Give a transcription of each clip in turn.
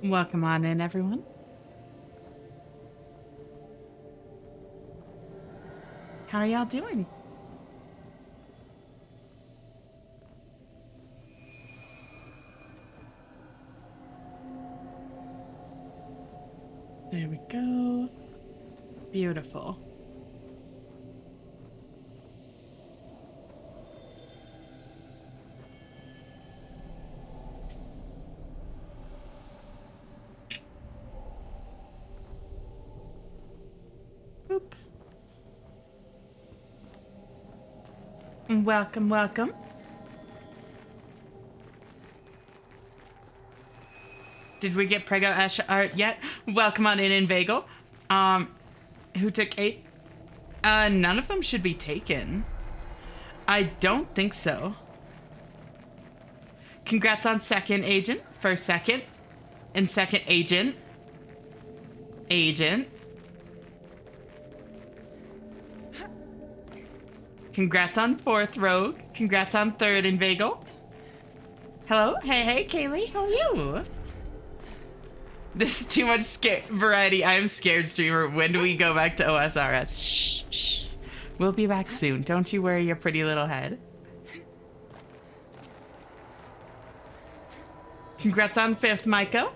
Welcome on in, everyone. How are y'all doing? There we go. Beautiful. Boop. Welcome, welcome. Did we get Prego Ash art yet? Welcome on in Inveigle. Who took 8? None of them should be taken. I don't think so. Congrats on second agent, first second, and second agent. Agent. Congrats on fourth rogue. Congrats on third Inveigle. Hello? Hey, Kaylee, how are you? This is too much variety. I am scared, streamer. When do we go back to OSRS? Shh, shh. We'll be back soon. Don't you worry your pretty little head. Congrats on 5th, Maiko.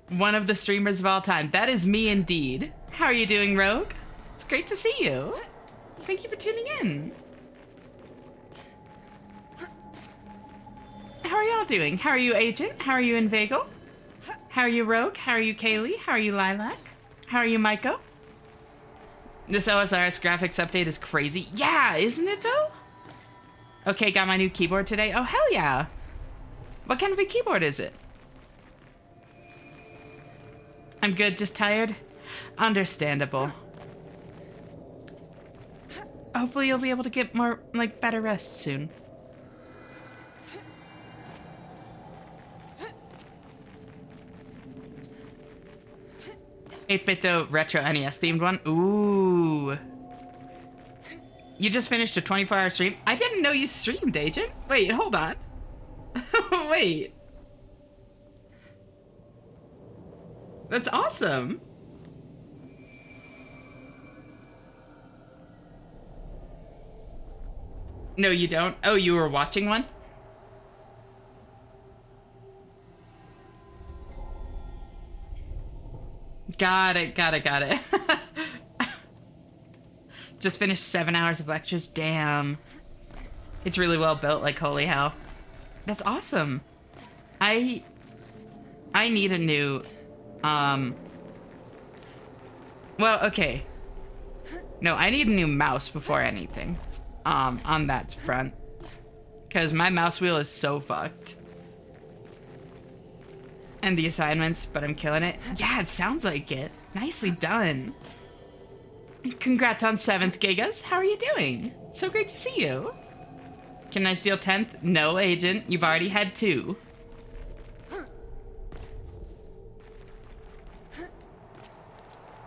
One of the streamers of all time. That is me indeed. How are you doing, Rogue? It's great to see you. Thank you for tuning in. How are y'all doing? How are you, Agent? How are you, Inveigle? How are you, Rogue? How are you, Kaylee? How are you, Lilac? How are you, Maiko? This OSRS graphics update is crazy. Yeah, isn't it though? Okay, got my new keyboard today. Oh, hell yeah. What kind of a keyboard is it? I'm good, just tired. Understandable. Hopefully you'll be able to get more, like, better rest soon. Eight-bit retro NES themed one. Ooh. You just finished a 24-hour stream? I didn't know you streamed, Agent. Wait, hold on. Wait. That's awesome. No, you don't? Oh, you were watching one? Got it. Just finished 7 hours of lectures. Damn. It's really well built, like holy hell. That's awesome. I need a new, well, okay. No, I need a new mouse before anything, on that front. Because my mouse wheel is so fucked. And the assignments, but I'm killing it. Yeah, it sounds like it. Nicely done. Congrats on 7th, Gigas. How are you doing? So great to see you. Can I steal 10th? No, Agent. You've already had 2.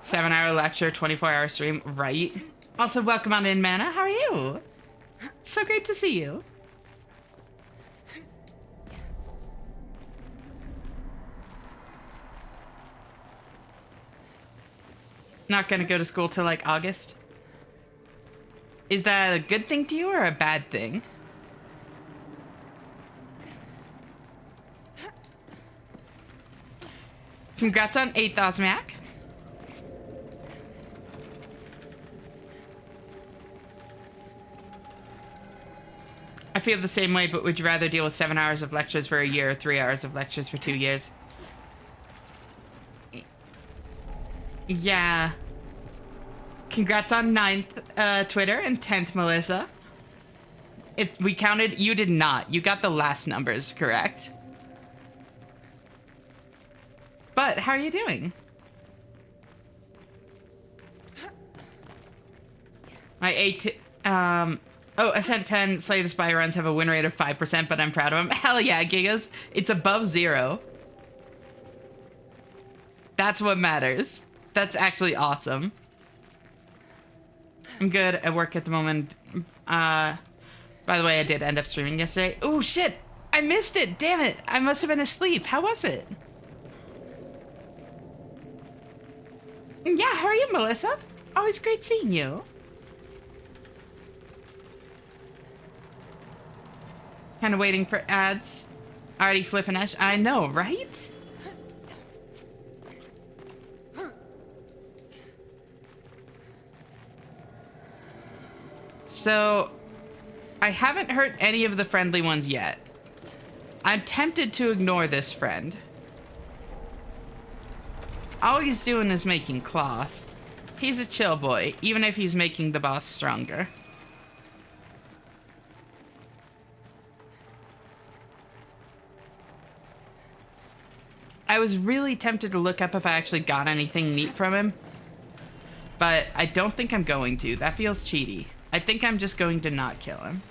Seven-hour lecture, 24-hour stream. Right. Also, welcome on in, Mana. How are you? So great to see you. Not gonna go to school till like August. Is that a good thing to you or a bad thing? Congrats on 8th, Osmac. I feel the same way, but would you rather deal with 7 hours of lectures for a year or 3 hours of lectures for 2 years? Yeah. Congrats on 9th, Twitter, and 10th, Melissa. We counted, you did not. You got the last numbers correct. But, how are you doing? My 8, oh, Ascent 10, Slay the Spy runs have a win rate of 5%, but I'm proud of them. Hell yeah, Gigas. It's above 0. That's what matters. That's actually awesome. I'm good at work at the moment. By the way, I did end up streaming yesterday. Oh, shit. I missed it. Damn it. I must have been asleep. How was it? Yeah, how are you, Melissa? Always great seeing you. Kind of waiting for ads. Already flipping Ash. I know, right? So, I haven't hurt any of the friendly ones yet. I'm tempted to ignore this friend. All he's doing is making cloth. He's a chill boy, even if he's making the boss stronger. I was really tempted to look up if I actually got anything neat from him, but I don't think I'm going to. That feels cheaty. I think I'm just going to not kill him.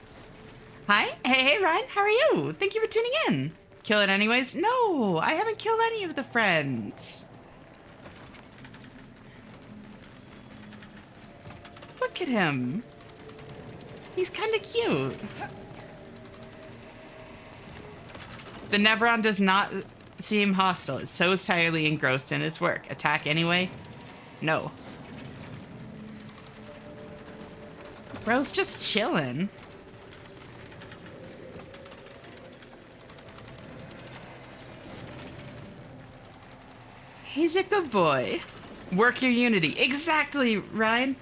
Hi. Hey, Ryan. How are you? Thank you for tuning in. Kill it anyways? No, I haven't killed any of the friends. Look at him. He's kind of cute. The Nevron does not seem hostile. It's so entirely engrossed in his work. Attack anyway? No. Bro's just chilling. He's a good boy. Work your unity. Exactly, Ryan.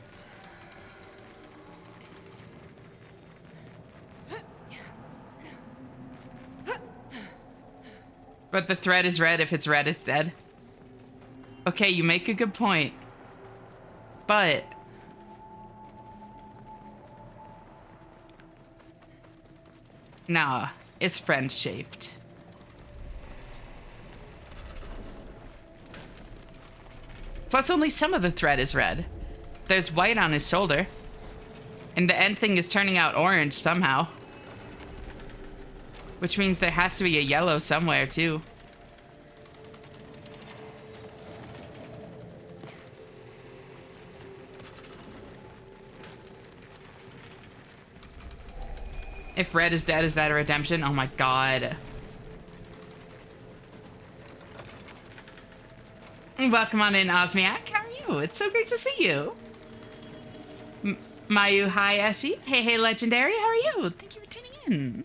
But the thread is red. If it's red, it's dead. Okay, you make a good point. But nah, it's friend-shaped. Plus, only some of the thread is red. There's white on his shoulder. And the end thing is turning out orange somehow. Which means there has to be a yellow somewhere, too. If red is dead, is that a redemption? Oh my god. Welcome on in, Osmiak. How are you? It's so great to see you. Mayu, hi, Eshi. Hey, Legendary. How are you? Thank you for tuning in.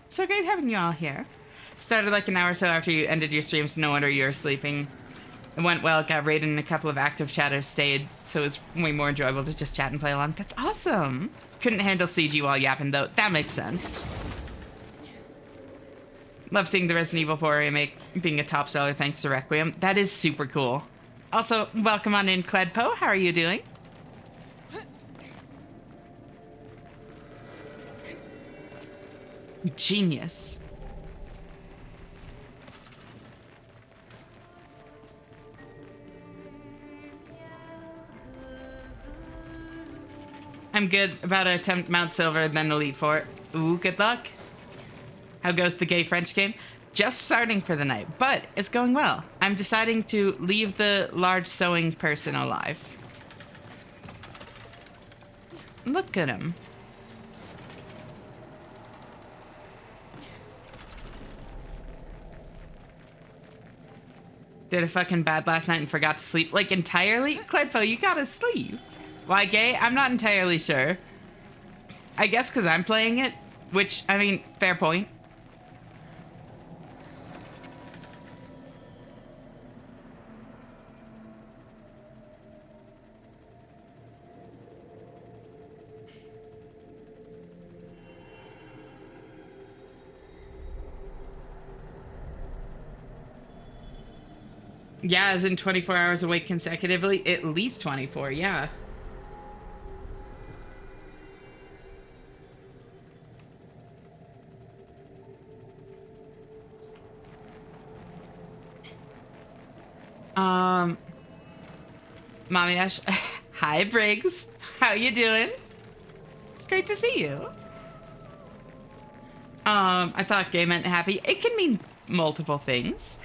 So great having you all here. Started like an hour or so after you ended your stream, so no wonder you were sleeping. It went well, got raided and a couple of active chatters stayed, so it was way more enjoyable to just chat and play along. That's awesome. Couldn't handle CG while yapping, though. That makes sense. Love seeing the Resident Evil 4 remake being a top seller thanks to Requiem. That is super cool. Also, welcome on in, Cledpo. How are you doing? Genius. I'm good. About to attempt Mount Silver, then Elite Four. Ooh, good luck. How goes the gay French game? Just starting for the night, but it's going well. I'm deciding to leave the large sewing person alive. Look at him. Did a fucking bad last night and forgot to sleep. Like, entirely? Cledpo, you gotta sleep. Why gay? I'm not entirely sure. I guess because I'm playing it, which, I mean, fair point. Yeah, as in 24 hours awake consecutively? At least 24, yeah. Mommy Ash. Hi, Briggs. How you doing? It's great to see you. I thought gay meant happy. It can mean multiple things.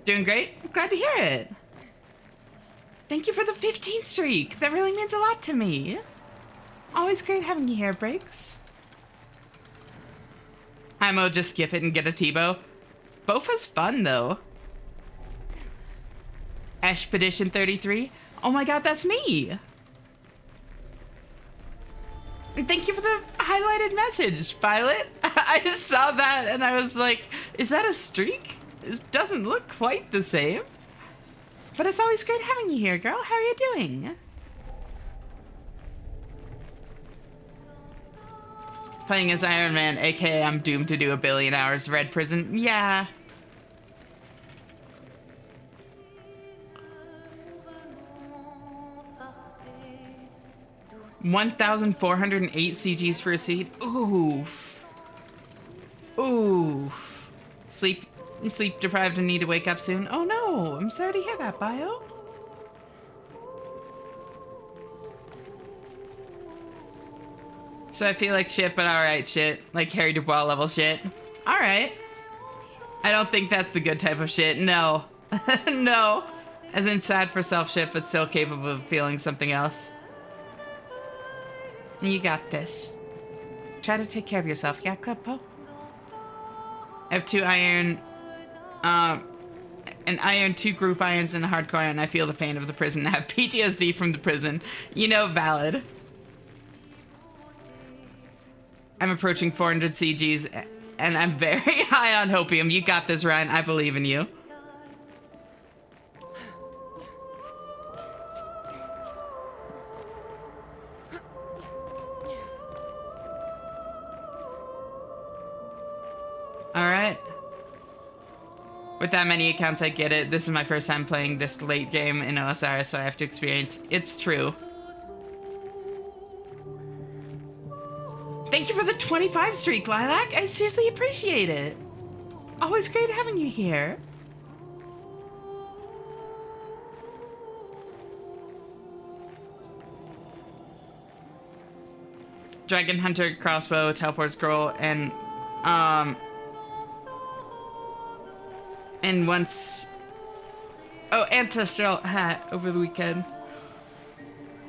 Doing great? Glad to hear it. Thank you for the 15 streak. That really means a lot to me. Always great having you here, Briggs. Hi, Mo, just skip it and get a T-bow. Bofa's fun, though. Expedition 33. Oh my god, that's me. And thank you for the highlighted message, Violet. I saw that and I was like, is that a streak? It doesn't look quite the same. But it's always great having you here, girl. How are you doing? Playing as Iron Man, aka I'm doomed to do 1 billion hours of Red Prison. Yeah. $1,408 CGs for a seed. Ooh. Ooh. Sleep deprived and need to wake up soon. Oh no, I'm sorry to hear that, Bio. So I feel like shit, but alright shit. Like Harry Dubois level shit. Alright. I don't think that's the good type of shit. No. No. As in sad for self shit, but still capable of feeling something else. You got this. Try to take care of yourself, yeah, Cleppo? I have 2 iron, an iron, 2 group irons, and a hardcore iron. I feel the pain of the prison. I have PTSD from the prison. You know, valid. I'm approaching 400 CGs, and I'm very high on hopium. You got this, Ryan. I believe in you. Alright. With that many accounts, I get it. This is my first time playing this late game in OSR, so I have to experience. It's true. Thank you for the 25 streak, Lilac. I seriously appreciate it. Always great having you here. Dragon Hunter, Crossbow, Teleport Scroll, and once... Oh, Ancestral Hat over the weekend.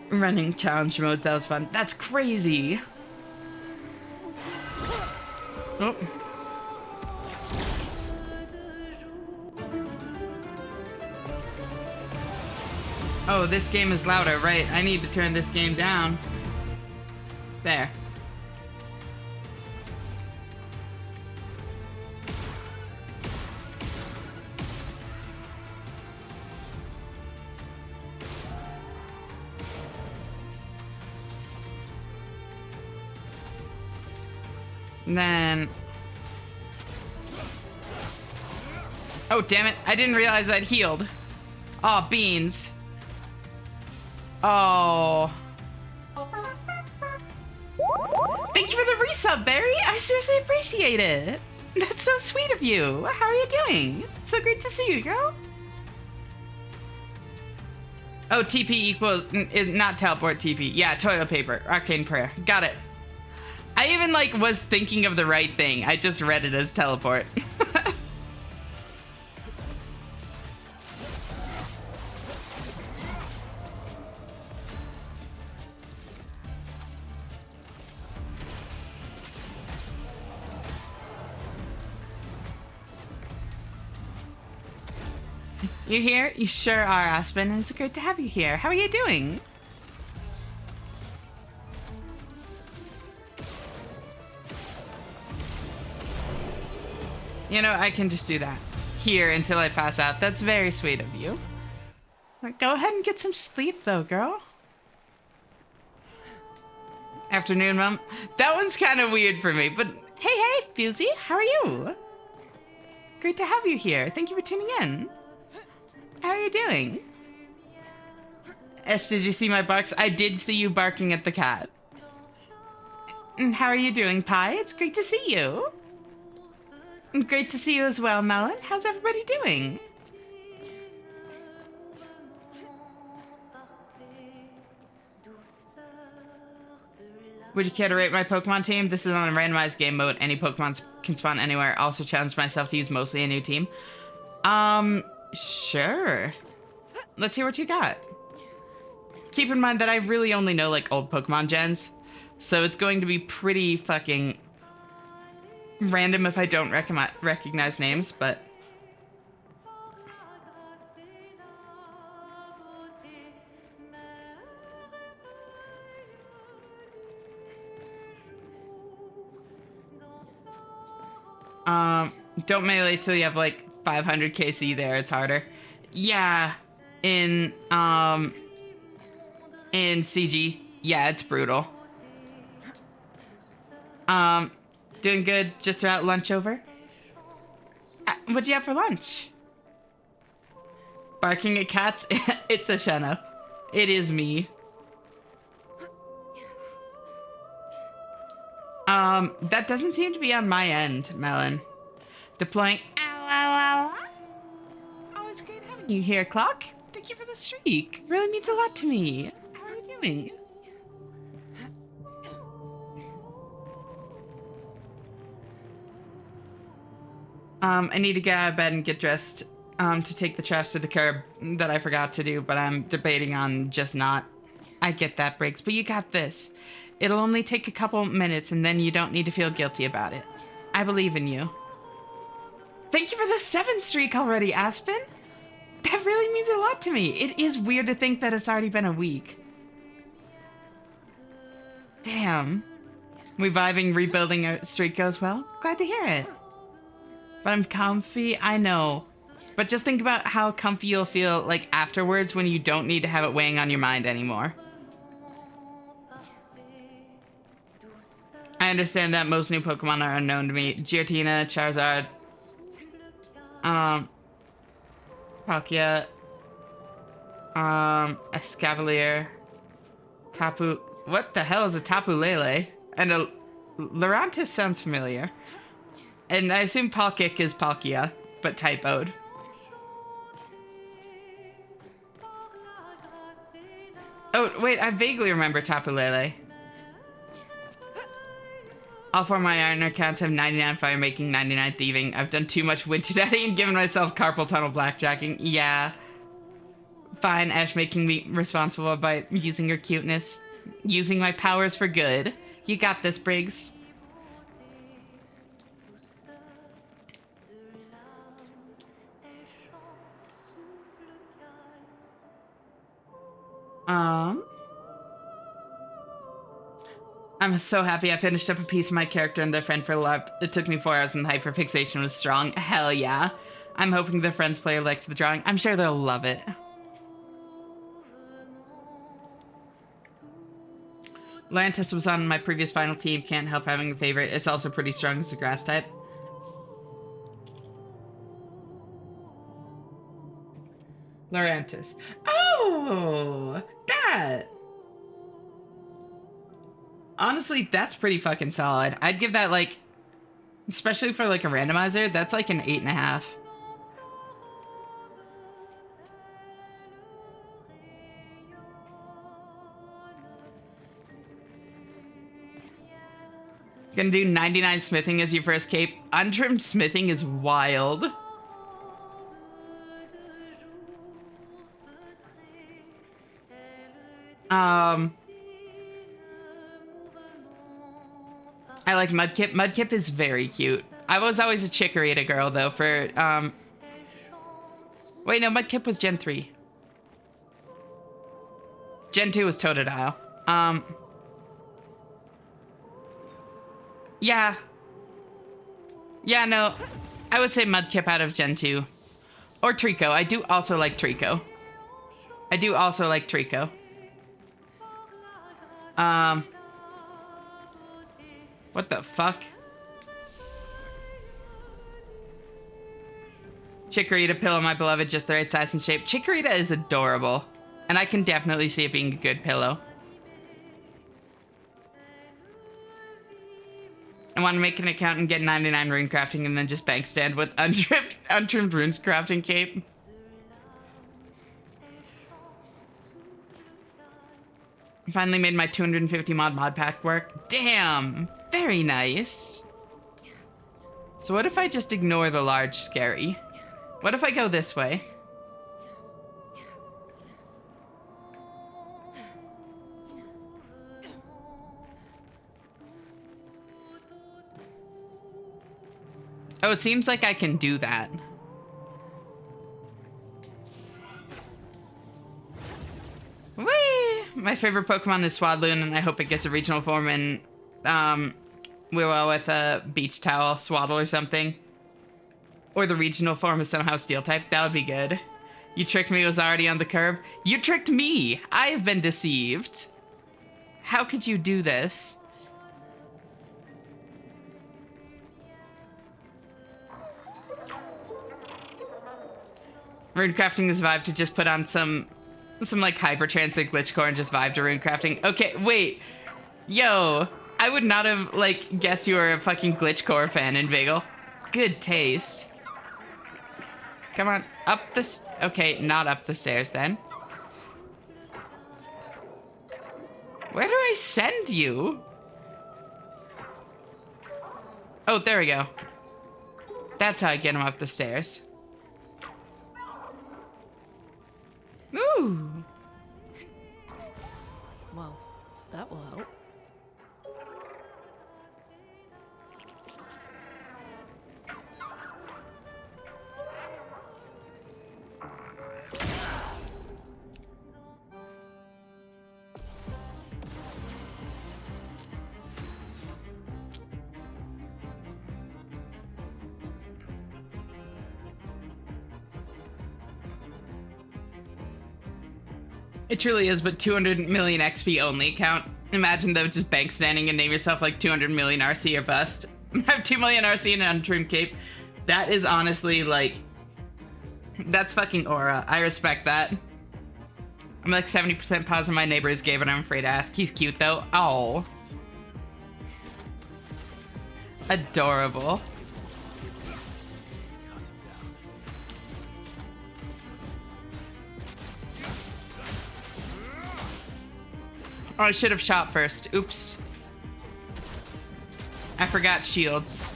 Running challenge modes, that was fun. That's crazy. Oh. Oh, this game is louder, right? I need to turn this game down. There. And then... Oh, damn it. I didn't realize I'd healed. Oh, beans. Oh. Thank you for the resub, Barry. I seriously appreciate it. That's so sweet of you. How are you doing? It's so great to see you, girl. Oh, TP equals... is not teleport TP. Yeah, toilet paper. Arcane prayer. Got it. I even, like, was thinking of the right thing. I just read it as teleport. You here? You sure are, Aspen, and it's great to have you here. How are you doing? You know, I can just do that here until I pass out. That's very sweet of you. Go ahead and get some sleep, though, girl. Afternoon, Mom. That one's kind of weird for me, but hey, Fusey, how are you? Great to have you here. Thank you for tuning in. How are you doing? Esh, did you see my barks? I did see you barking at the cat. And how are you doing, Pi? It's great to see you. Great to see you as well, Melon. How's everybody doing? Would you care to rate my Pokemon team? This is on a randomized game mode. Any Pokemon can spawn anywhere. Also challenged myself to use mostly a new team. Sure. Let's hear what you got. keep in mind that I really only know like old Pokemon gens, so it's going to be pretty fucking random if I don't recognize names, but... Don't melee till you have like 500 KC there, it's harder. Yeah, in CG, yeah, it's brutal. Doing good, just about lunch over. What'd you have for lunch? Barking at cats? It's a Shenna. It is me. That doesn't seem to be on my end, Melon. Deploying. Ow, ow, ow. Oh, it's great having you here, Clock. Thank you for the streak. Really means a lot to me. How are you doing? I need to get out of bed and get dressed to take the trash to the curb that I forgot to do, but I'm debating on just not. I get that, Briggs, but you got this. It'll only take a couple minutes and then you don't need to feel guilty about it. I believe in you. Thank you for the 7th streak already, Aspen. That really means a lot to me. It is weird to think that it's already been a week. Damn. Reviving, rebuilding a streak goes well. Glad to hear it. But I'm comfy, I know. But just think about how comfy you'll feel like afterwards when you don't need to have it weighing on your mind anymore. I understand that most new Pokemon are unknown to me. Giratina, Charizard, Palkia, Escavalier, Tapu... What the hell is a Tapu Lele? And a... Lurantis sounds familiar. And I assume Palkic is Palkia, but typoed. Oh, wait, I vaguely remember Tapu Lele. All 4 of my iron accounts have 99 fire making, 99 thieving. I've done too much Winter Daddy and given myself carpal tunnel blackjacking. Yeah. Fine, Ash making me responsible by using her cuteness. Using my powers for good. You got this, Briggs. I'm so happy I finished up a piece of my character and their friend for love. It took me 4 hours and the hyperfixation was strong. Hell yeah. I'm hoping the friends player likes the drawing. I'm sure they'll love it. Lantis was on my previous final team. Can't help having a favorite. It's also pretty strong as a grass type. Lurantis. Oh, that. Honestly, that's pretty fucking solid. I'd give that like, especially for like a randomizer, that's like an 8.5. Gonna do 99 smithing as your first cape. Untrimmed smithing is wild. I like Mudkip. Mudkip is very cute. I was always a Chikorita girl though for, wait, no, Mudkip was Gen 3. Gen 2 was Totodile. Yeah. Yeah, no. I would say Mudkip out of Gen 2. Or Trico. I do also like Trico. What the fuck? Chikorita, pillow, my beloved, just the right size and shape. Chikorita is adorable. And I can definitely see it being a good pillow. I want to make an account and get 99 rune crafting and then just bank stand with untrimmed runes crafting cape. Finally made my 250 mod pack work. Damn, very nice. So what if I just ignore the large scary? What if I go this way? Oh, it seems like I can do that. Whee! My favorite Pokemon is Swadloon, and I hope it gets a regional form in Weirwell with a beach towel, Swaddle or something. Or the regional form is somehow Steel type. That would be good. You tricked me, it was already on the curb. You tricked me! I've been deceived. How could you do this? Runecrafting is vibe to just put on some like hyper transit glitch core and just vibe to runecrafting. Okay, wait. Yo, I would not have like guessed you were a fucking glitch core fan, Inveigle. Good taste. Come on, up the okay, not up the stairs then. Where do I send you? Oh, there we go. That's how I get him up the stairs. Ooh. Well, that will help. It truly is, but 200 million XP only account. Imagine though, just bank standing and name yourself like 200 million RC or bust. I have 2 million RC and an untrimmed cape. That is honestly like, that's fucking aura. I respect that. I'm like 70% positive my neighbor is gay, but I'm afraid to ask. He's cute though. Oh. Adorable. Oh, I should have shot first. Oops. I forgot shields.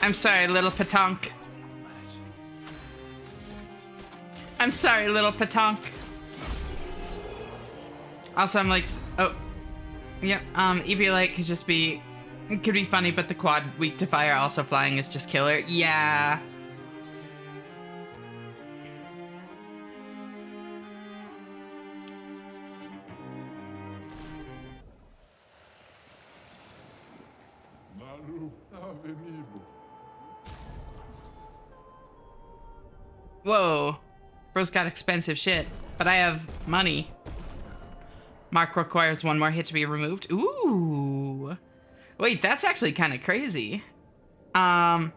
I'm sorry, little Patonk. I'm sorry, little Patonk. Also, I'm like, oh, yep. Eviolite could just be, it could be funny, but the quad weak to fire, also flying is just killer. Yeah. Whoa. Bro's got expensive shit, but I have money. Mark requires one more hit to be removed. Ooh. Wait, that's actually kind of crazy. Plus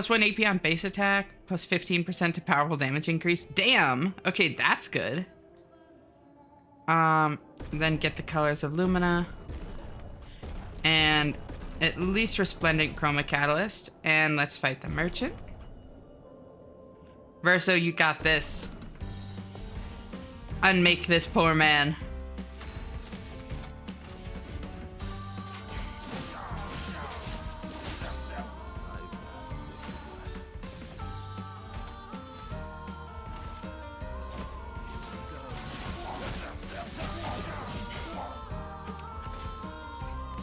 1 AP on base attack, plus 15% to powerful damage increase. Damn. Okay, that's good. Then get the colors of Lumina. And at least Resplendent Chroma Catalyst. And let's fight the Merchant. Verso, you got this. Unmake this poor man.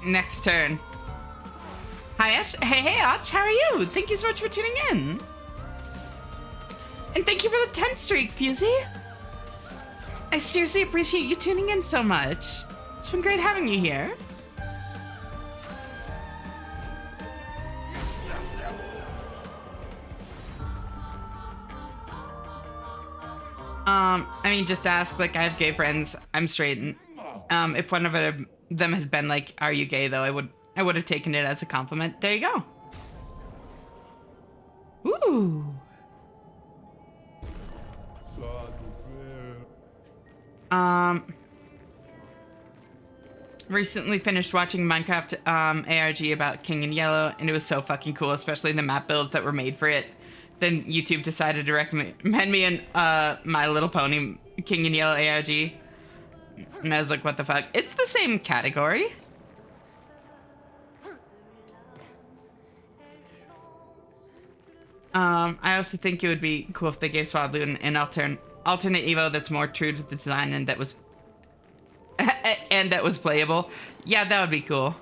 Next turn. Hi, Ash. Hey, Arch. How are you? Thank you so much for tuning in. And thank you for the 10 streak, Fusey. I seriously appreciate you tuning in so much. It's been great having you here. I mean, just ask, like, I have gay friends. I'm straight. And, if one of them had been like, are you gay, though, I would have taken it as a compliment. There you go. Ooh. Recently finished watching Minecraft ARG about King in Yellow, and it was so fucking cool, especially the map builds that were made for it. then YouTube decided to recommend me an My Little Pony King and Yellow ARG. And I was like, what the fuck? It's the same category. I also think it would be cool if they gave Swadloon an alternate Evo that's more true to the design and that was and that was playable. Yeah, that would be cool.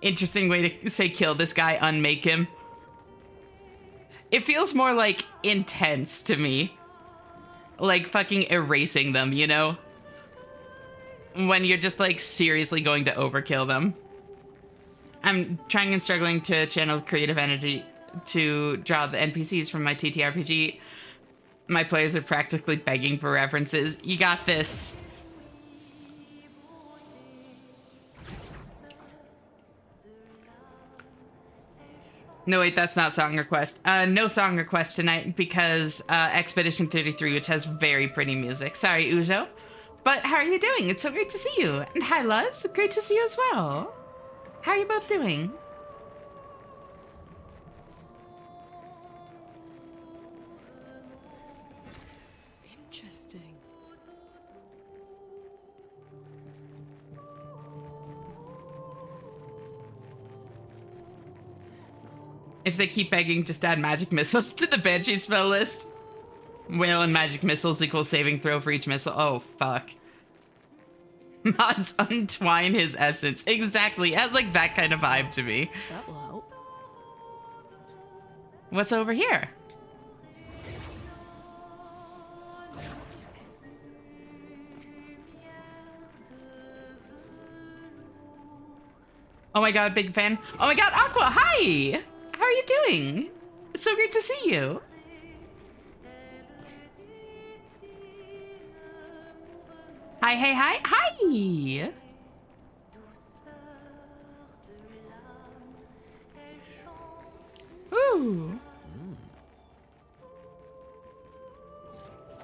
Interesting way to say kill this guy, unmake him. It feels more like intense to me. Like fucking erasing them, you know? When you're just like seriously going to overkill them. I'm trying and struggling to channel creative energy to draw the NPCs from my TTRPG. My players are practically begging for references. You got this. No, wait, that's not song request. No song request tonight because Expedition 33, which has very pretty music. Sorry, Ujo. But how are you doing? It's so great to see you. And hi, Luz. Great to see you as well. How are you both doing? Interesting. If they keep begging, just add magic missiles to the Banshee spell list. Whale and magic missiles equals saving throw for each missile. Oh, fuck. Mods untwine his essence. Exactly. It has like that kind of vibe to me. That will help. What's over here? Oh my god, big fan. Oh my god, Aqua, hi! How are you doing? It's so great to see you. Hi, hey, hi, hi! Ooh.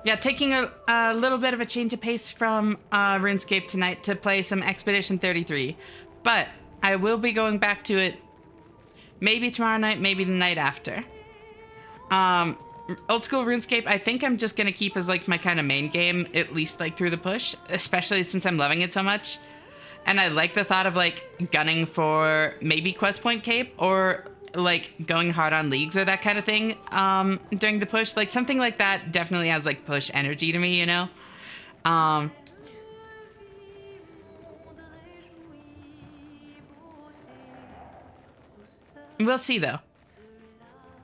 Yeah, taking a little bit of a change of pace from RuneScape tonight to play some Expedition 33. But I will be going back to it maybe tomorrow night, maybe the night after. Old school RuneScape, I think I'm just gonna keep as like my kind of main game, at least like through the push, especially since I'm loving it so much. And I like the thought of like gunning for maybe Quest Point Cape or like going hard on leagues or that kind of thing during the push. Like something like that definitely has like push energy to me, you know? We'll see though.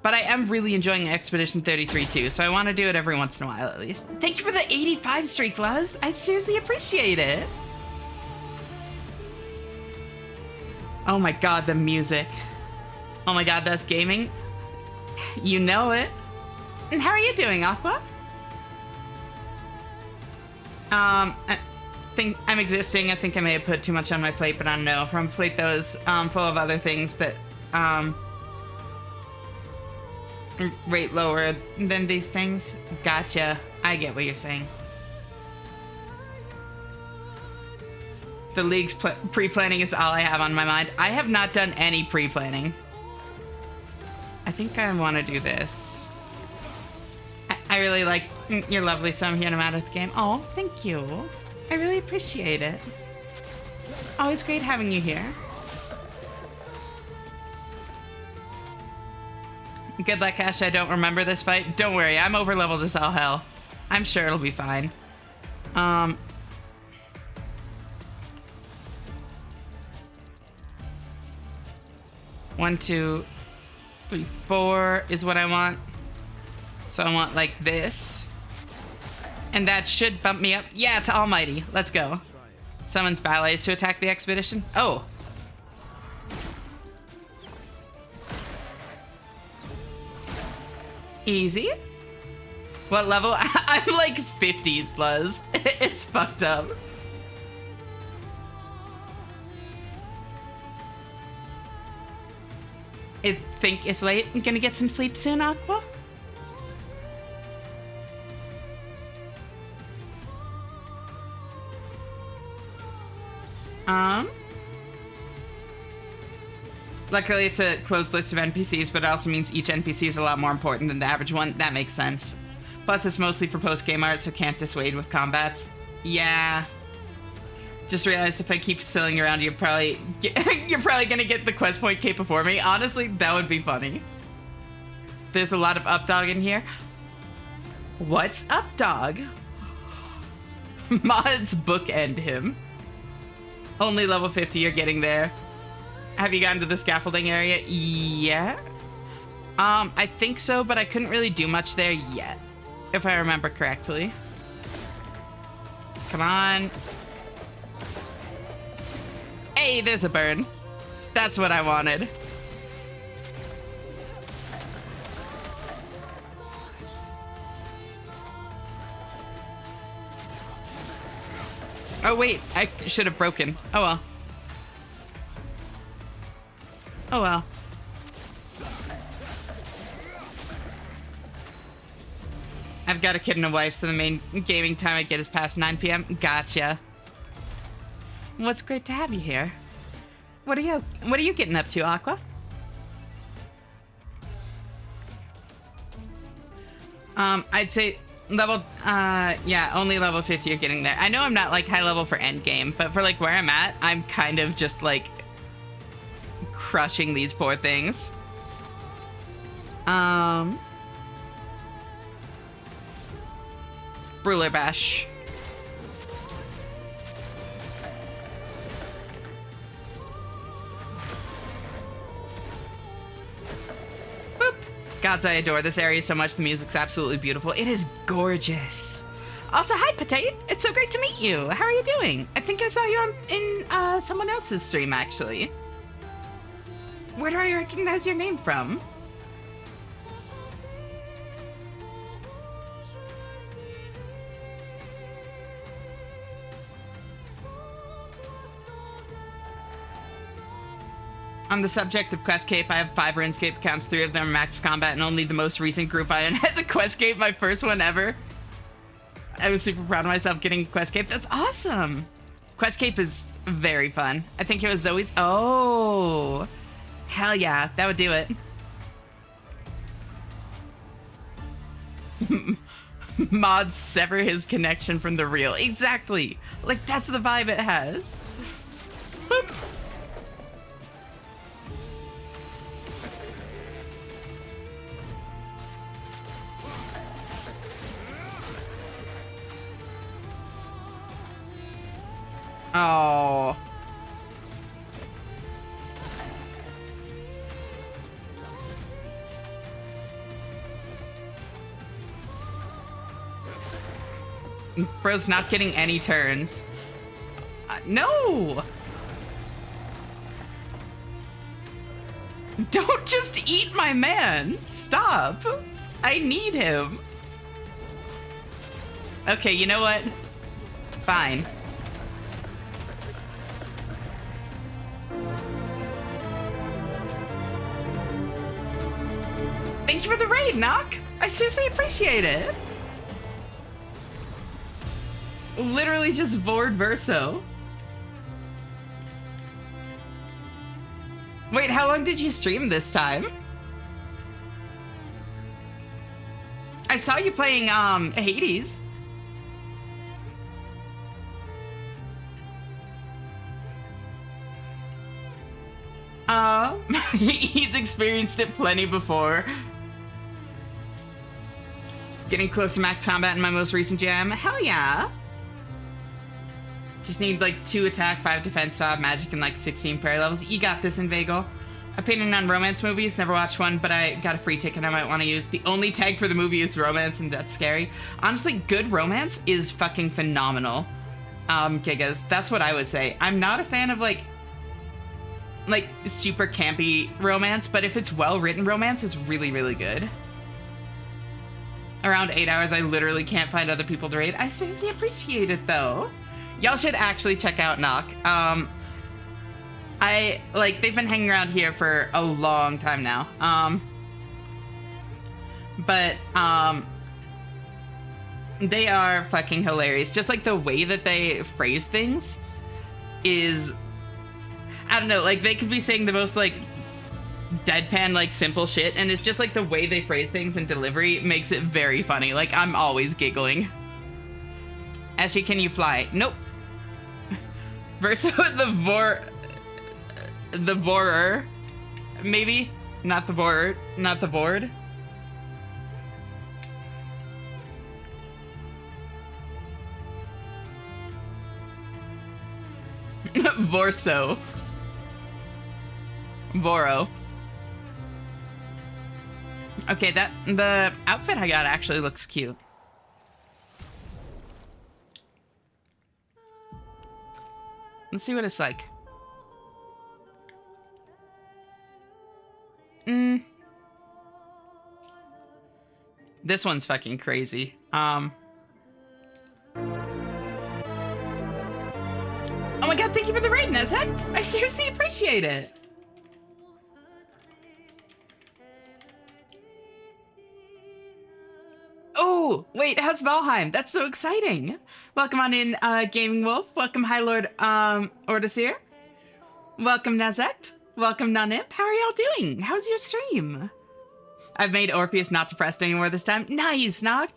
But I am really enjoying Expedition 33 too, so I want to do it every once in a while at least. Thank you for the 85 streak, Luz. I seriously appreciate it. Oh my god, the music. Oh my god, that's gaming. You know it. And how are you doing, Aqua? I think I'm existing. I think I may have put too much on my plate, but I don't know. From a plate that was full of other things that rate lower than these things. Gotcha. I get what you're saying. The league's pre-planning is all I have on my mind. I have not done any pre-planning. I think I want to do this. I really like, you're lovely, so I'm here no matter the game. Oh, thank you. I really appreciate it. Always great having you here. Good luck, Ash. I don't remember this fight. Don't worry, I'm over leveled as all hell. I'm sure it'll be fine. 1, 2, 3, 4 is what I want. So I want like this. And that should bump me up. Yeah, to Almighty. Let's go. Summons ballets to attack the expedition. Oh. Easy. What level? I'm like 50s, Luz. It's fucked up. I think it's late. I'm gonna get some sleep soon, Aqua. Luckily, it's a closed list of NPCs, but it also means each NPC is a lot more important than the average one. That makes sense. Plus, it's mostly for post-game art, so can't dissuade with combats. Yeah. Just realized if I keep silling around, you're probably gonna get the quest point cape before me. Honestly, that would be funny. There's a lot of Updog in here. What's Updog? Mods bookend him. Only level 50, you're getting there. Have you gotten to the scaffolding area? Yeah. I think so, but I couldn't really do much there yet, if I remember correctly. Come on. Hey, there's a burn. That's what I wanted. Oh wait, I should have broken. Oh well. Oh well. I've got a kid and a wife, so the main gaming time I get is past 9 p.m. Gotcha. Well, it's great to have you here. What are you getting up to, Aqua? I'd say level, yeah, only level 50 you're getting there. I know I'm not like high level for endgame, but for like where I'm at, I'm kind of just like crushing these poor things. Ruler Bash. Boop. Gods, I adore this area so much. The music's absolutely beautiful. It is gorgeous. Also, hi, Potate. It's so great to meet you. How are you doing? I think I saw you in someone else's stream, actually. Where do I recognize your name from? On the subject of Quest Cape, I have 5 RuneScape accounts, 3 of them are Max Combat, and only the most recent group I own has a Quest Cape, my first one ever. I was super proud of myself getting Quest Cape. That's awesome. Quest Cape is very fun. I think it was Zoe's. Oh, hell yeah, that would do it. Mods sever his connection from the real. Exactly. Like, that's the vibe it has. Boop. Oh. Bro's not getting any turns. No! Don't just eat my man! Stop! I need him. Okay, you know what? Fine. Thank you for the raid, Knock. I seriously appreciate it. Literally just Vord Verso. Wait, how long did you stream this time? I saw you playing Hades. He's experienced it plenty before. Getting close to max combat in my most recent jam. Hell yeah. Just need like 2 attack, 5 defense, 5 magic, and like 16 parry levels. You got this, Inveigle. Opinion on romance movies. Never watched one, but I got a free ticket I might want to use. The only tag for the movie is romance, and that's scary. Honestly, good romance is fucking phenomenal. Gigas. That's what I would say. I'm not a fan of like super campy romance, but if it's well-written romance, it's really, really good. Around 8 hours, I literally can't find other people to raid. I seriously appreciate it, though. Y'all should actually check out Knock. They've been hanging around here for a long time now. They are fucking hilarious. Just like the way that they phrase things is, I don't know, like they could be saying the most like deadpan, like, simple shit, and it's just like the way they phrase things and delivery makes it very funny. Like, I'm always giggling. Ashley, can you fly? Nope. Verso the Vorer. Maybe? Not the Vorer. Not the board. Vorso. Voro. Okay, the outfit I got actually looks cute. Let's see what it's like. This one's fucking crazy. Oh my god, thank you for the raid, Nezet. I seriously appreciate it. Oh, wait, how's Valheim? That's so exciting. Welcome on in, Gaming Wolf. Welcome, High Lord, Ordasir. Welcome, Nezet. Welcome, Nanip. How are y'all doing? How's your stream? I've made Orpheus not depressed anymore this time. Nice, Nog.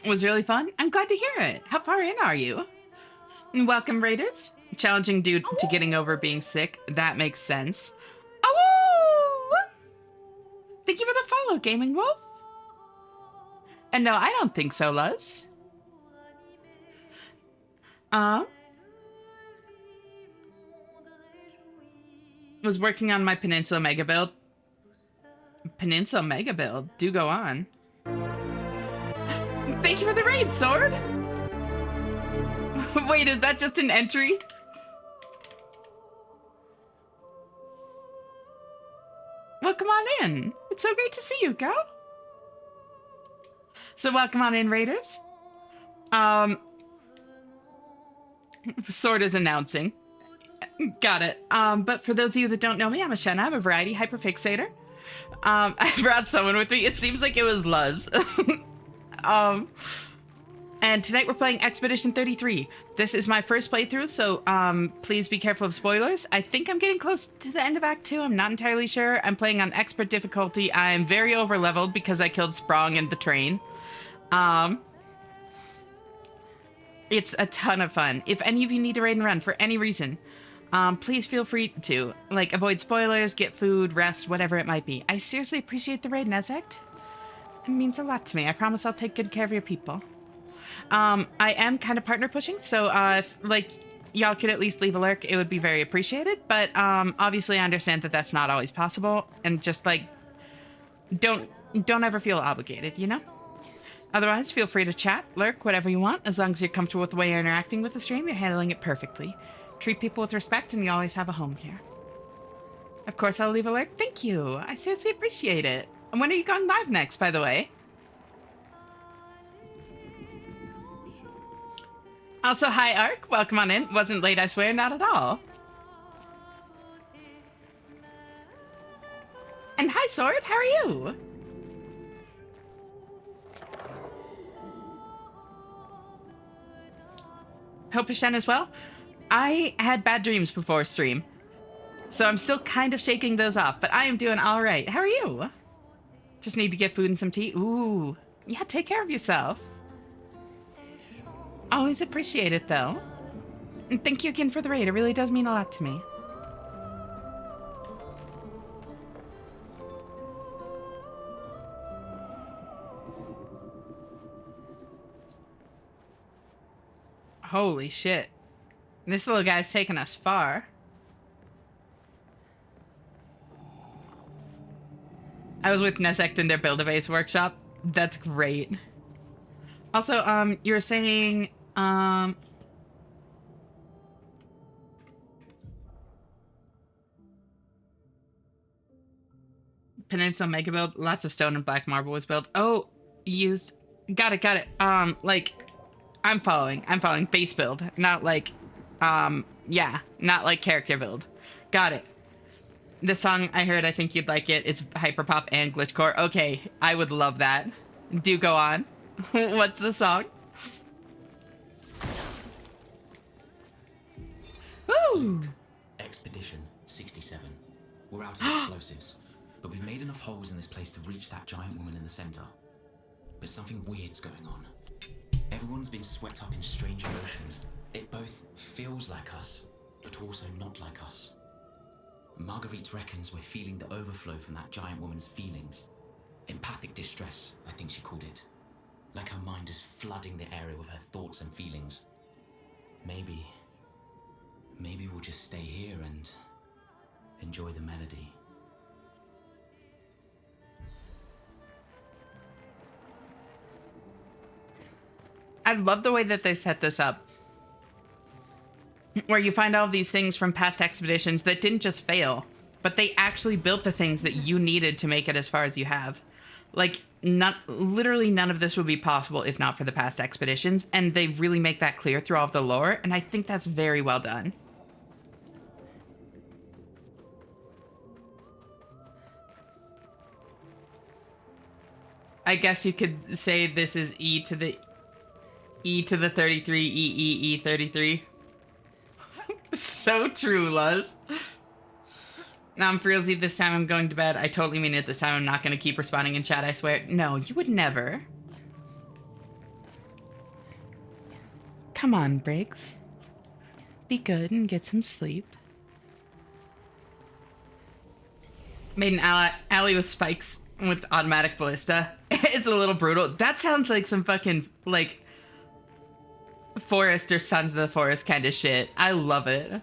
It was really fun. I'm glad to hear it. How far in are you? Welcome, Raiders. Challenging dude to getting over being sick. That makes sense. Oh! Thank you for the follow, Gaming Wolf. And no, I don't think so, Luz. Was working on my Peninsula Mega Build. Peninsula Mega Build? Do go on. Thank you for the raid, Sword. Wait, is that just an entry? Welcome on in. It's so great to see you, girl. So welcome on in, Raiders. Sword is announcing. Got it. But for those of you that don't know me, I'm Ashenna. I'm a variety hyperfixator. I brought someone with me. It seems like it was Luz. And tonight we're playing Expedition 33. This is my first playthrough, so please be careful of spoilers. I think I'm getting close to the end of Act 2. I'm not entirely sure. I'm playing on expert difficulty. I'm very over-leveled because I killed Sprong in the train. It's a ton of fun. If any of you need to raid and run for any reason, please feel free to. Like, avoid spoilers, get food, rest, whatever it might be. I seriously appreciate the raid, Nezect. It means a lot to me. I promise I'll take good care of your people. I am kind of partner pushing, so if, like, y'all could at least leave a lurk, it would be very appreciated. But obviously I understand that that's not always possible, and just, like, don't ever feel obligated, you know? Otherwise, feel free to chat, lurk, whatever you want. As long as you're comfortable with the way you're interacting with the stream, you're handling it perfectly. Treat people with respect, and you always have a home here. Of course, I'll leave a lurk. Thank you. I seriously appreciate it. And when are you going live next, by the way? Also, hi, Ark. Welcome on in. Wasn't late, I swear. Not at all. And hi, Sword. How are you? Hope Ashen as well. I had bad dreams before stream, so I'm still kind of shaking those off, but I am doing all right. How are you? Just need to get food and some tea. Ooh. Yeah, take care of yourself. Always appreciate it, though. And thank you again for the raid. It really does mean a lot to me. Holy shit. This little guy's taking us far. I was with Nezect in their Build-A-Base workshop. That's great. Also, you were saying, Peninsula Mega Build, lots of stone and black marble was built. Oh, used. Got it. Like, I'm following base build, not like, yeah, not like character build. Got it. The song I heard, I think you'd like it, is hyperpop and glitchcore. Okay, I would love that. Do go on. What's the song? Woo! Expedition 67. We're out of explosives, but we've made enough holes in this place to reach that giant woman in the center. But something weird's going on. Everyone's been swept up in strange emotions. It both feels like us, but also not like us. Marguerite reckons we're feeling the overflow from that giant woman's feelings. Empathic distress, I think she called it. Like her mind is flooding the area with her thoughts and feelings. Maybe we'll just stay here and enjoy the melody. I love the way that they set this up. Where you find all these things from past expeditions that didn't just fail, but they actually built the things that you needed to make it as far as you have. Like, literally none of this would be possible if not for the past expeditions, and they really make that clear through all of the lore, and I think that's very well done. I guess you could say this is E to the 33, E 33. So true, Luz. Now I'm for realsy, this time I'm going to bed. I totally mean it this time. I'm not going to keep responding in chat, I swear. No, you would never. Come on, Briggs. Be good and get some sleep. Made an alley with spikes with automatic ballista. It's a little brutal. That sounds like some fucking, like, Forest or Sons of the Forest kind of shit. I love it.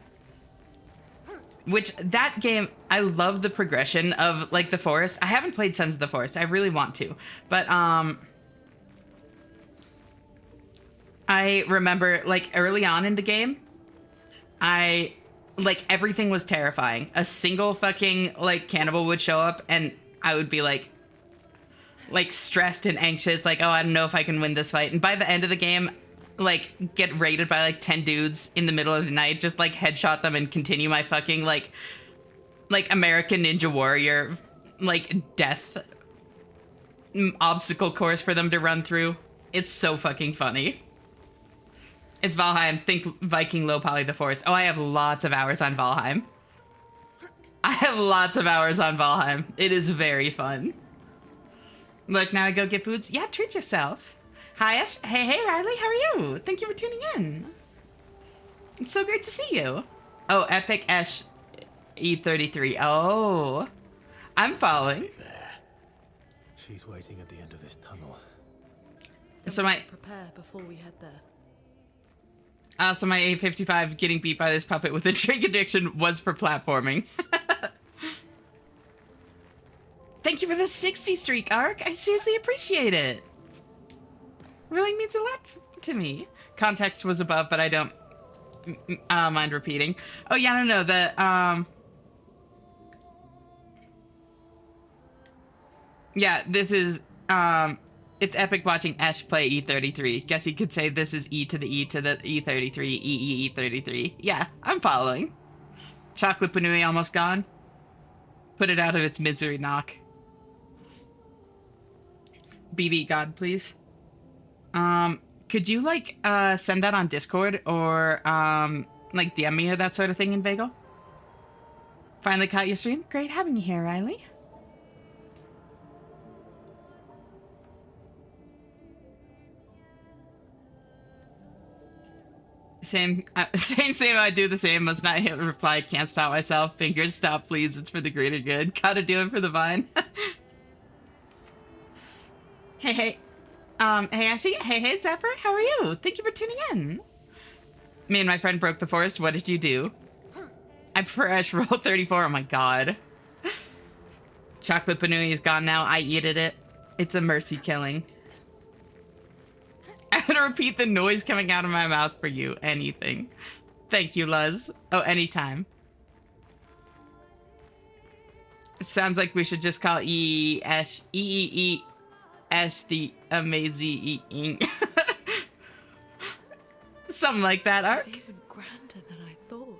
Which, that game, I love the progression of, like, the Forest. I haven't played Sons of the Forest. I really want to. But, I remember, like, early on in the game, like, everything was terrifying. A single fucking, like, cannibal would show up, and I would be, like, stressed and anxious, like, oh, I don't know if I can win this fight. And by the end of the game, like, get raided by, like, 10 dudes in the middle of the night, just, like, headshot them and continue my fucking, like American Ninja Warrior, like, death obstacle course for them to run through. It's so fucking funny. It's Valheim. Think Viking low poly the Forest. Oh, I have lots of hours on Valheim. I have lots of hours on Valheim. It is very fun. Look, now I go get foods. Yeah, treat yourself. Hi, Ash. Hey, Riley. How are you? Thank you for tuning in. It's so great to see you. Oh, Epic Ash E33. Oh, I'm following. There. She's waiting at the end of this tunnel. So We should prepare before we head there. So my A55 getting beat by this puppet with a drink addiction was for platforming. Thank you for the 60 streak, Ark. I seriously appreciate it. Really means a lot to me. Context was above, but I don't mind repeating. Oh yeah, no, yeah, this is, it's epic watching Ash play E33. Guess you could say this is E to the E33, E33. Yeah, I'm following. Chocolate Panui almost gone. Put it out of its misery, knock. BB God, please. Could you, like, send that on Discord or, like, DM me or that sort of thing in Bagel? Finally caught your stream? Great having you here, Riley. Same, I do the same. Must not hit reply. Can't stop myself. Fingers, stop, please. It's for the greater good. Gotta do it for the vine. Hey. Hey, Ashley. Hey, Zephyr. How are you? Thank you for tuning in. Me and my friend broke the forest. What did you do? I prefer Ash roll 34. Oh my god. Chocolate Panui is gone now. I eated it. It's a mercy killing. I had to repeat the noise coming out of my mouth for you. Anything. Thank you, Luz. Oh, anytime. It sounds like we should just call Ash the amazing. Something like that, Ark. It's even grander than I thought.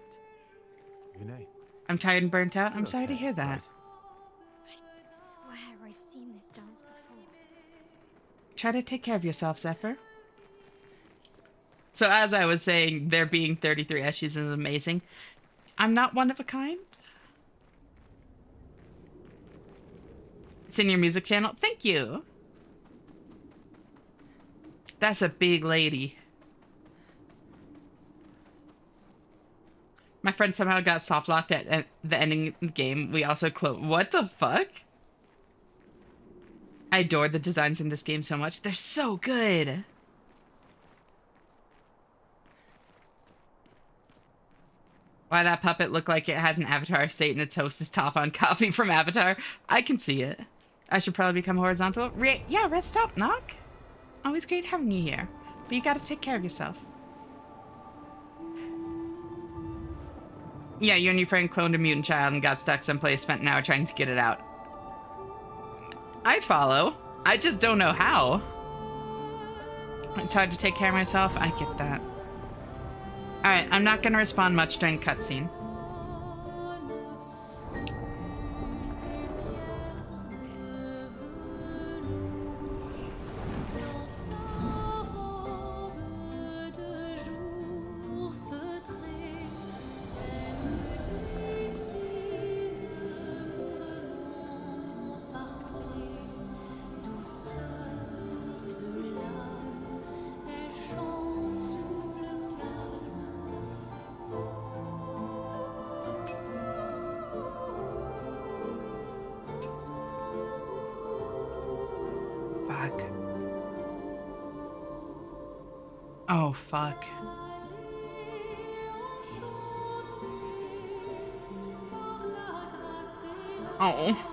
I'm tired and burnt out. I'm sorry to hear that. I swear I've seen this dance before. Try to take care of yourself, Zephyr. So as I was saying, there being 33 Eshies is amazing. I'm not one of a kind. It's in your music channel. Thank you. That's a big lady. My friend somehow got soft locked at the ending game. We also what the fuck? I adore the designs in this game so much. They're so good. Why that puppet look like it has an avatar state and its host is Toph on Coffee from Avatar? I can see it. I should probably become horizontal. Yeah, rest up, Knock. Always great having you here. But you gotta take care of yourself. Yeah, you and your friend cloned a mutant child and got stuck someplace, spent an hour trying to get it out. I follow. I just don't know how. It's hard to take care of myself. I get that. Alright, I'm not gonna respond much during cutscene. Oh, fuck. Oh.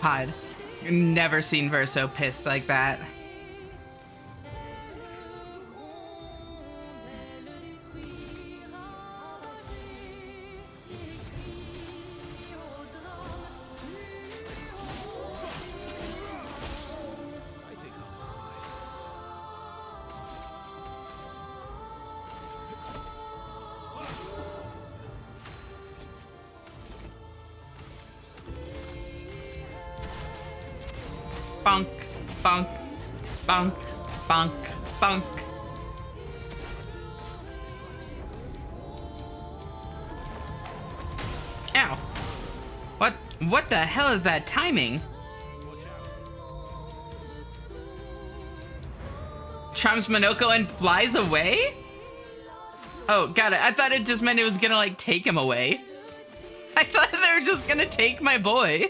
God, never seen Verso pissed like that. Bonk, bonk, bonk, bonk, bonk. Ow. What the hell is that timing? Charms Monoko and flies away? Oh, got it. I thought it just meant it was gonna, like, take him away. I thought they were just gonna take my boy.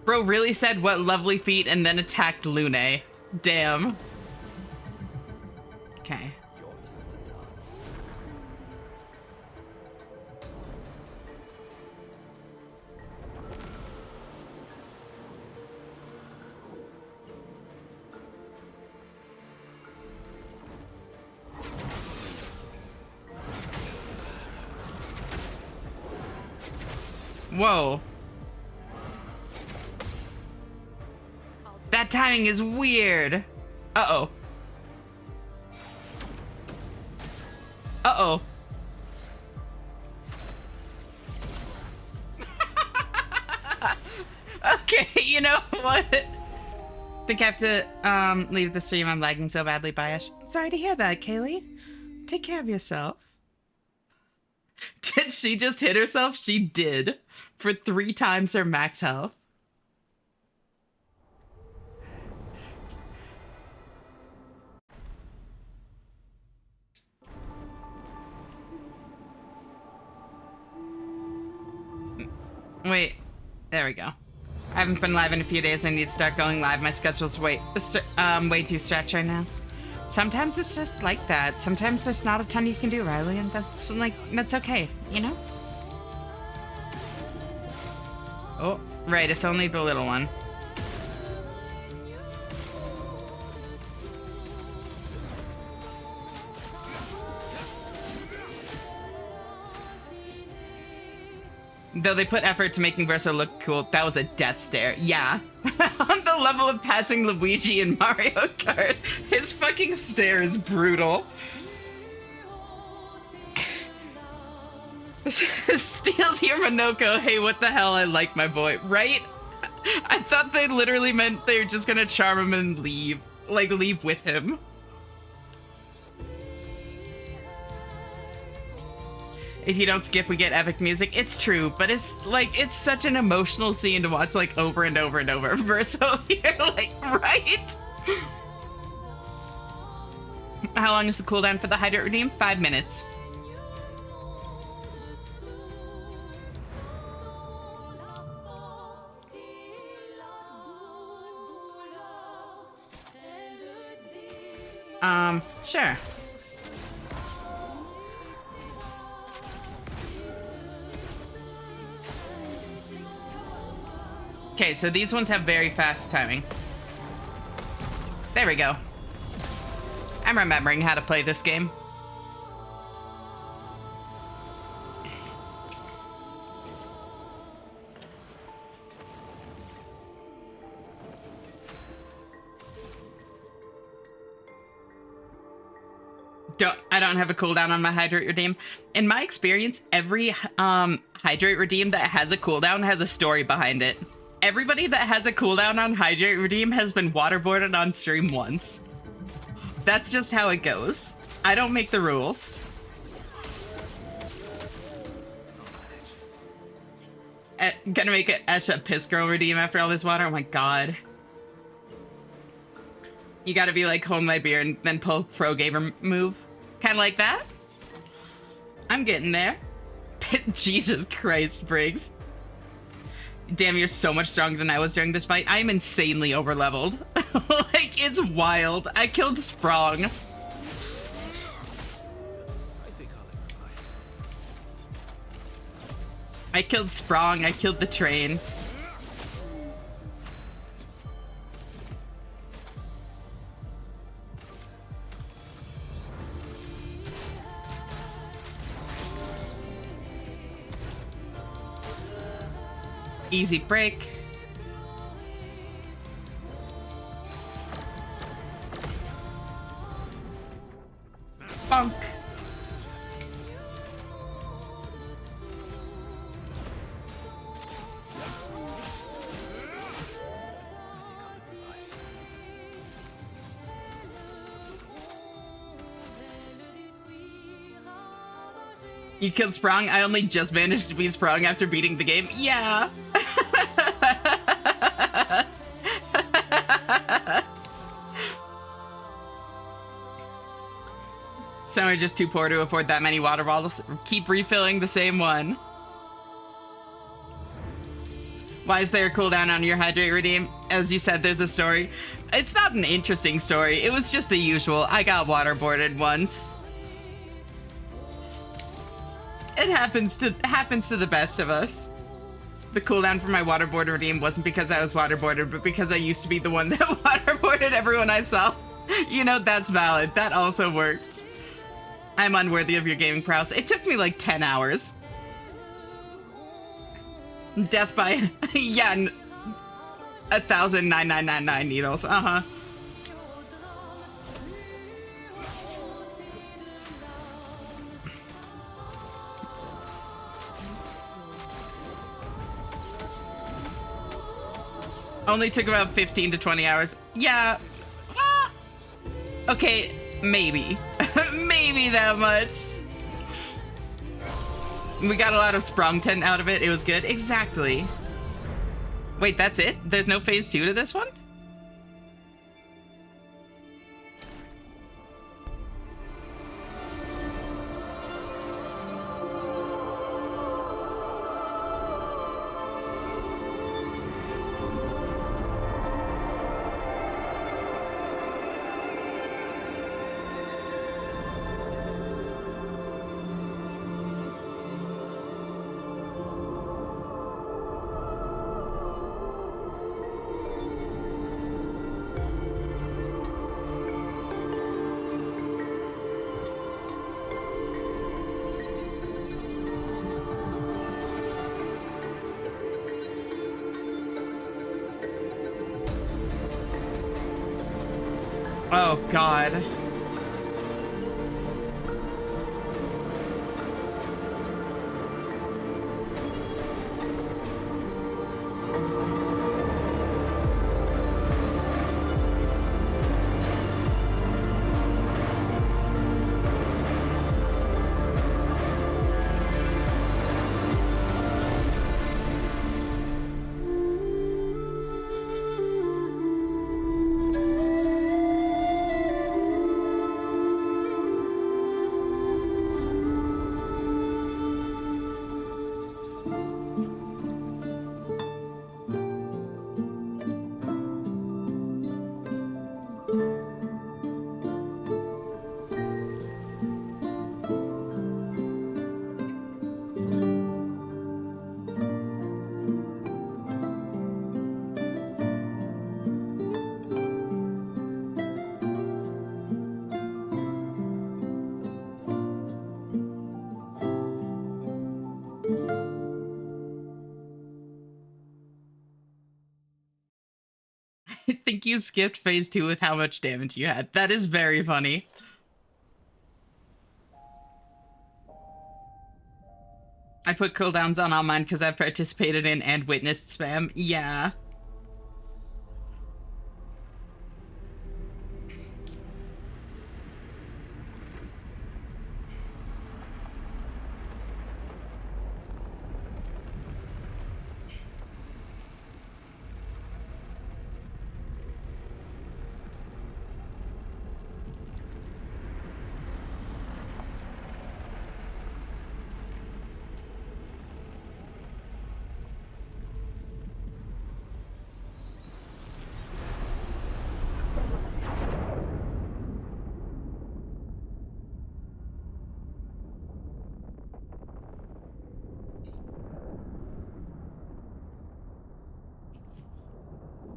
Bro really said what lovely feet and then attacked Lune. Damn. Okay. Whoa. That timing is weird. Uh-oh. Uh-oh. Okay, you know what? Think I have to leave the stream. I'm lagging so badly, Bayash. Sorry to hear that, Kaylee. Take care of yourself. Did she just hit herself? She did. For 3 times her max health. Wait. There we go. I haven't been live in a few days. I need to start going live. My schedule's way too stretched right now. Sometimes it's just like that. Sometimes there's not a ton you can do, Riley, and that's okay, you know? Oh, right, it's only the little one. Though they put effort to making Verso look cool, that was a death stare. Yeah. On the level of passing Luigi in Mario Kart, his fucking stare is brutal. Steals here, Monoko. Hey, what the hell? I like my boy. Right? I thought they literally meant they were just gonna charm him and leave. Like, leave with him. If you don't skip, we get epic music. It's true, but it's like, it's such an emotional scene to watch like over and over and over. Verso here, like, right? How long is the cooldown for the Hydrate Redeem? 5 minutes. Sure. Okay, so these ones have very fast timing. There we go. I'm remembering how to play this game. I don't have a cooldown on my Hydrate Redeem. In my experience, every Hydrate Redeem that has a cooldown has a story behind it. Everybody that has a cooldown on Hydrate Redeem has been waterboarded on stream once. That's just how it goes. I don't make the rules. Gonna make it Esha Piss Girl Redeem after all this water? Oh my god. You gotta be like, hold my beer and then pull pro gamer move. Kind of like that? I'm getting there. Jesus Christ, Briggs. Damn, you're so much stronger than I was during this fight. I am insanely overleveled. Like, it's wild. I killed Sprong. I killed Sprong. I killed the train. Easy break. Bonk. You killed Sprong? I only just managed to beat Sprong after beating the game. Yeah. Some are just too poor to afford that many water bottles. Keep refilling the same one. Why is there a cooldown on your Hydrate Redeem? As you said, there's a story. It's not an interesting story. It was just the usual. I got waterboarded once. It happens to the best of us. The cooldown for my waterboard redeem wasn't because I was waterboarded, but because I used to be the one that waterboarded everyone I saw. You know, that's valid. That also works. I'm unworthy of your gaming prowess. It took me like 10 hours. Death by, yeah, 1,999 needles. Uh-huh. Only took about 15 to 20 hours. Yeah. Well, okay, maybe. Maybe that much. We got a lot of Sprungten out of it. It was good. Exactly. Wait, that's it? There's no phase 2 to this one? Oh, God. I think you skipped phase 2 with how much damage you had. That is very funny. I put cooldowns on mine because I've participated in and witnessed spam. Yeah.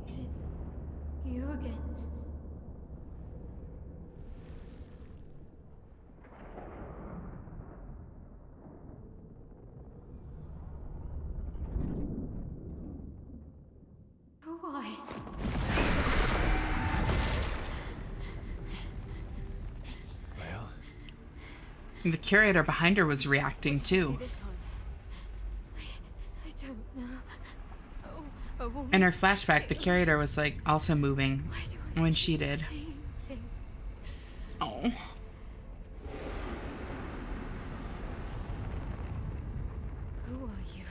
Is it you again? Who are you? Well, The curator behind her was reacting too. This time. I don't know. Oh, a woman. In her flashback, the curator was like also moving Why do I when she keep did. seeing things? Oh. Who are you?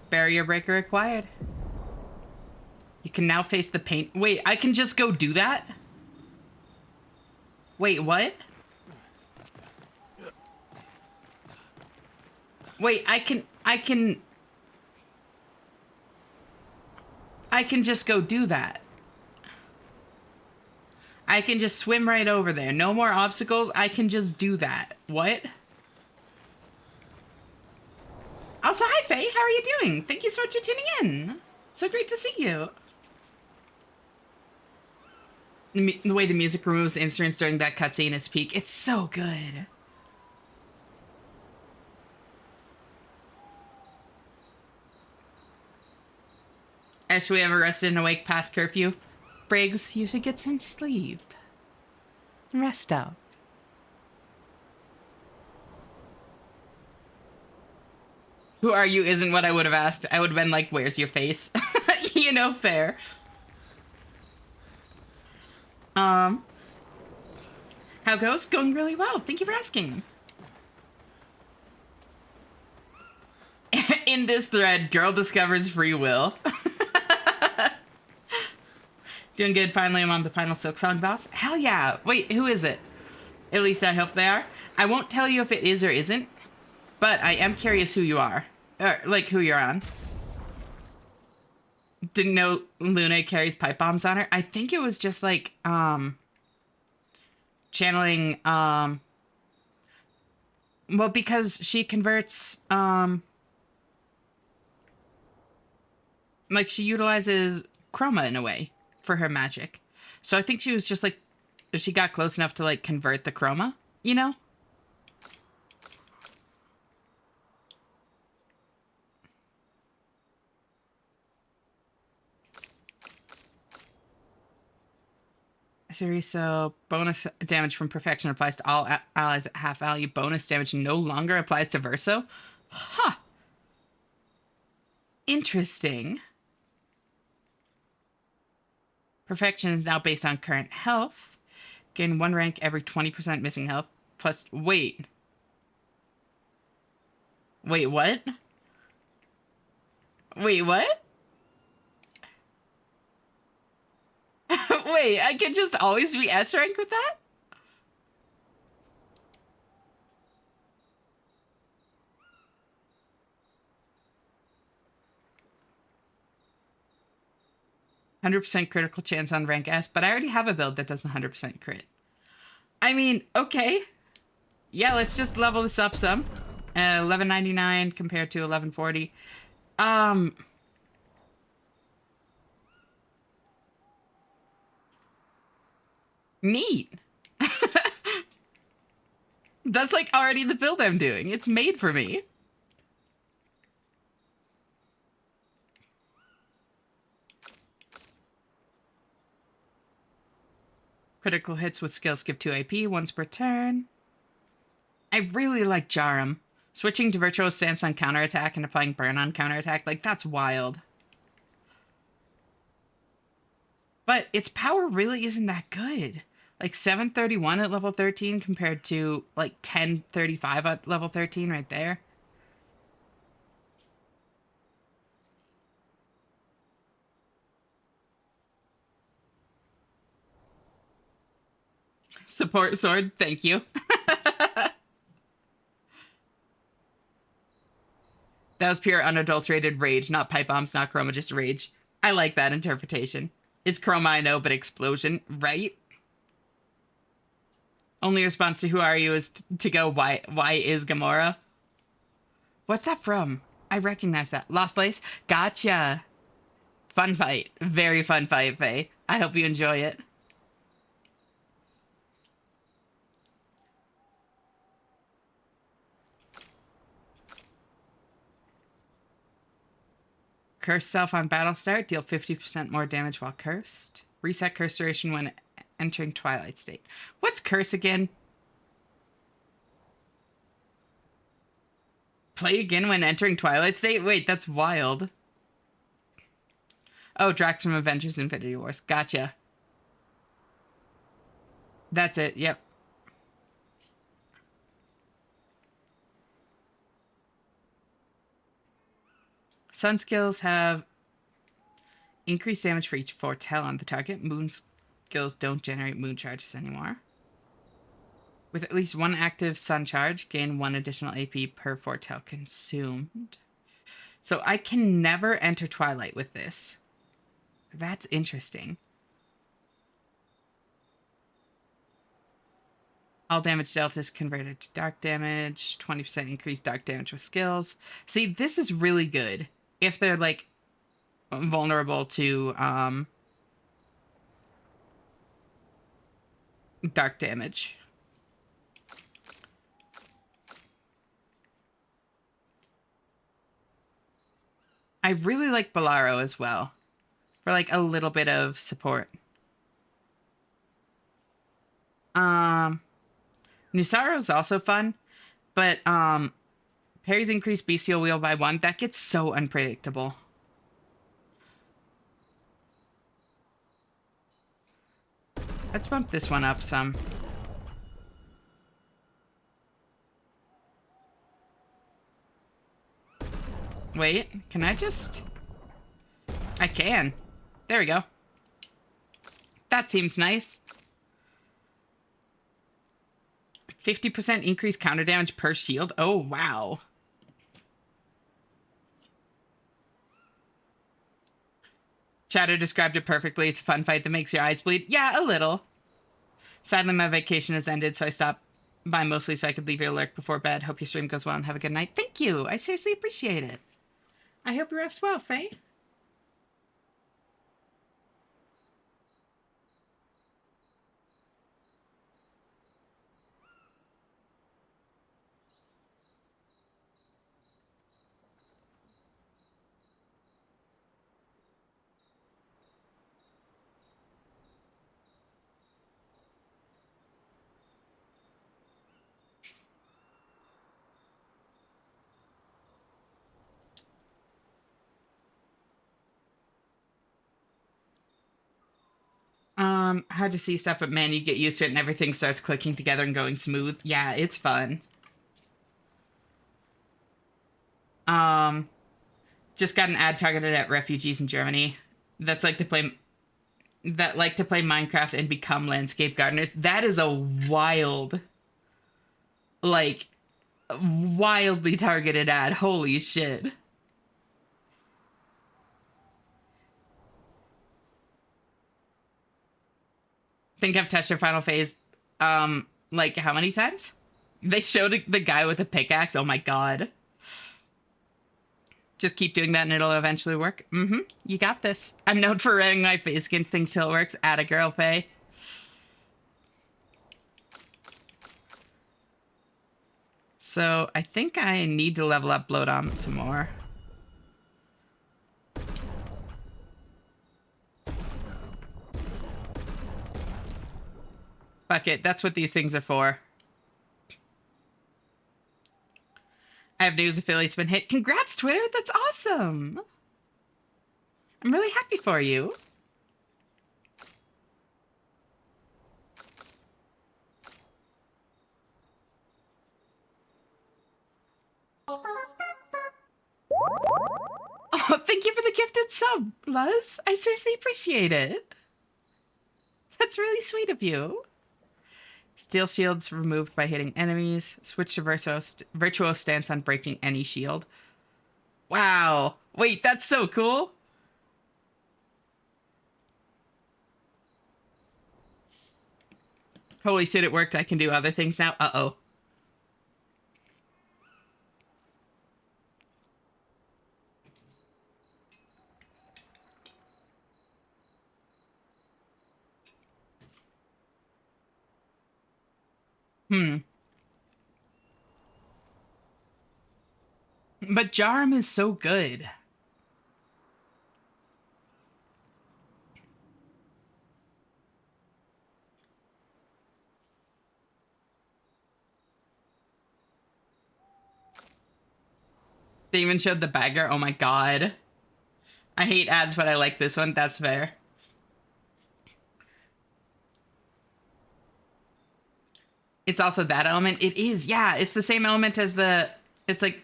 Barrier breaker acquired. You can now face the paint. Wait, I can just go do that? Wait, what? Wait, I can just go do that. I can just swim right over there. No more obstacles. I can just do that. What? Also, hi, Faye. How are you doing? Thank you so much for tuning in. So great to see you. The way the music removes instruments during that cutscene is peak. It's so good. Should we ever rested and awake past curfew? Briggs, you should get some sleep. Rest up. Who are you isn't what I would have asked. I would have been like, where's your face? You know, fair. How goes? Going really well. Thank you for asking. In this thread, girl discovers free will. Doing good. Finally, I'm on the final Silk Song boss. Hell yeah. Wait, who is it? At least I hope they are. I won't tell you if it is or isn't, but I am curious who you are. Or, like, who you're on. Didn't know Luna carries pipe bombs on her. I think it was just, like, channeling, well, because she converts, like, she utilizes chroma in a way for her magic. So I think she was just, like, she got close enough to, like, convert the chroma, you know? So bonus damage from perfection applies to all allies at half value. Bonus damage no longer applies to Verso. Huh. Interesting. Perfection is now based on current health. Gain 1 rank every 20% missing health. Plus, wait. Wait, what? Wait, what? Wait, I can just always be S rank with that? %100% critical chance on rank S, but I already have a build that does 100% crit. I mean, okay. Yeah, let's just level this up some. 1199 compared to 1140. Neat. That's like already the build I'm doing. It's made for me. Critical hits with skills give 2 AP once per turn. I really like Jarum. Switching to Virtuo's stance on counterattack and applying burn on counterattack, like, that's wild. But its power really isn't that good. Like 731 at level 13 compared to like 1035 at level 13 right there. Support sword, thank you. That was pure unadulterated rage, not pipe bombs, not chroma, just rage. I like that interpretation. It's chroma, I know, but explosion, right? Only response to who are you is to go, why is Gamora? What's that from? I recognize that. Lost Lace? Gotcha. Fun fight. Very fun fight, Faye. I hope you enjoy it. Curse self on battle start. Deal 50% more damage while cursed. Reset curse duration when entering Twilight State. What's curse again? Play again when entering Twilight State? Wait, that's wild. Oh, Drax from Avengers Infinity Wars. Gotcha. That's it, yep. Sun skills have increased damage for each foretell on the target. Moon skills don't generate moon charges anymore. With at least one active sun charge, gain 1 additional AP per foretell consumed. So I can never enter Twilight with this. That's interesting. All damage dealt is converted to dark damage. 20% increased dark damage with skills. See, this is really good if they're like vulnerable to dark damage. I really like Bolaro as well for like a little bit of support. Nusaro is also fun, but parries increase bestial wheel by 1. That gets so unpredictable. Let's bump this one up some. Wait, can I just... I can. There we go. That seems nice. 50% increased counter damage per shield. Oh, wow. Chatter described it perfectly. It's a fun fight that makes your eyes bleed. Yeah, a little. Sadly, my vacation has ended, so I stopped by mostly so I could leave your lurk before bed. Hope your stream goes well and have a good night. Thank you. I seriously appreciate it. I hope you rest well, Faye. Hard to see stuff, but man, you get used to it and everything starts clicking together and going smooth. Yeah, it's fun. Just got an ad targeted at refugees in Germany that like to play Minecraft and become landscape gardeners. That is a wild, like, wildly targeted ad. Holy shit. Think I've touched their final phase, like, how many times? They showed the guy with the pickaxe. Oh my god. Just keep doing that and it'll eventually work. Mm-hmm. You got this. I'm known for running my face against things till it works. Atta girl, Faye. So, I think I need to level up Bloodom some more. Fuck it, that's what these things are for. I have news, affiliate's been hit. Congrats, Twitter, that's awesome. I'm really happy for you. Oh, thank you for the gifted sub, Luz. I seriously appreciate it. That's really sweet of you. Steel shields removed by hitting enemies. Switch to virtual stance on breaking any shield. Wow. Wait, that's so cool. Holy shit, it worked. I can do other things now. Uh-oh. But Jarum is so good. They even showed the bagger. Oh my god. I hate ads, but I like this one. That's fair. It's also that element. It is, yeah. It's the same element as the... It's like...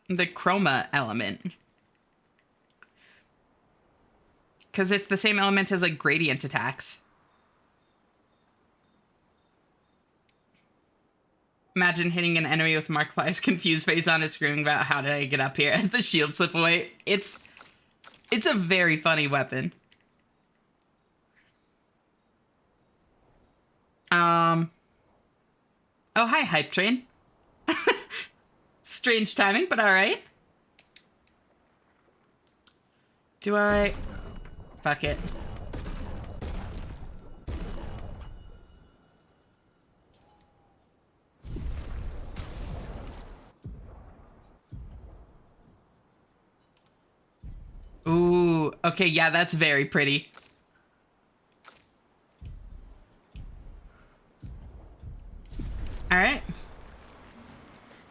the chroma element. Because it's the same element as, like, gradient attacks. Imagine hitting an enemy with Markiplier's confused face on his screaming about how did I get up here as the shield slip away. It's a very funny weapon. Oh, hi, Hype Train. Strange timing, but alright. Do I... Fuck it. Ooh, okay, yeah, that's very pretty. All right.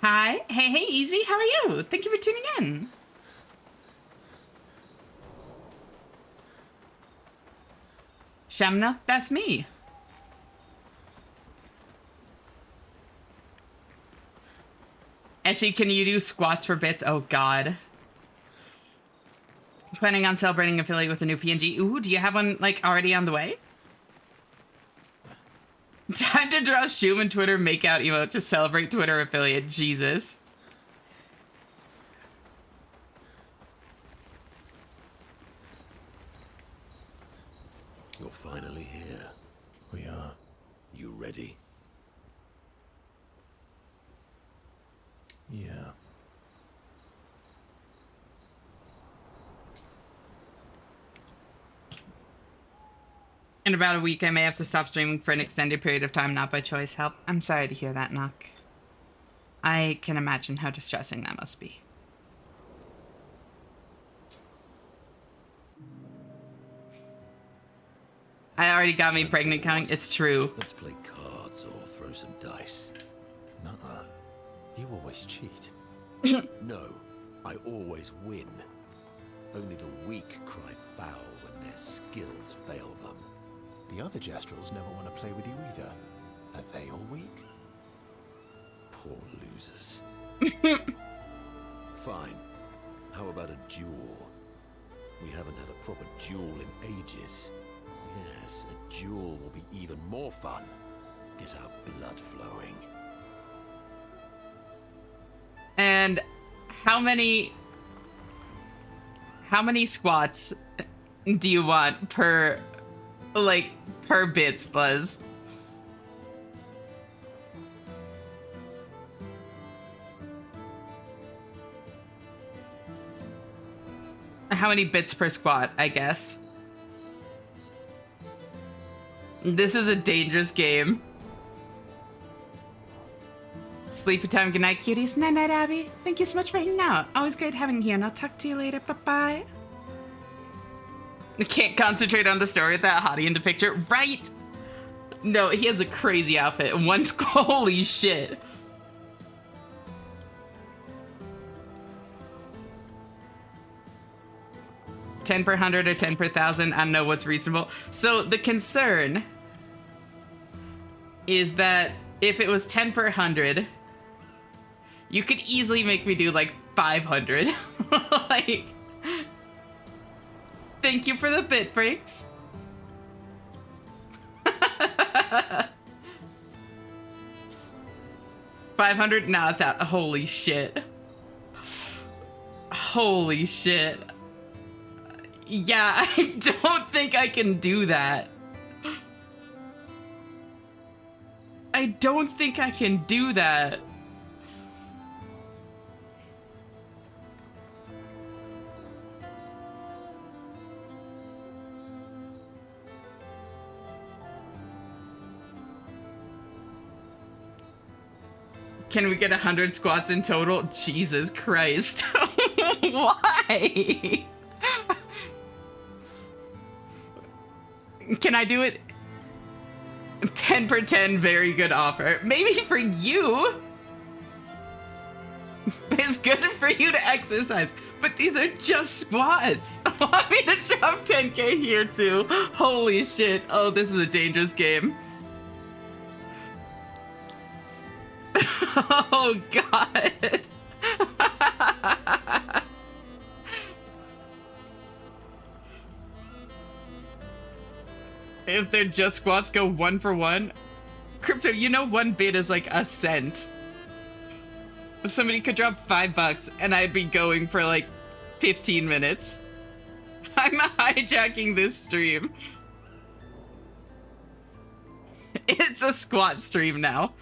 Hi. Hey, Easy. How are you? Thank you for tuning in. Shamna, that's me. Actually, can you do squats for bits? Oh, God. Planning on celebrating affiliate with a new PNG. Ooh, do you have one, like, already on the way? Time to draw Schumann Twitter makeout emote to celebrate Twitter affiliate. Jesus. You're finally here. We are. You ready? Yeah. In about a week, I may have to stop streaming for an extended period of time, not by choice. Help. I'm sorry to hear that, Knock. I can imagine how distressing that must be. I already got me pregnant counting. It's true. Let's play cards or throw some dice. Nuh-uh. You always cheat. No, I always win. Only the weak cry foul when their skills fail them. The other Jestrels never want to play with you either. Are they all weak? Poor losers. Fine. How about a duel? We haven't had a proper duel in ages. Yes, a duel will be even more fun. Get our blood flowing. And how many squats do you want per bits, Luz? How many bits per squat, I guess. This is a dangerous game. Sleepy time. Good night, cuties. Night, night, Abby. Thank you so much for hanging out. Always great having you here, and I'll talk to you later. Bye-bye. I can't concentrate on the story with that hottie in the picture. Right? No, he has a crazy outfit. Holy shit. $10 per 100 or 10 per 1,000. I don't know what's reasonable. So the concern is that if it was 10 per 100, you could easily make me do like 500. Like, thank you for the bit breaks. $500? Nah, that. Holy shit. Holy shit. Yeah, I don't think I can do that. I don't think I can do that. Can we get 100 squats in total? Jesus Christ. Why? Can I do it? 10 per 10, very good offer. Maybe for you. It's good for you to exercise, but these are just squats. Want me to drop 10K here too? Holy shit. Oh, this is a dangerous game. Oh, God. If they're just squats, go 1 for 1. Crypto, you know 1 bit is like a cent. If somebody could drop $5 and I'd be going for like 15 minutes. I'm hijacking this stream. It's a squat stream now.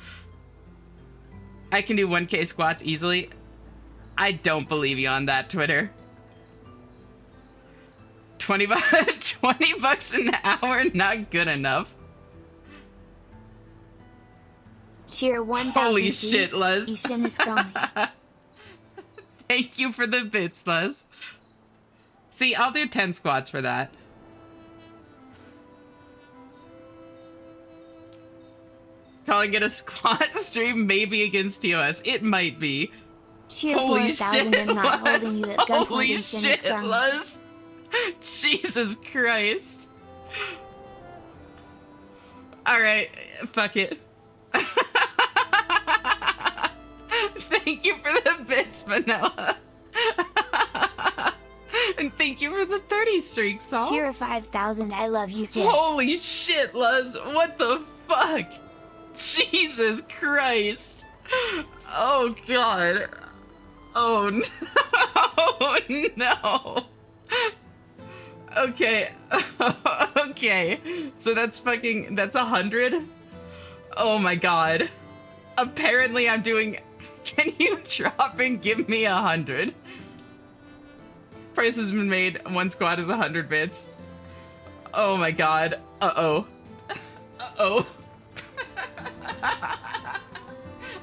I can do 1K squats easily. I don't believe you on that, Twitter. 20 bucks an hour, not good enough. Cheer 1,000. Holy shit, Les. Ishin is growing. Thank you for the bits, Les. See, I'll do 10 squats for that. Calling it a squat stream, maybe against TOS. It might be. Cheer Holy 4,000 shit, and not holding Les. you at gunpoint. Holy Ishin is shit, growing. Les. Jesus Christ. Alright, fuck it. Thank you for the bits, Vanilla. And thank you for the 30 streak, Saul. Cheer 5,000. I love you, kiss. Holy shit, Les. What the fuck? Jesus Christ. Oh, God. Oh, no. Oh, no. Okay. Okay. So that's 100? Oh, my God. Apparently I'm doing... Can you drop and give me 100? Price has been made. One squat is 100 bits. Oh my god. Uh-oh. Uh-oh.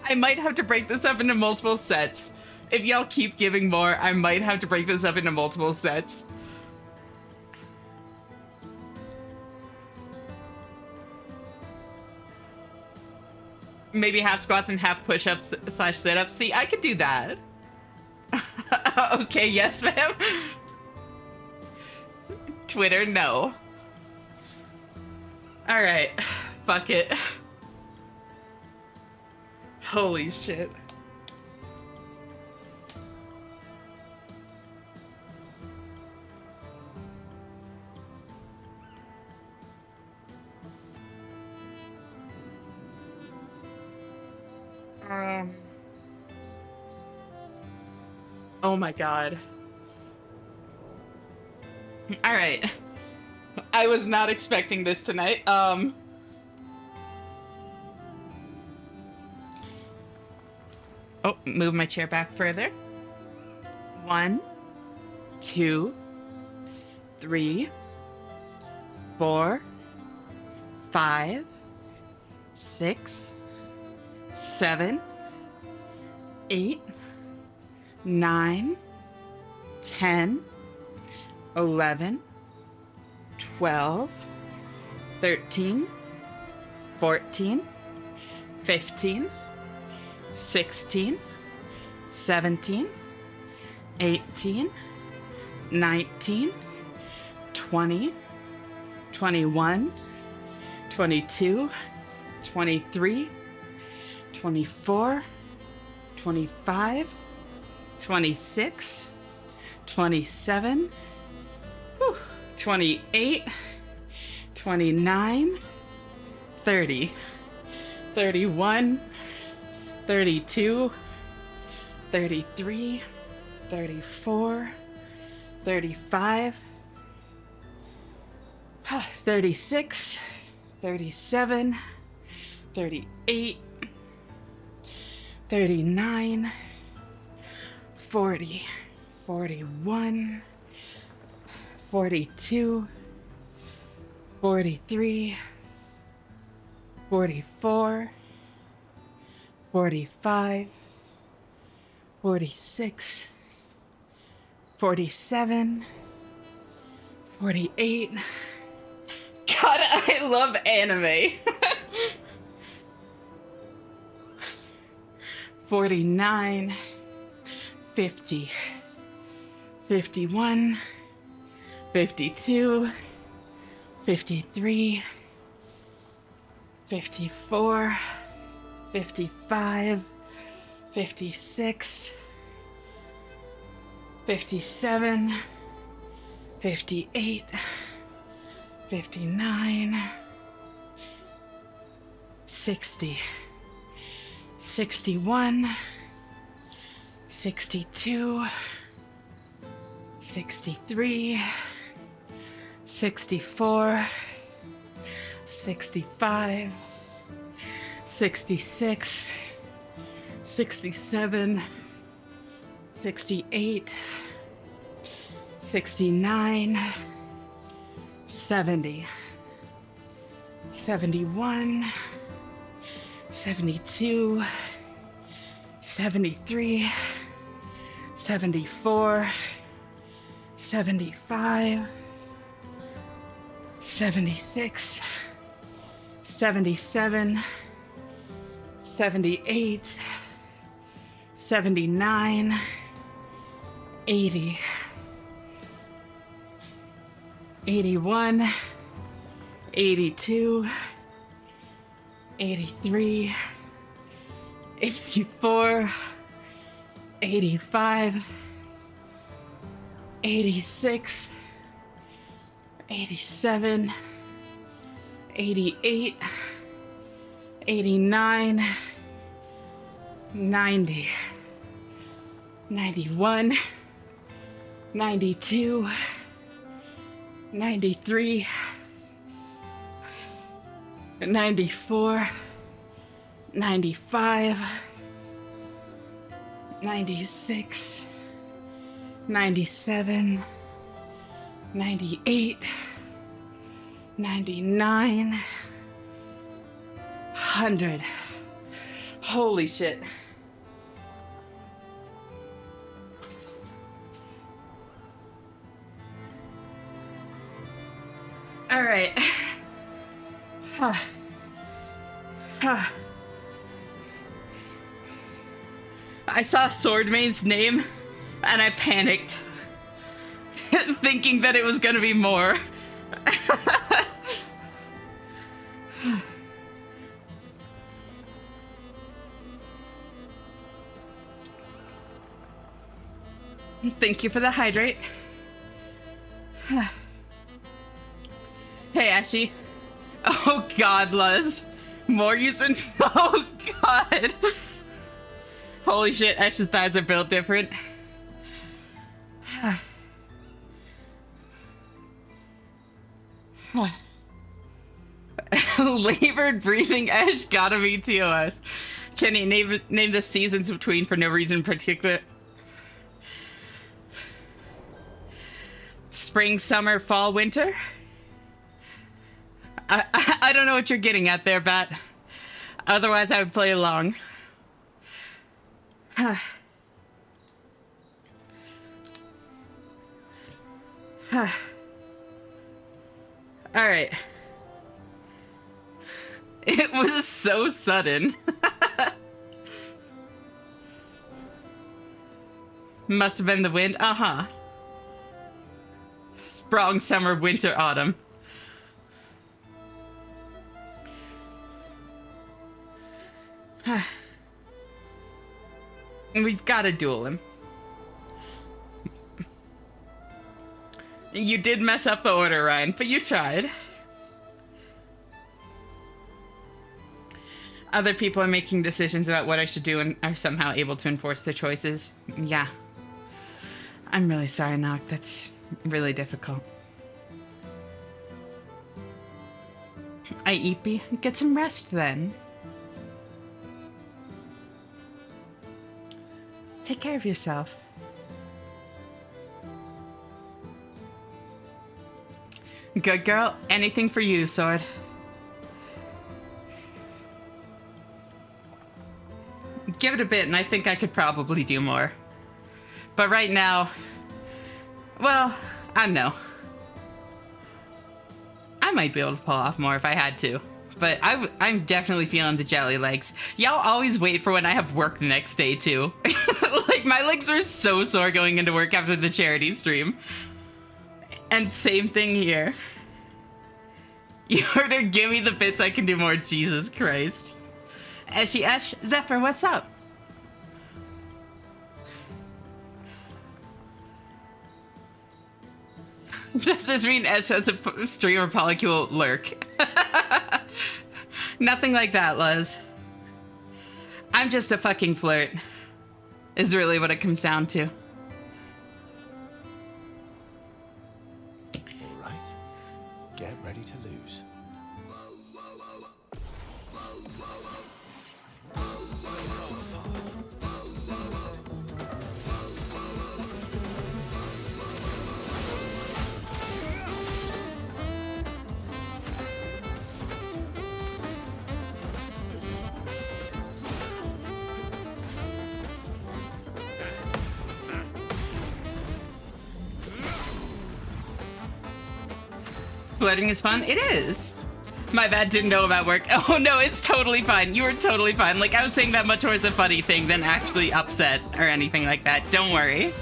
I might have to break this up into multiple sets. If y'all keep giving more, I might have to break this up into multiple sets. Maybe half squats and half push-ups / sit-ups. See, I could do that. Okay, yes, ma'am. Twitter, no. Alright. Fuck it. Holy shit. Oh my god. All right. I was not expecting this tonight. Oh, move my chair back further. 1, 2, 3, 4, 5, 6, 7, 8, 9, 10, 11, 12, 13, 14, 15, 16, 17, 18, 19, 20, 21, 22, 23, 24, 25, 26, 27, 28, 29, 30, 31, 32, 33, 34, 35, 36, 37, 38, 39, 40, 41, 42, 43, 44, 45, 46, 47, 48. God, I love anime. 49, 50, 51, 52, 53, 54, 55, 56, 57, 58, 59, 60, 61, 62, 63, 64, 65, 66, 67, 68, 69, 70, 71, 72, 73, 74, 75, 76, 77, 78, 79, 80, 81, 82, 83, 84, 85, 86, 87, 88, 89, 90, 91, 92, 93, 94, 95, 96, 97, 98, 99, 100. Holy shit. All right. I saw Swordmaid's name and I panicked, thinking that it was gonna be more. Thank you for the hydrate. Hey, Ashy. Oh god, Luz. More using. Oh god. Holy shit, Ash's thighs are built different. Labored breathing Ash gotta be TOS. Can you name the seasons between for no reason in particular? Spring, summer, fall, winter? I don't know what you're getting at there, Bat. Otherwise, I would play along. Alright. It was so sudden. Must have been the wind. Uh-huh. Spring, summer, winter, autumn. We've got to duel him. You did mess up the order, Ryan, but you tried. Other people are making decisions about what I should do and are somehow able to enforce their choices. Yeah. I'm really sorry, Nock. That's really difficult. Iipi, get some rest then. Take care of yourself. Good girl. Anything for you, Sword. Give it a bit and I think I could probably do more. But right now, well, I don't know. I might be able to pull off more if I had to. But I'm definitely feeling the jelly legs. Y'all always wait for when I have work the next day, too. Like, my legs were so sore going into work after the charity stream. And same thing here. You heard her, give me the bits I can do more. Jesus Christ. Eshy Esh, Zephyr, what's up? Does this mean Esh has a streamer polycule lurk? Nothing like that, Luz. I'm just a fucking flirt. is really what it comes down to. All right. Get ready to lose. Floating is fun? It is. My bad, didn't know about work. Oh no, it's totally fine. You were totally fine. Like, I was saying that much more as a funny thing than actually upset or anything like that. Don't worry.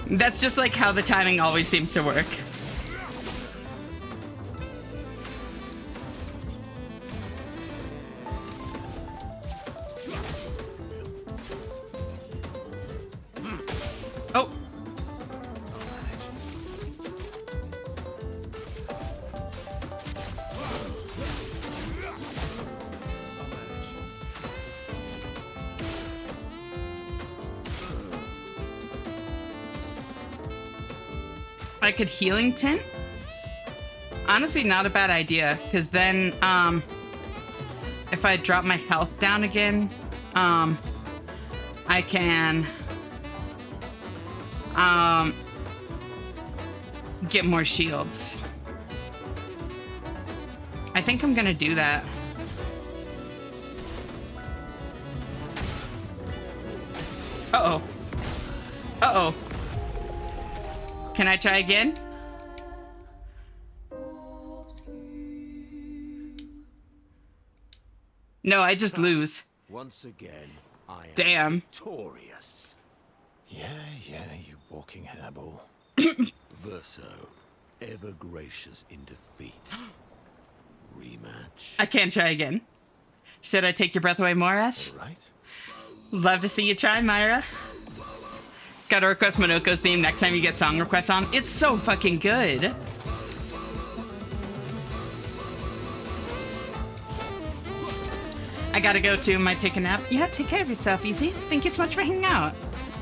That's just like how the timing always seems to work. Oh. I could healing tint? Honestly, not a bad idea, because then, if I drop my health down again, I can, get more shields. I think I'm gonna do that. Uh-oh. Uh-oh. Can I try again? No, I just lose. Once again, I am Damn. victorious. Yeah, you walking hairball. Verso, ever gracious in defeat. Rematch. I can't try again. Should I take your breath away, Morash? All right. Love to see you try, Myra. Gotta request Monoko's theme next time you get song requests on. It's so fucking good. I gotta go too. Might take a nap. Yeah, take care of yourself, Easy. Thank you so much for hanging out.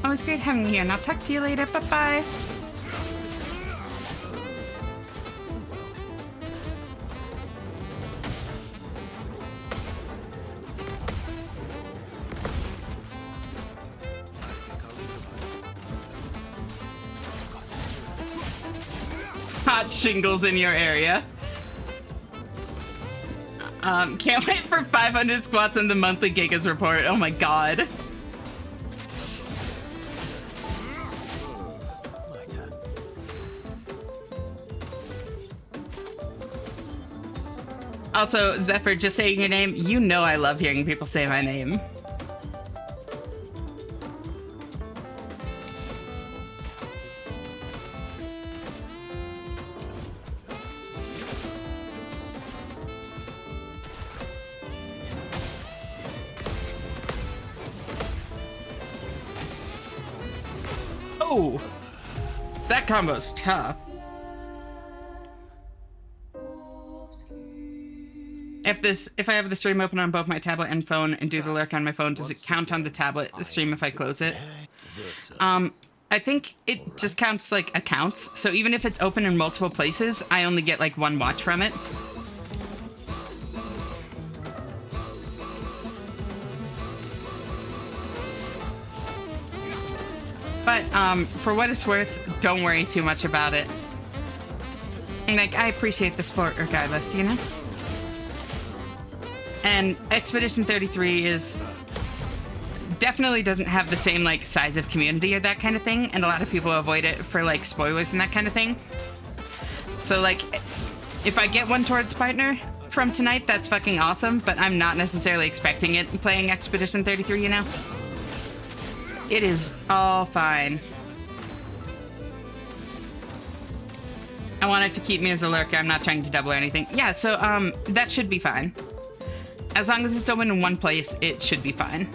Always great having you here, and I'll talk to you later. Bye-bye. Hot shingles in your area. Can't wait for 500 squats in the monthly Gigas report. Oh my god. My turn. Also, Zephyr, just saying your name, you know I love hearing people say my name. Oh, that combo's tough. If I have the stream open on both my tablet and phone and do the lurk on my phone, does it count on the tablet stream if I close it? I think it just counts like accounts. So even if it's open in multiple places, I only get like one watch from it. But for what it's worth, don't worry too much about it. And like, I appreciate the sport regardless, you know? And Expedition 33 is definitely doesn't have the same like size of community or that kind of thing, and a lot of people avoid it for like spoilers and that kind of thing. So like, if I get one towards partner from tonight, that's fucking awesome, but I'm not necessarily expecting it playing Expedition 33, you know? It is all fine. I want it to keep me as a lurker. I'm not trying to double or anything. Yeah, so that should be fine. As long as it's open in one place, it should be fine.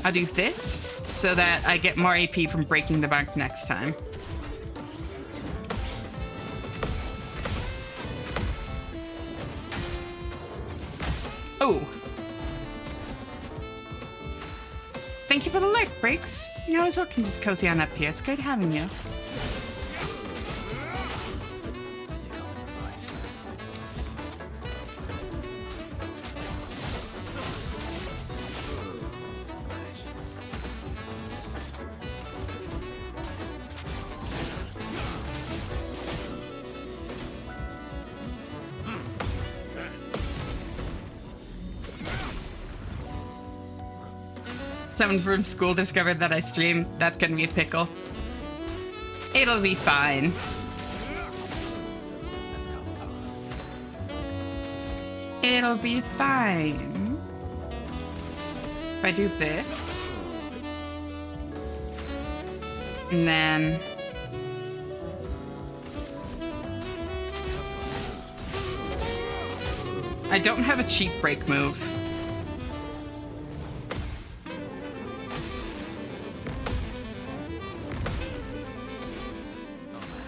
I'll do this so that I get more AP from breaking the bank next time. Oh. Thank you for the lurk, Breaks. You always can just cozy on up here. It's good having you. Someone from school discovered that I stream. That's gonna be a pickle. It'll be fine. It'll be fine. If I do this. And then... I don't have a cheap break move.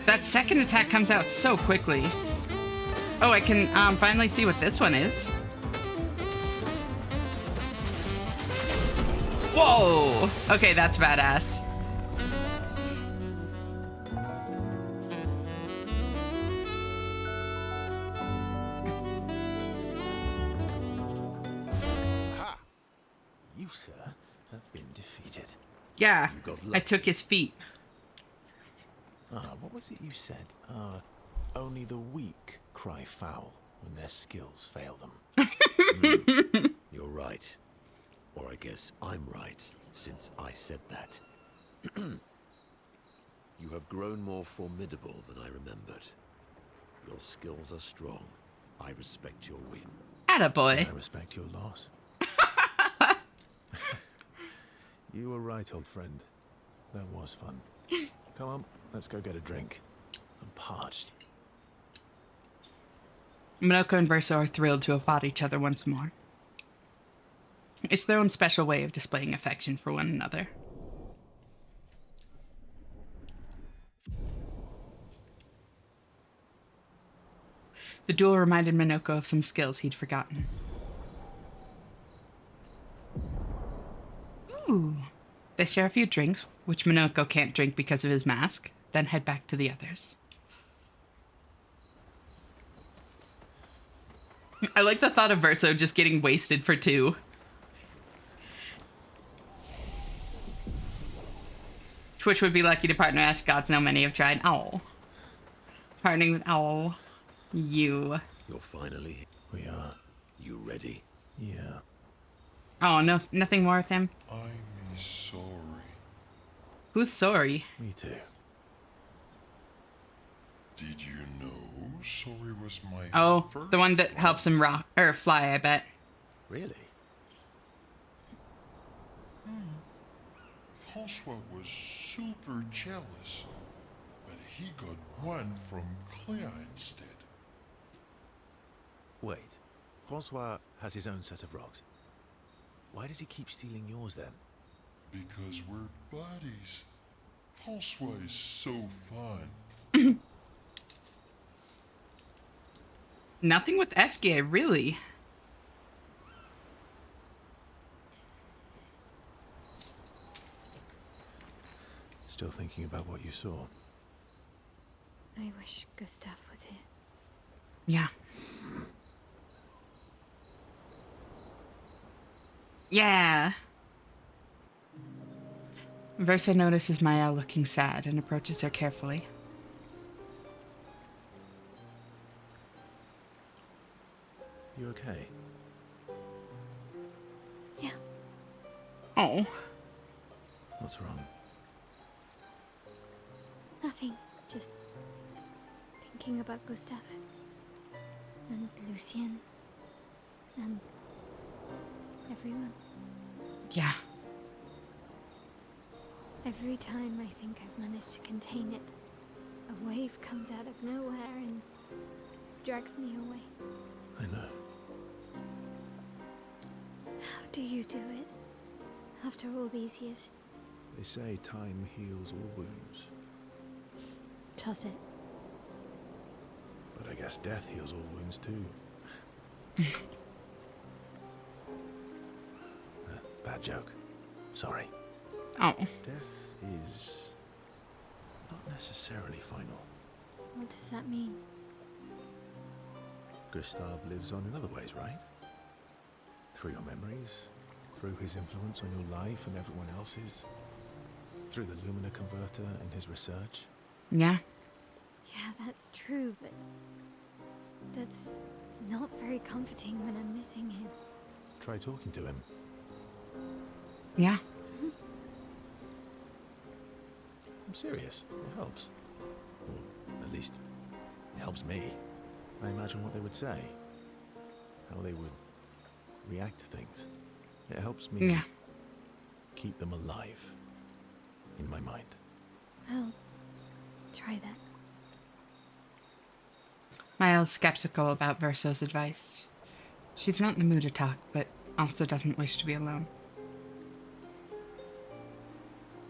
That second attack comes out so quickly. Oh, I can finally see what this one is. Whoa! Okay, that's badass. Ha! You, sir, have been defeated. Yeah, You got I lucky. took his feet. What was it you said? Only the weak cry foul when their skills fail them. You're right. Or I guess I'm right, since I said that. You have grown more formidable than I remembered. Your skills are strong. I respect your win. Attaboy. I respect your loss. You were right, old friend. That was fun. Come on, let's go get a drink. I'm parched. Minoko and Verso are thrilled to have fought each other once more. It's their own special way of displaying affection for one another. The duel reminded Minoko of some skills he'd forgotten. Ooh. They share a few drinks, which Minoko can't drink because of his mask, then head back to the others. I like the thought of Verso just getting wasted for two. Twitch would be lucky to partner Ash. Gods know many have tried. Oh. Partnering with... Oh. You. You're finally... We are. You ready? Yeah. Oh, no, nothing more with him? I'm sorry. Who's sorry? Me too. Did you know sorry was my Oh, first the one that helps him rock or fly, I bet. Really? Francois was super jealous, but he got one from Clea instead. Wait. Francois has his own set of rocks. Why does he keep stealing yours then? Because we're buddies. Francois is so fun. Nothing with Eskia, really. Still thinking about what you saw. I wish Gustav was here. Yeah. Yeah. Versa notices Maya looking sad and approaches her carefully. You okay? Yeah. Oh. What's wrong? Nothing. Just thinking about Gustav. And Lucien. And everyone. Yeah. Every time I think I've managed to contain it, a wave comes out of nowhere and drags me away. I know. How do you do it? After all these years? They say time heals all wounds. Does it? But I guess death heals all wounds too. Bad joke. Sorry. Oh. Death is not necessarily final. What does that mean? Gustav lives on in other ways, right? Through your memories, through his influence on your life and everyone else's, through the Lumina converter and his research. Yeah. Yeah, that's true, but that's not very comforting when I'm missing him. Try talking to him. Yeah. I'm serious. It helps. Or at least, it helps me. I imagine what they would say. How they would react to things. It helps me Yeah. keep them alive in my mind. I'll try that. Miles skeptical about Verso's advice. She's not in the mood to talk, but also doesn't wish to be alone.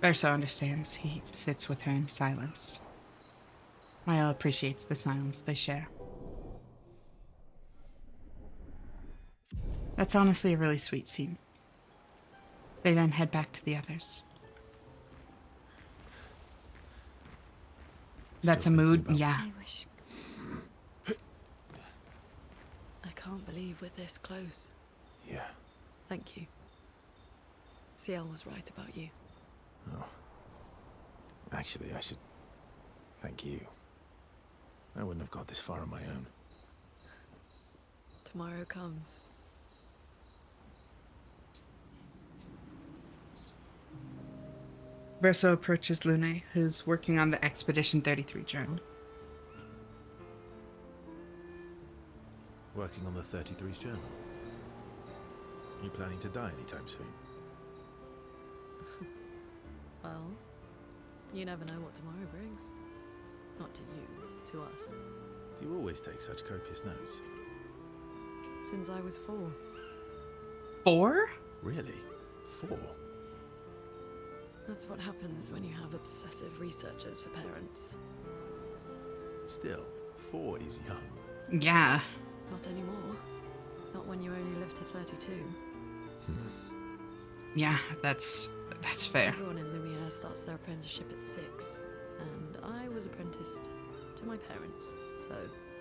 Verso understands. He sits with her in silence. Maya appreciates the silence they share. That's honestly a really sweet scene. They then head back to the others. That's a Still thinking mood, about- yeah. I wish. I can't believe we're this close. Yeah. Thank you. Ciel was right about you. Oh. Actually, I should thank you. I wouldn't have got this far on my own. Tomorrow comes. Verso approaches Lune, who's working on the Expedition 33 journal. Working on the 33's journal. You planning to die anytime soon? Well, you never know what tomorrow brings. Not to you, to us. Do you always take such copious notes? Since I was 4. 4? Really? 4? That's what happens when you have obsessive researchers for parents. Still, 4 is young. Yeah. Not anymore. Not when you only live to 32. Yeah, that's fair. Everyone in Lumiere starts their apprenticeship at 6. And I was apprenticed to my parents, so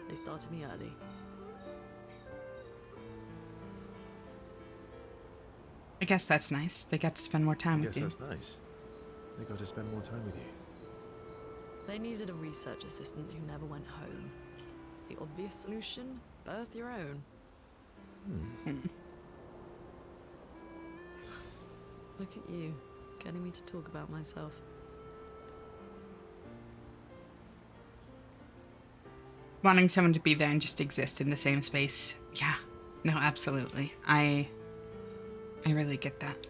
they started me early. I guess that's nice. They get to spend more time I with guess you. that's nice. They got to spend more time with you. They needed a research assistant who never went home. The obvious solution? Birth your own. Look at you, getting me to talk about myself. Wanting someone to be there and just exist in the same space. Yeah. No, absolutely. I really get that.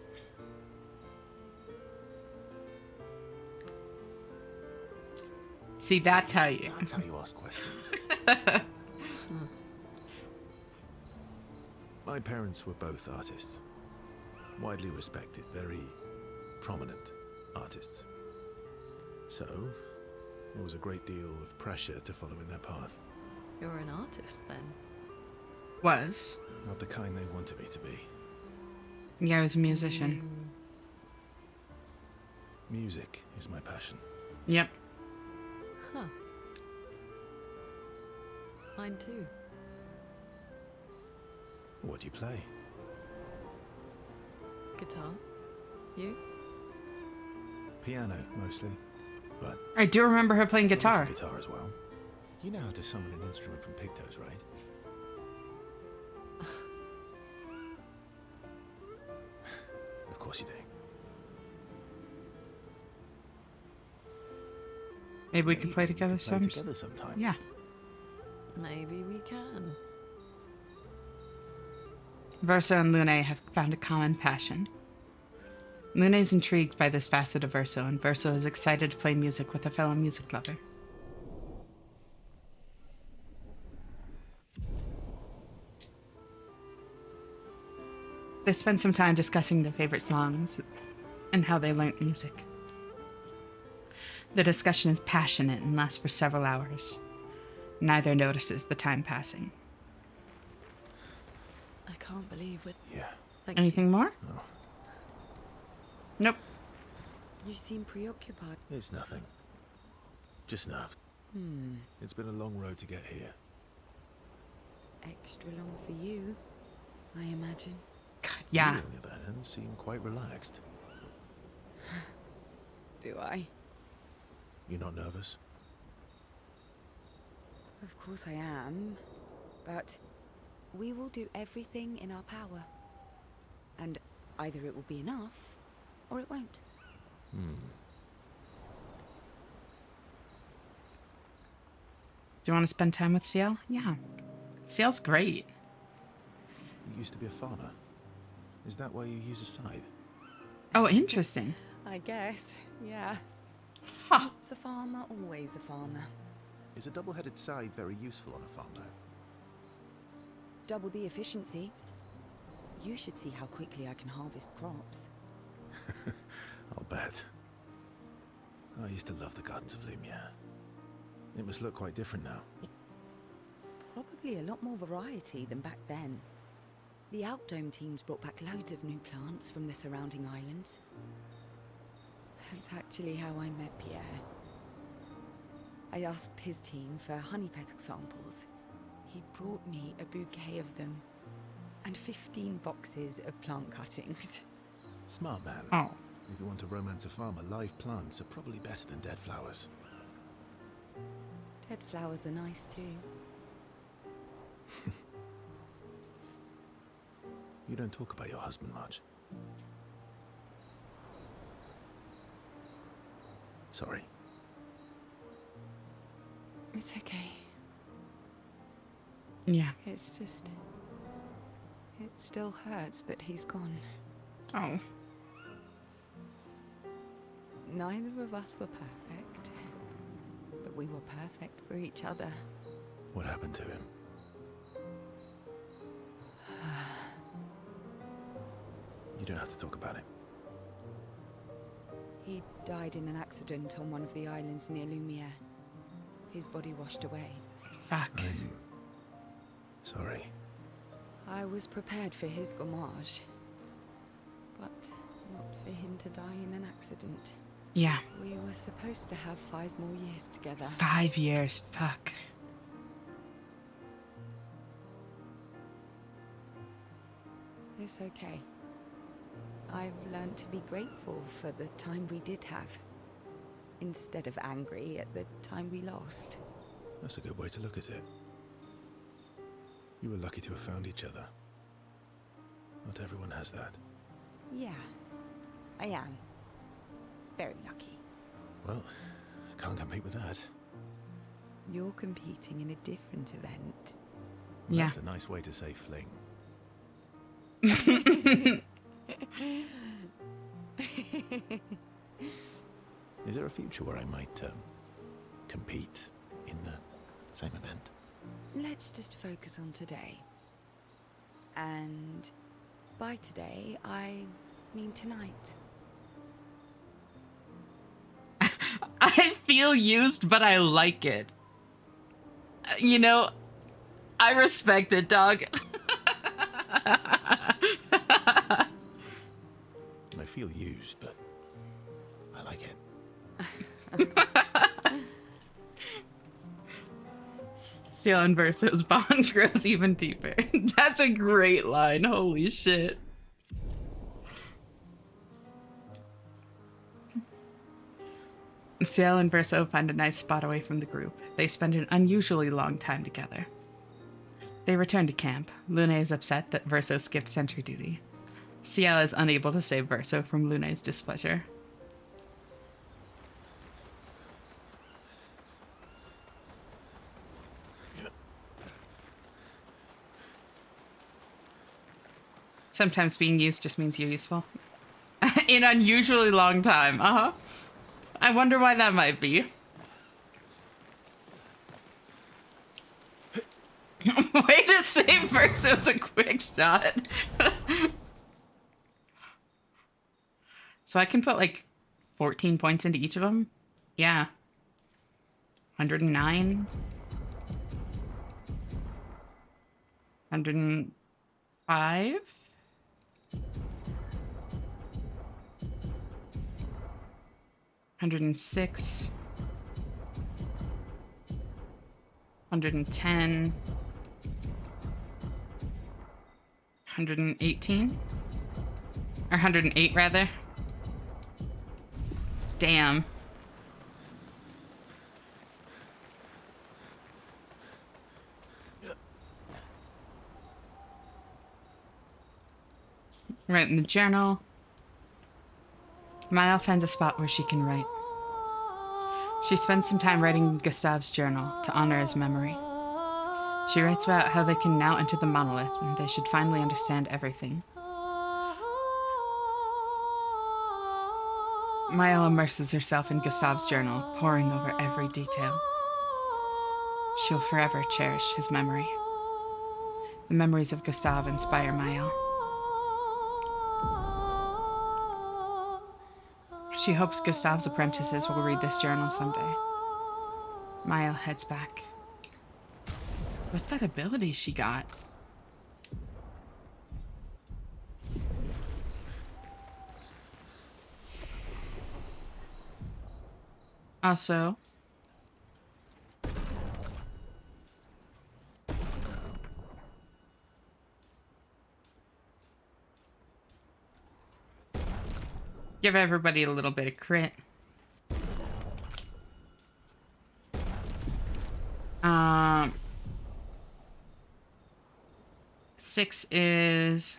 See, that's how you... That's how you ask questions. My parents were both artists. Widely respected, very prominent artists. So, there was a great deal of pressure to follow in their path. You're an artist, then? Was. Not the kind they wanted me to be. Yeah, I was a musician. Music is my passion. Yep. Huh. Mine too. What do you play? Guitar. You? Piano, mostly. But I do remember her playing I like guitar. the guitar as well. You know how to summon an instrument from Pictos, right? Of course you do. Maybe we could play Maybe together we could play some. together sometime. Yeah. Maybe we can. Verso and Lune have found a common passion. Lune is intrigued by this facet of Verso, and Verso is excited to play music with a fellow music lover. They spend some time discussing their favorite songs and how they learnt music. The discussion is passionate and lasts for several hours. Neither notices the time passing. I can't believe we're... Yeah. Thank Anything more? Nope. You seem preoccupied. It's nothing. Just nerves. It's been a long road to get here. Extra long for you, I imagine. Yeah. You, on the other hand, seem quite relaxed. Do I? You're not nervous? Of course I am, but we will do everything in our power. And either it will be enough, or it won't. Do you want to spend time with Ciel? Yeah. Ciel's great. You used to be a farmer. Is that why you use a scythe? Oh, interesting. I guess, yeah. Huh. Once a farmer, always a farmer. Is a double-headed scythe very useful on a farm, though? Double the efficiency. You should see how quickly I can harvest crops. I'll bet. I used to love the gardens of Lumiere. It must look quite different now. Probably a lot more variety than back then. The Outdome teams brought back loads of new plants from the surrounding islands. That's actually how I met Pierre. I asked his team for honey petal samples. He brought me a bouquet of them, and 15 boxes of plant cuttings. Smart man. Oh. If you want to romance a farmer, live plants are probably better than dead flowers. Dead flowers are nice too. You don't talk about your husband much. Sorry. It's okay. Yeah. It's just... it still hurts that he's gone. Oh. Neither of us were perfect, but we were perfect for each other. What happened to him? You don't have to talk about it. He died in an accident on one of the islands near Lumiere. His body washed away. Fuck. I'm sorry. I was prepared for his gomage, but not for him to die in an accident. Yeah. We were supposed to have 5 more years together. 5 years. Fuck. It's okay. I've learned to be grateful for the time we did have, instead of angry at the time we lost. That's a good way to look at it. You were lucky to have found each other. Not everyone has that. Yeah, I am. Very lucky. Well, can't compete with that. You're competing in a different event. Yeah. That's a nice way to say fling. Is there a future where I might compete in the same event? Let's just focus on today. And by today, I mean tonight. I feel used, but I like it. You know, I respect it, dog. I feel used, but I like it. Ciel and Verso's bond grows even deeper. That's a great line. Holy shit. Ciel and Verso find a nice spot away from the group. They spend an unusually long time together. They return to camp. Lune is upset that Verso skipped sentry duty. Ciel is unable to save Verso from Lune's displeasure. Sometimes being used just means you're useful. In unusually long time. Uh-huh. I wonder why that might be. Way to save Verso's a quick shot. So I can put like 14 points into each of them? Yeah. 109. 105. 106. 110. 118? Or 108, rather. Damn. Write in the journal. Maya finds a spot where she can write. She spends some time writing Gustave's journal to honor his memory. She writes about how they can now enter the monolith and they should finally understand everything. Maya immerses herself in Gustave's journal, poring over every detail. She'll forever cherish his memory. The memories of Gustave inspire Maya. She hopes Gustave's apprentices will read this journal someday. Maya heads back. What's that ability she got? Also, give everybody a little bit of crit. Six is...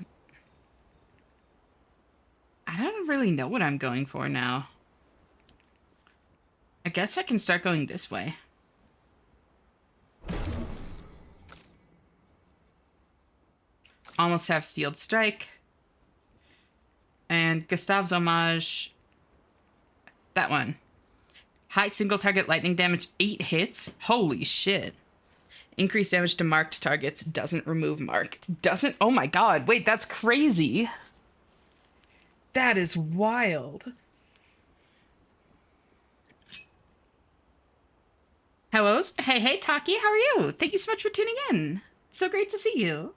I don't really know what I'm going for now. I guess I can start going this way. Almost have Steeled Strike. And Gustave's Homage. That one. High single target lightning damage, 8 hits. Holy shit. Increased damage to marked targets. Doesn't remove mark. Doesn't... Oh my god. Wait, that's crazy. That is wild. Hellos. Hey, Taki. How are you? Thank you so much for tuning in. So great to see you.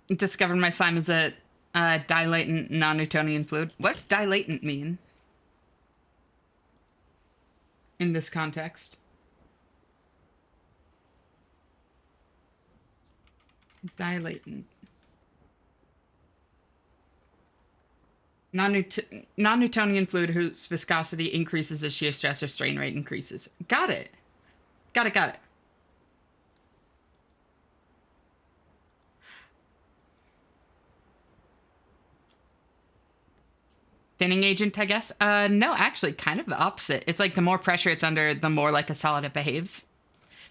Discovered my slime is a dilatant non-Newtonian fluid. What's dilatant mean in this context? Dilatant. Non-Newtonian fluid whose viscosity increases as shear stress or strain rate increases. Got it. Got it. Thinning agent, I guess? No, actually, kind of the opposite. It's like the more pressure it's under, the more like a solid it behaves.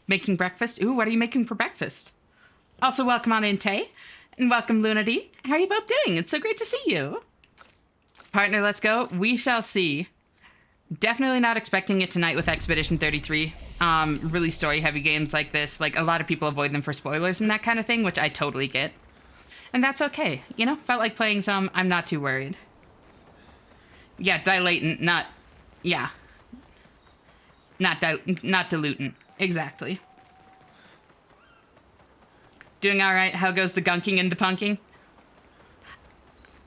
Making breakfast? Ooh, what are you making for breakfast? Also, welcome on in, Tay. And welcome, Lunady. How are you both doing? It's so great to see you. Partner, let's go. We shall see. Definitely not expecting it tonight with Expedition 33. Really story-heavy games like this. Like, a lot of people avoid them for spoilers and that kind of thing, which I totally get. And that's okay. You know, felt like playing some. I'm not too worried. Yeah, dilatant, not... Yeah. Not dilutant. Exactly. Doing alright? How goes the gunking and the punking?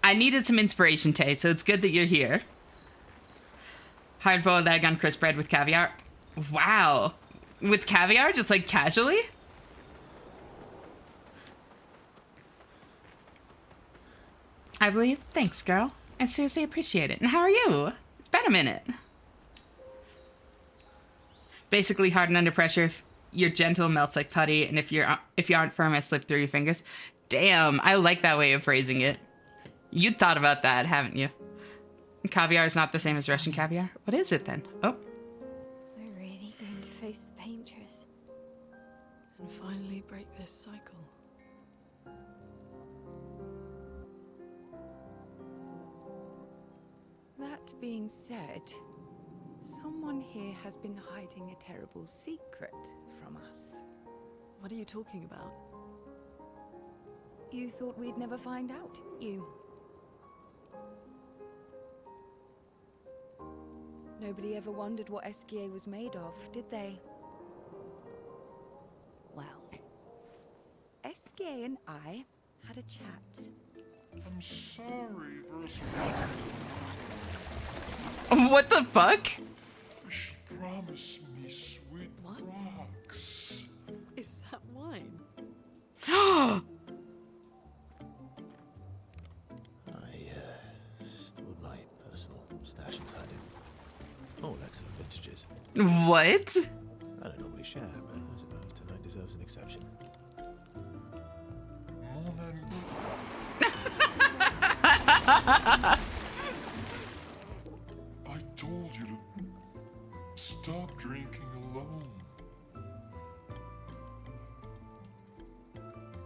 I needed some inspiration, Tay, so it's good that you're here. Hard-boiled egg on crisp bread with caviar. Wow. With caviar? Just, like, casually? I believe. Thanks, girl. I seriously appreciate it. And how are you? It's been a minute. Basically, harden under pressure. If you're gentle, melts like putty, and if you aren't firm, I slip through your fingers. Damn, I like that way of phrasing it. You'd thought about that, haven't you? Caviar is not the same as Russian caviar. What is it then? Oh. We're really going to face the Paintress. And finally break this cycle. That being said, someone here has been hiding a terrible secret from us. What are you talking about? You thought we'd never find out, didn't you? Nobody ever wondered what Esquier was made of, did they? Gay and I had a chat. I'm sorry, there's What the fuck? she promised me sweet What? rocks. Is that wine? I stored my personal stash inside it. All excellent vintages. What? I don't normally share, but I suppose tonight deserves an exception. Morning. I told you to stop drinking alone.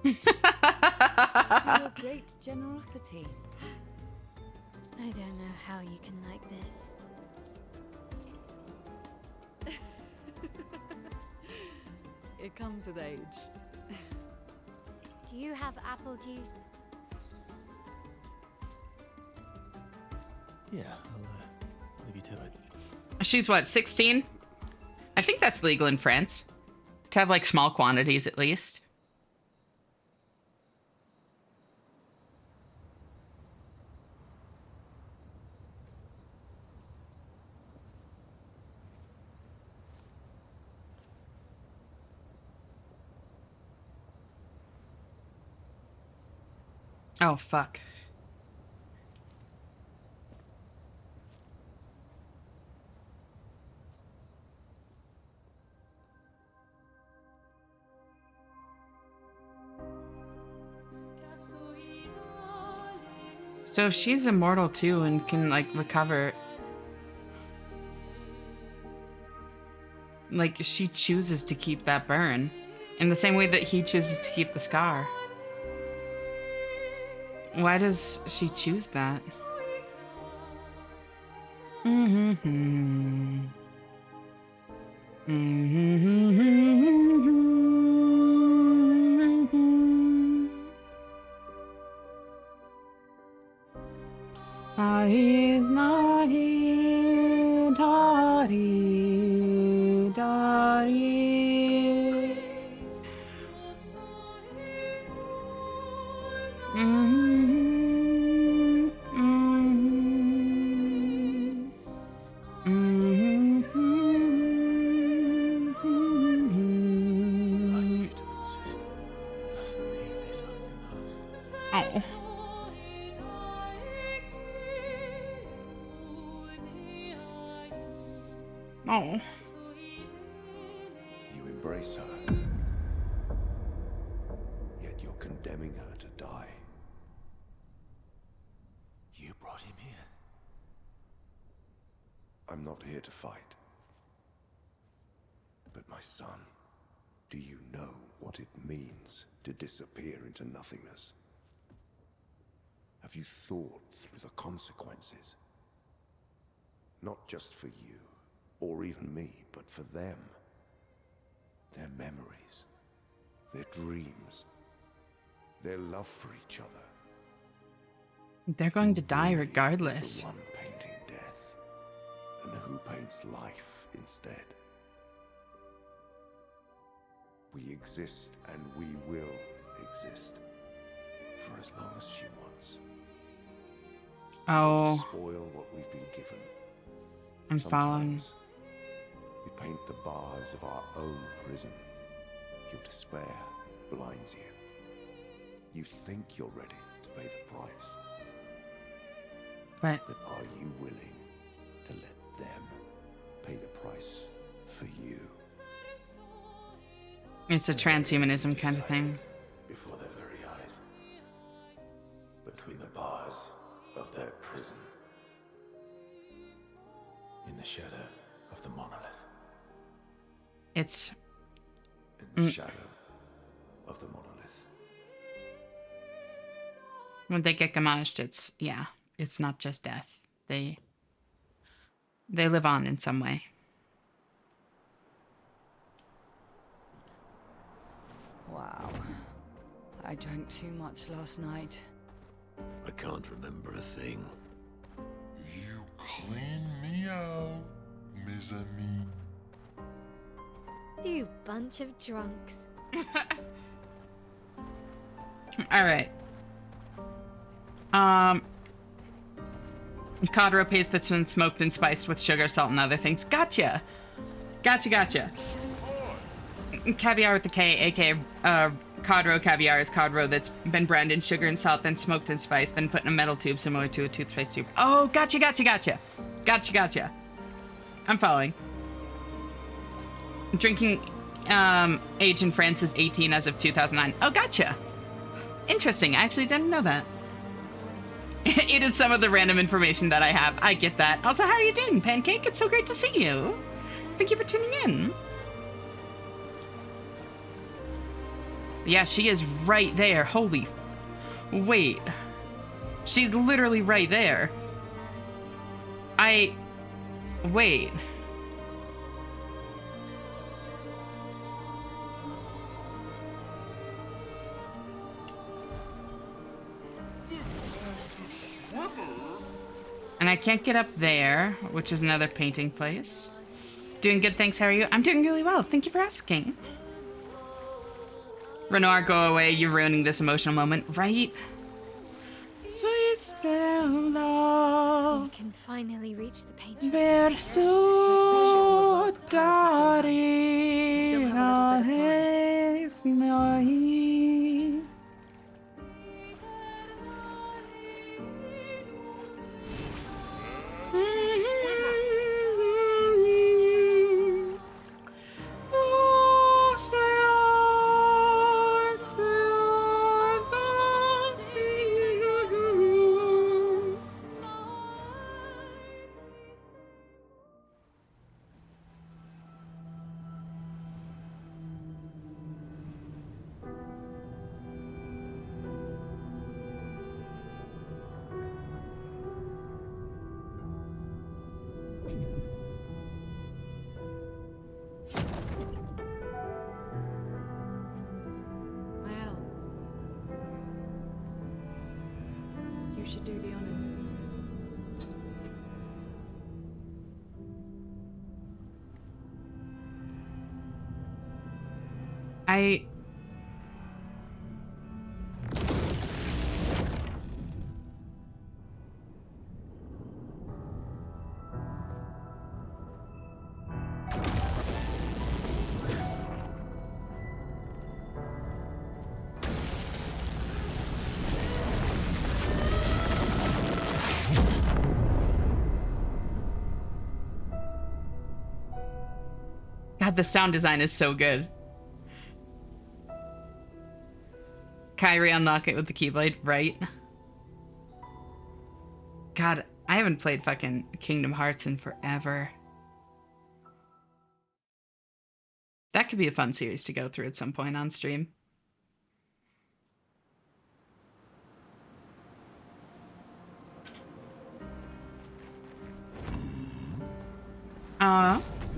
For your great generosity. I don't know how you can like this. It comes with age. Do you have apple juice? Yeah, I'll leave you to it. She's what, 16? I think that's legal in France. To have like small quantities at least. Oh, fuck. So if she's immortal too and can like recover, like she chooses to keep that burn in the same way that he chooses to keep the scar. Why does she choose that? Mm-hmm. My beautiful sister doesn't need this ugly mask. Oh. You embrace her, yet you're condemning her to die. You brought him here. I'm not here to fight. But my son, do you know what it means to disappear into nothingness? Have you thought through the consequences? Not just for you, or even me, but for them. Their memories, their dreams, their love for each other. They're going to die Really is regardless. the one painting death, and who paints life instead? We exist and we will exist for as long as she wants. Oh, Spoil what we've been given. I'm following. Sometimes we paint the bars of our own prison. Your despair blinds you. You think you're ready to pay the price. But But are you willing to let them pay the price for you? it's a transhumanism kind of thing. Before their very eyes. Between the bars of their prison. In the shadow of the monolith. It's In the shadow of the monolith. when they get gamaged, it's not just death. They live on in some way. Wow. I drank too much last night. I can't remember a thing. You clean me out, mes amis. You bunch of drunks. All right. Codro paste that's been smoked and spiced with sugar, salt, and other things. Gotcha. Gotcha. Caviar with the K, aka Codro caviar is Codro that's been branded in sugar and salt, then smoked and spiced, then put in a metal tube similar to a toothpaste tube. Oh, gotcha. I'm following. Drinking age in France is 18 as of 2009. Oh, gotcha. Interesting. I actually didn't know that. It is some of the random information that I have. I get that. Also, how are you doing, Pancake? It's so great to see you. Thank you for tuning in. Yeah, she is right there. Holy... Wait. She's literally right there. Wait. And I can't get up there, which is another painting place. Doing good, thanks. How are you? I'm doing really well. Thank you for asking. Renoir, go away. You're ruining this emotional moment, right? Sweet still love. We can finally reach the painter's. Verso dare We still have a little bit of time. Well, you should do the honors. God, the sound design is so good. Kyrie, unlock it with the Keyblade, right? God, I haven't played fucking Kingdom Hearts in forever. That could be a fun series to go through at some point on stream.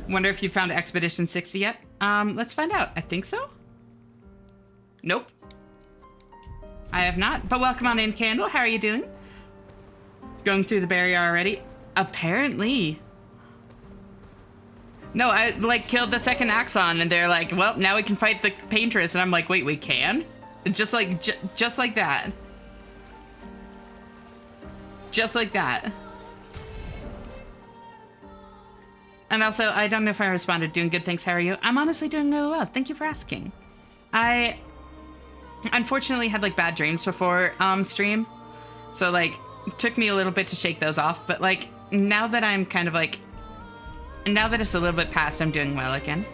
Wonder if you found Expedition 60 yet? Let's find out. I think so. Nope. I have not, but welcome on in, Candle. How are you doing? Going through the barrier already? Apparently. No, I, like, killed the second Axon, and they're like, well, now we can fight the Paintress, and I'm like, wait, we can? Just like, just like that. Just like that. And also, I don't know if I responded. Doing good, thanks. How are you? I'm honestly doing really well. Thank you for asking. I unfortunately had like bad dreams before stream, so like it took me a little bit to shake those off. But like now that I'm kind of like, now that it's a little bit past, I'm doing well again.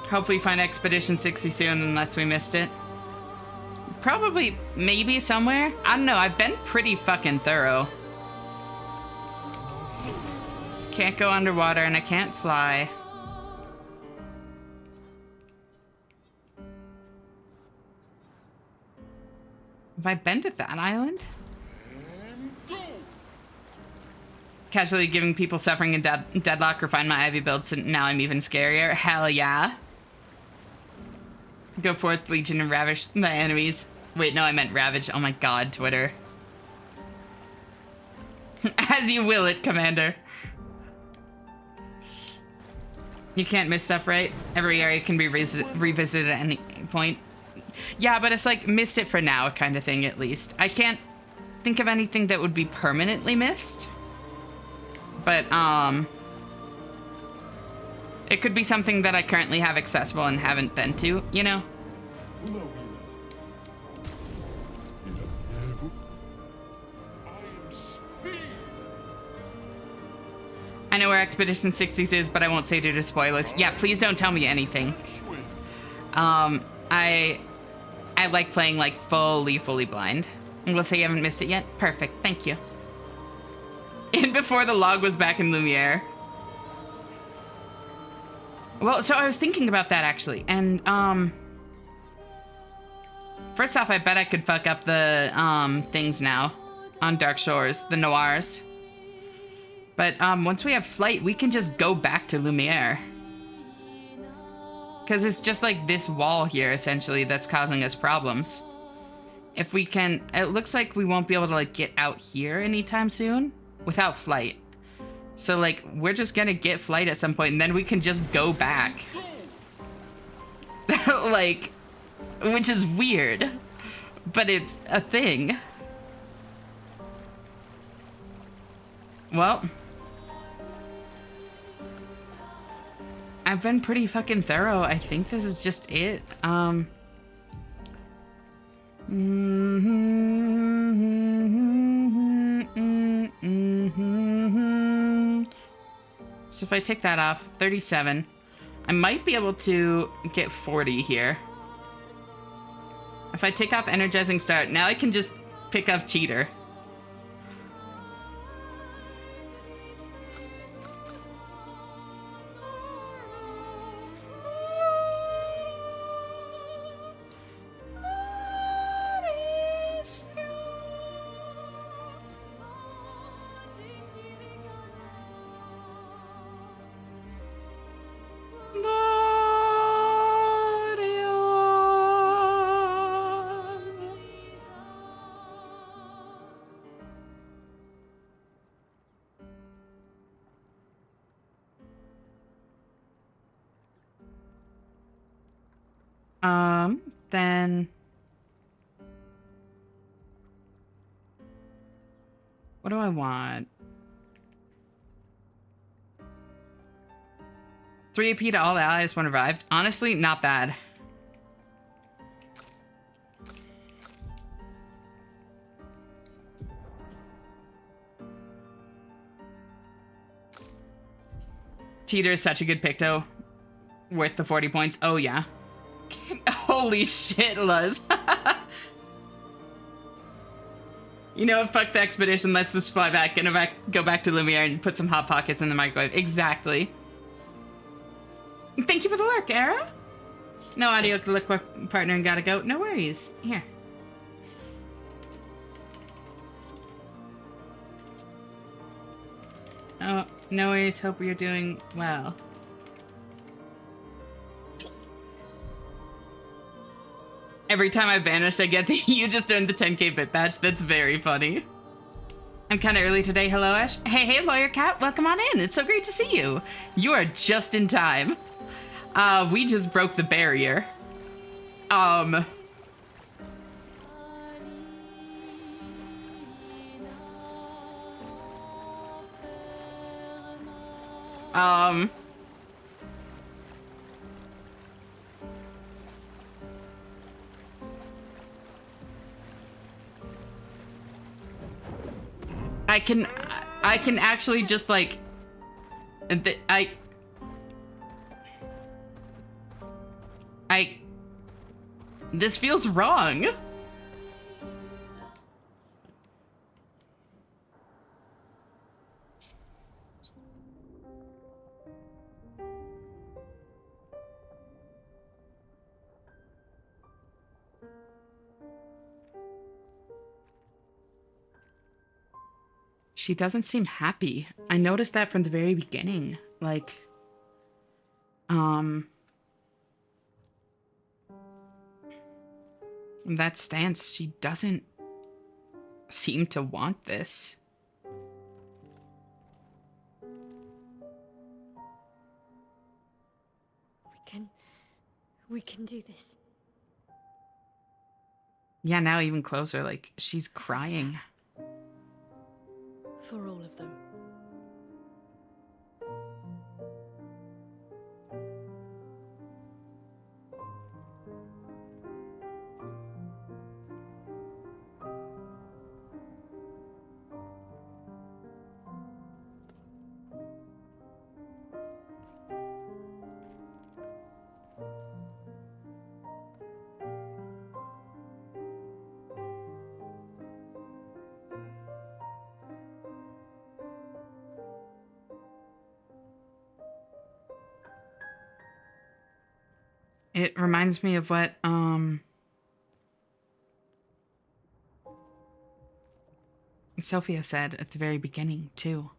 Hopefully find Expedition 60 soon, unless we missed it. Probably, maybe somewhere. I don't know, I've been pretty fucking thorough. Can't go underwater and I can't fly. Have I been to that island? Casually giving people suffering in deadlock or find my Ivy builds, and now I'm even scarier. Hell yeah. Go forth, Legion, and ravish the enemies. Wait, no, I meant ravage. Oh my god, Twitter. As you will it, Commander. You can't miss stuff, right? Every area can be revisited at any point. Yeah, but it's like missed it for now kind of thing, at least. I can't think of anything that would be permanently missed. But, it could be something that I currently have accessible and haven't been to, you know? I know where Expedition 60s is, but I won't say due to spoilers. Yeah, please don't tell me anything. I like playing like fully blind. And we'll say you haven't missed it yet. Perfect, thank you. And before the log was back in Lumiere. Well, so I was thinking about that actually, and first off, I bet I could fuck up the things now on Dark Shores, the Noirs. But once we have flight, we can just go back to Lumiere. Because it's just like this wall here, essentially, that's causing us problems. If we can... It looks like we won't be able to, like, get out here anytime soon without flight. So, like, we're just gonna get flight at some point, and then we can just go back. Like, which is weird. But it's a thing. Well... I've been pretty fucking thorough. I think this is just it. So if I take that off, 37. I might be able to get 40 here. If I take off Energizing Start, now I can just pick up Cheater. Then what do I want? 3 AP to all allies when revived. Honestly, not bad. Cheater is such a good pick, though. Worth the 40 points. Oh, yeah. Holy shit, Luz. You know what? Fuck the expedition. Let's just fly back, go back to Lumiere and put some Hot Pockets in the microwave. Exactly. Thank you for the lurk, Era. No audio look partner and gotta go. No worries. Here. Oh, no worries. Hope you're doing well. Every time I vanish, I get the you just earned the 10k bit badge. That's very funny. I'm kind of early today. Hello, Ash. Hey, Lawyer Cat. Welcome on in. It's so great to see you. You are just in time. We just broke the barrier. I can actually just like, this feels wrong. She doesn't seem happy. I noticed that from the very beginning. Like, that stance, she doesn't seem to want this. We can do this. Yeah, now even closer, like, she's crying. For all of them. It reminds me of what, Sophia said at the very beginning, too.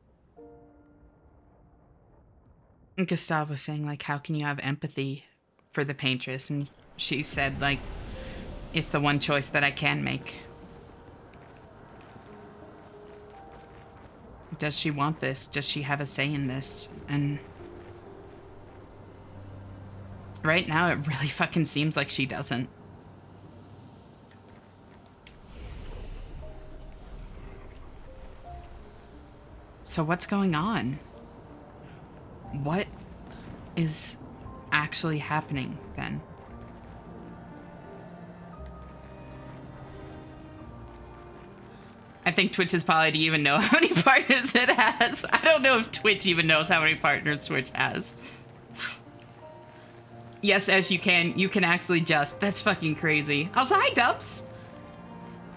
Gustav was saying, like, how can you have empathy for the paintress? And she said, like, it's the one choice that I can make. Does she want this? Does she have a say in this? And right now, it really fucking seems like she doesn't. So what's going on? What is actually happening then? I think Twitch is probably to even know how many partners it has. I don't know if Twitch even knows how many partners Twitch has. Yes, as you can actually just. That's fucking crazy. Also, hi, Dubs.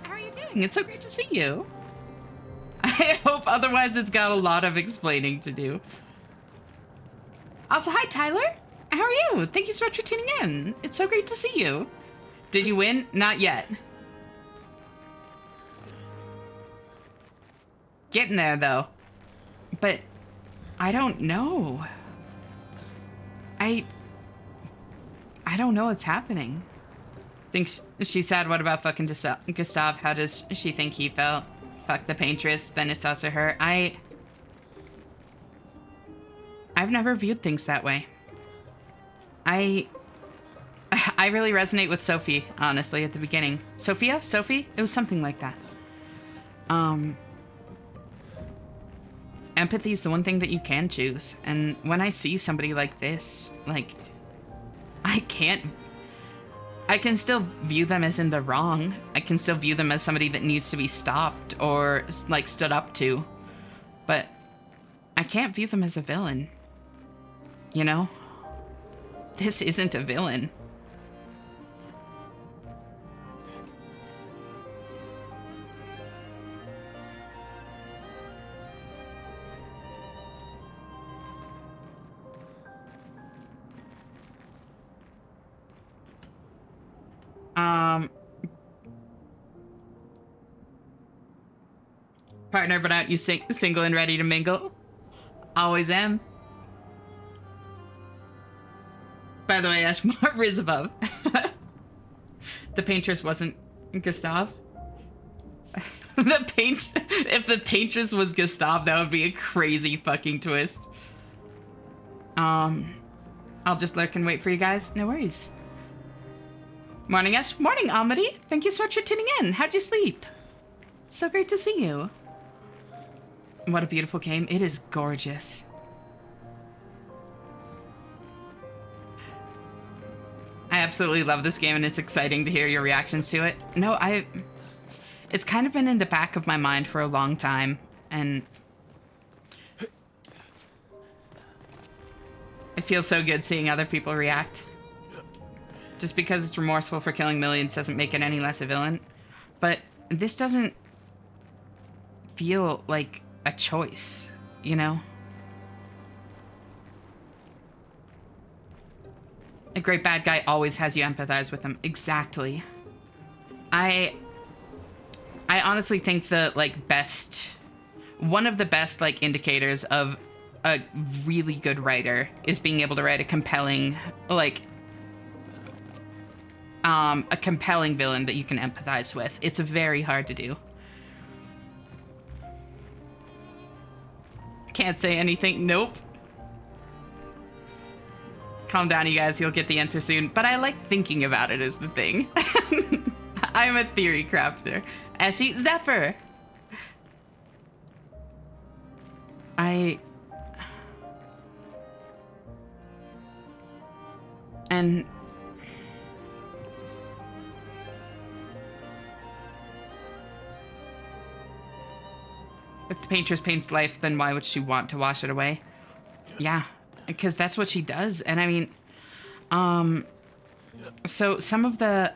How are you doing? It's so great to see you. I hope otherwise it's got a lot of explaining to do. Also, hi, Tyler. How are you? Thank you so much for tuning in. It's so great to see you. Did you win? Not yet. Getting there, though. But I don't know. I don't know what's happening. Think she said, what about fucking Gustav? How does she think he felt? Fuck the paintress, then it's us or her. I've never viewed things that way. I really resonate with Sophie, honestly, at the beginning. Sophia? Sophie? It was something like that. Empathy is the one thing that you can choose. And when I see somebody like this, like, I can still view them as in the wrong. I can still view them as somebody that needs to be stopped or, like, stood up to. But I can't view them as a villain. You know? This isn't a villain. Partner, but aren't you single and ready to mingle? Always am. By the way, Ashmore is above. The paintress wasn't Gustav. If the paintress was Gustav, that would be a crazy fucking twist. I'll just lurk and wait for you guys. No worries. Morning, Ash. Morning, Amity. Thank you so much for tuning in. How'd you sleep? So great to see you. What a beautiful game. It is gorgeous. I absolutely love this game, and it's exciting to hear your reactions to it. No, it's kind of been in the back of my mind for a long time, and it feels so good seeing other people react. Just because it's remorseful for killing millions doesn't make it any less a villain. But this doesn't feel like a choice, you know? A great bad guy always has you empathize with him. Exactly. I honestly think the, like, one of the best, like, indicators of a really good writer is being able to write a compelling, like, a compelling villain that you can empathize with. It's very hard to do. Can't say anything. Nope. Calm down, you guys. You'll get the answer soon. But I like thinking about it is the thing. I'm a theory crafter. Ashy Zephyr. And if the paintress paints life, then why would she want to wash it away? Yeah, because that's what she does. And I mean, so some of the,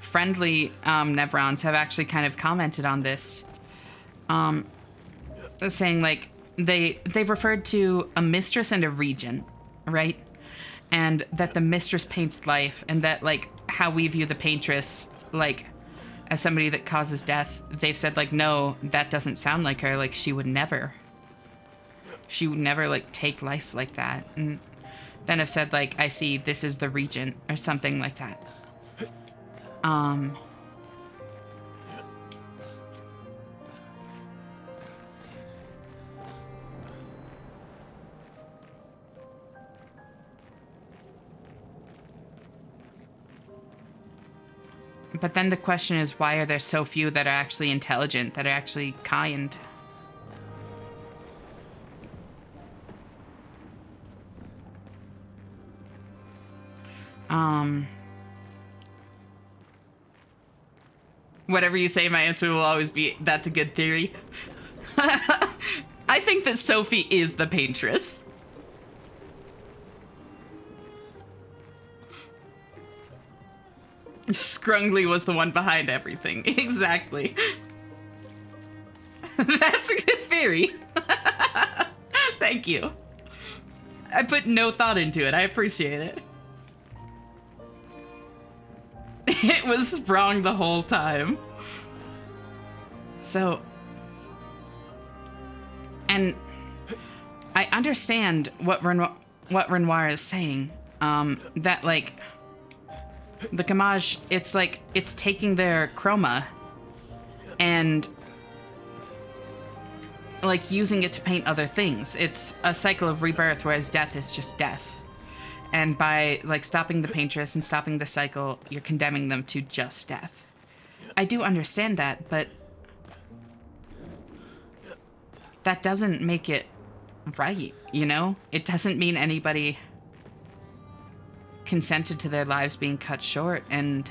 friendly Nevrons have actually kind of commented on this, saying like they've referred to a mistress and a regent, right? And that the mistress paints life, and that like how we view the paintress like as somebody that causes death. They've said like, no, that doesn't sound like her. Like she would never like take life like that. And then have said like, I see this is the regent or something like that. But then the question is, why are there so few that are actually intelligent, that are actually kind? Whatever you say, my answer will always be, that's a good theory. I think that Sophie is the paintress. Scrungly was the one behind everything. Exactly. That's a good theory. Thank you. I put no thought into it. I appreciate it. It was wrong the whole time. So, and I understand what Renoir is saying. That like the Gamage, it's like it's taking their chroma and like using it to paint other things. It's a cycle of rebirth, whereas death is just death. And by like stopping the paintress and stopping the cycle, you're condemning them to just death. I do understand that, but that doesn't make it right, you know? It doesn't mean anybody consented to their lives being cut short. And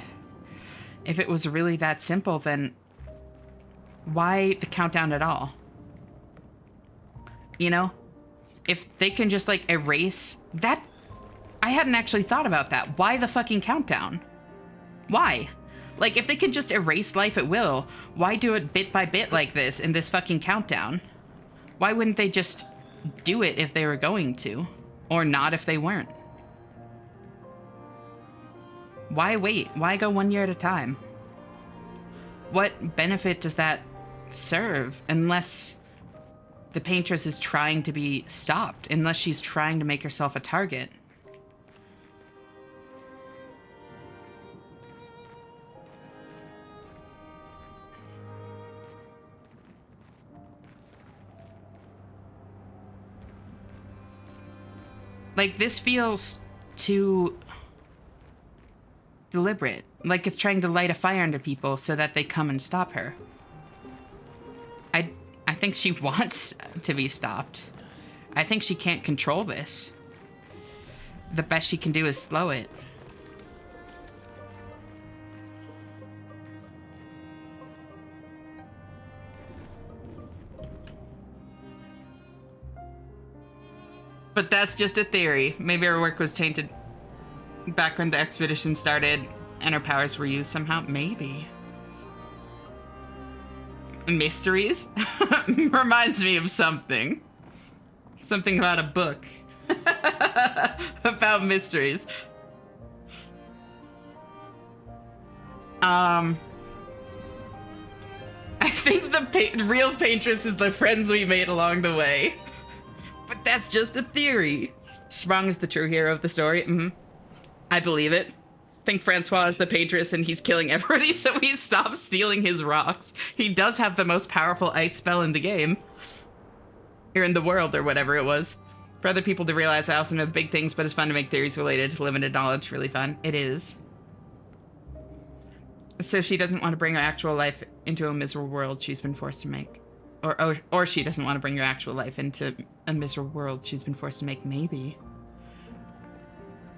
if it was really that simple, then why the countdown at all? You know? If they can just like erase that. I hadn't actually thought about that. Why the fucking countdown? Why? Like, if they can just erase life at will, why do it bit by bit like this in this fucking countdown? Why wouldn't they just do it if they were going to? Or not if they weren't? Why wait? Why go 1 year at a time? What benefit does that serve unless the paintress is trying to be stopped? Unless she's trying to make herself a target? Like, this feels too deliberate. Like it's trying to light a fire under people so that they come and stop her. I think she wants to be stopped. I think she can't control this. The best she can do is slow it. But that's just a theory. Maybe her work was tainted back when the expedition started and her powers were used somehow. Maybe. Mysteries? Reminds me of something. Something about a book. About mysteries. I think the real paintress is the friends we made along the way. But that's just a theory. Sprung is the true hero of the story. I believe it. think Francois is the Patriots and he's killing everybody, so he stops stealing his rocks. He does have the most powerful ice spell in the game. Or in the world, or whatever it was. For other people to realize, I also know the big things, but it's fun to make theories related to limited knowledge. Really fun. It is. So she doesn't want to bring her actual life into a miserable world she's been forced to make. Or she doesn't want to bring her actual life into a miserable world she's been forced to make, maybe.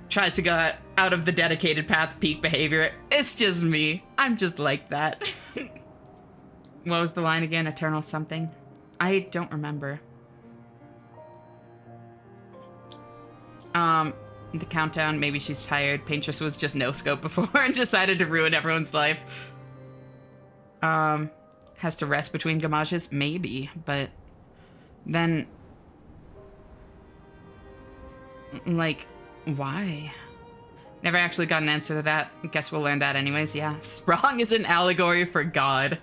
Tries to go out of the dedicated path of peak behavior. It's just me. I'm just like that. What was the line again? Eternal something? I don't remember. The countdown, maybe she's tired. Paintress was just no scope before and decided to ruin everyone's life. Has to rest between gamages? Maybe, but then, like, why? Never actually got an answer to that. Guess we'll learn that anyways, yeah. Sprong is an allegory for God.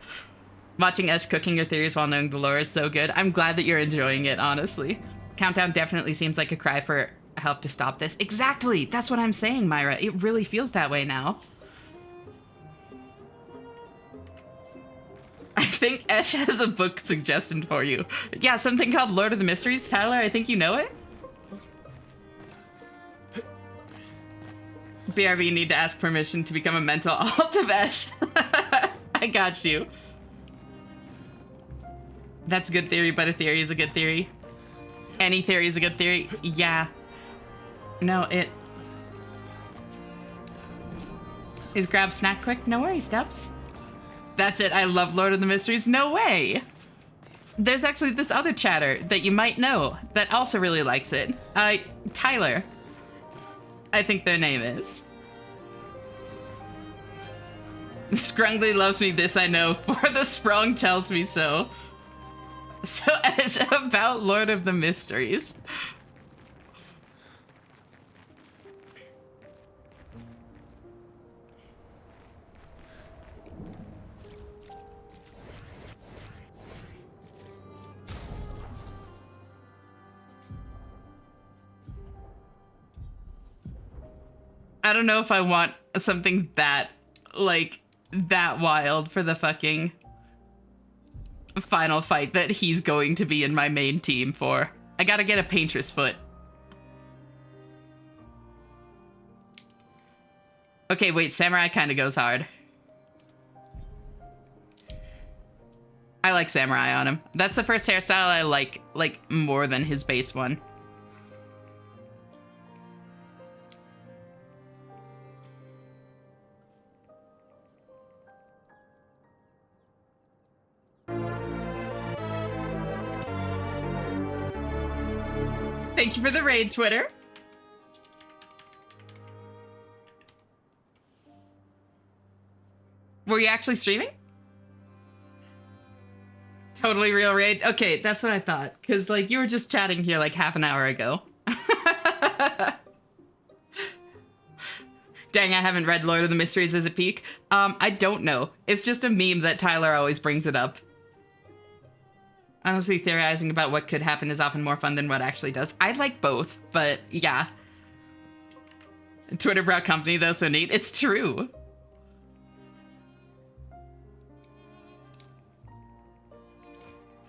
Watching Esh cooking your theories while knowing the lore is so good. I'm glad that you're enjoying it, honestly. Countdown definitely seems like a cry for help to stop this. Exactly! That's what I'm saying, Myra. It really feels that way now. I think Esh has a book suggestion for you. Yeah, something called Lord of the Mysteries. Tyler, I think you know it? BRB need to ask permission to become a mental alt of Esh. I got you. That's a good theory, but a theory is a good theory. Any theory is a good theory. Yeah. No, it... Is grab snack quick? No worries, Steps. That's it. I love Lord of the Mysteries. No way. There's actually this other chatter that you might know that also really likes it. Tyler. I think their name is. Scrungly loves me, this I know, for the Sprung tells me so. So, Esh, about Lord of the Mysteries. I don't know if I want something that, like, that wild for the fucking final fight that he's going to be in my main team for. I gotta get a Paintress foot. Okay, wait, Samurai kind of goes hard. I like Samurai on him. That's the first hairstyle I like more than his base one. Thank you for the raid, Twitter. Were you actually streaming? Totally real raid? Okay, that's what I thought. Because, like, you were just chatting here, like, half an hour ago. Dang, I haven't read Lord of the Mysteries as a peak. I don't know. It's just a meme that Tyler always brings it up. Honestly, theorizing about what could happen is often more fun than what actually does. I like both, but yeah. Twitter brought company, though, so neat. It's true.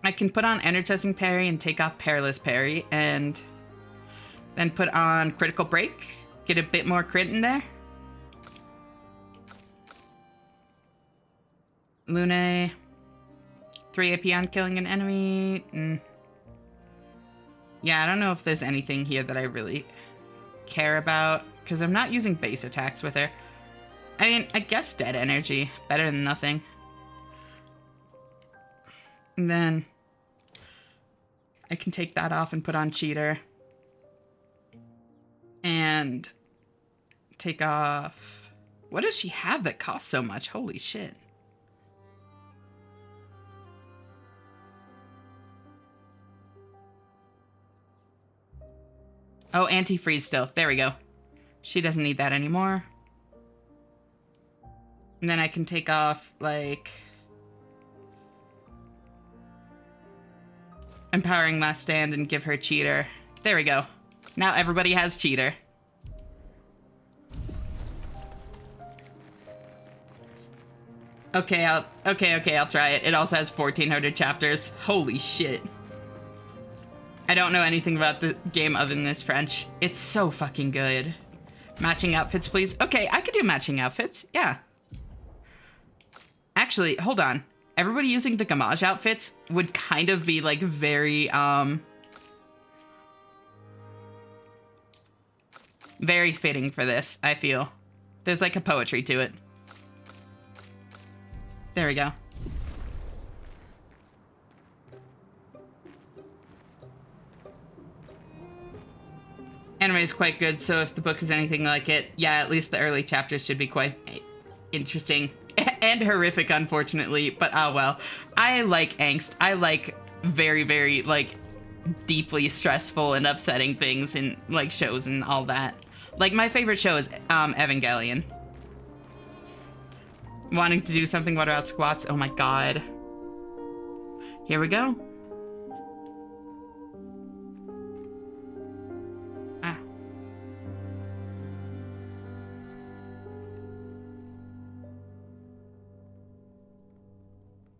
I can put on Energizing Parry and take off Perilous Parry, and then put on Critical Break. Get a bit more crit in there. Lune. 3 AP on killing an enemy. Yeah, I don't know if there's anything here that I really care about, because I'm not using base attacks with her. I mean, I guess Dead Energy. Better than nothing. And then I can take that off and put on Cheater. And take off... What does she have that costs so much? Holy shit. Oh, anti-freeze still. There we go. She doesn't need that anymore. And then I can take off, like... Empowering Last Stand and give her Cheater. There we go. Now everybody has Cheater. Okay, I'll try it. It also has 1,400 chapters. Holy shit. I don't know anything about the game other than this French. It's so fucking good. Matching outfits, please. Okay, I could do matching outfits. Yeah. Actually, hold on. Everybody using the Gamage outfits would kind of be like very, very fitting for this, I feel. There's like a poetry to it. There we go. Anime is quite good, so if the book is anything like it, yeah, at least the early chapters should be quite interesting. And horrific, unfortunately, but oh well. I like angst. I like very, very, like, deeply stressful and upsetting things in, like, shows and all that. Like, my favorite show is Evangelion. Wanting to do something, what about squats? Oh my god. Here we go. Ah.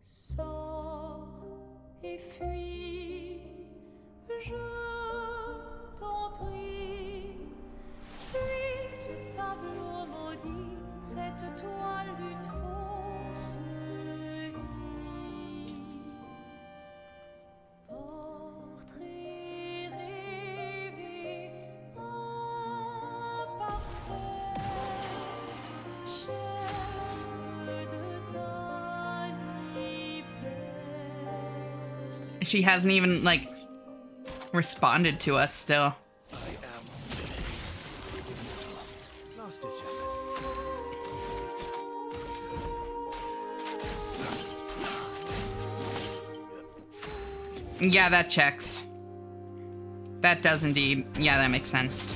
Sors et fuis, je t'en prie. Fuis ce tableau maudit, cette toile d'une fausse vie. Portrait rêvé, imparfait, chef de ta liberté. She hasn't even, like, responded to us still. Yeah, that checks. That does indeed. Yeah, that makes sense.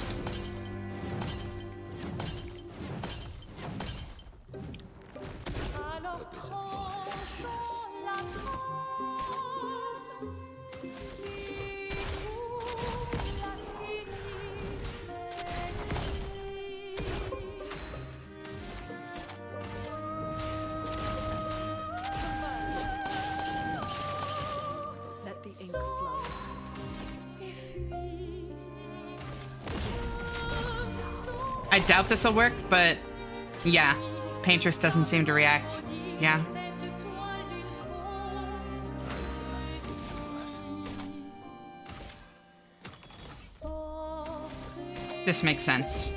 Let the ink flow. I doubt this will work, but yeah, Paintress doesn't seem to react. Yeah. This makes sense.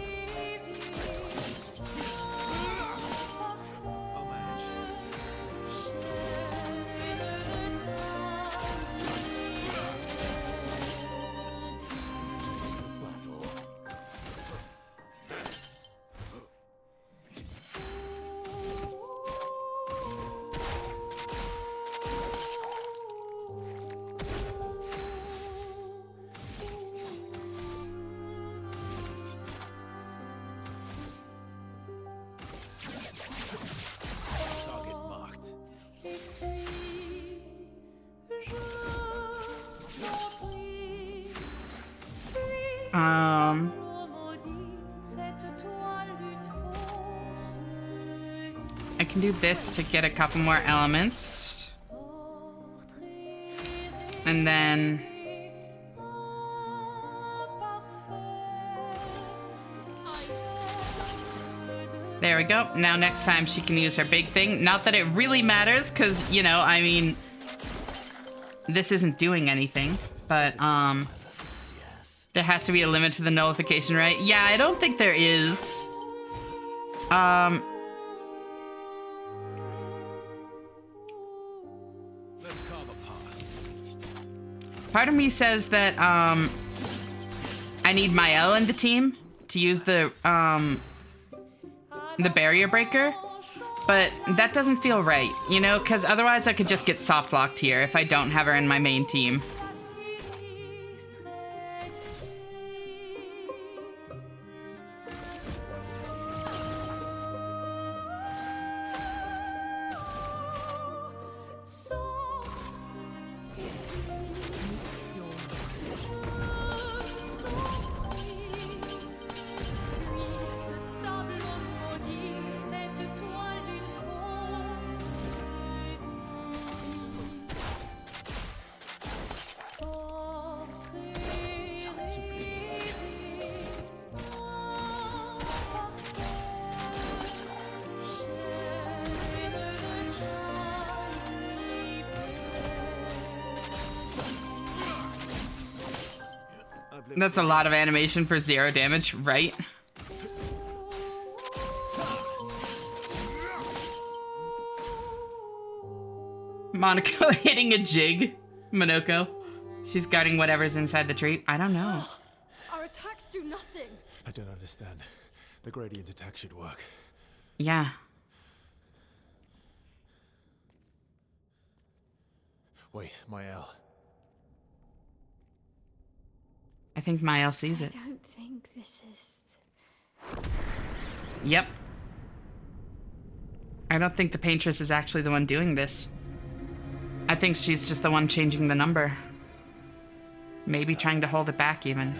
I can do this to get a couple more elements. And then... there we go. Now next time she can use her big thing. Not that it really matters, because, you know, I mean... this isn't doing anything, but, there has to be a limit to the nullification, right? Yeah, I don't think there is. Part of me says that, I need Mael in the team to use the barrier breaker, but that doesn't feel right, you know? Because otherwise I could just get soft locked here if I don't have her in my main team. That's a lot of animation for 0 damage, right? Monaco hitting a jig. Monoko. She's guarding whatever's inside the tree. I don't know. Our attacks do nothing. I don't understand. The gradient attack should work. Yeah. Wait, Mael. I think Mael sees I it. don't think this is... Yep. I don't think the paintress is actually the one doing this. I think she's just the one changing the number. Maybe trying to hold it back even.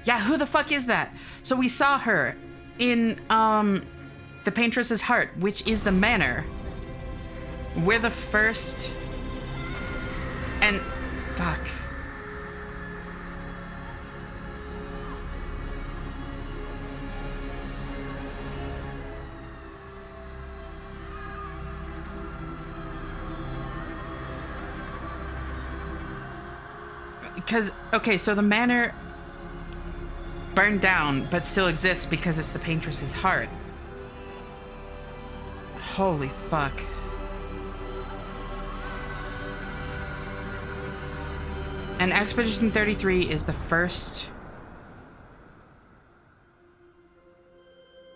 Yeah, who the fuck is that? So we saw her in the Paintress's Heart, which is the manor. We're the first... And... Fuck. Because, okay, so the manor burned down, but still exists because it's the Paintress's Heart. Holy fuck. And Expedition 33 is the first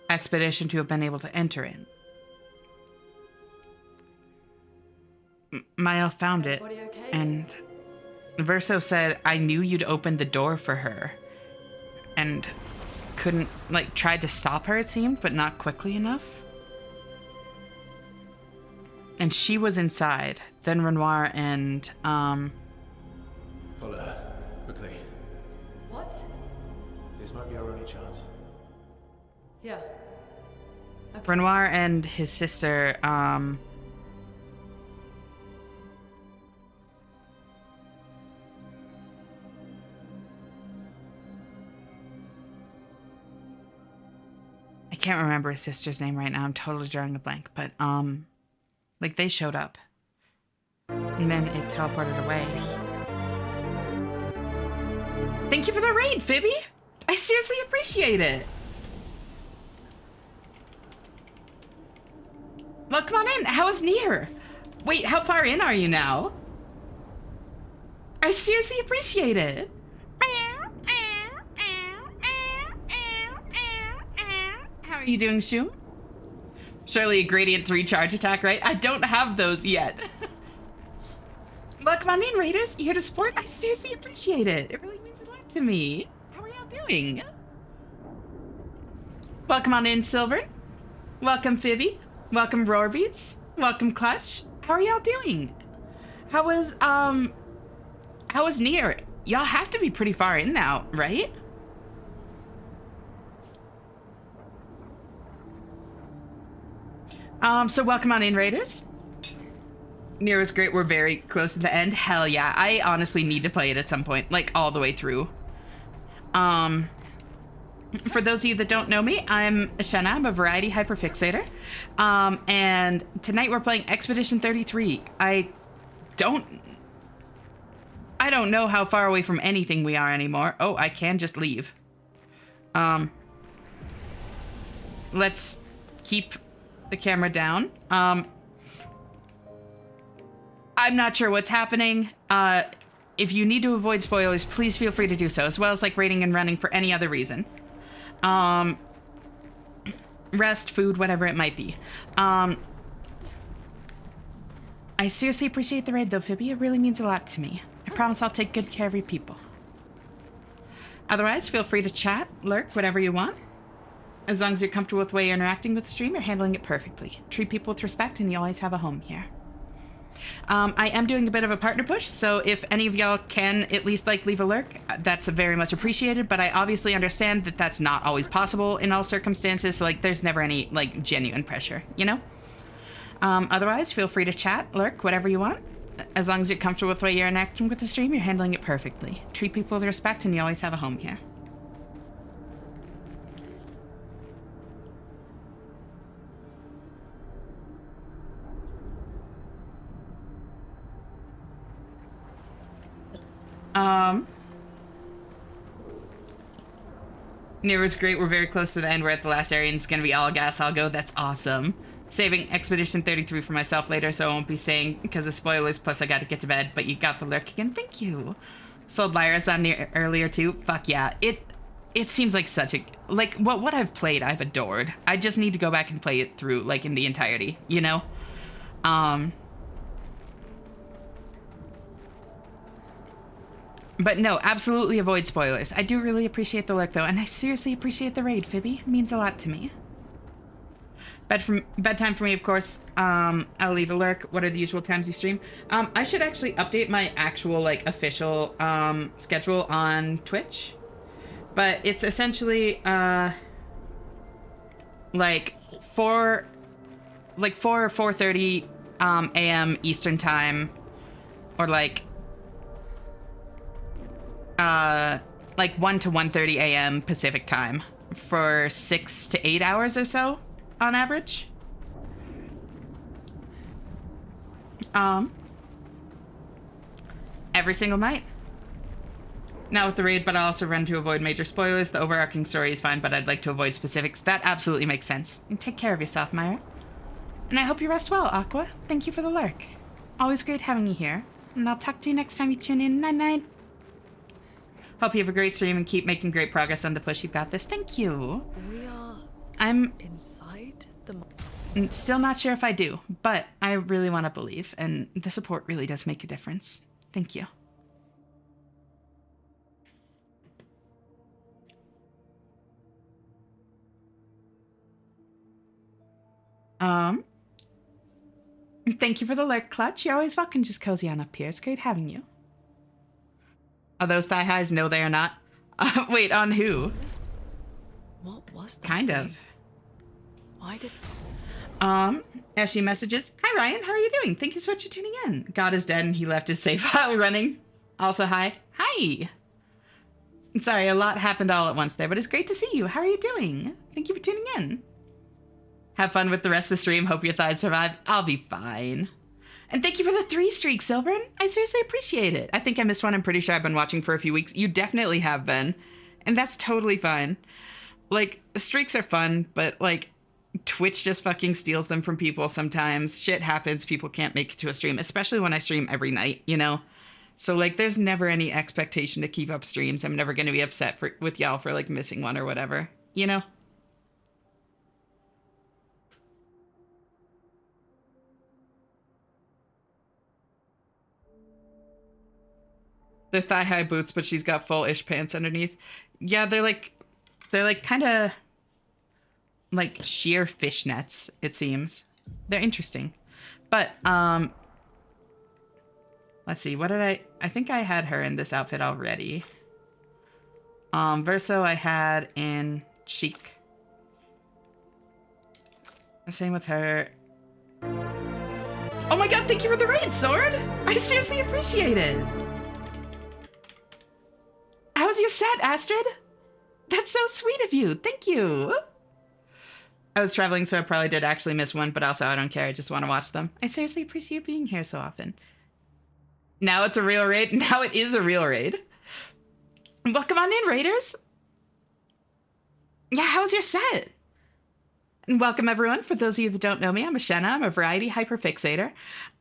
expedition to have been able to enter in. Mael found it, and Verso said, I knew you'd open the door for her. And couldn't, like, tried to stop her, it seemed, but not quickly enough. And she was inside. Then Renoir and, Follow her, quickly. What? This might be our only chance. Yeah. Okay. Renoir and his sister, I can't remember his sister's name right now. I'm totally drawing a blank, but, like, they showed up. And then it teleported away. Thank you for the raid, Phoebe! I seriously appreciate it! Well, come on in. How is Nier? Wait, how far in are you now? I seriously appreciate it. How are you doing, Shum? Surely a Gradient 3 charge attack, right? I don't have those yet. Well, come on in, Raiders. You here to support? I seriously appreciate it. It really means a lot to me. How are y'all doing? Welcome on in, Silver. Welcome, Phoebe. Welcome, Roarbeats. Welcome, Clutch. How are y'all doing? How was Nier? Y'all have to be pretty far in now, right? So welcome on in, Raiders. Nier was great. We're very close to the end. Hell yeah. I honestly need to play it at some point, like all the way through. For those of you that don't know me, I'm Shenna. I'm a variety hyperfixator. And tonight we're playing Expedition 33. I don't know how far away from anything we are anymore. Oh, I can just leave. Let's keep the camera down. I'm not sure what's happening. If you need to avoid spoilers, please feel free to do so, as well as like raiding and running for any other reason. Rest, food, whatever it might be. I seriously appreciate the raid though, Phoebe. It really means a lot to me. I promise I'll take good care of your people. Otherwise, feel free to chat, lurk, whatever you want. As long as you're comfortable with the way you're interacting with the stream, you're handling it perfectly. Treat people with respect and you always have a home here. I am doing a bit of a partner push, so if any of y'all can at least like leave a lurk, that's very much appreciated, but I obviously understand that that's not always possible in all circumstances, so like there's never any like genuine pressure, you know? Otherwise, feel free to chat, lurk, whatever you want. As long as you're comfortable with the way you're interacting with the stream, you're handling it perfectly. Treat people with respect and you always have a home here. Near was great. We're very close to the end. We're at the last area and it's gonna be all gas, all go. That's awesome. Saving Expedition 33 for myself later, so I won't be saying because of spoilers, plus I gotta get to bed, but you got the lurk again. Thank you. Sold Lyra's on near earlier too. Fuck yeah. It seems like such a... Like, what I've played, I've adored. I just need to go back and play it through, like, in the entirety, you know? But no, absolutely avoid spoilers. I do really appreciate the lurk, though, and I seriously appreciate the raid, Phoebe. It means a lot to me. Bedtime for me, of course. I'll leave a lurk. What are the usual times you stream? I should actually update my actual, like, official schedule on Twitch. But it's essentially, like 4 or 4:30 a.m. Eastern time, or like 1 to 1:30 a.m. Pacific time for 6 to 8 hours or so on average. Every single night. Not with the raid, but I also run to avoid major spoilers. The overarching story is fine, but I'd like to avoid specifics. That absolutely makes sense. And take care of yourself, Myra. And I hope you rest well, Aqua. Thank you for the lurk. Always great having you here. And I'll talk to you next time you tune in. Night-night. Hope you have a great stream and keep making great progress on the push. You've got this. Thank you. We are... I'm inside the... Still not sure if I do, but I really want to believe. And the support really does make a difference. Thank you. Thank you for the lurk, Clutch. You're always welcome. Just cozy on up here. It's great having you. Are those thigh highs? No, they are not. Wait, on who? What was that? Kind of. Why did... As she messages, hi Ryan, how are you doing? Thank you so much for tuning in. God is dead and he left his save file running. Also, hi. Hi. Sorry, a lot happened all at once there, but it's great to see you. How are you doing? Thank you for tuning in. Have fun with the rest of the stream. Hope your thighs survive. I'll be fine. And thank you for the 3 streaks, Silverin. I seriously appreciate it. I think I missed one. I'm pretty sure I've been watching for a few weeks. You definitely have been. And that's totally fine. Like, streaks are fun, but, like, Twitch just fucking steals them from people sometimes. Shit happens. People can't make it to a stream, especially when I stream every night, you know? So, like, there's never any expectation to keep up streams. I'm never going to be upset with y'all for, like, missing one or whatever, you know? They're thigh-high boots, but she's got full-ish pants underneath. Yeah, they're like kind of like sheer fishnets, it seems. They're interesting. But, let's see, what did I think I had her in this outfit already. Verso I had in chic. Same with her. Oh my god, thank you for the raid, Sword! I seriously appreciate it! How was your set, Astrid? That's so sweet of you. Thank you. I was traveling, so I probably did actually miss one, but also I don't care. I just want to watch them. I seriously appreciate being here so often. Now it's a real raid. Now it is a real raid. Welcome on in, raiders. Yeah, how's your set? And welcome, everyone. For those of you that don't know me, I'm Ashenna. I'm a variety hyperfixator.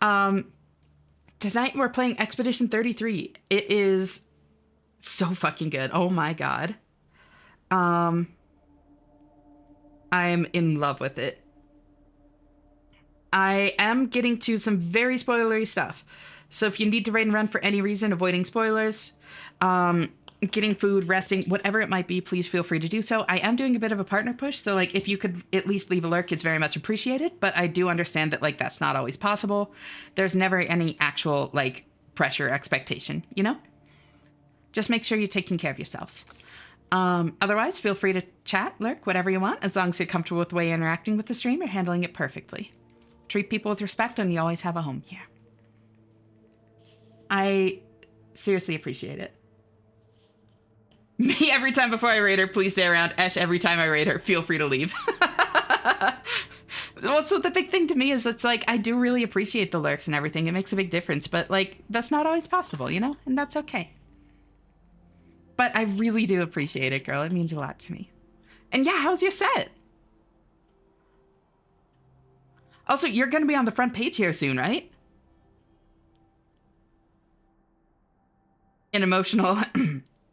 Tonight we're playing Expedition 33. It is so fucking good. Oh my god. I'm in love with it. I am getting to some very spoilery stuff. So if you need to raid and run for any reason, avoiding spoilers, getting food, resting, whatever it might be, please feel free to do so. I am doing a bit of a partner push, so like if you could at least leave a lurk, it's very much appreciated, but I do understand that like that's not always possible. There's never any actual like pressure expectation, you know? Just make sure you're taking care of yourselves. Otherwise, feel free to chat, lurk, whatever you want, as long as you're comfortable with the way you're interacting with the stream, you're handling it perfectly. Treat people with respect, and you always have a home here. I seriously appreciate it. Me every time before I raid her, please stay around. Esh, every time I raid her, feel free to leave. Well, so the big thing to me is it's like, I do really appreciate the lurks and everything. It makes a big difference, but like, that's not always possible, you know? And that's okay. But I really do appreciate it, girl. It means a lot to me. And yeah, how's your set? Also, you're going to be on the front page here soon, right? An emotional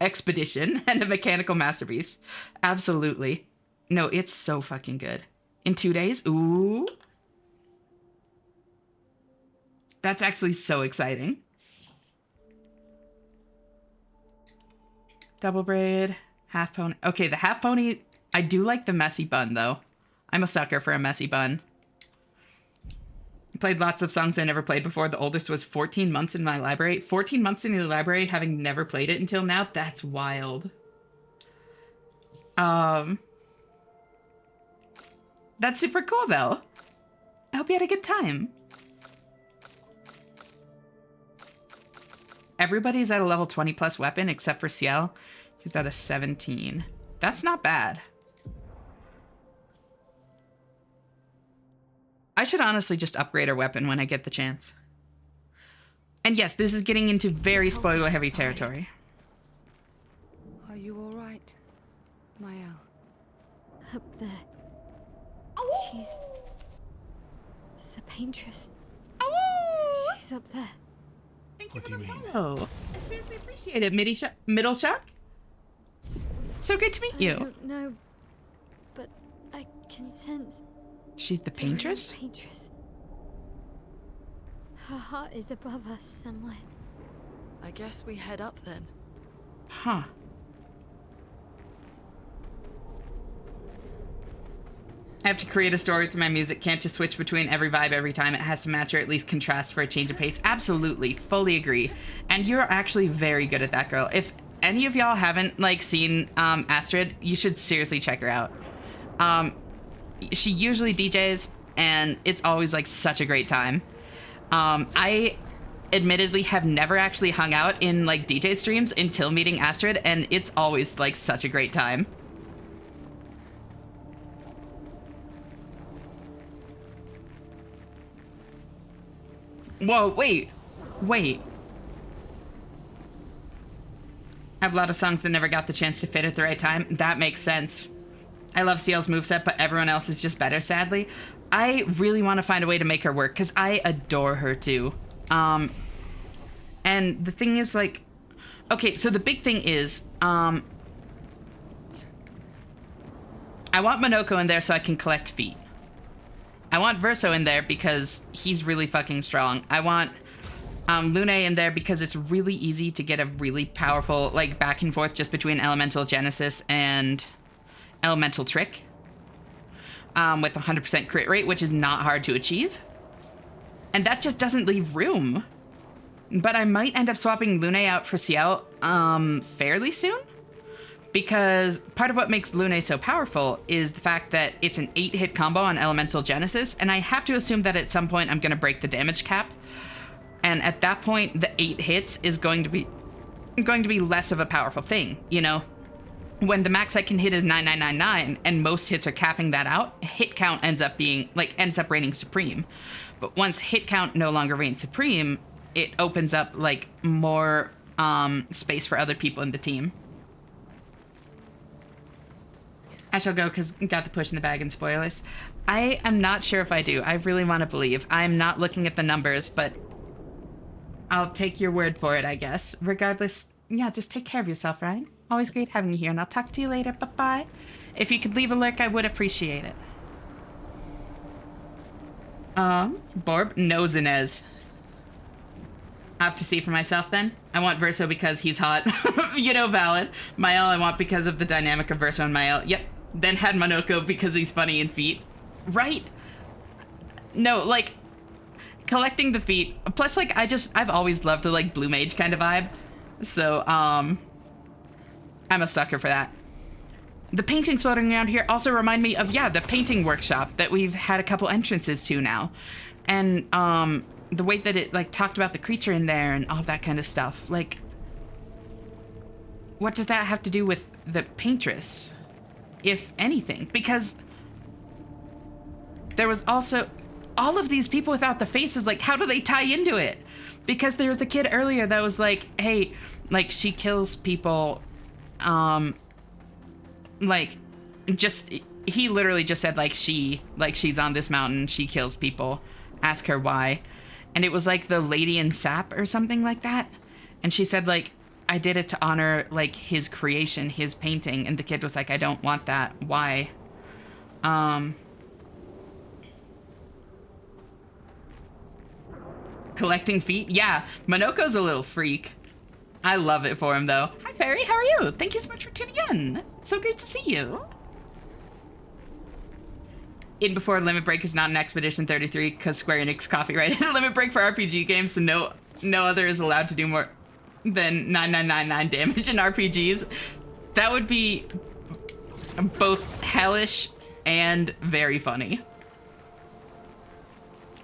expedition and a mechanical masterpiece. Absolutely. No, it's so fucking good. In 2 days? Ooh. That's actually so exciting. Double braid, half pony. Okay, the half pony, I do like the messy bun, though. I'm a sucker for a messy bun. Played lots of songs I never played before. The oldest was 14 months in my library. 14 months in the library, having never played it until now? That's wild. That's super cool, though. I hope you had a good time. Everybody's at a level 20 plus weapon except for Ciel. He's at a 17. That's not bad. I should honestly just upgrade her weapon when I get the chance. And yes, this is getting into very spoiler-heavy territory. Are you all right, Mael? Up there. She's the paintress. She's up there. What do you mean? Oh, I seriously appreciate it, Middle Shock. So great to meet you. I don't know, but I can sense. She's the paintress? Paintress. Her heart is above us somewhere. I guess we head up then. Huh. I have to create a story with my music. Can't just switch between every vibe every time. It has to match or at least contrast for a change of pace. Absolutely. Fully agree. And you're actually very good at that, girl. If any of y'all haven't, like, seen Astrid, you should seriously check her out. She usually DJs, and it's always, like, such a great time. I admittedly have never actually hung out in, like, DJ streams until meeting Astrid, and it's always, like, such a great time. Whoa, wait. I have a lot of songs that never got the chance to fit at the right time. That makes sense. I love Ciel's moveset, but everyone else is just better, sadly. I really want to find a way to make her work, because I adore her, too. And the thing is, like... Okay, so the big thing is, I want Monoko in there so I can collect feet. I want Verso in there because he's really fucking strong. I want Lune in there because it's really easy to get a really powerful, like, back and forth just between Elemental Genesis and Elemental Trick. With 100% crit rate, which is not hard to achieve. And that just doesn't leave room. But I might end up swapping Lune out for Ciel fairly soon. Because part of what makes Lune so powerful is the fact that it's an 8-hit combo on Elemental Genesis, and I have to assume that at some point I'm going to break the damage cap. And at that point, the 8 hits is going to be less of a powerful thing, you know? When the max I can hit is 9999, and most hits are capping that out, hit count ends up reigning supreme. But once hit count no longer reigns supreme, it opens up, like, more space for other people in the team. I shall go because got the push in the bag and spoilers. I am not sure if I do. I really want to believe. I'm not looking at the numbers, but I'll take your word for it, I guess. Regardless, yeah, just take care of yourself, right? Always great having you here, and I'll talk to you later. Bye-bye. If you could leave a lurk, I would appreciate it. Borb? No, Zinez. I have to see for myself, then. I want Verso because he's hot. You know, valid. Mael I want because of the dynamic of Verso and Mael. Yep. Then had Monoko because he's funny in feet. Right. No, like, collecting the feet. Plus, like, I've always loved the, like, Blue Mage kind of vibe. So, I'm a sucker for that. The paintings floating around here also remind me of, yeah, the painting workshop that we've had a couple entrances to now. And, the way that it, like, talked about the creature in there and all that kind of stuff. Like, what does that have to do with the paintress, if anything? Because there was also all of these people without the faces. Like, how do they tie into it? Because there was the kid earlier that was like, hey, like, she kills people like, just, he literally just said, like, she's on this mountain, she kills people, ask her why. And it was like the Lady in Sap or something like that. And she said, like, I did it to honor, like, his creation, his painting. And the kid was like, I don't want that. Why? Collecting feet? Yeah, Monoko's a little freak. I love it for him, though. Hi, Fairy. How are you? Thank you so much for tuning in. It's so great to see you. In Before Limit Break is not an Expedition 33 because Square Enix copyrighted Limit Break for RPG games, so no other is allowed to do more than 9999 damage in RPGs. That would be both hellish and very funny.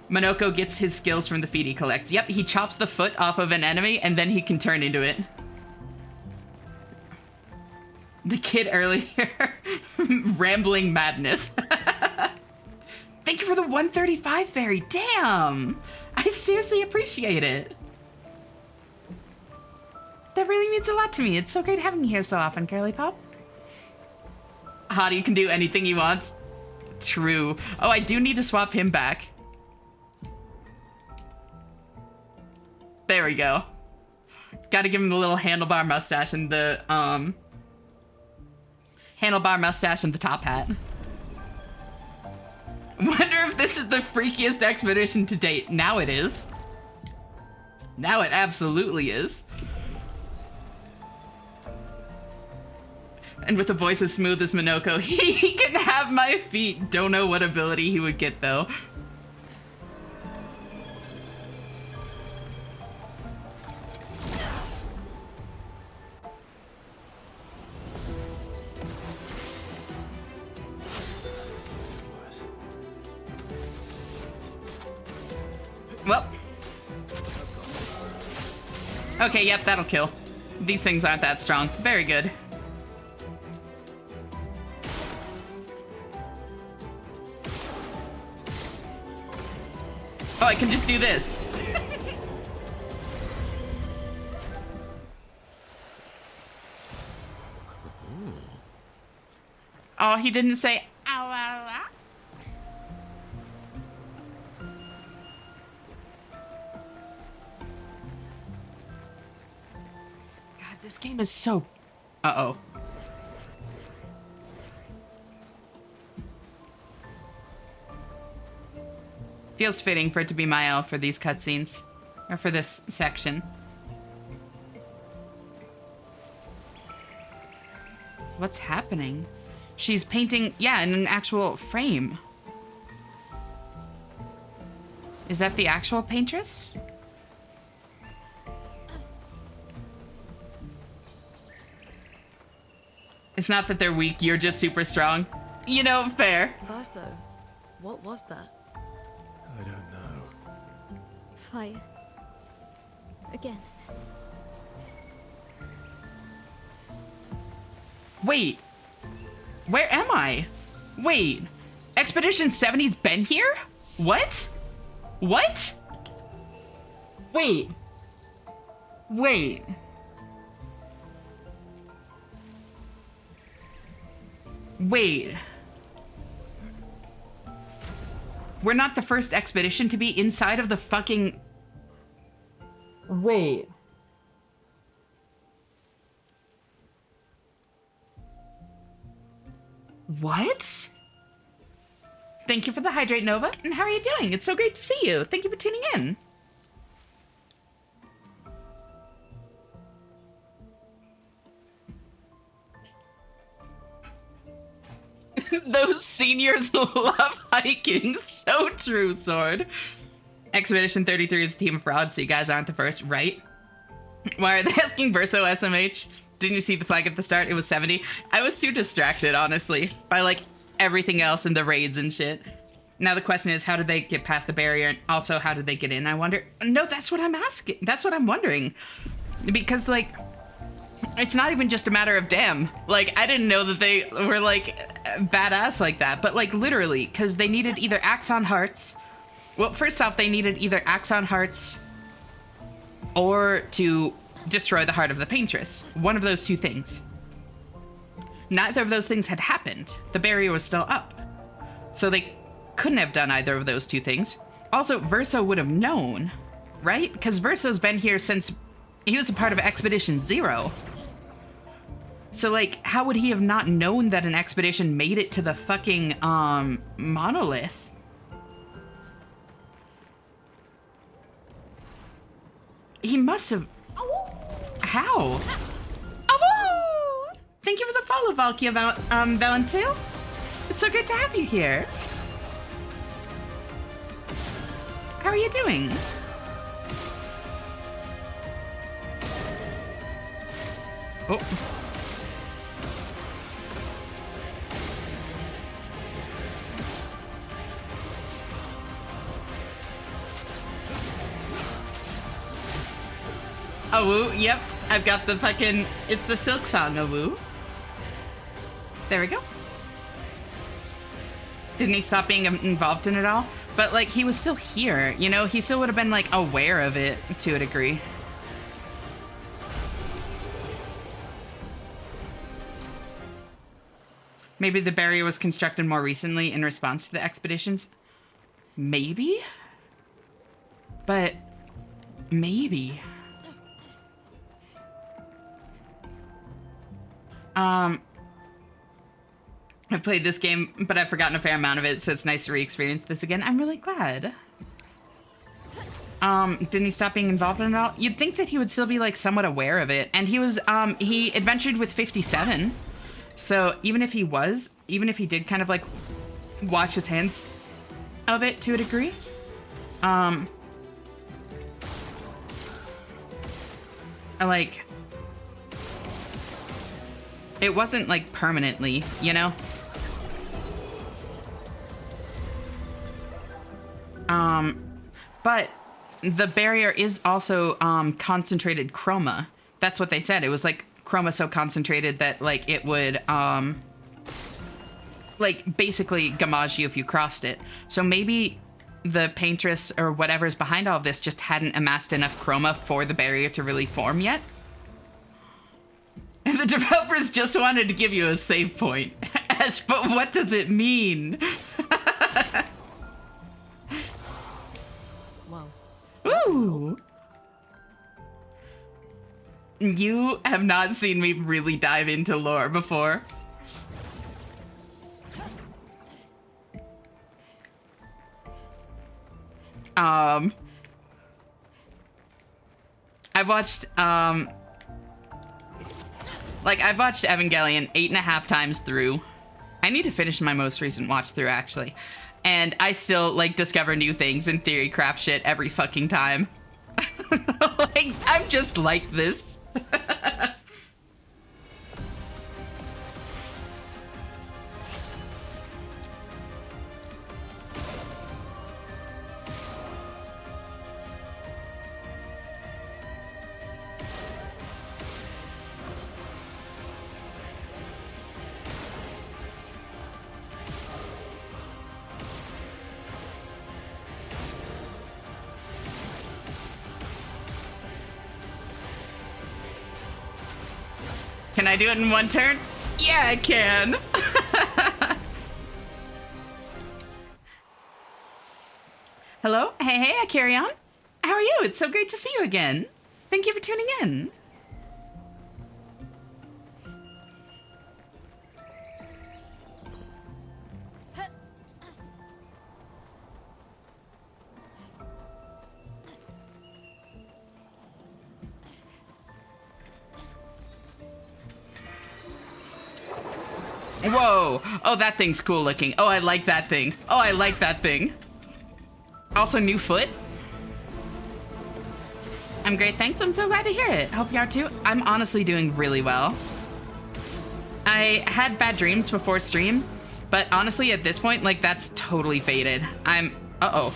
Monoko gets his skills from the feet he collects. Yep, he chops the foot off of an enemy and then he can turn into it. The kid earlier, rambling madness. Thank you for the 135, Fairy. Damn, I seriously appreciate it. That really means a lot to me. It's so great having you here so often, Girly Pop. Hottie can do anything he wants. True. Oh, I do need to swap him back. There we go. Gotta give him the little handlebar mustache and the, handlebar mustache and the top hat. Wonder if this is the freakiest expedition to date. Now it is. Now it absolutely is. And with a voice as smooth as Monoko, he can have my feet. Don't know what ability he would get, though. Well. Okay, yep, that'll kill. These things aren't that strong. Very good. Oh, I can just do this. Oh, he didn't say ow, ow, ow. God, this game is so... Uh-oh. Feels fitting for it to be Mael for these cutscenes. Or for this section. What's happening? She's painting, yeah, in an actual frame. Is that the actual paintress? It's not that they're weak, you're just super strong. You know, fair. Verso, what was that? I don't know. Fire. Again. Wait. Where am I? Wait. Expedition 70's been here? What? What? Wait. Wait. Wait. We're not the first expedition to be inside of the fucking... Wait. What? Thank you for the hydrate, Nova. And how are you doing? It's so great to see you. Thank you for tuning in. Those seniors love hiking. So true, Sword. Expedition 33 is a team of frauds, so you guys aren't the first, right? Why are they asking Verso SMH? Didn't you see the flag at the start? It was 70. I was too distracted, honestly, by like everything else in the raids and shit. Now the question is, how did they get past the barrier? And also, how did they get in? I wonder. No, that's what I'm asking. That's what I'm wondering. Because like, it's not even just a matter of damn. Like, I didn't know that they were like badass like that, but like literally, because they needed either Axon Hearts. Well, first off, they needed either Axon Hearts or to destroy the heart of the paintress. One of those two things. neither of those things had happened. The barrier was still up. So they couldn't have done either of those two things. Also, Verso would have known, right? Because Verso's been here since he was a part of Expedition Zero. So, like, how would he have not known that an expedition made it to the fucking, monolith? He must have... How? Oh! Thank you for the follow, Valkia Valentil. It's so good to have you here. How are you doing? Oh. Awoo, yep. I've got the fucking... It's the Silk Song, Awoo. There we go. Didn't he stop being involved in it all? But, like, he was still here, you know? He still would have been, like, aware of it to a degree. Maybe the barrier was constructed more recently in response to the expeditions. Maybe? But... maybe... I've played this game, but I've forgotten a fair amount of it, so it's nice to re-experience this again. I'm really glad. Didn't he stop being involved in it all? You'd think that he would still be, like, somewhat aware of it. And he was, he adventured with 57. So even if he did kind of, like, wash his hands of it to a degree, like... it wasn't, like, permanently, you know? But the barrier is also, concentrated chroma. That's what they said. It was, like, chroma so concentrated that, like, it would, like, basically gamage you if you crossed it. So maybe the paintress or whatever's behind all of this just hadn't amassed enough chroma for the barrier to really form yet. The developers just wanted to give you a save point. Ash, but what does it mean? Wow. Ooh. You have not seen me really dive into lore before. I've watched, like, I've watched Evangelion 8.5 times through. I need to finish my most recent watch through, actually. And I still, like, discover new things and theory craft shit every fucking time. Like, I'm just like this. Can I do it in one turn? Yeah, I can. Hello? Hey, I carry on. How are you? It's so great to see you again. Thank you for tuning in. Whoa! Oh, that thing's cool looking. Oh, I like that thing. Oh, I like that thing. Also, new foot. I'm great, thanks. I'm so glad to hear it. Hope you are too. I'm honestly doing really well. I had bad dreams before stream, but honestly, at this point, like, that's totally faded. I'm... Uh-oh.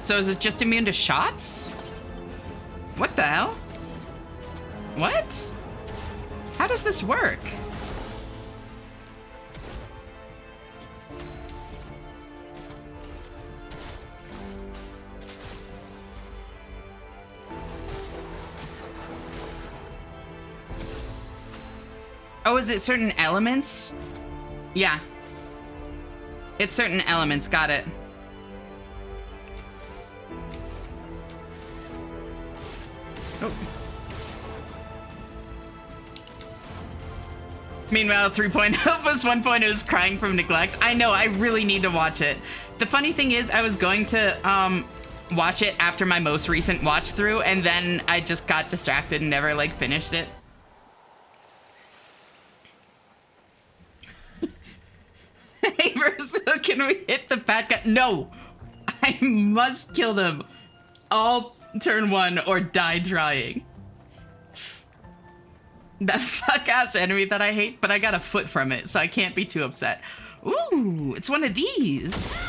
So is it just immune to shots? What the hell? What? How does this work? Oh, is it certain elements? Yeah. It's certain elements, got it. Oh. Meanwhile, 3.0 plus 1.0 is crying from neglect. I know, I really need to watch it. The funny thing is, I was going to watch it after my most recent watch through, and then I just got distracted and never like finished it. Hey, Verso, can we hit the bad guy? No! I must kill them all turn 1 or die trying. That fuck-ass enemy that I hate, but I got a foot from it, so I can't be too upset. Ooh, it's one of these.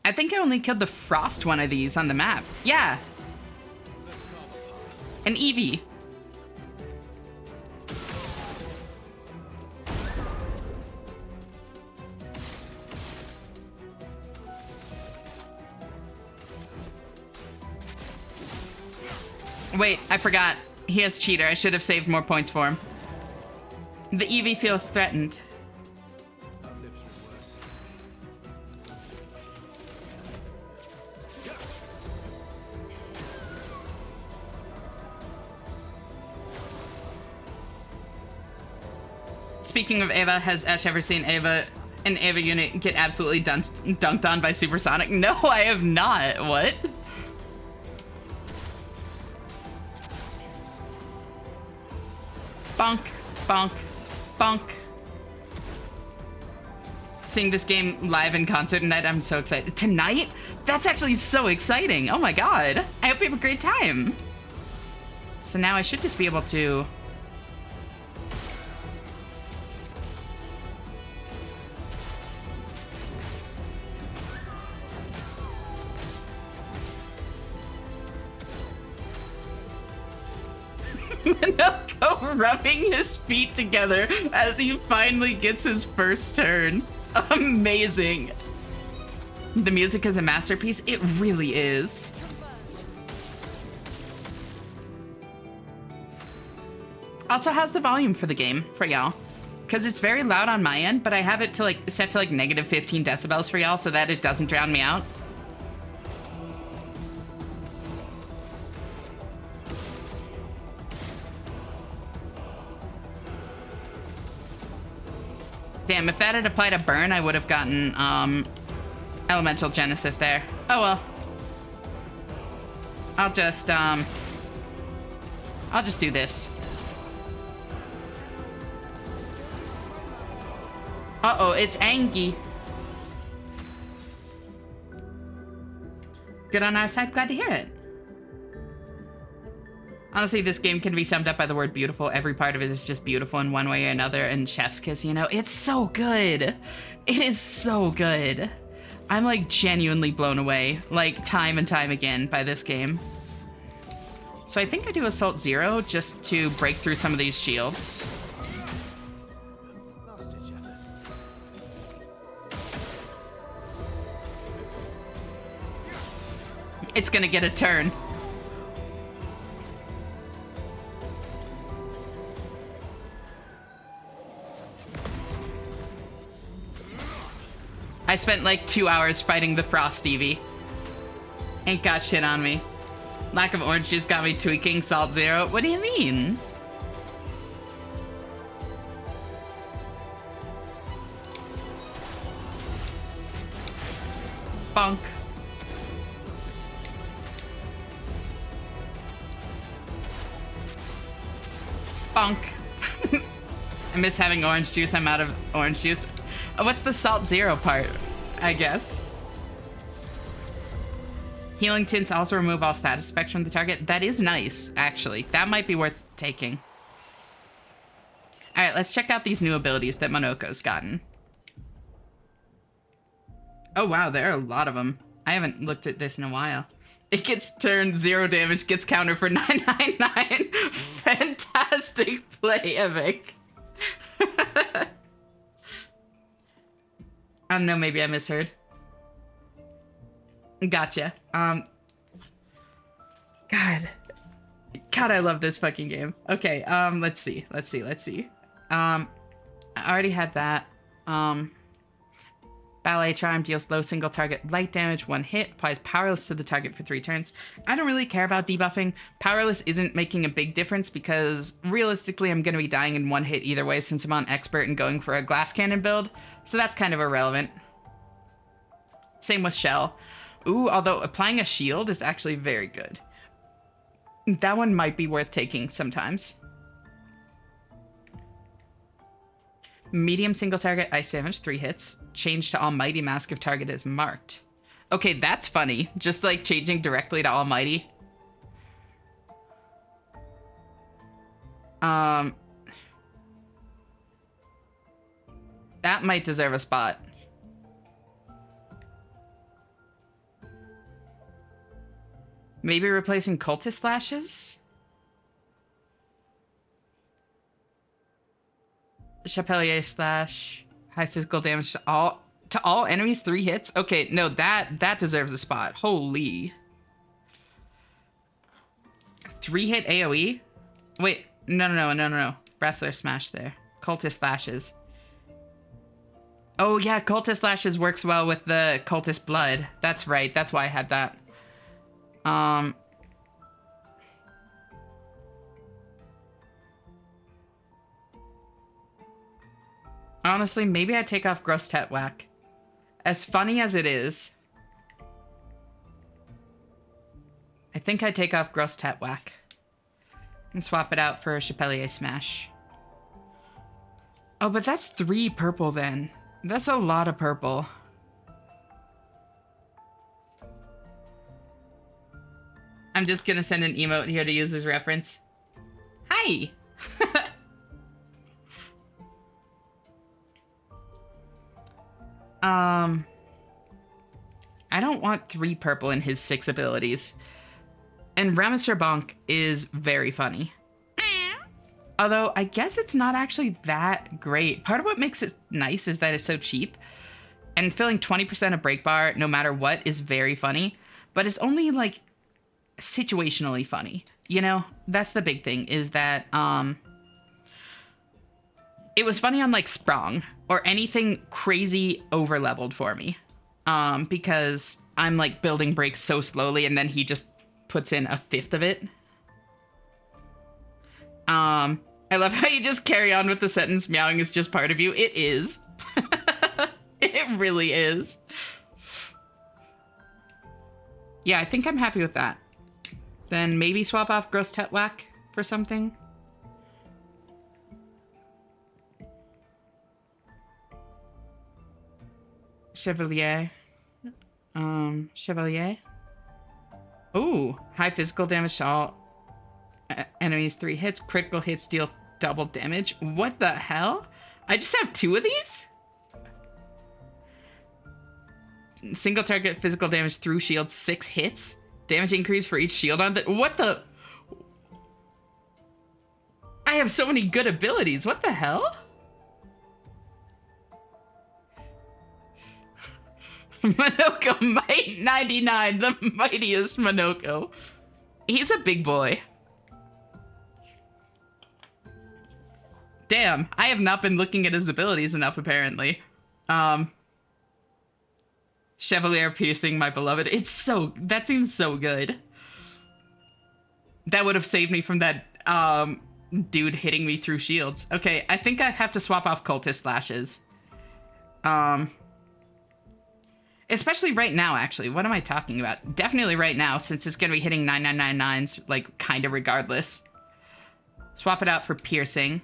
I think I only killed the frost one of these on the map. Yeah. An Eevee. Wait, I forgot. He has cheater. I should have saved more points for him. The Eevee feels threatened. Speaking of Ava, has Ash ever seen an Ava unit get absolutely dunked on by Supersonic? No, I have not. What? Bonk, bonk, bonk. Seeing this game live in concert tonight, I'm so excited. Tonight? That's actually so exciting. Oh my god. I hope you have a great time. So now I should just be able to... Minoko rubbing his feet together as he finally gets his first turn. Amazing. The music is a masterpiece. It really is. Also, how's the volume for the game for y'all? Because it's very loud on my end, but I have it to like set to like negative 15 decibels for y'all so that it doesn't drown me out. Damn, if that had applied a burn, I would have gotten Elemental Genesis there. Oh well. I'll just do this. Uh-oh, it's Angie. Good on our side, glad to hear it. Honestly, this game can be summed up by the word beautiful. Every part of it is just beautiful in one way or another, and chef's kiss, you know? It's so good. It is so good. I'm like genuinely blown away, like time and time again by this game. So I think I do Assault 0 just to break through some of these shields. It's gonna get a turn. I spent like 2 hours fighting the Frost Eevee. Ain't got shit on me. Lack of orange juice got me tweaking Salt Zero. What do you mean? Bonk. Bonk. I miss having orange juice. I'm out of orange juice. What's the Salt Zero part, I guess? Healing tints also remove all status effects from the target. That is nice, actually. That might be worth taking. All right, let's check out these new abilities that Minoko's gotten. Oh, wow, there are a lot of them. I haven't looked at this in a while. It gets turned 0 damage, gets counter for 999. Fantastic play, Epic. I don't know, maybe I misheard. Gotcha. God. God, I love this fucking game. Okay, let's see. I already had that. Ballet Charm deals low single target light damage, 1 hit, applies Powerless to the target for 3 turns. I don't really care about debuffing. Powerless isn't making a big difference because realistically I'm going to be dying in 1 hit either way since I'm on Expert and going for a Glass Cannon build, so that's kind of irrelevant. Same with Shell. Ooh, although applying a shield is actually very good. That one might be worth taking sometimes. Medium single target ice damage, 3 hits. Change to Almighty Mask if target is marked. Okay, that's funny. Just like changing directly to Almighty. That might deserve a spot. Maybe replacing Cultist Slashes? Chapelier Slash. High physical damage to all enemies, 3 hits? Okay, no, that deserves a spot. Holy. 3-hit AoE? Wait, no. Wrestler Smash there. Cultist Slashes. Oh yeah, Cultist Slashes works well with the Cultist Blood. That's right, that's why I had that. Honestly, maybe I take off Gross Tet Whack. As funny as it is, I think I take off Gross Tet Whack and swap it out for a Chapelier Smash. Oh, but that's 3 purple then. That's a lot of purple. I'm just gonna send an emote here to use as reference. Hi! I don't want 3 purple in his 6 abilities. And Ramaster Bonk is very funny. Although, I guess it's not actually that great. Part of what makes it nice is that it's so cheap. And filling 20% of break bar, no matter what, is very funny. But it's only, like, situationally funny. You know? That's the big thing, is that, it was funny on, like, Sprong. Or anything crazy over-leveled for me. Because I'm, like, building breaks so slowly, and then he just puts in a 1/5 of it. I love how you just carry on with the sentence, meowing is just part of you. It is. It really is. Yeah, I think I'm happy with that. Then maybe swap off Gross Tet Whack for something. Chevalier. Chevalier. Ooh, high physical damage to all enemies, 3 hits. Critical hits deal double damage. What the hell? I just have 2 of these? Single target physical damage through shield, 6 hits. Damage increase for each shield on the... What the... I have so many good abilities. What the hell? Monoko Might 99, the mightiest Monoko. He's a big boy. Damn, I have not been looking at his abilities enough, apparently. Chevalier Piercing, my beloved. It's so... That seems so good. That would have saved me from that, dude hitting me through shields. Okay, I think I have to swap off Cultist Slashes. Especially right now, actually. What am I talking about? Definitely right now, since it's going to be hitting 9999s, like, kind of regardless. Swap it out for Piercing.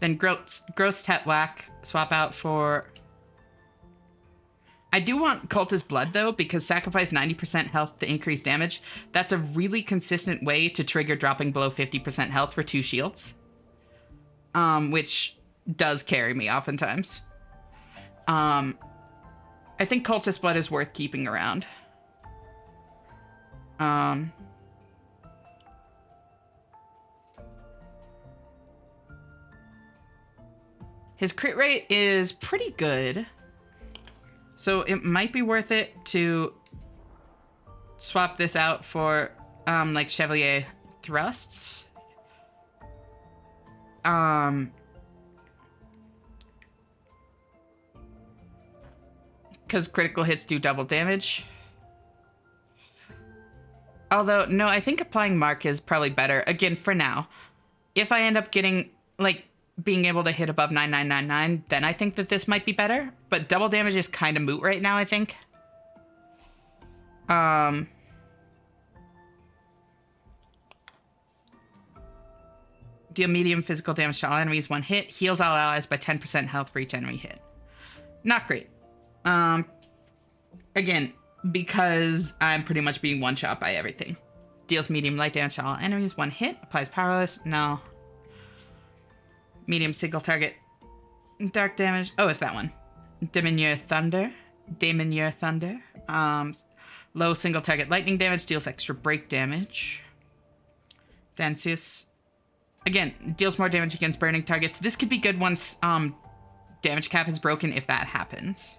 Then Gross Tet Whack. Swap out for... I do want Cultist Blood, though, because sacrifice 90% health to increase damage. That's a really consistent way to trigger dropping below 50% health for 2 shields. Which does carry me oftentimes. I think Cultist Blood is worth keeping around. His crit rate is pretty good. So it might be worth it to swap this out for like Chevalier thrusts. Because critical hits do double damage. Although, no, I think applying mark is probably better. Again, for now. If I end up getting, like, being able to hit above 9999, then I think that this might be better. But double damage is kind of moot right now, I think. Deal medium physical damage to all enemies, 1 hit. Heals all allies by 10% health for each enemy hit. Not great. Again, because I'm pretty much being one-shot by everything. Deals medium light damage to all enemies, 1 hit. Applies powerless. No. Medium single target dark damage. Oh, it's that one. Diminuer Thunder. Low single target lightning damage. Deals extra break damage. Dancius. Again, deals more damage against burning targets. This could be good once damage cap is broken if that happens.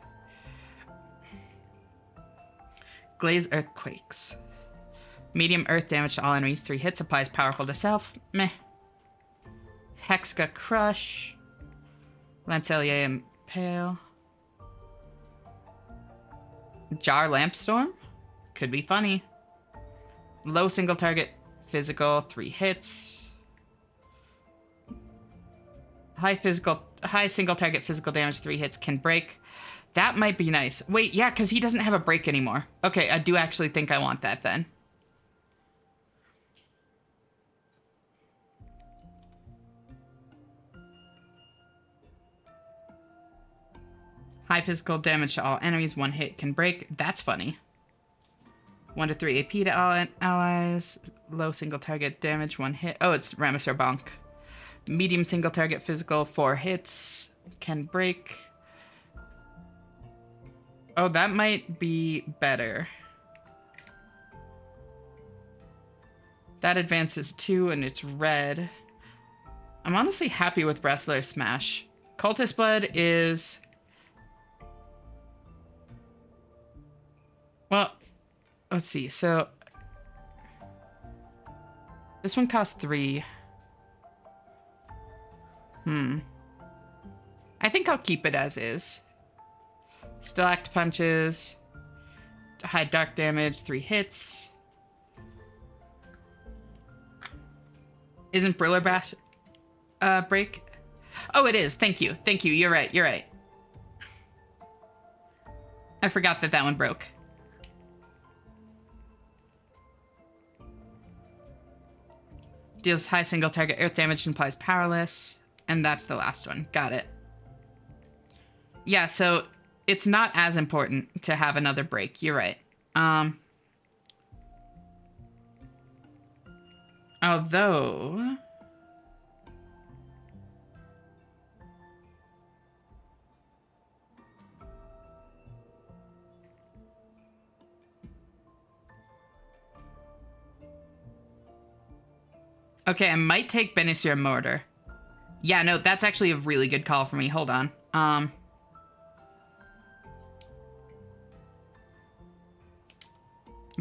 Glaze Earthquakes. Medium earth damage to all enemies, 3 hits. Applies powerful to self. Meh. Hexka Crush. Lancelier Impale. Jar Lampstorm. Could be funny. Low single target physical, 3 hits. High single target physical damage, 3 hits, can break. That might be nice. Wait, yeah, because he doesn't have a break anymore. Okay, I do actually think I want that then. High physical damage to all enemies, 1 hit, can break. That's funny. 1 to 3 AP to all allies. Low single target damage, 1 hit. Oh, it's Ramisor Bonk. Medium single target physical, 4 hits, can break. Oh, that might be better. That advances 2 and it's red. I'm honestly happy with Wrestler Smash. Cultist Blood is... Well, let's see. So, this one costs 3. I think I'll keep it as is. Still act punches. High dark damage, 3 hits. Isn't Briller Bash break? Oh, it is. Thank you. Thank you. You're right. You're right. I forgot that one broke. Deals high single target earth damage and applies powerless. And that's the last one. Got it. Yeah, so it's not as important to have another break. You're right. Although... Okay, I might take Benissir Mortar. Yeah, no, that's actually a really good call for me. Hold on.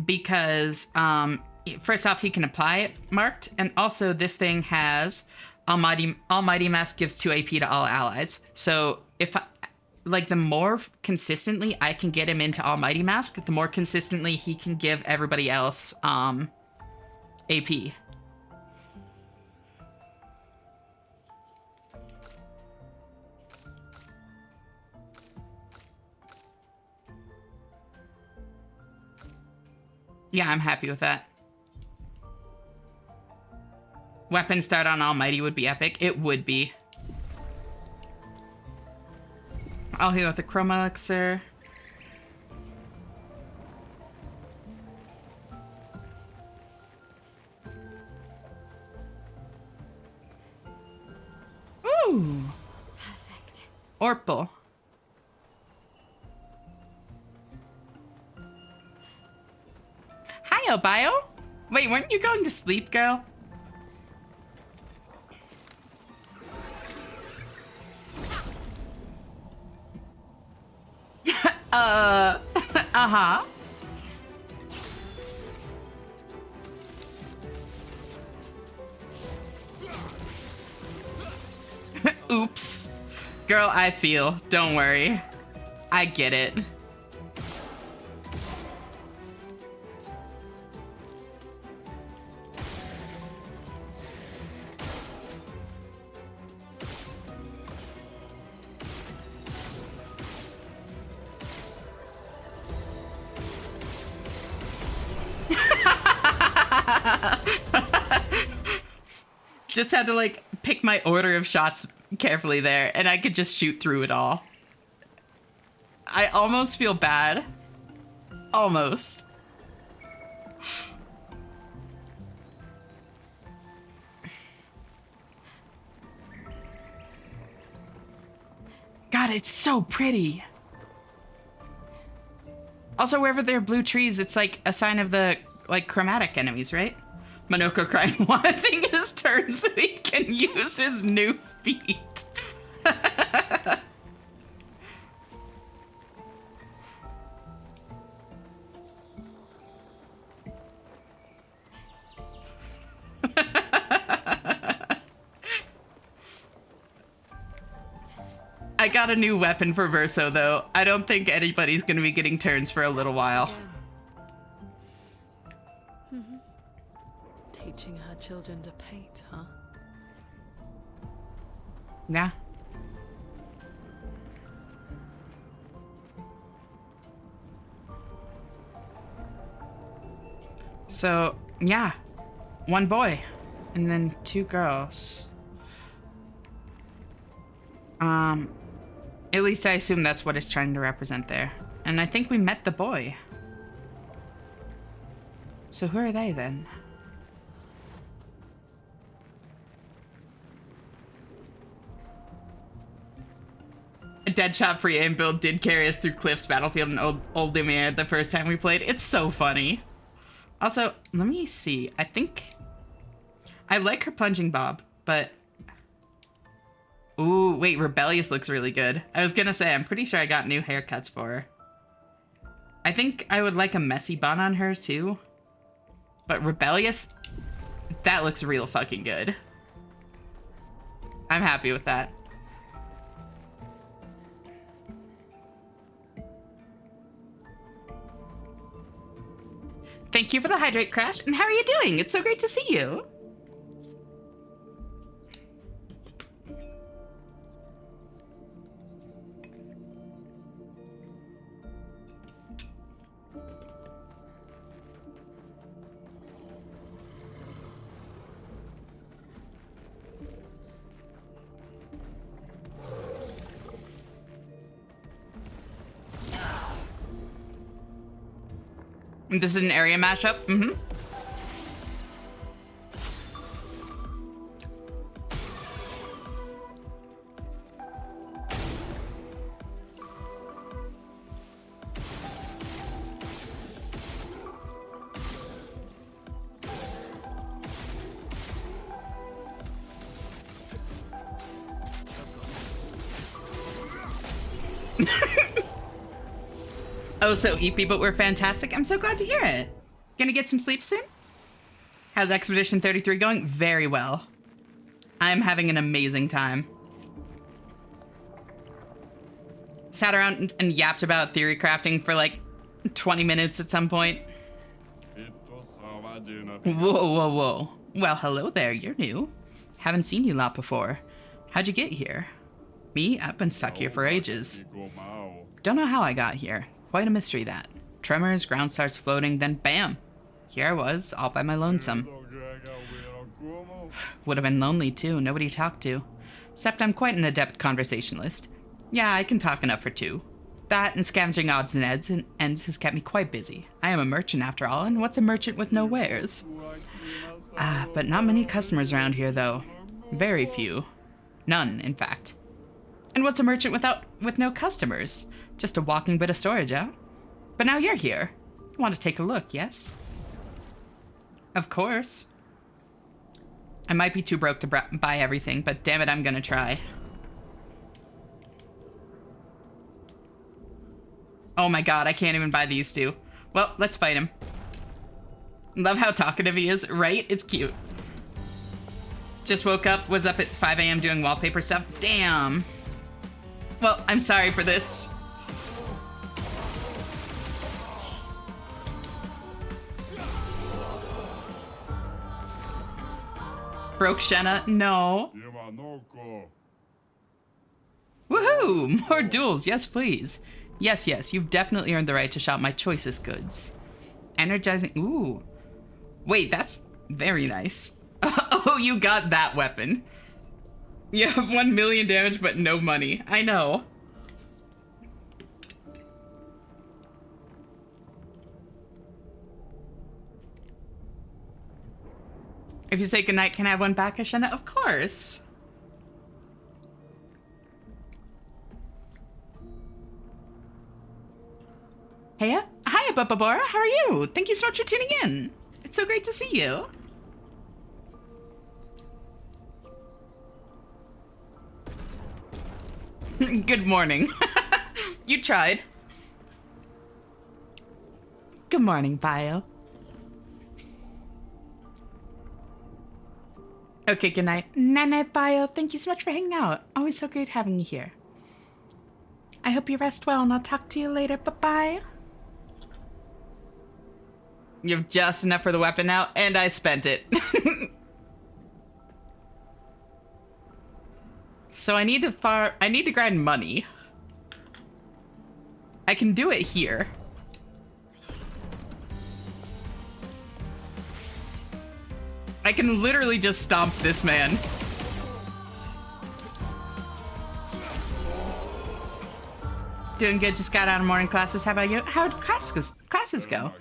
Because, first off, he can apply it marked, and also this thing has Almighty Mask gives 2 AP to all allies. So if the more consistently I can get him into Almighty Mask, the more consistently he can give everybody else AP. Yeah, I'm happy with that. Weapon start on Almighty would be epic. It would be. I'll heal with the Chroma Elixir. Ooh. Perfect. Orpal. Hi, Obio. Wait, weren't you going to sleep, girl? uh-huh. Oops. Girl, I feel. Don't worry. I get it. Just had to like pick my order of shots carefully there, and I could just shoot through it all. I almost feel bad. Almost. God, it's so pretty. Also, wherever there are blue trees, it's like a sign of the like chromatic enemies, right? Monoko crying, wanting his turn so he can use his new feet. I got a new weapon for Verso, though. I don't think anybody's gonna be getting turns for a little while. Teaching her children to paint, huh? Yeah. So, yeah. One boy. And then 2 girls. At least I assume that's what it's trying to represent there. And I think we met the boy. So who are they then? A Deadshot free aim build did carry us through Cliff's Battlefield and Old Lumiere the first time we played. It's so funny. Also, let me see. I think I like her plunging bob, but ooh, wait, Rebellious looks really good. I was gonna say, I'm pretty sure I got new haircuts for her. I think I would like a messy bun on her too. But Rebellious, that looks real fucking good. I'm happy with that. Thank you for the hydrate, Crash. And how are you doing? It's so great to see you. This is an area mashup? Mm-hmm. Oh, so EP, but we're fantastic. I'm so glad to hear it. Gonna get some sleep soon? How's Expedition 33 going? Very well. I'm having an amazing time. Sat around and yapped about theory crafting for like 20 minutes at some point. Whoa, whoa, whoa. Well, hello there. You're new. Haven't seen you lot before. How'd you get here? Me? I've been stuck here for ages. Don't know how I got here. Quite a mystery, that. Tremors, ground starts floating, then bam! Here I was, all by my lonesome. Would have been lonely too, nobody to talk to. Except I'm quite an adept conversationalist. Yeah, I can talk enough for 2. That and scavenging odds and ends has kept me quite busy. I am a merchant after all, and what's a merchant with no wares? But not many customers around here though. Very few. None, in fact. And what's a merchant with no customers? Just a walking bit of storage, huh? But now you're here. You want to take a look, yes? Of course. I might be too broke to buy everything, but damn it, I'm gonna try. Oh my god, I can't even buy these 2. Well, let's fight him. Love how talkative he is, right? It's cute. Just woke up, was up at 5 a.m. doing wallpaper stuff. Damn. Well, I'm sorry for this. Broke Shenna? No. Woohoo! More duels, yes please. Yes, yes, you've definitely earned the right to shop my choicest goods. Energizing, ooh. Wait, that's very nice. Oh, you got that weapon. You have 1 million damage but no money. I know. If you say goodnight, can I have one back, Ashena? Of course. Heya? Hi, Bababora. How are you? Thank you so much for tuning in. It's so great to see you. Good morning. You tried. Good morning, Bio. Okay, good night. Night-night, Bio. Thank you so much for hanging out. Always so great having you here. I hope you rest well, and I'll talk to you later. Bye-bye. You have just enough for the weapon now, and I spent it. So I need to grind money. I can do it here. I can literally just stomp this man. Doing good, just got out of morning classes. How about you? How'd classes go?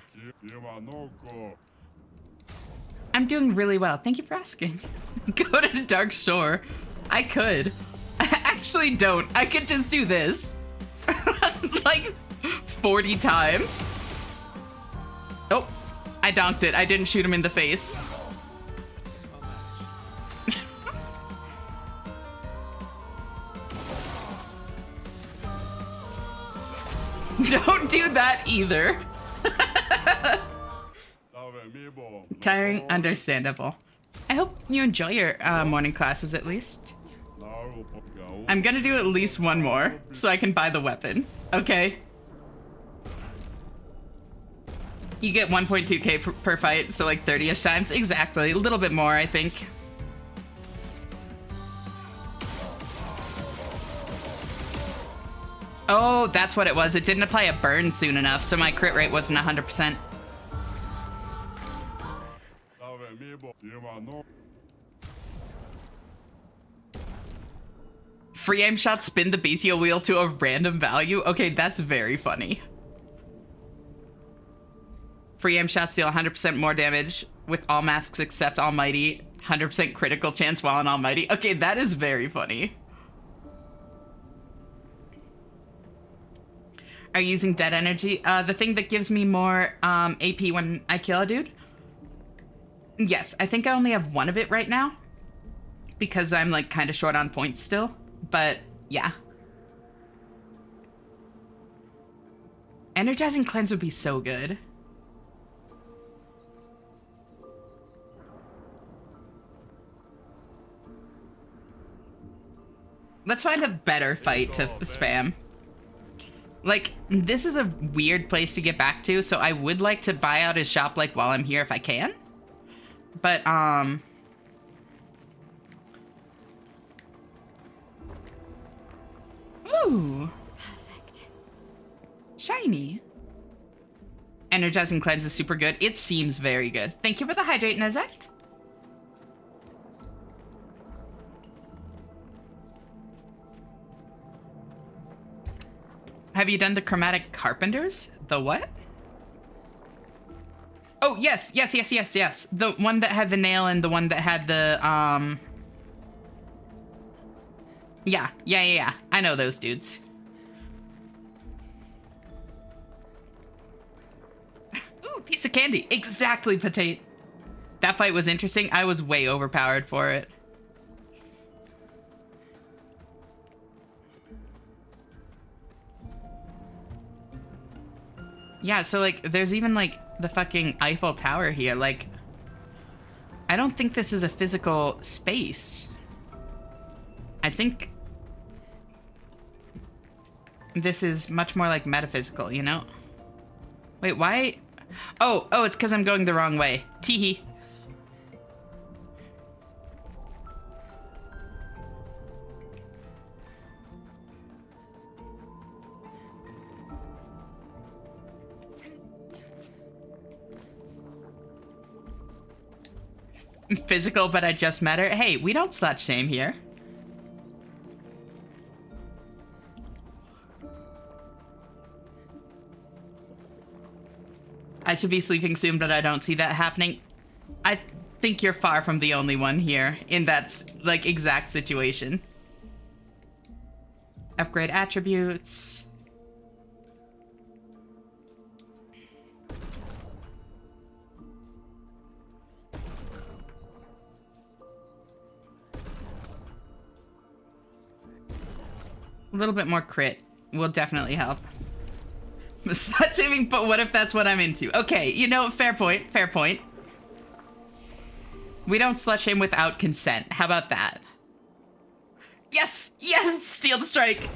I'm doing really well. Thank you for asking. Go to the Dark Shore. I could. I actually don't. I could just do this. Like 40 times. Oh, I donked it. I didn't shoot him in the face. Don't do that either. Tiring, understandable. I hope you enjoy your morning classes at least. I'm gonna do at least one more so I can buy the weapon. Okay. You get 1.2k per fight, so like 30-ish times. Exactly, a little bit more, I think. Oh, that's what it was. It didn't apply a burn soon enough, so my crit rate wasn't 100%. Free aim shot, spin the Beastio wheel to a random value? Okay, that's very funny. Free aim shots deal 100% more damage with all masks except Almighty. 100% critical chance while on Almighty. Okay, that is very funny. Are you using dead energy? The thing that gives me more AP when I kill a dude? Yes, I think I only have one of it right now. Because I'm like kind of short on points still. But yeah. Energizing cleanse would be so good. Let's find a better fight to spam. Like, this is a weird place to get back to, so I would like to buy out his shop, like, while I'm here if I can. But, Ooh. Perfect. Shiny. Energizing cleanse is super good. It seems very good. Thank you for the hydrate, Nezect. Have you done the Chromatic Carpenters? The what? Oh, yes. The one that had the nail and the one that had the, Yeah. I know those dudes. Ooh, piece of candy. Exactly, Potato. That fight was interesting. I was way overpowered for it. Yeah, so, like, there's even, like, the fucking Eiffel Tower here. Like, I don't think this is a physical space. I think this is much more like metaphysical, you know? Wait, why? Oh, it's because I'm going the wrong way. Teehee. Physical, but I just met her. Hey, we don't slut shame here. I should be sleeping soon, but I don't see that happening. I think you're far from the only one here in that, like, exact situation. Upgrade attributes. A little bit more crit will definitely help. Slut shaming, but what if that's what I'm into? Okay, you know, fair point, fair point. We don't slut shame without consent. How about that? Yes, yes, steal the strike.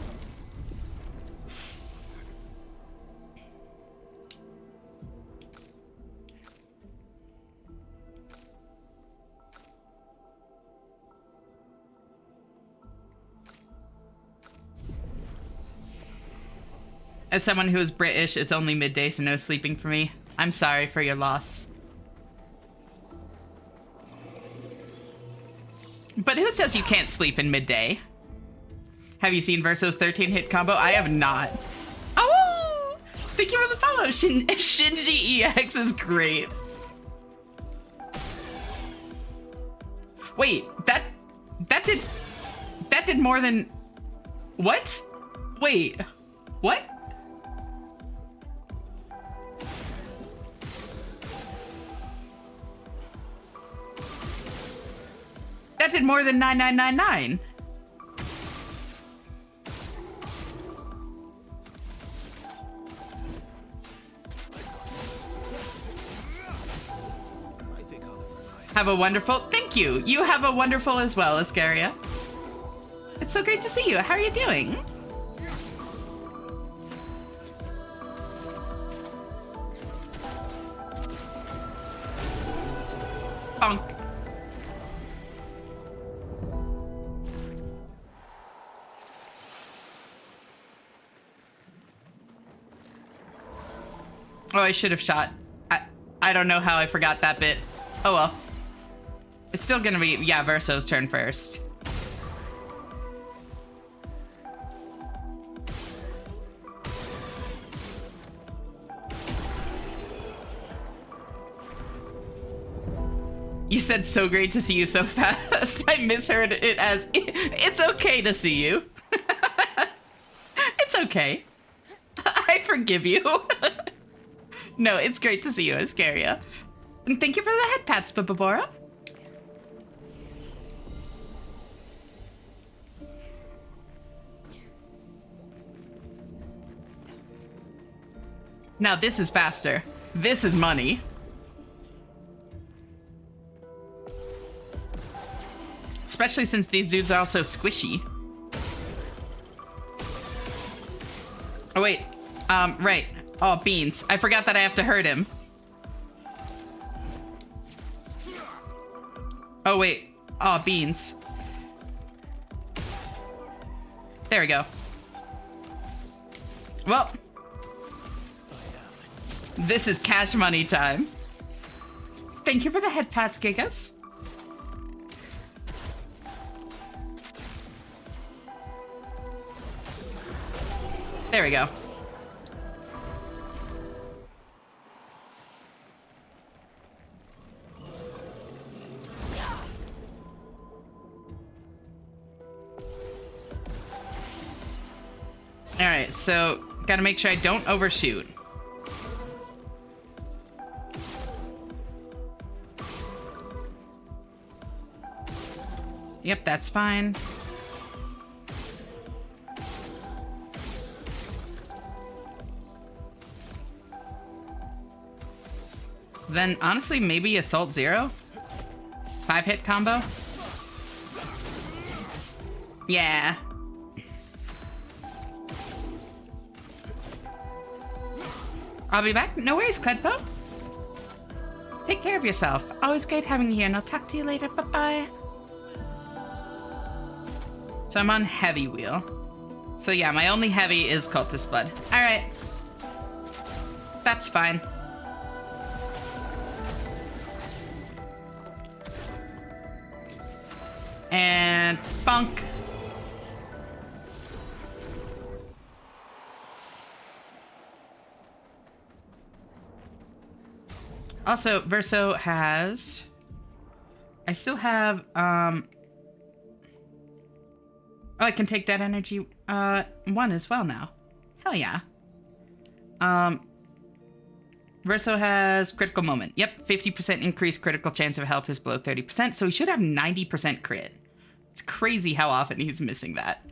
As someone who is British, it's only midday, so no sleeping for me. I'm sorry for your loss. But who says you can't sleep in midday? Have you seen Verso's 13-hit combo? I have not. Oh! Thank you for the follow. Shinji EX is great. Wait, that did more than... What? Wait, what? That did more than 9999. Have a wonderful... Thank you. You have a wonderful as well, Ascaria. It's so great to see you. How are you doing? Bonk. Oh, I should have shot. I don't know how I forgot that bit. Oh well. It's still gonna be, yeah, Verso's turn first. You said so great to see you so fast. I misheard it as, it's okay to see you. It's okay. I forgive you. No, it's great to see you, Ascaria. And thank you for the head pats, Bababora. Now this is faster. This is money. Especially since these dudes are also squishy. Oh wait, right. Oh, beans. I forgot that I have to hurt him. Oh wait, oh, beans. There we go. Well, this is cash money time. Thank you for the head pats, Gigas. There we go. All right, so gotta make sure I don't overshoot. Yep, that's fine. Then honestly, maybe Assault 0? 5-hit combo? Yeah. I'll be back. No worries, Cledpo. Take care of yourself. Always great having you here, and I'll talk to you later. Bye-bye. So I'm on heavy wheel. So yeah, my only heavy is Cultist Blood. All right. That's fine. And bonk. Also, Verso has... I still have, Oh, I can take that energy, 1 as well now. Hell yeah. Verso has critical moment. Yep, 50% increased critical chance of health is below 30%, so he should have 90% crit. It's crazy how often he's missing that.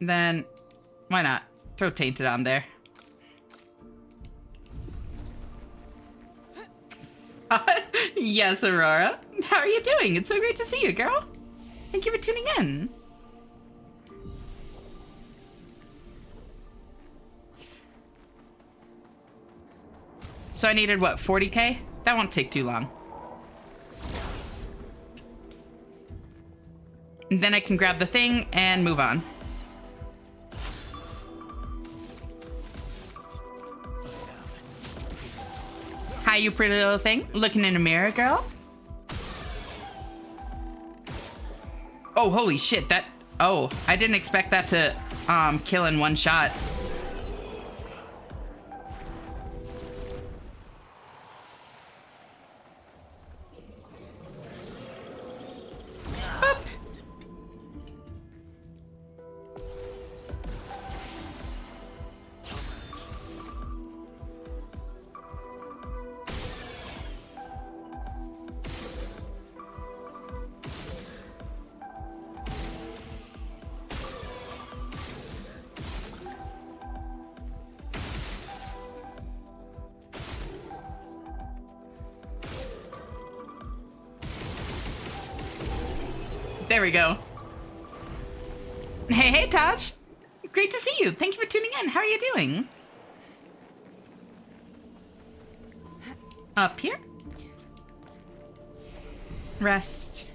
Then why not throw Tainted on there? Yes, Aurora. How are you doing? It's so great to see you, girl. Thank you for tuning in. So I needed, what, 40k? That won't take too long. And then I can grab the thing and move on. Hi, you pretty little thing. Looking in a mirror, girl? Oh, holy shit, that... Oh, I didn't expect that to kill in one shot. Boop. There we go. Hey, Taj. Great to see you. Thank you for tuning in. How are you doing? Up here. Rest.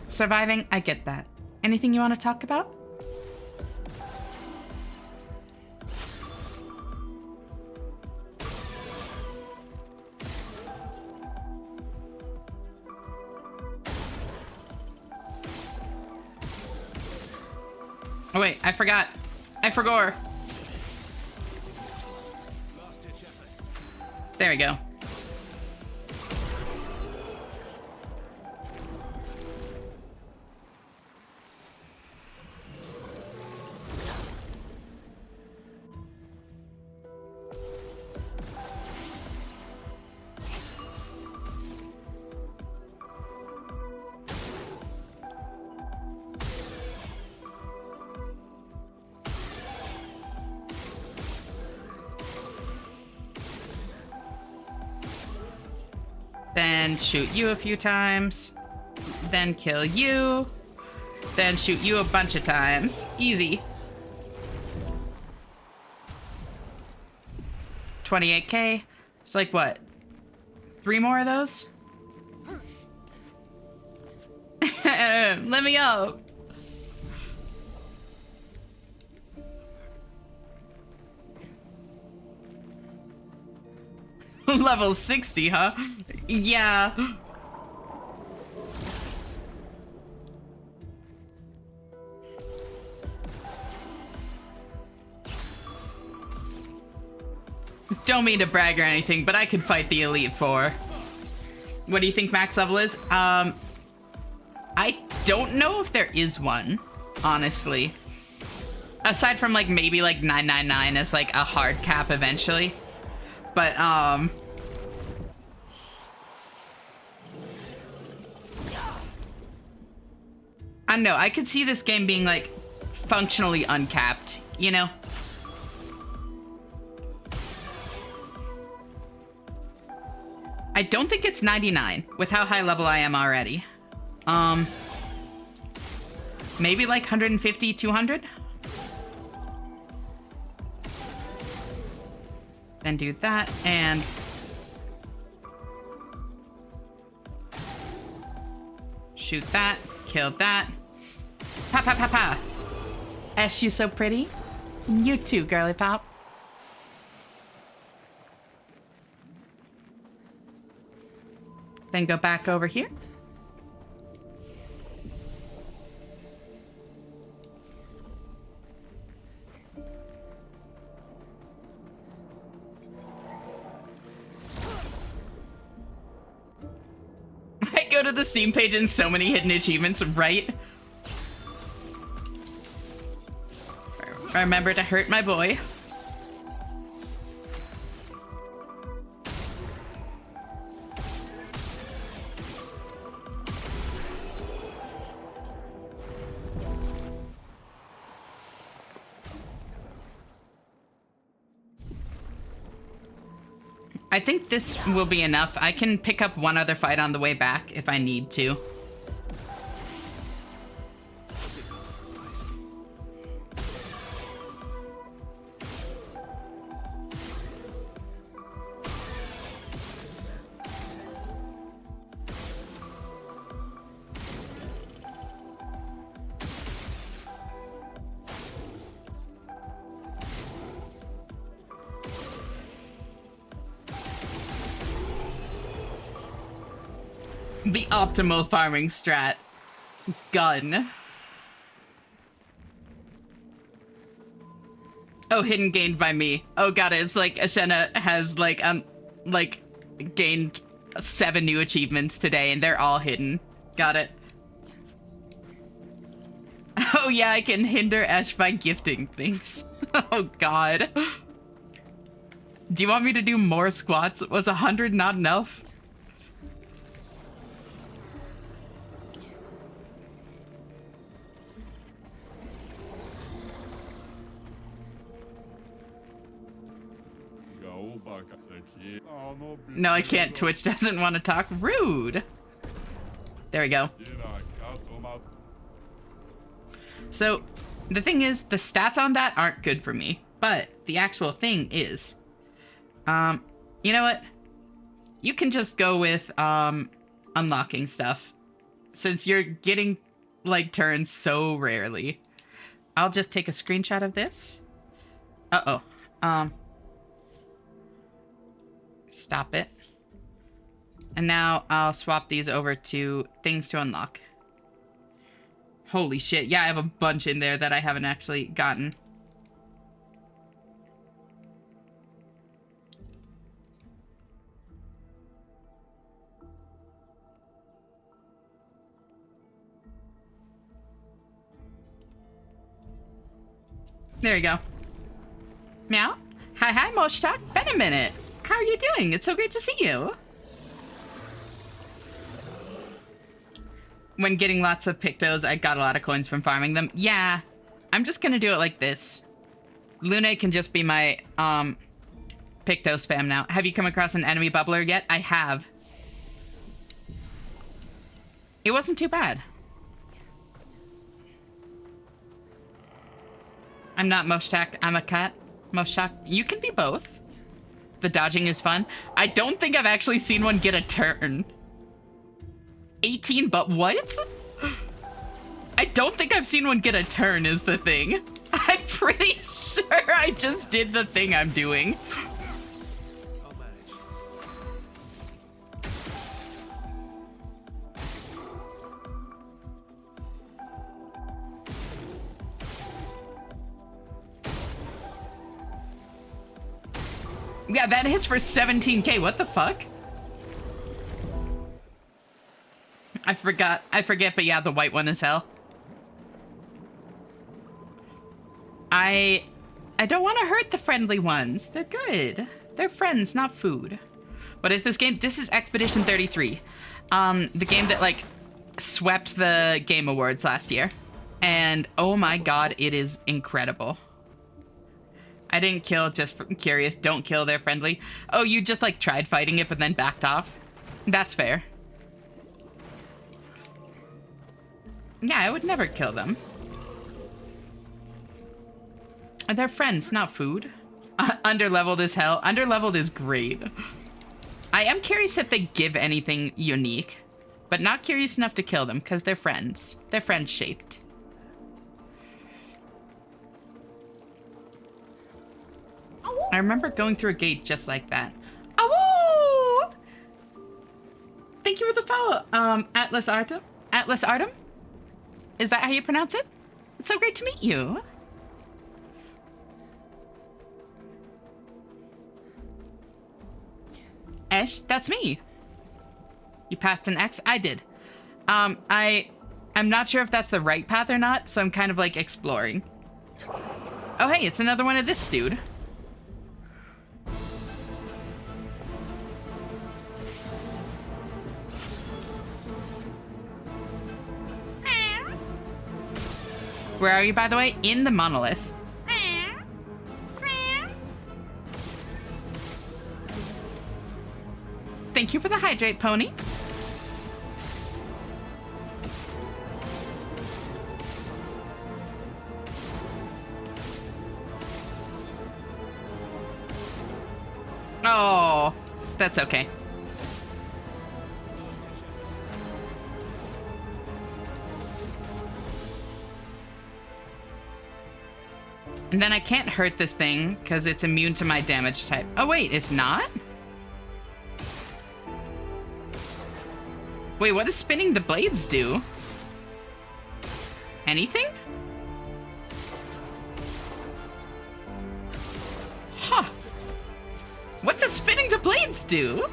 Surviving, I get that. Anything you want to talk about? Oh wait, I forgot. I forgot. There we go. Then shoot you a few times. Then kill you. Then shoot you a bunch of times. Easy. 28k. It's like what? 3 more of those? Let me up. Level 60, huh? Yeah. Don't mean to brag or anything, but I could fight the Elite Four. What do you think max level is? I don't know if there is one, honestly. Aside from like maybe like 999 as like a hard cap eventually. But I don't know, I could see this game being like functionally uncapped, you know? I don't think it's 99 with how high level I am already. Maybe like 150, 200? Then do that, and... shoot that, kill that. Pa pa pa pa! Ash, you so pretty. You too, girly pop. Then go back over here. I go to the Steam page and so many hidden achievements, right? Remember to hurt my boy. I think this will be enough. I can pick up one other fight on the way back if I need to. The optimal farming strat. Gun. Oh, hidden gained by me. Oh, got it. It's like Ashena has like gained 7 new achievements today and they're all hidden. Got it. Oh yeah, I can hinder Ash by gifting things. Oh god. Do you want me to do more squats? Was 100 not enough? No, I can't. Twitch doesn't want to talk. Rude. There we go. So, the thing is, the stats on that aren't good for me. But the actual thing is, you know what? You can just go with unlocking stuff. Since you're getting, like, turns so rarely. I'll just take a screenshot of this. Uh-oh. Stop it. And now I'll swap these over to things to unlock. Holy shit. Yeah, I have a bunch in there that I haven't actually gotten. There you go. Meow. Hi, Moshtak. Been a minute. How are you doing? It's so great to see you. When getting lots of Pictos, I got a lot of coins from farming them. Yeah, I'm just gonna do it like this. Lune can just be my Picto spam now. Have you come across an enemy bubbler yet? I have. It wasn't too bad. I'm not Moshtak, I'm a cat. Moshtak, you can be both. The dodging is fun. I don't think I've actually seen one get a turn. 18, but what? I don't think I've seen one get a turn is the thing. I'm pretty sure I just did the thing I'm doing. I'll manage. Yeah, that hits for 17k. What the fuck? I forget, but yeah, the white one is hell. I don't want to hurt the friendly ones. They're good. They're friends, not food. What is this game? This is Expedition 33. The game that, like, swept the Game Awards last year. And, oh my god, it is incredible. I didn't kill, just curious. Don't kill, they're friendly. Oh, you just, like, tried fighting it, but then backed off? That's fair. Yeah, I would never kill them. They're friends, not food. Underleveled as hell. Underleveled is great. I am curious if they give anything unique, but not curious enough to kill them because they're friends. They're friend-shaped. I remember going through a gate just like that. Oh! Thank you for the follow. Atlas Artem? Atlas Artem? Is that how you pronounce it? It's so great to meet you. Esh, that's me. You passed an X? I did. I'm not sure if that's the right path or not, so I'm kind of like exploring. Oh, hey, it's another one of this dude. Where are you, by the way? In the monolith. Thank you for the hydrate, pony. Oh, that's okay. And then I can't hurt this thing because it's immune to my damage type. Oh, wait, it's not? Wait, what does spinning the blades do? Anything? Huh. What does spinning the blades do?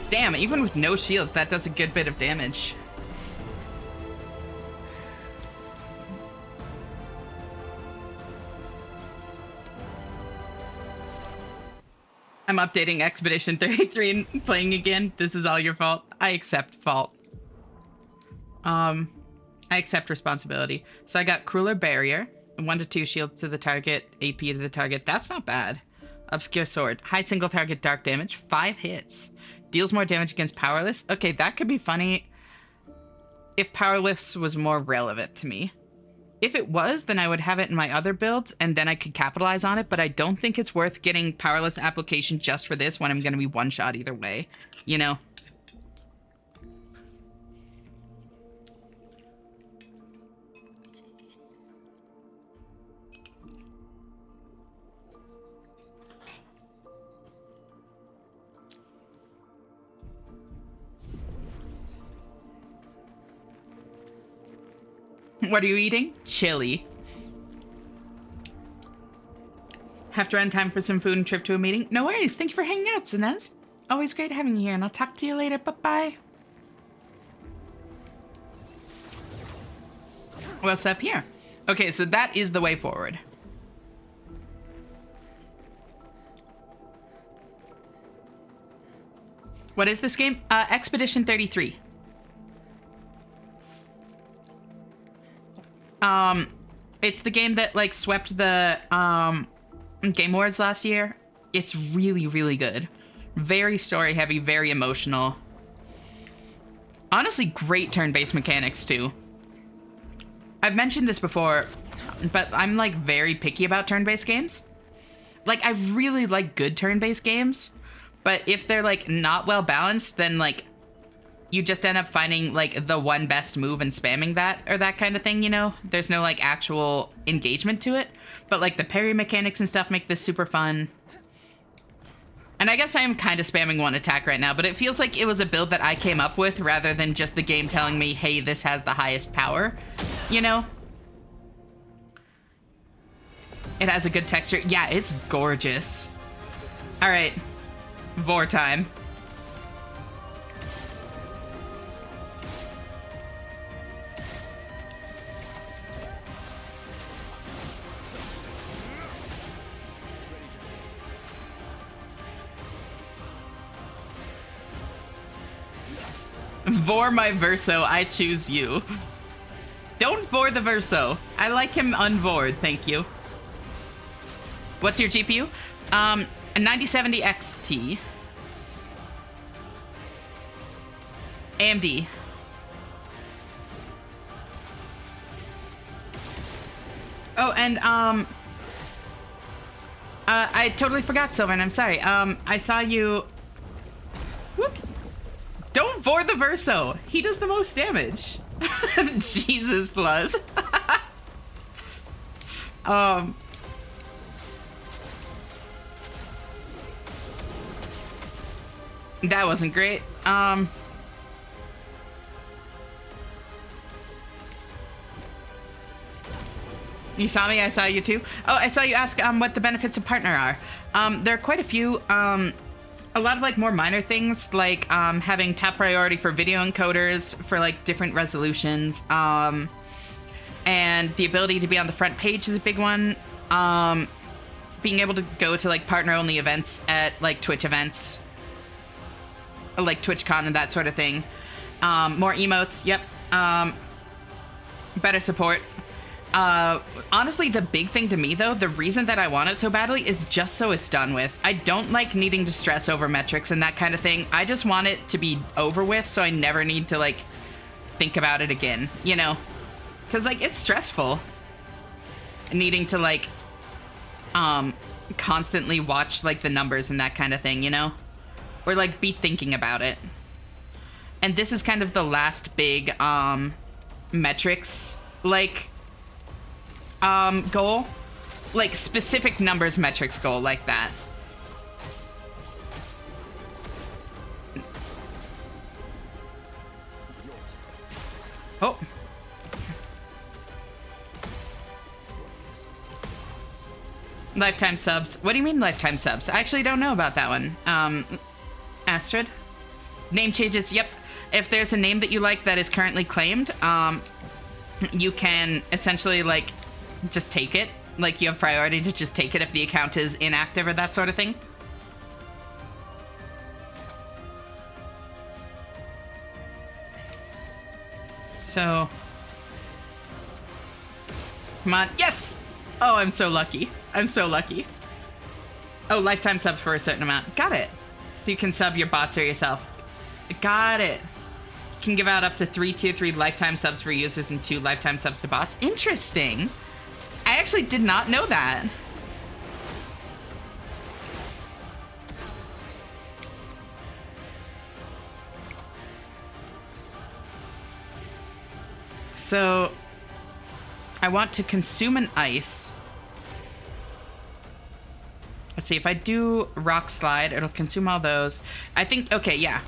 Damn, even with no shields, that does a good bit of damage. I'm updating Expedition 33 and playing again. This is all your fault. I accept fault. I accept responsibility. So I got Crueler Barrier, 1 to 2 shields to the target, AP to the target. That's not bad. Obscure Sword, high single target dark damage, 5 hits. Deals more damage against Powerless. Okay, that could be funny if Powerless was more relevant to me. If it was, then I would have it in my other builds, and then I could capitalize on it, but I don't think it's worth getting Powerless application just for this when I'm going to be one-shot either way, you know? What are you eating? Chili. Have to run time for some food and trip to a meeting? No worries. Thank you for hanging out, Sinez. Always great having you here, and I'll talk to you later. Bye-bye. What's up here? Okay, so that is the way forward. What is this game? Expedition 33. It's the game that, like, swept the, Game Awards last year. It's really, really good. Very story-heavy, very emotional. Honestly, great turn-based mechanics, too. I've mentioned this before, but I'm, like, very picky about turn-based games. Like, I really like good turn-based games, but if they're, like, not well-balanced, then, like, you just end up finding, like, the one best move and spamming that, or that kind of thing, you know? There's no, like, actual engagement to it. But, like, the parry mechanics and stuff make this super fun. And I guess I am kind of spamming one attack right now, but it feels like it was a build that I came up with rather than just the game telling me, hey, this has the highest power, you know? It has a good texture. Yeah, it's gorgeous. All right, Vor time. Vor my Verso, I choose you. Don't vor the Verso. I like him unvored, thank you. What's your GPU? A 9070 XT. AMD. Oh, and I totally forgot, Sylvan. I'm sorry. I saw you. Whoop. Don't vor the Verso. He does the most damage. Jesus, Luz. That wasn't great. You saw me, I saw you too. Oh, I saw you ask what the benefits of partner are. There are quite a few. A lot of like more minor things, like having top priority for video encoders for like different resolutions, and the ability to be on the front page is a big one. Being able to go to like partner only events at like Twitch events, like TwitchCon and that sort of thing. More emotes, yep. Better support. Honestly, the big thing to me, though, the reason that I want it so badly is just so it's done with. I don't like needing to stress over metrics and that kind of thing. I just want it to be over with so I never need to, like, think about it again, you know? Because, like, it's stressful. Needing to, like, constantly watch, like, the numbers and that kind of thing, you know? Or, like, be thinking about it. And this is kind of the last big, metrics, like... goal, like specific numbers metrics goal like that. Oh. Lifetime subs. What do you mean lifetime subs? I actually don't know about that one. Astrid? Name changes, yep. If there's a name that you like that is currently claimed, you can essentially like just take it. Like, you have priority to just take it if the account is inactive or that sort of thing. So... Come on. Yes! Oh, I'm so lucky. I'm so lucky. Oh, lifetime subs for a certain amount. Got it. So you can sub your bots or yourself. Got it. You can give out up to 3 tier 3 lifetime subs for users and 2 lifetime subs to bots. Interesting. I actually did not know that. So, I want to consume an ice. Let's see, if I do rock slide, it'll consume all those. I think, okay, yeah.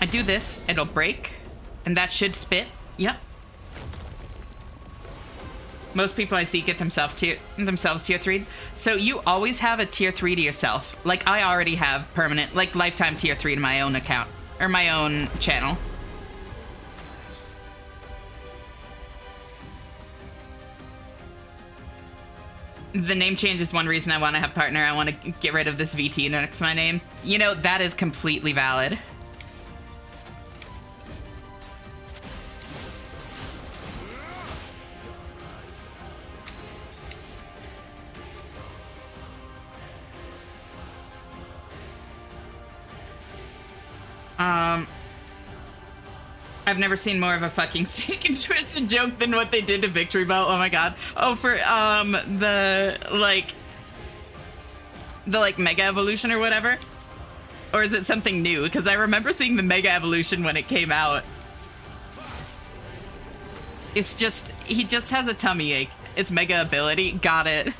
I do this, it'll break, and that should spit. Yep. Most people I see get themselves tier 3'd. So you always have a tier 3 to yourself. Like, I already have permanent, like, lifetime tier 3 to my own account. Or my own channel. The name change is one reason I want to have partner. I want to get rid of this VT next to my name. You know, that is completely valid. I've never seen more of a fucking sick and twisted joke than what they did to Victory Bell. Oh my god. Oh, for the Mega Evolution or whatever? Or is it something new? Because I remember seeing the Mega Evolution when it came out. It's just, he just has a tummy ache. It's Mega Ability. Got it.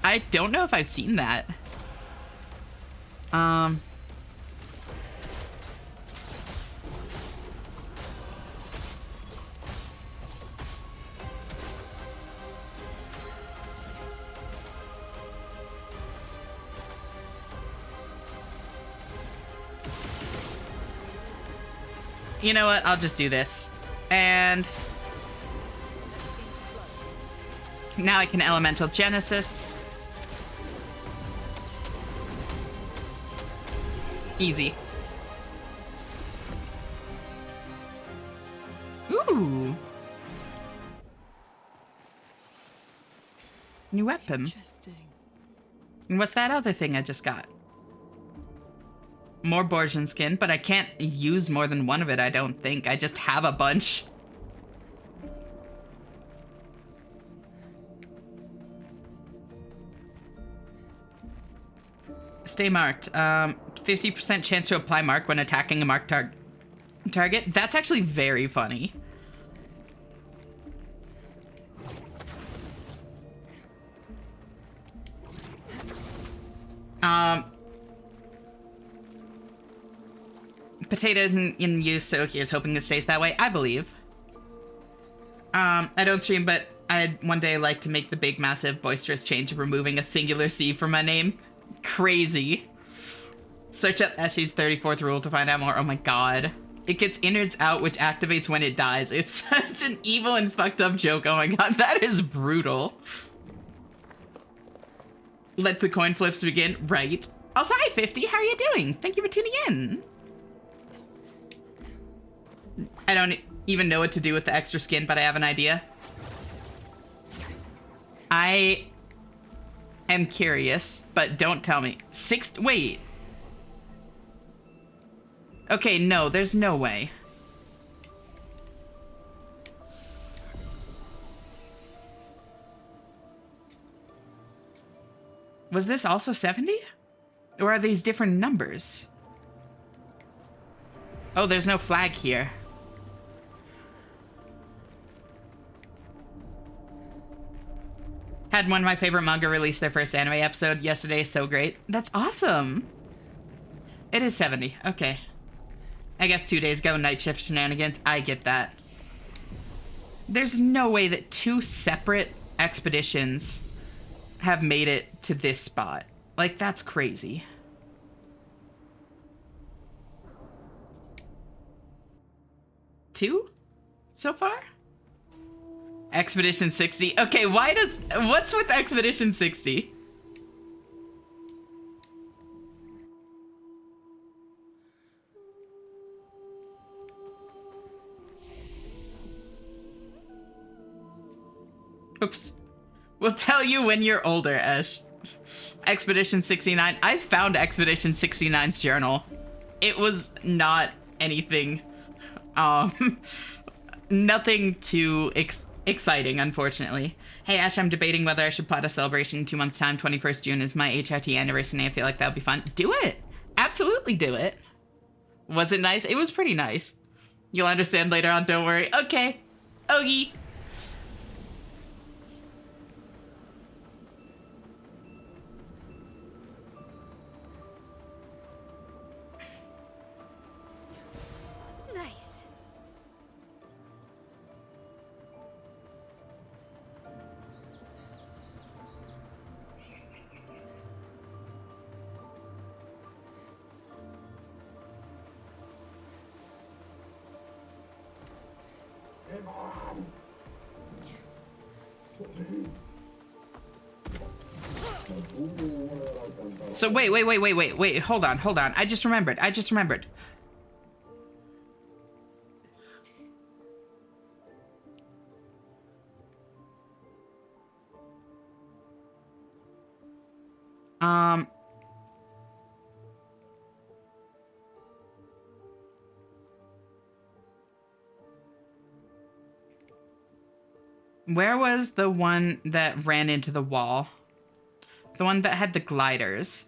I don't know if I've seen that. You know what? I'll just do this. And now I can Elemental Genesis. Ooh. New weapon. Interesting. And what's that other thing I just got? More Borgian skin, but I can't use more than one of it, I don't think. I just have a bunch. Stay marked. 50% chance to apply mark when attacking a marked target. That's actually very funny. Potatoes in use, so here's hoping it stays that way. I believe. I don't stream, but I'd one day like to make the big, massive, boisterous change of removing a singular C from my name. Crazy. Search up Eshi's 34th rule to find out more. Oh my god. It gets innards out, which activates when it dies. It's such an evil and fucked up joke. Oh my god, that is brutal. Let the coin flips begin. Right. Also, hi 50, how are you doing? Thank you for tuning in. I don't even know what to do with the extra skin, but I have an idea. I am curious, but don't tell me. Wait. Okay, no, there's no way. Was this also 70? Or are these different numbers? Oh, there's no flag here. Had one of my favorite manga release their first anime episode yesterday. So great. That's awesome. It is 70. Okay. I guess 2 days ago, night shift shenanigans. I get that. There's no way that two separate expeditions have made it to this spot. Like, that's crazy. Two so far? Expedition 60. Okay, what's with Expedition 60? Oops. We'll tell you when you're older, Esh. Expedition 69. I found Expedition 69's journal. It was not anything, nothing too exciting, unfortunately. Hey, Ash, I'm debating whether I should plot a celebration in 2 months' time. 21st June is my HRT anniversary, and I feel like that would be fun. Do it! Absolutely do it. Was it nice? It was pretty nice. You'll understand later on, don't worry. Okay. Ogie. Nice. So wait, hold on. I just remembered. Where was the one that ran into the wall? The one that had the gliders.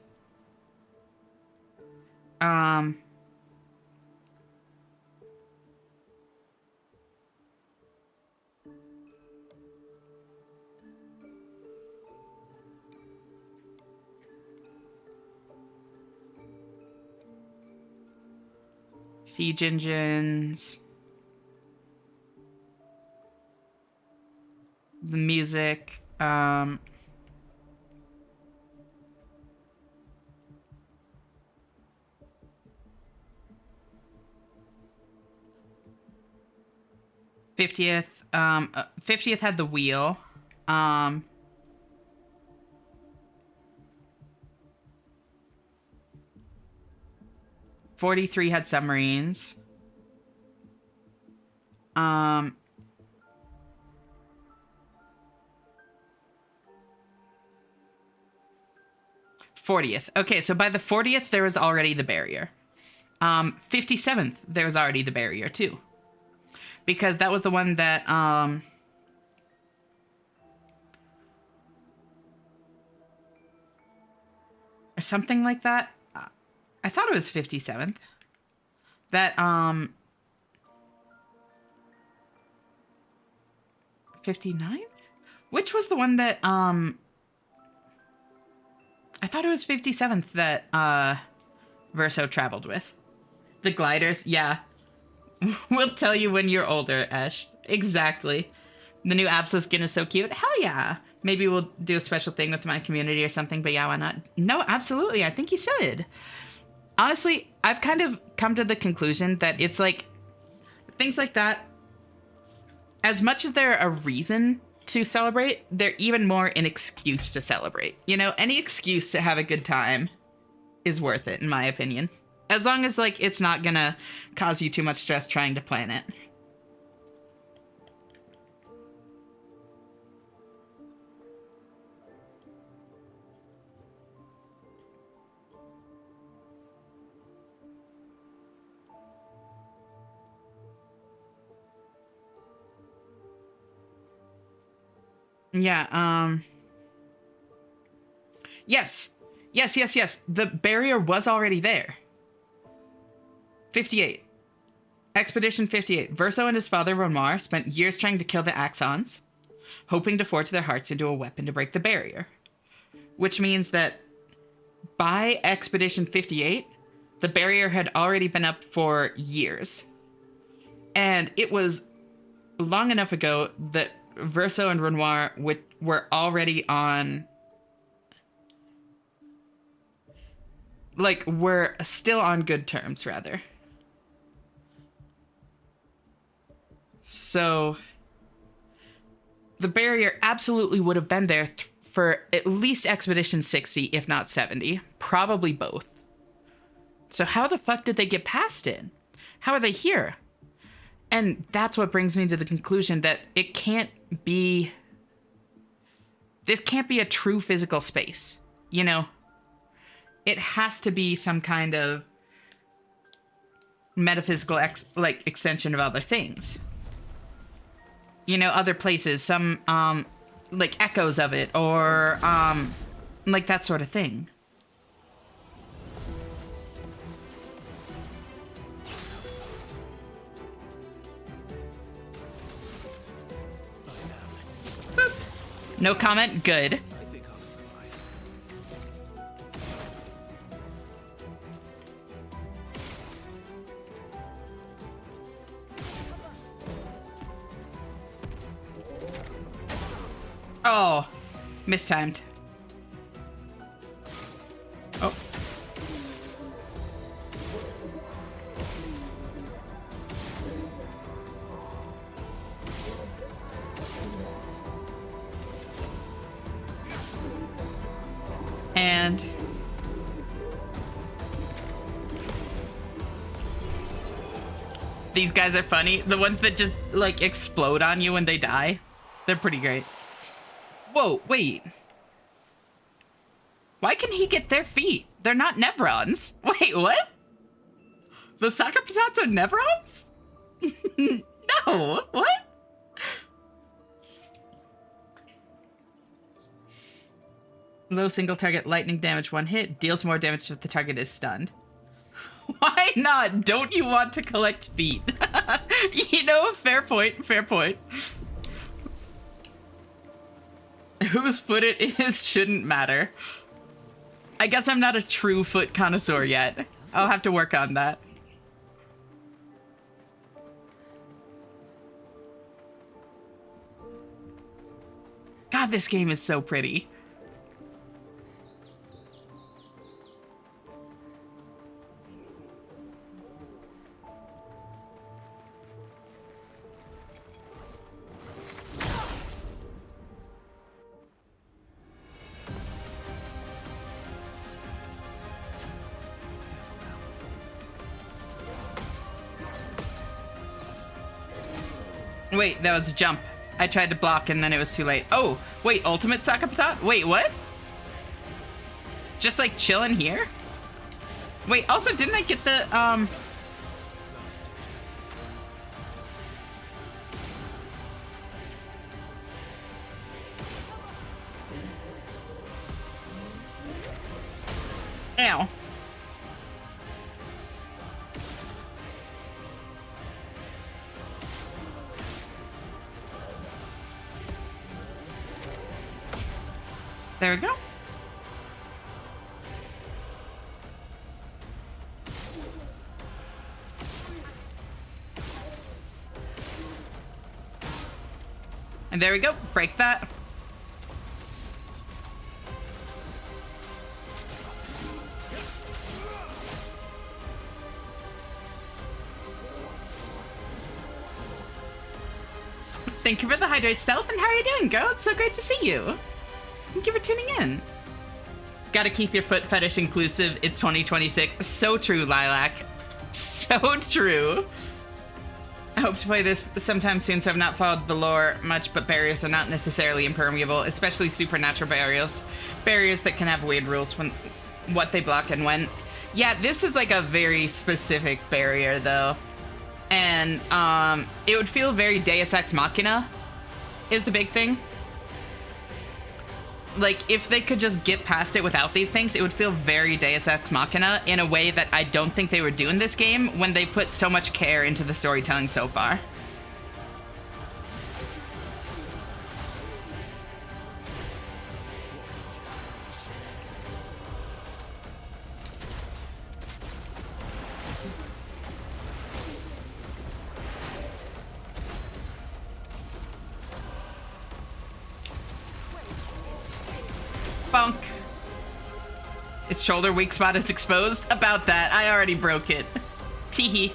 Siege engines. The music. 50th. 50th had the wheel. 43 had submarines. 40th. Okay, so by the 40th, there was already the barrier. 57th, there was already the barrier, too. Because that was the one that, or something like that. I thought it was 57th. That, 59th? Which was the one that, I thought it was 57th that, Verso traveled with. The gliders, yeah. We'll tell you when you're older, Ash. Exactly. The new Absa skin is so cute. Hell yeah. Maybe we'll do a special thing with my community or something, but yeah, why not? No, absolutely. I think you should. Honestly, I've kind of come to the conclusion that it's like, things like that, as much as they're a reason to celebrate, they're even more an excuse to celebrate. You know, any excuse to have a good time is worth it, in my opinion. As long as, like, it's not gonna cause you too much stress trying to plan it. Yeah, Yes. Yes. The barrier was already there. 58. Expedition 58. Verso and his father, Renoir, spent years trying to kill the Axons, hoping to forge their hearts into a weapon to break the barrier. Which means that by Expedition 58, the barrier had already been up for years. And it was long enough ago that Verso and Renoir were already on... Like, we're still on good terms, rather. So, the barrier absolutely would have been there for at least Expedition 60, if not 70. Probably both. So how the fuck did they get past it? How are they here? And that's what brings me to the conclusion that it can't be... This can't be a true physical space, you know? It has to be some kind of metaphysical extension of other things. You know, other places, some like echoes of it, or like that sort of thing. Boop. No comment. Good. Oh, mistimed. Oh. And these guys are funny. The ones that just like explode on you when they die. They're pretty great. Whoa, wait. Why can he get their feet? They're not Nevrons. Wait, what? The Soccer Potats are Nevrons? No, what? Low single target lightning damage, 1 hit. Deals more damage if the target is stunned. Why not? Don't you want to collect feet? You know, fair point, fair point. Whose foot it is shouldn't matter. I guess I'm not a true foot connoisseur yet. I'll have to work on that. God, this game is so pretty. Wait, that was a jump. I tried to block and then it was too late. Oh, wait, ultimate Sakapatat? Wait, what? Just like chilling here? Wait, also didn't I get the, Ow. There we go. And there we go. Break that. Thank you for the hydrate stealth, and how are you doing, girl? It's so great to see you. Thank you for tuning in. Gotta keep your foot fetish inclusive. It's 2026. So true, Lilac. So true. I hope to play this sometime soon, so I've not followed the lore much, but barriers are not necessarily impermeable, especially supernatural barriers. Barriers that can have weird rules when what they block and when. Yeah, this is like a very specific barrier, though. And it would feel very Deus Ex Machina is the big thing. Like, if they could just get past it without these things, it would feel very Deus Ex Machina in a way that I don't think they were doing this game when they put so much care into the storytelling so far. Bonk. Its shoulder weak spot is exposed. About that, I already broke it. Teehee.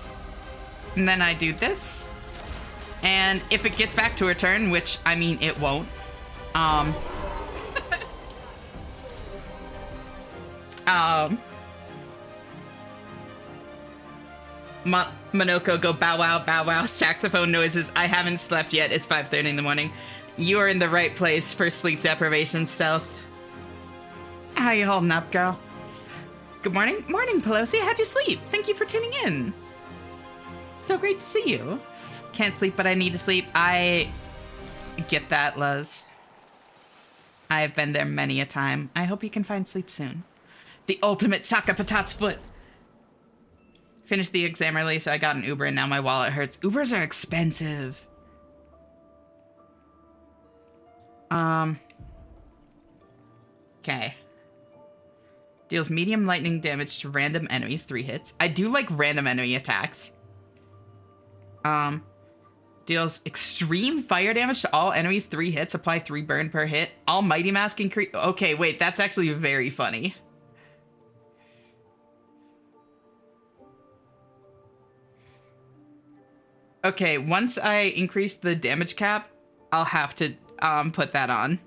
And then I do this. And if it gets back to her turn, which, I mean, it won't. Monoko go bow wow, saxophone noises. I haven't slept yet. It's 5:30 in the morning. You are in the right place for sleep deprivation stealth. How you holding up, girl? Good morning. Morning, Pelosi. How'd you sleep? Thank you for tuning in. So great to see you. Can't sleep, but I need to sleep. I get that, Luz. I've been there many a time. I hope you can find sleep soon. The ultimate Sakapatat's foot. Finished the exam early, so I got an Uber, and now my wallet hurts. Ubers are expensive. Okay. Deals medium lightning damage to random enemies, 3 hits. I do like random enemy attacks. Deals extreme fire damage to all enemies, 3 hits. Apply 3 burn per hit. Almighty Mask increase. Okay, wait, that's actually very funny. Okay, once I increase the damage cap, I'll have to put that on.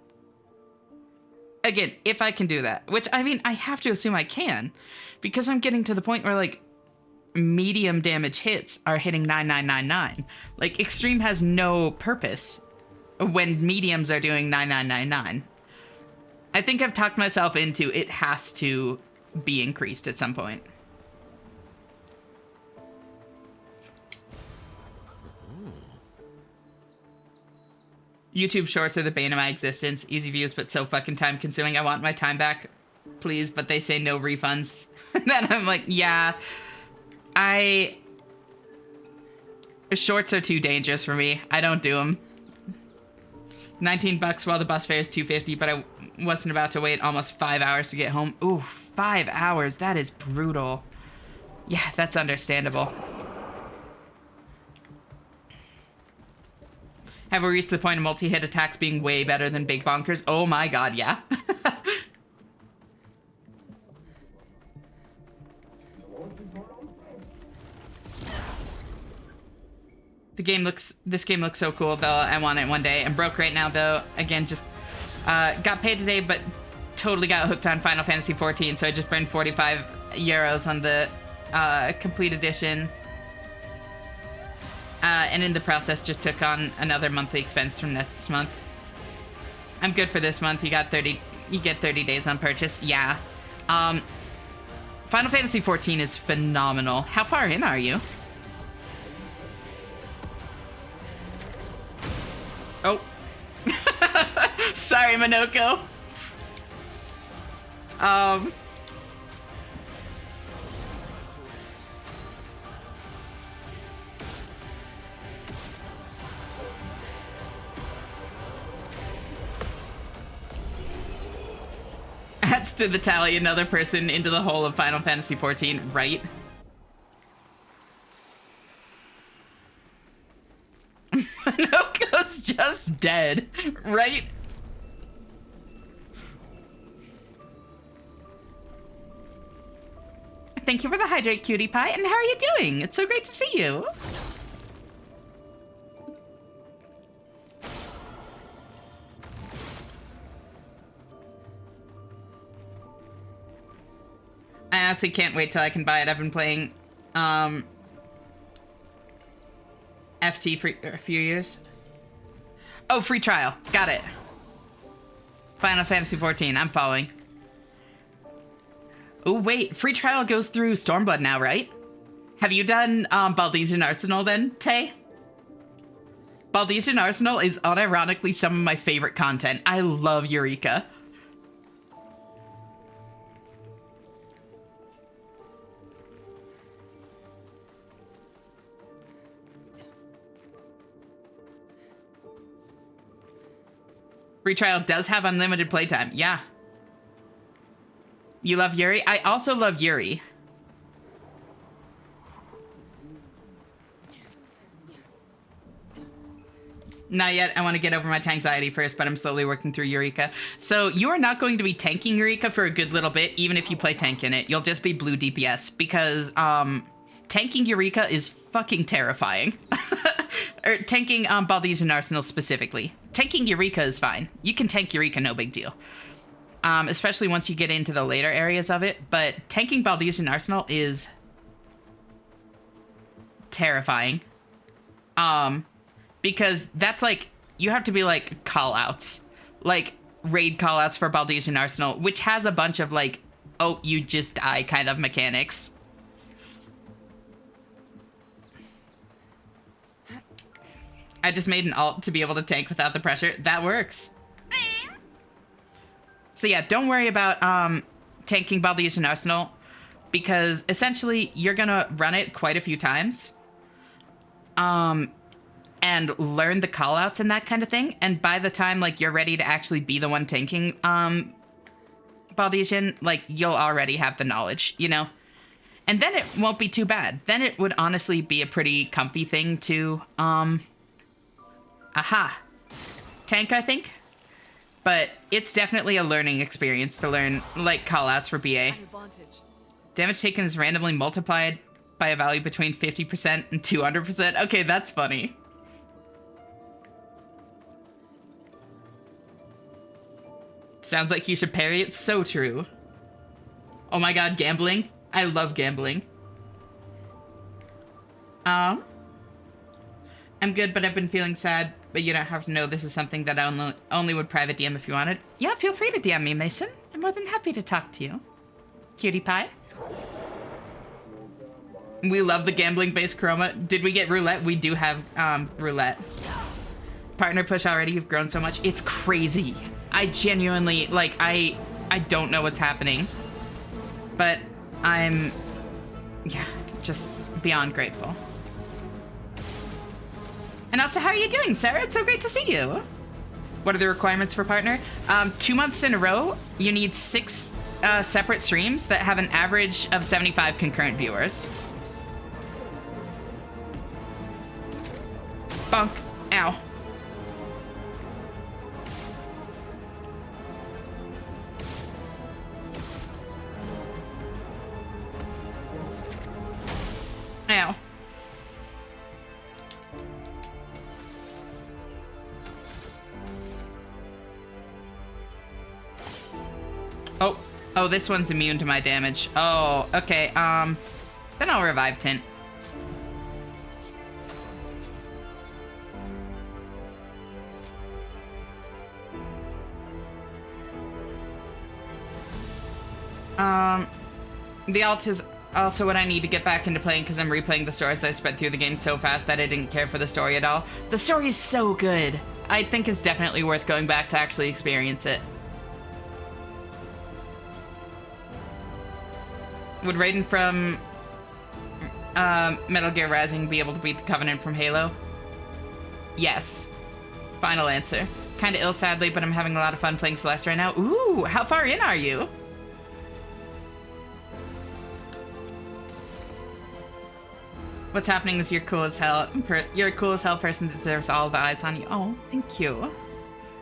Again, if I can do that, which, I mean, I have to assume I can, because I'm getting to the point where, like, medium damage hits are hitting 9999. Like, extreme has no purpose when mediums are doing 9999. I think I've talked myself into it has to be increased at some point. YouTube shorts are the bane of my existence. Easy views, but so fucking time consuming. I want my time back, please, but they say no refunds. And then I'm like, yeah, shorts are too dangerous for me. I don't do them. $19 while the bus fare is $2.50, but I wasn't about to wait almost 5 hours to get home. Ooh, 5 hours. That is brutal. Yeah, that's understandable. Have we reached the point of multi-hit attacks being way better than big bonkers? Oh my god, yeah. This game looks so cool, though. I want it one day. I'm broke right now, though. Again, just got paid today, but totally got hooked on Final Fantasy XIV, so I just burned 45 euros on the complete edition. And in the process just took on another monthly expense from next month. I'm good for this month. You get 30 days on purchase. Yeah. Final Fantasy XIV is phenomenal. How far in are you? Oh. Sorry, Minoko. Adds to the tally another person into the hole of Final Fantasy XIV, right? Minoko's just dead, right? Thank you for the hydrate, cutie pie. And how are you doing? It's so great to see you. I honestly can't wait till I can buy it. I've been playing FT for a few years. Oh, free trial. Got it. Final Fantasy XIV. I'm following. Oh, wait. Free trial goes through Stormblood now, right? Have you done Baldesian Arsenal then, Tay? Baldesian Arsenal is unironically some of my favorite content. I love Eureka. Free trial does have unlimited playtime. Yeah. You love Yuri? I also love Yuri. Not yet. I want to get over my anxiety first, but I'm slowly working through Eureka. So you are not going to be tanking Eureka for a good little bit, even if you play tank in it. You'll just be blue DPS because tanking Eureka is fucking terrifying. Or tanking Baldesian Arsenal specifically. Tanking Eureka is fine. You can tank Eureka, no big deal. Especially once you get into the later areas of it. But tanking Baldesian Arsenal is terrifying. Because that's like, you have to be like call-outs. Like raid call-outs for Baldesian Arsenal, which has a bunch of like, oh, you just die kind of mechanics. I just made an alt to be able to tank without the pressure. That works. So yeah, don't worry about tanking Baldesian Arsenal, because essentially you're gonna run it quite a few times. And learn the callouts and that kind of thing. And by the time like you're ready to actually be the one tanking Baldesian, like you'll already have the knowledge, you know? And then it won't be too bad. Then it would honestly be a pretty comfy thing to tank, I think. But it's definitely a learning experience to learn like callouts for BA. Damage taken is randomly multiplied by a value between 50% and 200%. Okay, that's funny. Sounds like you should parry it. So true. Oh my god, gambling. I love gambling. I'm good, but I've been feeling sad. But you don't have to know this is something that I only would private DM if you wanted. Yeah, feel free to DM me, Mason. I'm more than happy to talk to you. Cutie pie. We love the gambling-based chroma. Did we get roulette? We do have roulette. Partner push already. You've grown so much. It's crazy. I genuinely, like, I don't know what's happening. But I'm, yeah, just beyond grateful. And also, how are you doing, Sarah? It's so great to see you. What are the requirements for partner? 2 months in a row, you need 6 separate streams that have an average of 75 concurrent viewers. Bonk. Ow. Ow. Oh, this one's immune to my damage. Oh, okay, then I'll revive Tint. The alt is also what I need to get back into playing because I'm replaying the stories. I sped through the game so fast that I didn't care for the story at all. The story is so good. I think it's definitely worth going back to actually experience it. Would Raiden from Metal Gear Rising be able to beat the Covenant from Halo? Yes. Final answer. Kinda ill, sadly, but I'm having a lot of fun playing Celeste right now. Ooh, how far in are you? What's happening is you're cool as hell. You're a cool as hell person that deserves all the eyes on you. Oh, thank you.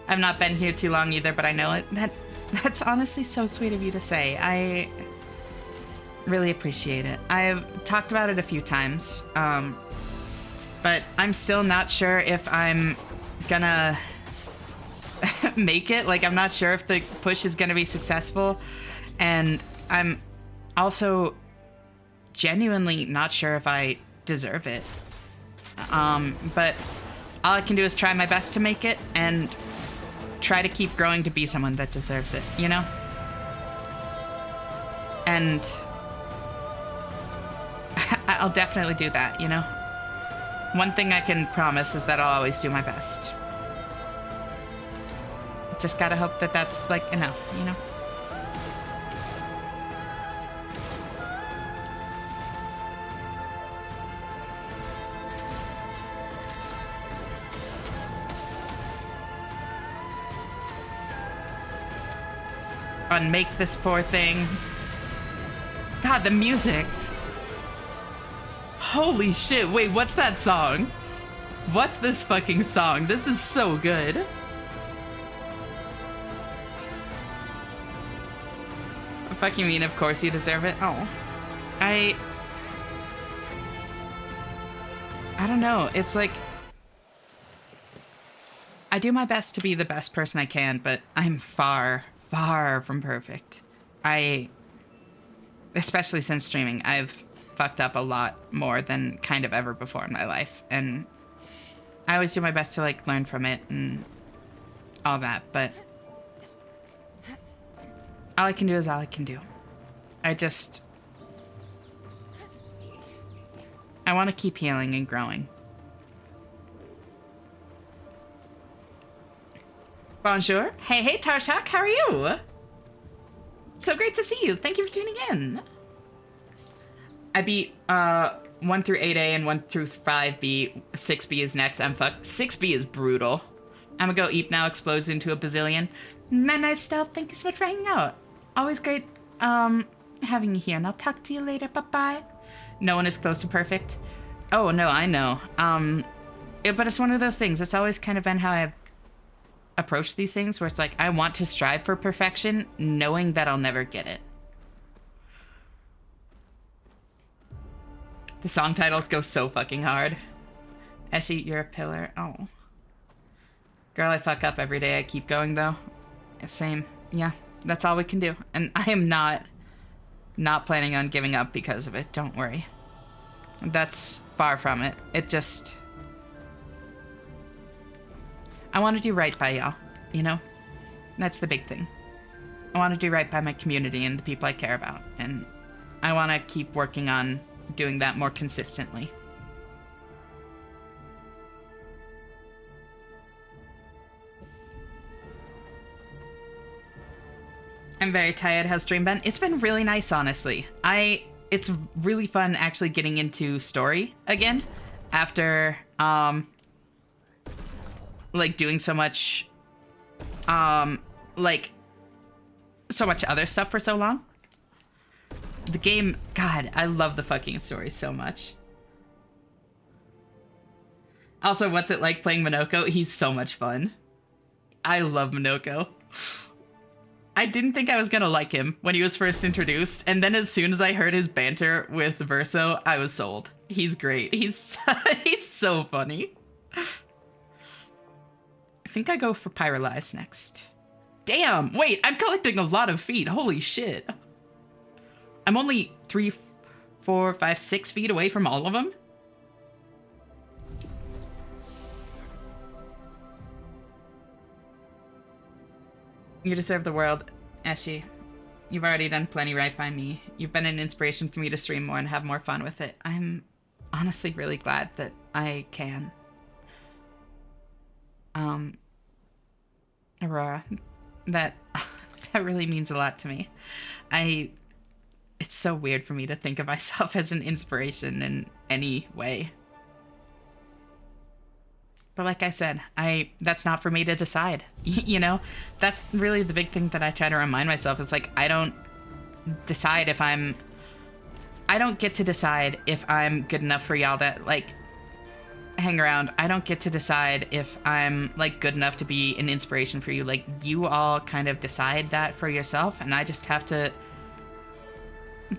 I've not been here too long either, but I know it. That's honestly so sweet of you to say. I really appreciate it. I've talked about it a few times, but I'm still not sure if I'm gonna make it. Like, I'm not sure if the push is gonna be successful, and I'm also genuinely not sure if I deserve it. But all I can do is try my best to make it and try to keep growing to be someone that deserves it, you know? And I'll definitely do that, you know? One thing I can promise is that I'll always do my best. Just gotta hope that that's, like, enough, you know? Unmake this poor thing. God, the music. Holy shit, wait, what's that song? What's this fucking song? This is so good. Fuck you mean, of course you deserve it. Oh. I don't know, it's like, I do my best to be the best person I can, but I'm far from perfect. Especially since streaming, I've fucked up a lot more than kind of ever before in my life, and I always do my best to, like, learn from it and all that, but all I can do is all I can do. I want to keep healing and growing. Bonjour. Hey, Tarshak, how are you? So great to see you. Thank you for tuning in. I beat 1 through 8A and 1 through 5B. 6B is next. I'm fucked. 6B is brutal. I'm gonna go eat now, explodes into a bazillion. Nice stuff. Thank you so much for hanging out. Always great having you here, and I'll talk to you later. Bye-bye. No one is close to perfect. Oh, no, I know. But it's one of those things. It's always kind of been how I've approach these things, where it's like I want to strive for perfection knowing that I'll never get it. The song titles go so fucking hard. Eshi, you're a pillar. Oh. Girl, I fuck up every day. I keep going though. Same. Yeah, that's all we can do. And I am not planning on giving up because of it. Don't worry. That's far from it. It just, I want to do right by y'all, you know? That's the big thing. I want to do right by my community and the people I care about, and I want to keep working on doing that more consistently. I'm very tired. How's stream been? It's been really nice, honestly. It's really fun actually getting into story again after, like, doing so much, like, so much other stuff for so long. The game, God, I love the fucking story so much. Also, what's it like playing Minoko? He's so much fun. I love Minoko. I didn't think I was gonna like him when he was first introduced, and then as soon as I heard his banter with Verso, I was sold. He's great. He's so funny. I think I go for Pyrolyze next. Damn, wait, I'm collecting a lot of feet. Holy shit. I'm only 3, 4, 5, 6 feet away from all of them. You deserve the world, Eshi. You've already done plenty right by me. You've been an inspiration for me to stream more and have more fun with it. I'm honestly really glad that I can. Aurora, that really means a lot to me. It's so weird for me to think of myself as an inspiration in any way. But like I said, that's not for me to decide. You know, that's really the big thing that I try to remind myself is like, I don't get to decide if I'm good enough for y'all to like hang around. I don't get to decide if I'm like good enough to be an inspiration for you. Like you all kind of decide that for yourself, and I just have to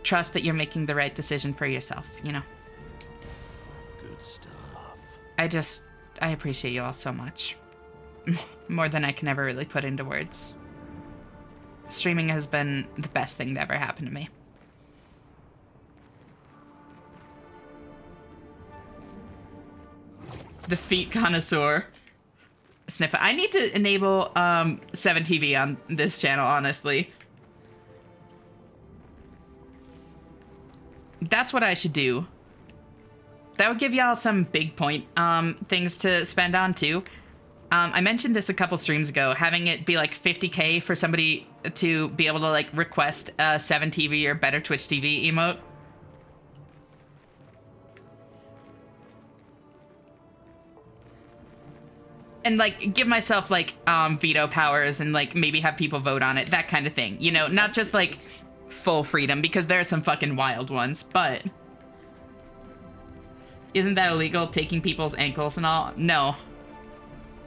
trust that you're making the right decision for yourself, you know. Good stuff. I appreciate you all so much. More than I can ever really put into words. Streaming has been the best thing that ever happened to me. The feet connoisseur. Sniffer. I need to enable 7TV on this channel, honestly. That's what I should do. That would give y'all some big point things to spend on too. I mentioned this a couple streams ago, having it be like 50k for somebody to be able to like request a 7TV or better Twitch TV emote. And like give myself like veto powers and like maybe have people vote on it, that kind of thing. You know, not just like full freedom, because there are some fucking wild ones, but isn't that illegal, taking people's ankles and all? No.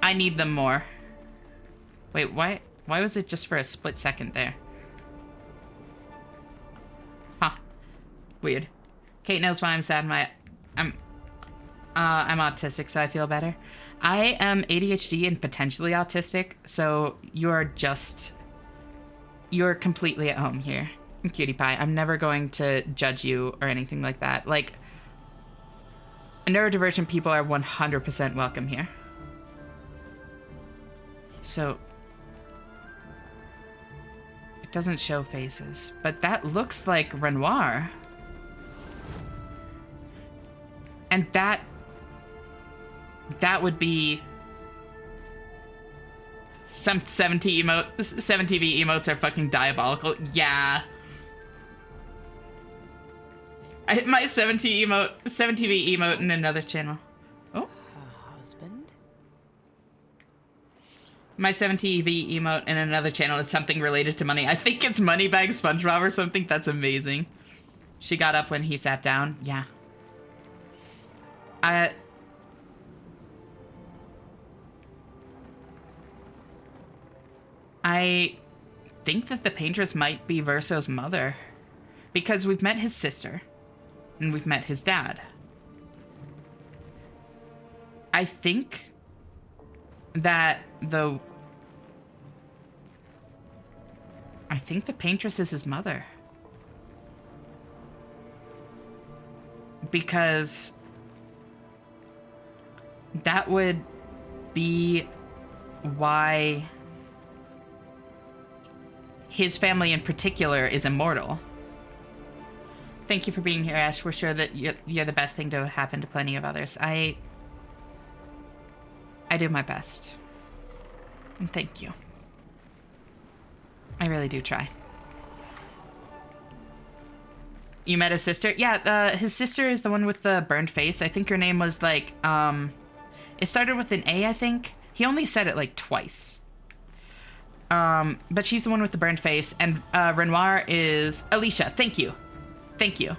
I need them more. Wait, why was it just for a split second there? Huh. Weird. Kate knows why I'm sad. I'm autistic, so I feel better. I am ADHD and potentially autistic, so you're completely at home here, Cutie Pie. I'm never going to judge you or anything like that. Like, neurodivergent people are 100% welcome here. So, it doesn't show faces, but that looks like Renoir. And that would be some 7TV emotes are fucking diabolical. Yeah. I hit my 7TV emote in another channel. Oh. Her husband? My 7TV emote in another channel is something related to money. I think it's Moneybag SpongeBob or something. That's amazing. She got up when he sat down. Yeah. I think that the paintress might be Verso's mother, because we've met his sister and we've met his dad. I think that the paintress is his mother, because that would be why his family in particular is immortal. Thank you for being here, Ash. We're sure that you're the best thing to happen to plenty of others. I do my best. And thank you. I really do try. You met his sister? Yeah, his sister is the one with the burned face. I think her name was like, it started with an A, I think. He only said it like twice. But she's the one with the burned face, and Renoir is Alicia. Thank you. Thank you.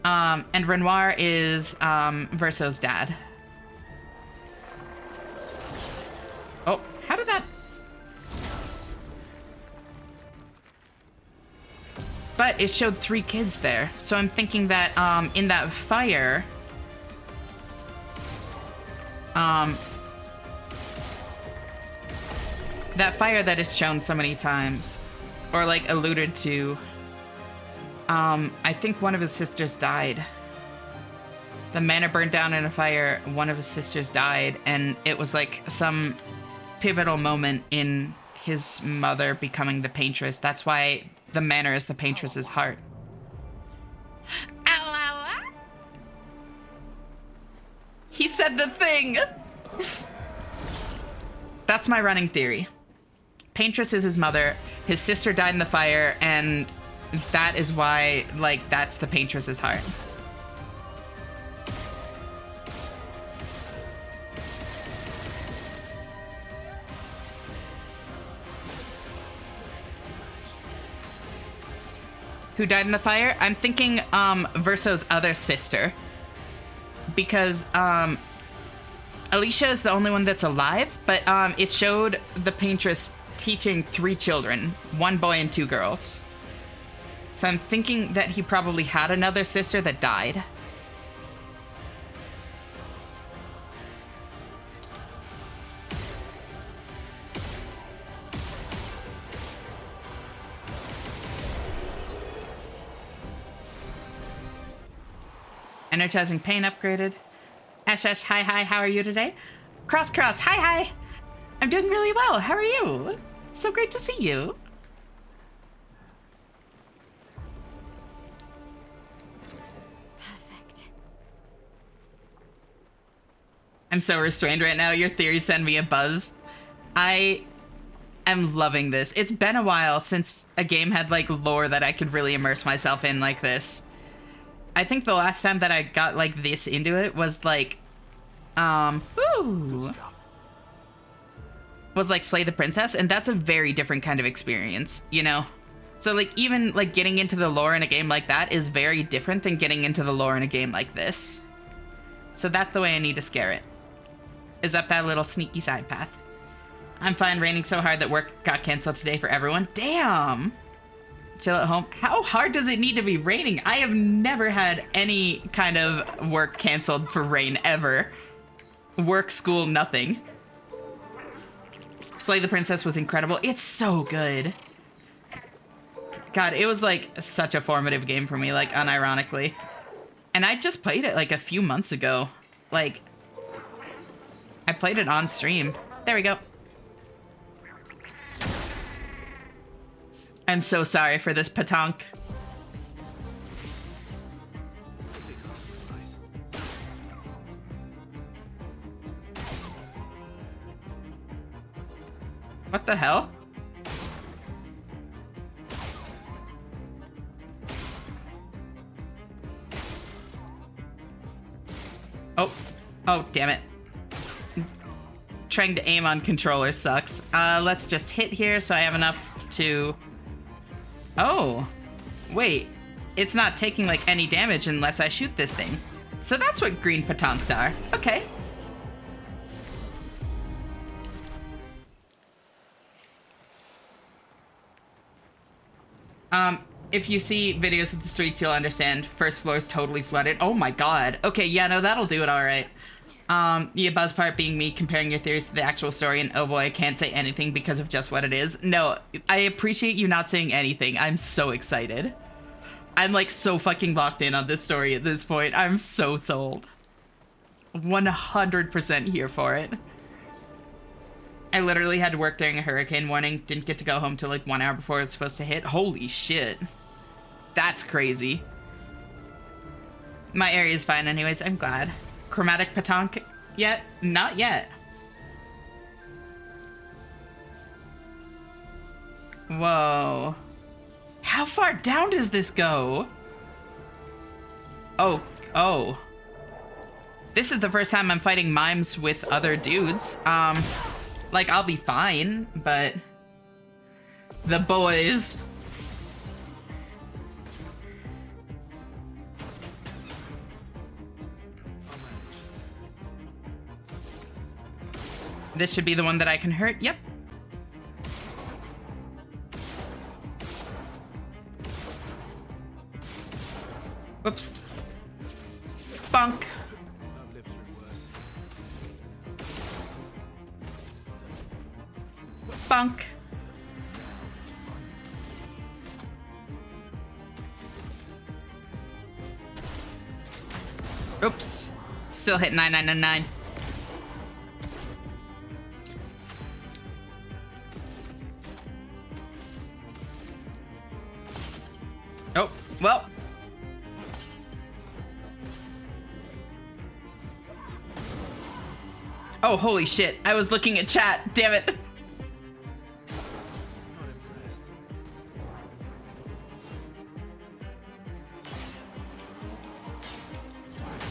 And Renoir is Verso's dad. Oh, how did that... But it showed 3 kids there, so I'm thinking that in that fire... that fire that is shown so many times, or like alluded to, I think one of his sisters died. The manor burned down in a fire, one of his sisters died, and it was like some pivotal moment in his mother becoming the paintress. That's why the manor is the paintress's heart. Ow, ow, ow. He said the thing. That's my running theory. Paintress is his mother. His sister died in the fire, and that is why, like, that's the paintress's heart. Who died in the fire? I'm thinking Verso's other sister. Because Alicia is the only one that's alive, but it showed the paintress teaching 3 children, 1 boy and 2 girls. So I'm thinking that he probably had another sister that died. Energizing pain upgraded. Ash, hi, how are you today? Cross, hi. I'm doing really well. How are you? So great to see you. Perfect. I'm so restrained right now. Your theories send me a buzz. I am loving this. It's been a while since a game had like lore that I could really immerse myself in like this. I think the last time that I got like this into it was like, was like Slay the Princess, and that's a very different kind of experience, you know? So like even like getting into the lore in a game like that is very different than getting into the lore in a game like this. So that's the way I need to scare it. Is up that little sneaky side path. I'm fine, raining so hard that work got canceled today for everyone. Damn! Chill at home. How hard does it need to be raining? I have never had any kind of work canceled for rain ever. Work, school, nothing. Slay the Princess was incredible. It's so good. God, it was like such a formative game for me, like unironically. And I just played it like a few months ago. Like, I played it on stream. There we go. I'm so sorry for this patonk. What the hell? Oh, damn it. Trying to aim on controller sucks. Let's just hit here so I have enough to... Oh, wait. It's not taking like any damage unless I shoot this thing. So that's what green patonks are. Okay. If you see videos of the streets, you'll understand. First floor is totally flooded. Oh my god. Okay, yeah, no, that'll do it all right. Yeah, buzz part being me comparing your theories to the actual story, and oh boy, I can't say anything because of just what it is. No, I appreciate you not saying anything. I'm so excited. I'm like so fucking locked in on this story at this point. I'm so sold. 100% here for it. I literally had to work during a hurricane warning. Didn't get to go home till like 1 hour before it was supposed to hit. Holy shit. That's crazy. My area is fine anyways, I'm glad. Chromatic patonk yet? Not yet. Whoa. How far down does this go? Oh. This is the first time I'm fighting mimes with other dudes. Like, I'll be fine, but... The boys... This should be the one that I can hurt. Yep. Whoops. Bonk. Bonk. Oops. Still hit 9999. Oh, holy shit. I was looking at chat. Damn it.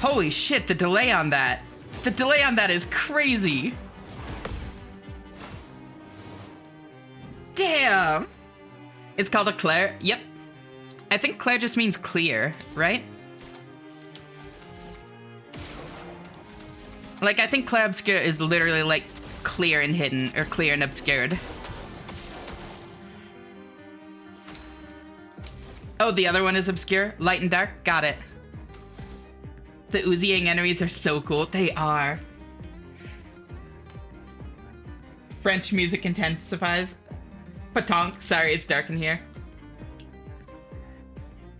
Holy shit, the delay on that. The delay on that is crazy. Damn. It's called a Claire. Yep. I think Claire just means clear, right? Like, I think Clair Obscur is literally like clear and hidden, or clear and obscured. Oh, the other one is obscure? Light and dark? Got it. The Uziing enemies are so cool. They are. French music intensifies. Patonk. Sorry, it's dark in here.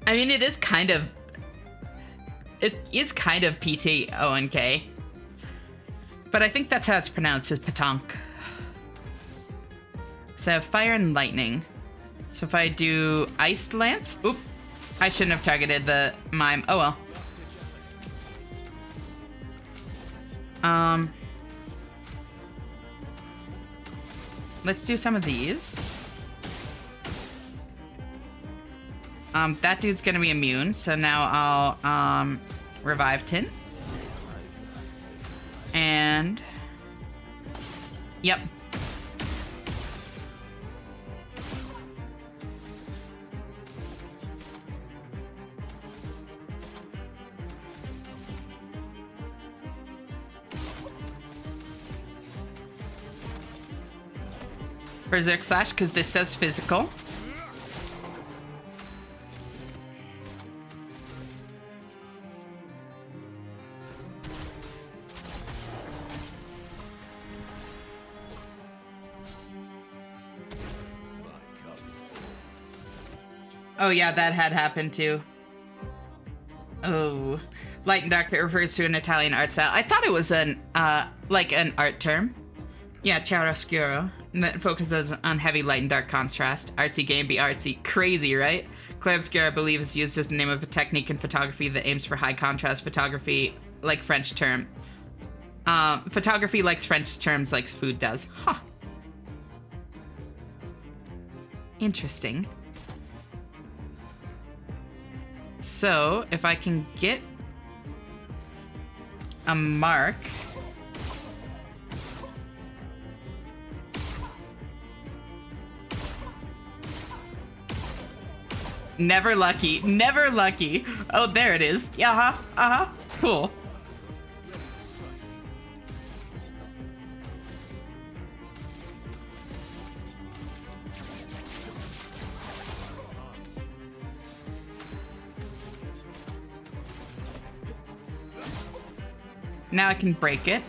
I mean, it is kind of... It is kind of P-T-O-N-K. But I think that's how it's pronounced, is Patonk. So I have fire and lightning. So if I do Ice Lance... Oop. I shouldn't have targeted the mime. Oh well. Let's do some of these. That dude's gonna be immune, so now I'll revive Tin. And yep. Berserk Slash, because this does physical. Oh yeah, that had happened too. Oh. Light and dark, it refers to an Italian art style. I thought it was an, like an art term. Yeah, chiaroscuro. That focuses on heavy light and dark contrast. Artsy game be artsy. Crazy, right? Clair Obscur, I believe, is used as the name of a technique in photography that aims for high contrast photography, like French term. Photography likes French terms like food does. Huh. Interesting. So, if I can get a mark... Never lucky. Never lucky. Oh, there it is. Uh-huh. Uh-huh. Cool. Now I can break it.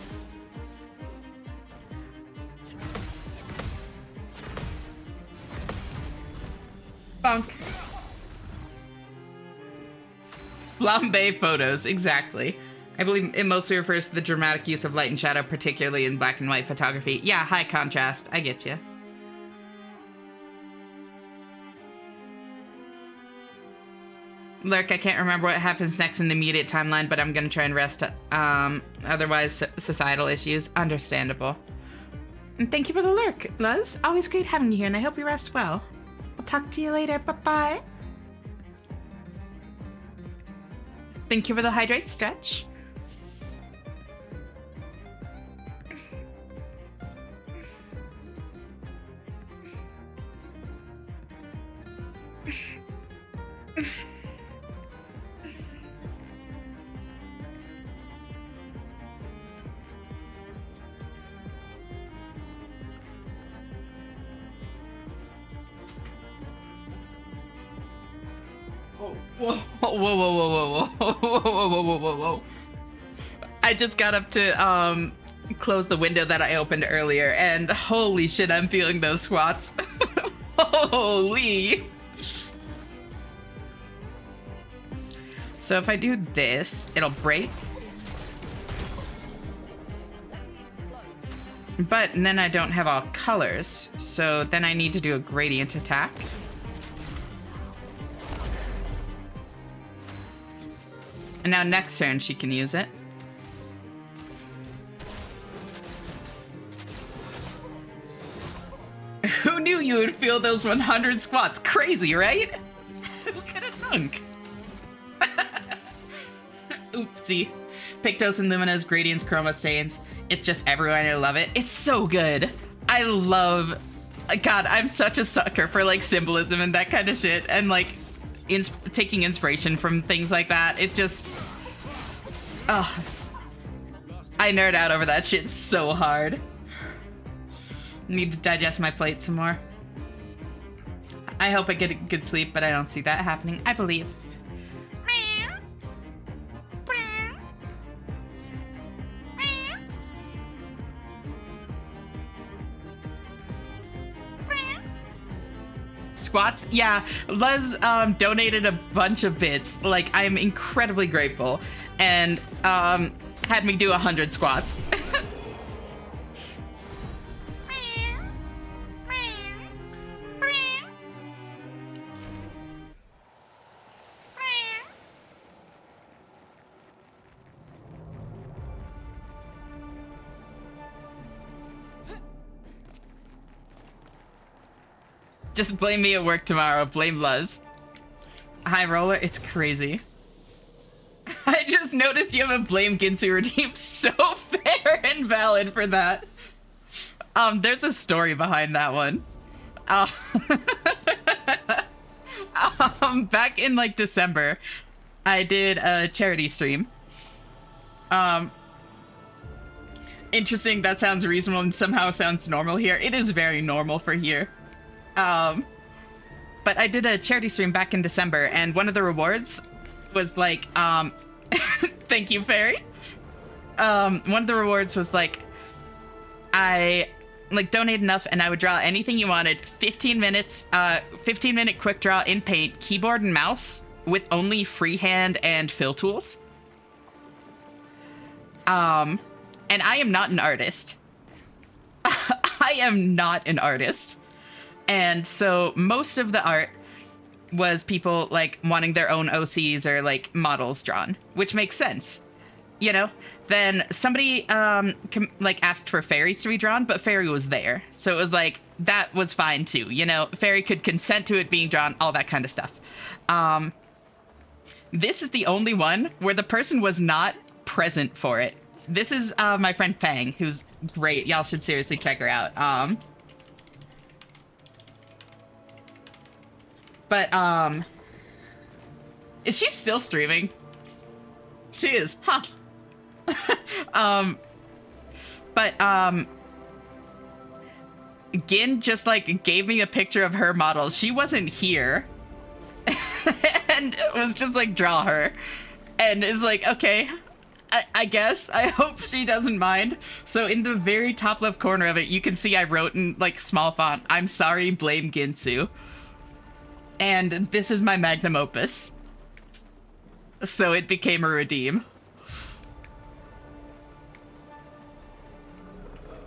Bonk. Flambe photos, exactly. I believe it mostly refers to the dramatic use of light and shadow, particularly in black and white photography. Yeah, high contrast. I get you. Lurk, I can't remember what happens next in the immediate timeline, but I'm gonna try and rest. Otherwise, societal issues. Understandable. And thank you for the lurk, Luz. Always great having you here, and I hope you rest well. I'll talk to you later. Bye-bye. Thank you for the hydrate stretch. Whoa, whoa, whoa, whoa, whoa, whoa, whoa, whoa, whoa, whoa, whoa. I just got up to close the window that I opened earlier, and holy shit, I'm feeling those squats. Holy. So if I do this, it'll break. But then I don't have all colors, so then I need to do a gradient attack. And now next turn she can use it. Who knew you would feel those 100 squats? Crazy, right? Who could have thunk? Oopsie. Pictos and Lumina's gradients, chroma stains. It's just everywhere and I love it. It's so good. I love... God, I'm such a sucker for like symbolism and that kind of shit. And like taking inspiration from things like that. It just... Oh, I nerd out over that shit so hard. Need to digest my plate some more. I hope I get a good sleep, but I don't see that happening. I believe. Squats? Yeah, Luz donated a bunch of bits. Like, I'm incredibly grateful. And had me do 100 squats. Just blame me at work tomorrow. Blame Luz. High roller, it's crazy. I just noticed you have a blame Ginsu redeem. So fair and valid for that. There's a story behind that one. Back in like December, I did a charity stream. Interesting, that sounds reasonable and somehow sounds normal here. It is very normal for here. But I did a charity stream back in December, and one of the rewards was like, thank you, Fairy. One of the rewards was like, I like donate enough and I would draw anything you wanted. 15 minutes, 15-minute quick draw in paint, keyboard and mouse with only freehand and fill tools. And I am not an artist. I am not an artist. And so most of the art was people like wanting their own OCs or like models drawn, which makes sense, you know. Then somebody like asked for fairies to be drawn, but Fairy was there, so it was like that was fine too, you know. Fairy could consent to it being drawn, all that kind of stuff. This is the only one where the person was not present for it. This is my friend Fang, who's great. Y'all should seriously check her out. But, is she still streaming? She is, huh? Gin just, like, gave me a picture of her models. She wasn't here. And it was just, like, draw her. And it's like, okay, I guess. I hope she doesn't mind. So in the very top left corner of it, you can see I wrote in, like, small font, "I'm sorry, blame Ginsu." And this is my magnum opus. So it became a redeem.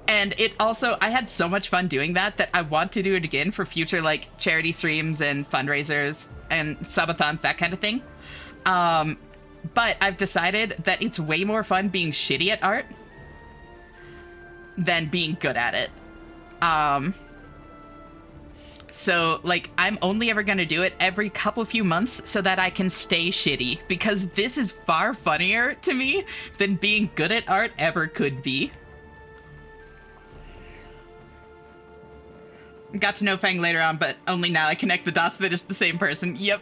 And it also, I had so much fun doing that I want to do it again for future like charity streams and fundraisers and subathons, that kind of thing. But I've decided that it's way more fun being shitty at art than being good at it. So, like, I'm only ever gonna do it every few months so that I can stay shitty, because this is far funnier to me than being good at art ever could be. Got to know Fang later on, but only now I connect the dots that it's the same person. Yep.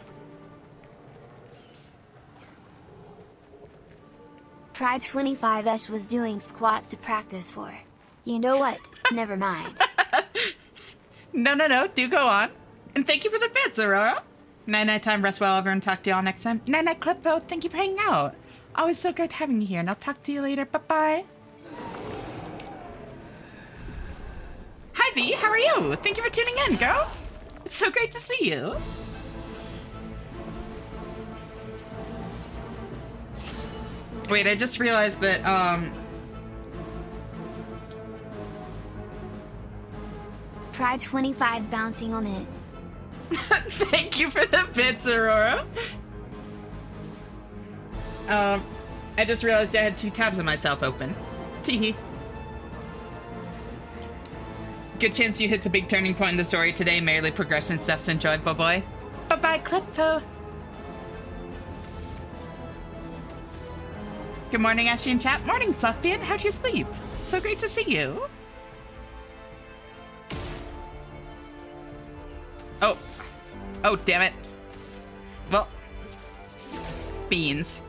Pride 25S was doing squats to practice for. You know what? Never mind. No, do go on. And thank you for the bits, Aurora. Night-night time, rest well, everyone. Talk to you all next time. Night-night, Clippo. Thank you for hanging out. Always so great having you here, and I'll talk to you later. Bye-bye. Hi, V. How are you? Thank you for tuning in, girl. It's so great to see you. Wait, I just realized that, Pride 25 bouncing on it. Thank you for the bits, Aurora. I just realized I had 2 tabs of myself open. Teehee. Good chance you hit the big turning point in the story today. Merely progression stuff's enjoyable, boy. Bye-bye, Clippo. Good morning, Ashley and chat. Morning, Fluffbeard. How'd you sleep? So great to see you. Oh. Oh, damn it. Well. Beans.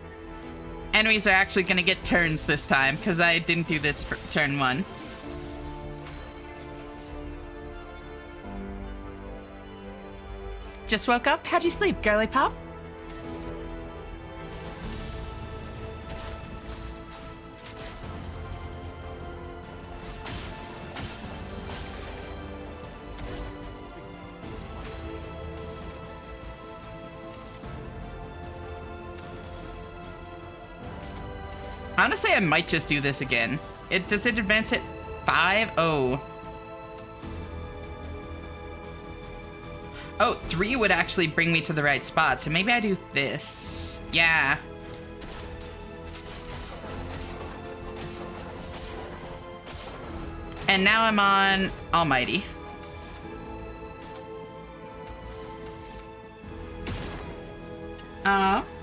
Enemies are actually gonna get turns this time, because I didn't do this for turn 1. Just woke up? How'd you sleep, girly pop? Honestly, I might just do this again. Does it advance it 5? Oh. Oh, 3 would actually bring me to the right spot, so maybe I do this. Yeah. And now I'm on Almighty.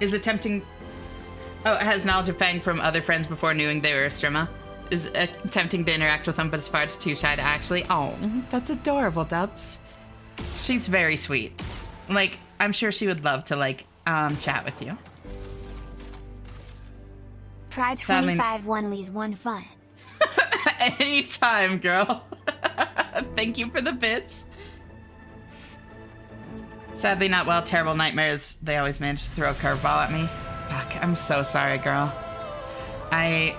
Is attempting... Oh, it has knowledge of Fang from other friends before knowing they were a Strima. Is attempting to interact with them, but is far too shy to actually... Oh, that's adorable, Dubs. She's very sweet. Like, I'm sure she would love to, like, chat with you. Pride 25 one leaves one fun. Anytime, girl. Thank you for the bits. Sadly not well. Terrible nightmares. They always manage to throw a curveball at me. Fuck, I'm so sorry, girl. I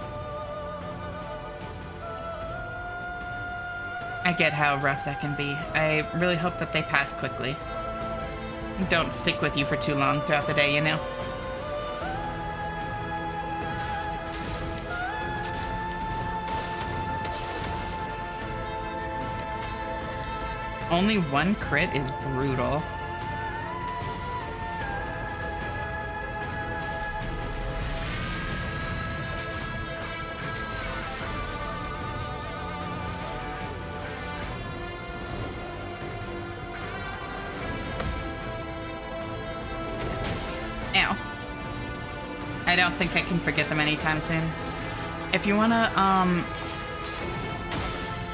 get how rough that can be. I really hope that they pass quickly. Don't stick with you for too long throughout the day, you know? Only 1 crit is brutal. I don't think I can forget them anytime soon. If you wanna,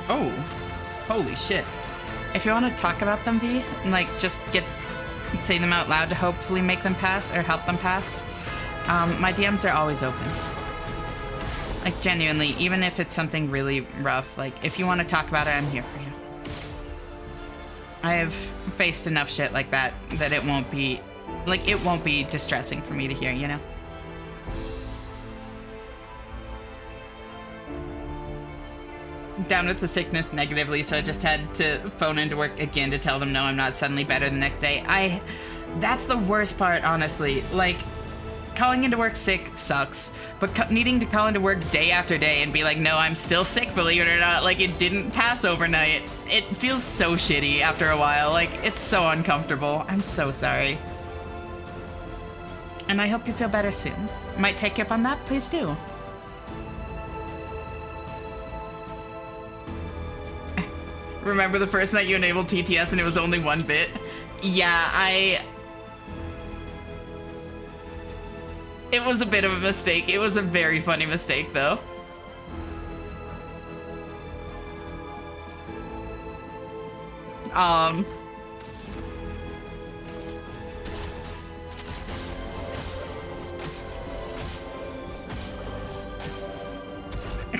Oh, holy shit. If you wanna talk about them, V, and like just say them out loud to hopefully make them pass or help them pass, my DMs are always open. Like genuinely, even if it's something really rough, like if you wanna talk about it, I'm here for you. I have faced enough shit like that it won't be distressing for me to hear, you know? Down with the sickness negatively, so I just had to phone into work again to tell them no, I'm not suddenly better the next day. That's the worst part, honestly. Like, calling into work sick sucks, but needing to call into work day after day and be like, no, I'm still sick, believe it or not, like it didn't pass overnight. It feels so shitty after a while. Like, it's so uncomfortable. I'm so sorry. And I hope you feel better soon. Might take you up on that? Please do. Remember the first night you enabled TTS and it was only 1 bit? Yeah, it was a bit of a mistake. It was a very funny mistake, though.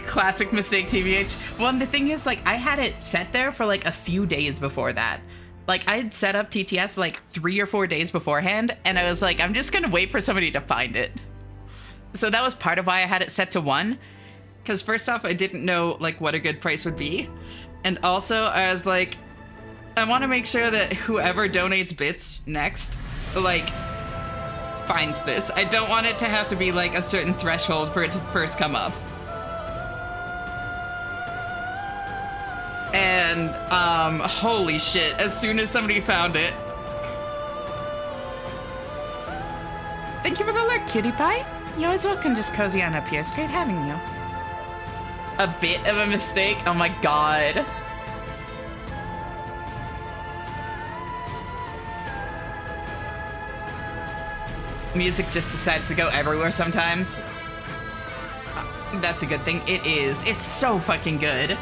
Classic mistake, TBH. Well, the thing is, like, I had it set there for like a few days before that. Like, I had set up TTS like 3 or 4 days beforehand, and I was like, I'm just gonna wait for somebody to find it. So that was part of why I had it set to 1. Because first off, I didn't know like what a good price would be. And also, I was like, I want to make sure that whoever donates bits next, like, finds this. I don't want it to have to be like a certain threshold for it to first come up. And, holy shit, as soon as somebody found it. Thank you for the alert, cutie pie. You're always welcome, just cozy on up here. It's great having you. A bit of a mistake? Oh my god. Music just decides to go everywhere sometimes. That's a good thing. It is. It's so fucking good.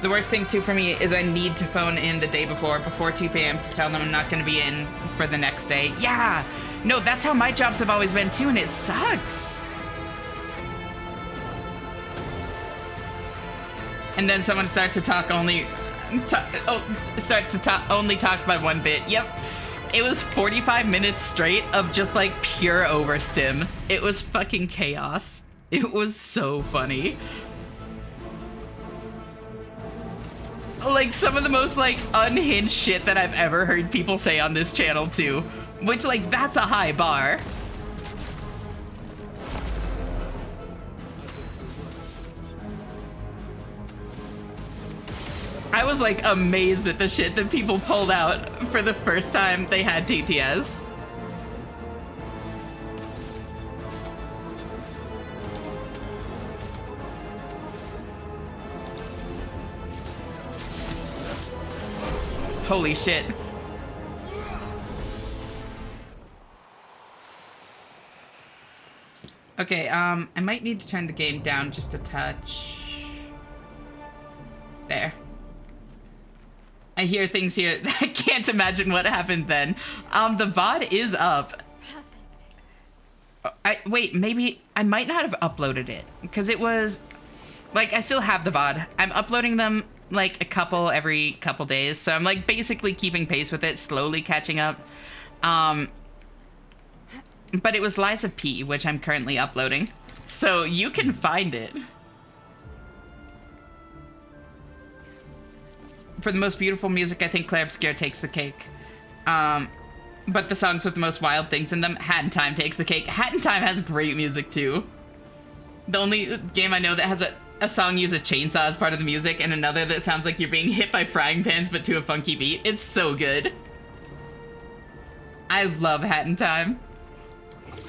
The worst thing, too, for me is I need to phone in the day before 2 p.m. to tell them I'm not going to be in for the next day. Yeah! No, that's how my jobs have always been, too, and it sucks. And then someone start to talk only... only talk by one bit. Yep. It was 45 minutes straight of just, like, pure overstim. It was fucking chaos. It was so funny. Like, some of the most, like, unhinged shit that I've ever heard people say on this channel, too. Which, like, that's a high bar. I was, like, amazed at the shit that people pulled out for the first time they had TTS. Holy shit. Okay, I might need to turn the game down just a touch. There. I hear things here. I can't imagine what happened then. The VOD is up. Perfect. Wait, maybe I might not have uploaded it because it was like I still have the VOD. I'm uploading them like a couple every couple days, so I'm like basically keeping pace with it, slowly catching up. But it was Lies of P, which I'm currently uploading, so you can find it. For the most beautiful music, I think Claire Obscure takes the cake. But the songs with the most wild things in them, Hat in Time takes the cake. Hat in Time has great music too. The only game I know that has a song use a chainsaw as part of the music, and another that sounds like you're being hit by frying pans but to a funky beat. It's so good. I love Hat in Time.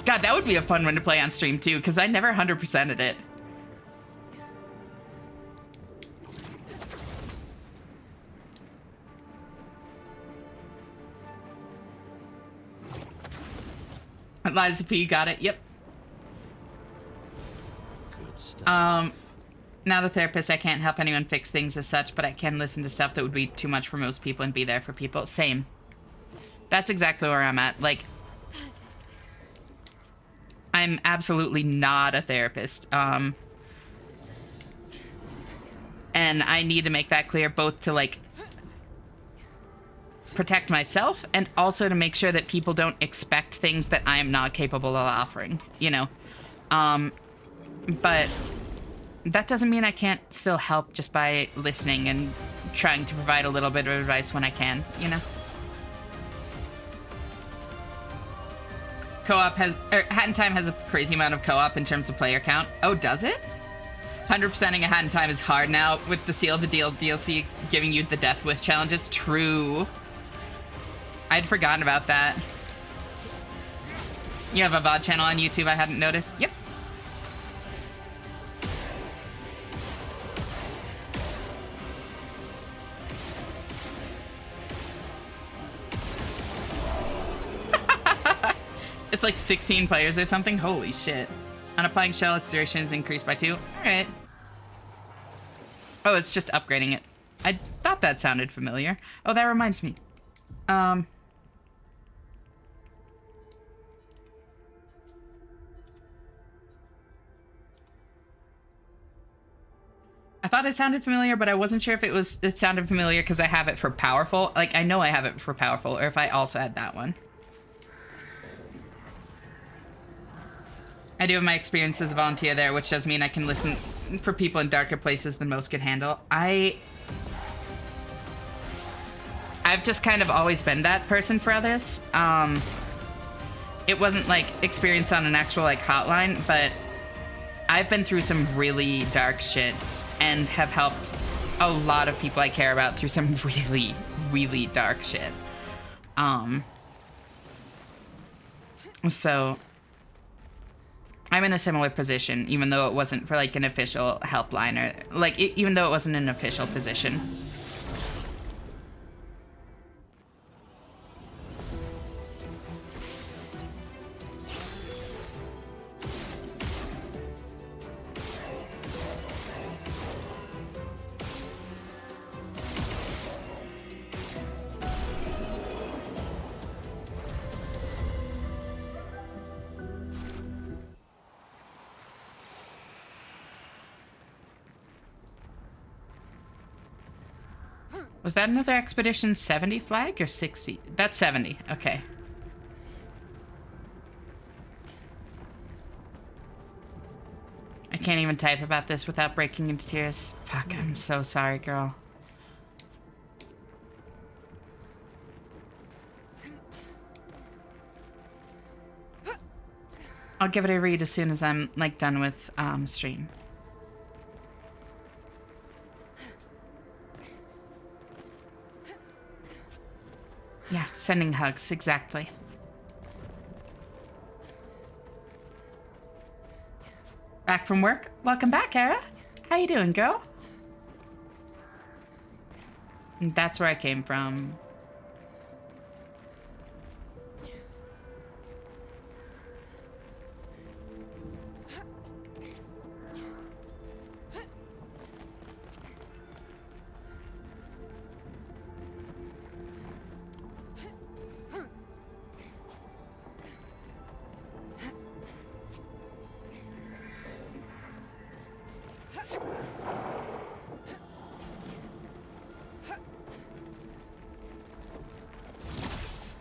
God, that would be a fun one to play on stream too, because I never 100%ed it. Liza P, got it. Yep. Good stuff. Not a therapist, I can't help anyone fix things as such, but I can listen to stuff that would be too much for most people and be there for people. Same. That's exactly where I'm at. Like, I'm absolutely not a therapist. And I need to make that clear, both to, like, protect myself and also to make sure that people don't expect things that I am not capable of offering, you know. But that doesn't mean I can't still help just by listening and trying to provide a little bit of advice when I can, you know. Co-op has, Hat in Time has a crazy amount of co-op in terms of player count. Oh, does it? 100%ing a Hat in Time is hard now with the Seal the Deal DLC giving you the Death Wish challenges. True. I'd forgotten about that. You have a VOD channel on YouTube I hadn't noticed? Yep. It's like 16 players or something? Holy shit. On applying shell, its durations increased by 2. Alright. Oh, it's just upgrading it. I thought that sounded familiar. Oh, that reminds me. I thought it sounded familiar, but I wasn't sure if it sounded familiar because I have it for Powerful. Like, I know I have it for Powerful, or if I also had that one. I do have my experience as a volunteer there, which does mean I can listen for people in darker places than most could handle. I've just kind of always been that person for others. It wasn't like experience on an actual like hotline, but I've been through some really dark shit and have helped a lot of people I care about through some really, really dark shit. So I'm in a similar position, even though it wasn't for like an official helpline or like even though it wasn't an official position. Was that another Expedition 70 flag or 60? That's 70. Okay. I can't even type about this without breaking into tears. Fuck, I'm so sorry, girl. I'll give it a read as soon as I'm, like, done with stream. Yeah, sending hugs, exactly. Back from work? Welcome back, Era. How you doing, girl? And that's where I came from.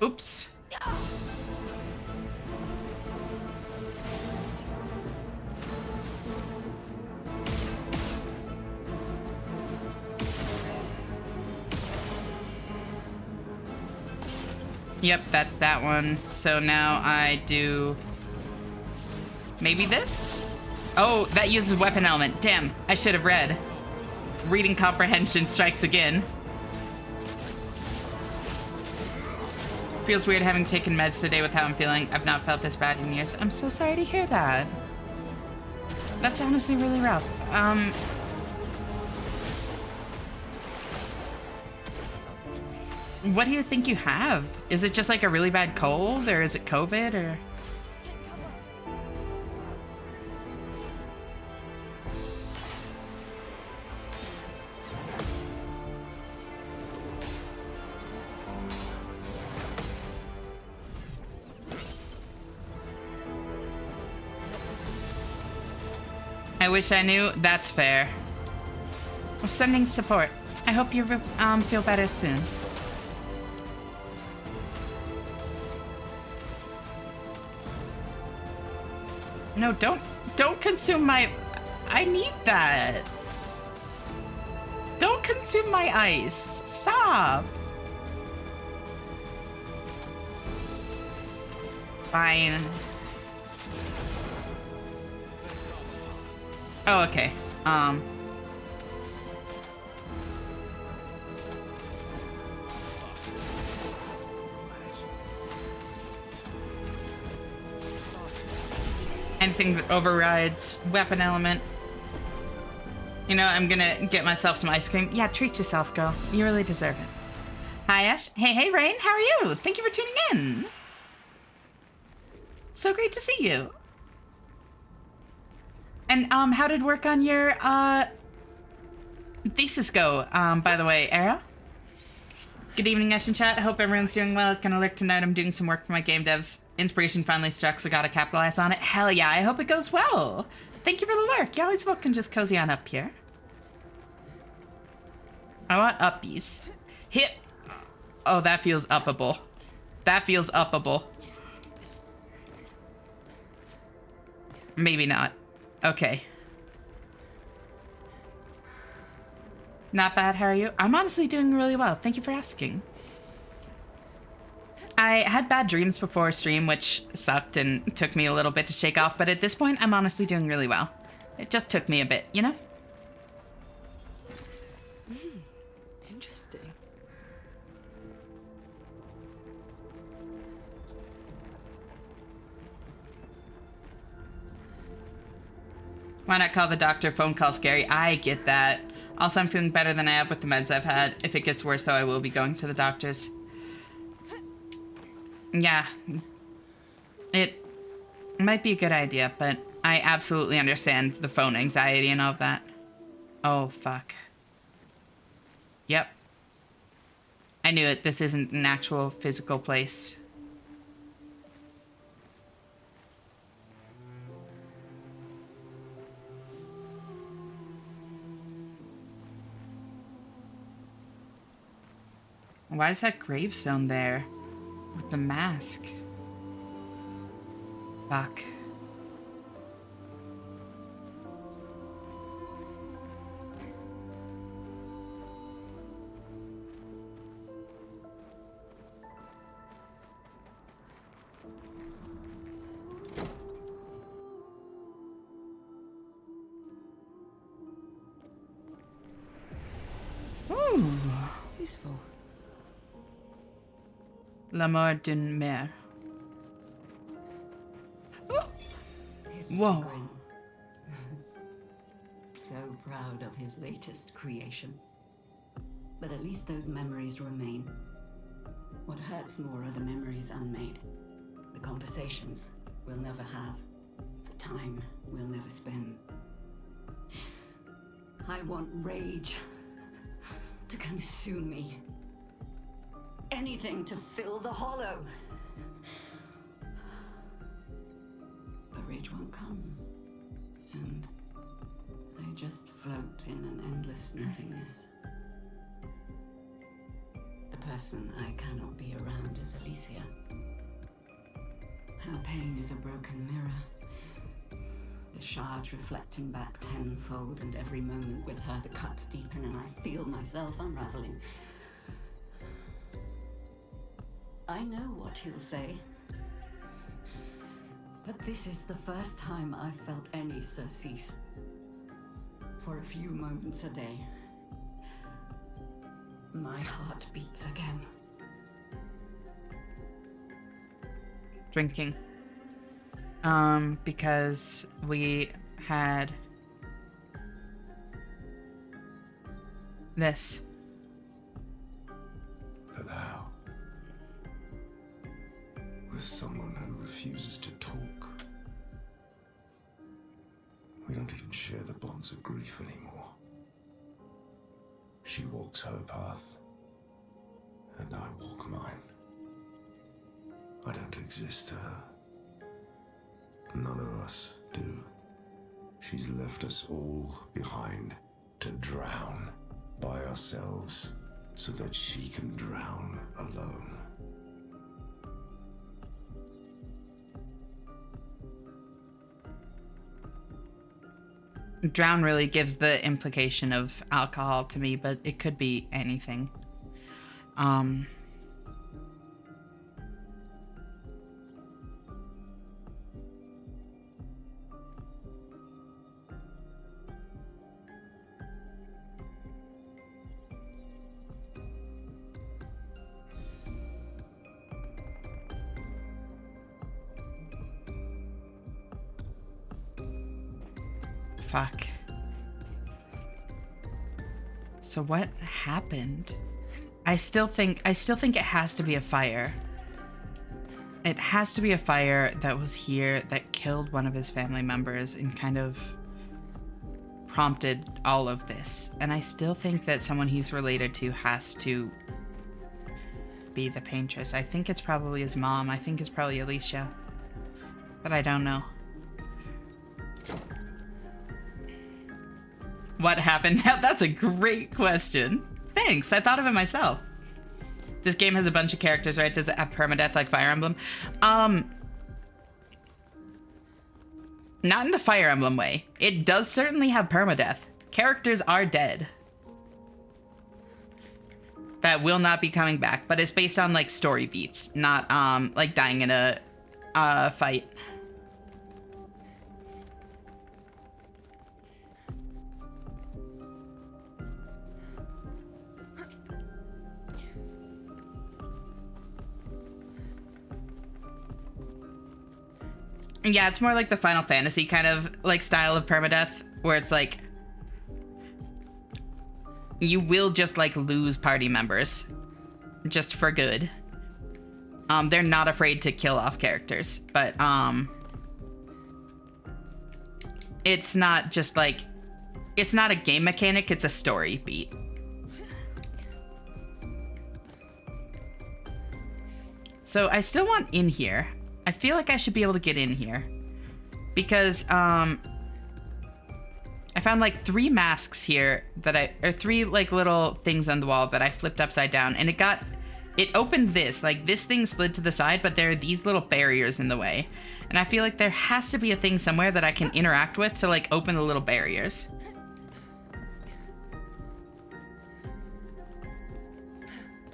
Oops. Yep, that's that one. So now I do... maybe this? Oh, that uses weapon element. Damn, I should have read. Reading comprehension strikes again. Feels weird having taken meds today with how I'm feeling. I've not felt this bad in years. I'm so sorry to hear that. That's honestly really rough. What do you think you have? Is it just like a really bad cold, or is it COVID, or? I wish I knew. That's fair. We're sending support. I hope you feel better soon. No, don't consume my... I need that. Don't consume my ice. Stop. Fine. Oh, okay. Anything that overrides weapon element. You know, I'm gonna get myself some ice cream. Yeah, treat yourself, girl. You really deserve it. Hi, Ash. Hey, Rain. How are you? Thank you for tuning in. So great to see you. And, how did work on your, thesis go, by the way, Era? Good evening, Ash and chat. I hope everyone's doing well. Gonna lurk tonight. I'm doing some work for my game dev. Inspiration finally struck, so gotta capitalize on it. Hell yeah, I hope it goes well. Thank you for the lurk. You always welcome, just cozy on up here. I want uppies. Hit. Oh, that feels uppable. That feels uppable. Maybe not. Okay. Not bad, how are you? I'm honestly doing really well. Thank you for asking. I had bad dreams before stream, which sucked and took me a little bit to shake off, but at this point, I'm honestly doing really well. It just took me a bit, you know? Interesting. Why not call the doctor? Phone call scary. I get that. Also, I'm feeling better than I have with the meds I've had. If it gets worse, though, I will be going to the doctor's. Yeah. It might be a good idea, but I absolutely understand the phone anxiety and all of that. Oh, fuck. Yep. I knew it. This isn't an actual physical place. Why is that gravestone there? With the mask? Fuck. Ooh. Useful. La mort d'une mère. Isn't Whoa. he grim? So proud of his latest creation. But at least those memories remain. What hurts more are the memories unmade. The conversations we'll never have. The time we'll never spend. I want rage to consume me. Anything to fill the hollow. But rage won't come. And I just float in an endless nothingness. The person I cannot be around is Alicia. Her pain is a broken mirror. The shards reflecting back tenfold, and every moment with her the cuts deepen and I feel myself unraveling. I know what he'll say. But this is the first time I've felt any surcease. For a few moments a day, my heart beats again. Drinking. Because we had this. But how? With someone who refuses to talk. We don't even share the bonds of grief anymore. She walks her path, and I walk mine. I don't exist to her. None of us do. She's left us all behind to drown by ourselves so that she can drown alone. Drown really gives the implication of alcohol to me, but it could be anything. Fuck. So what happened? I still think it has to be a fire. It has to be a fire that was here that killed one of his family members and kind of prompted all of this. And I still think that someone he's related to has to be the paintress. I think it's probably his mom. I think it's probably Alicia. But I don't know. What happened now? That's a great question. Thanks, I thought of it myself. This game has a bunch of characters, right? Does it have permadeath like Fire Emblem? Not in the Fire Emblem way. It does certainly have permadeath. Characters are dead. That will not be coming back, but it's based on like story beats, not like dying in a fight. Yeah, it's more like the Final Fantasy kind of like style of permadeath, where it's like you will just like lose party members just for good. They're not afraid to kill off characters, but it's not just like, it's not a game mechanic, it's a story beat. So I still want in here. I feel like I should be able to get in here because I found like 3 masks here that or 3 like little things on the wall that I flipped upside down, and it got it opened this. Like, this thing slid to the side, but there are these little barriers in the way. And I feel like there has to be a thing somewhere that I can interact with to, like, open the little barriers.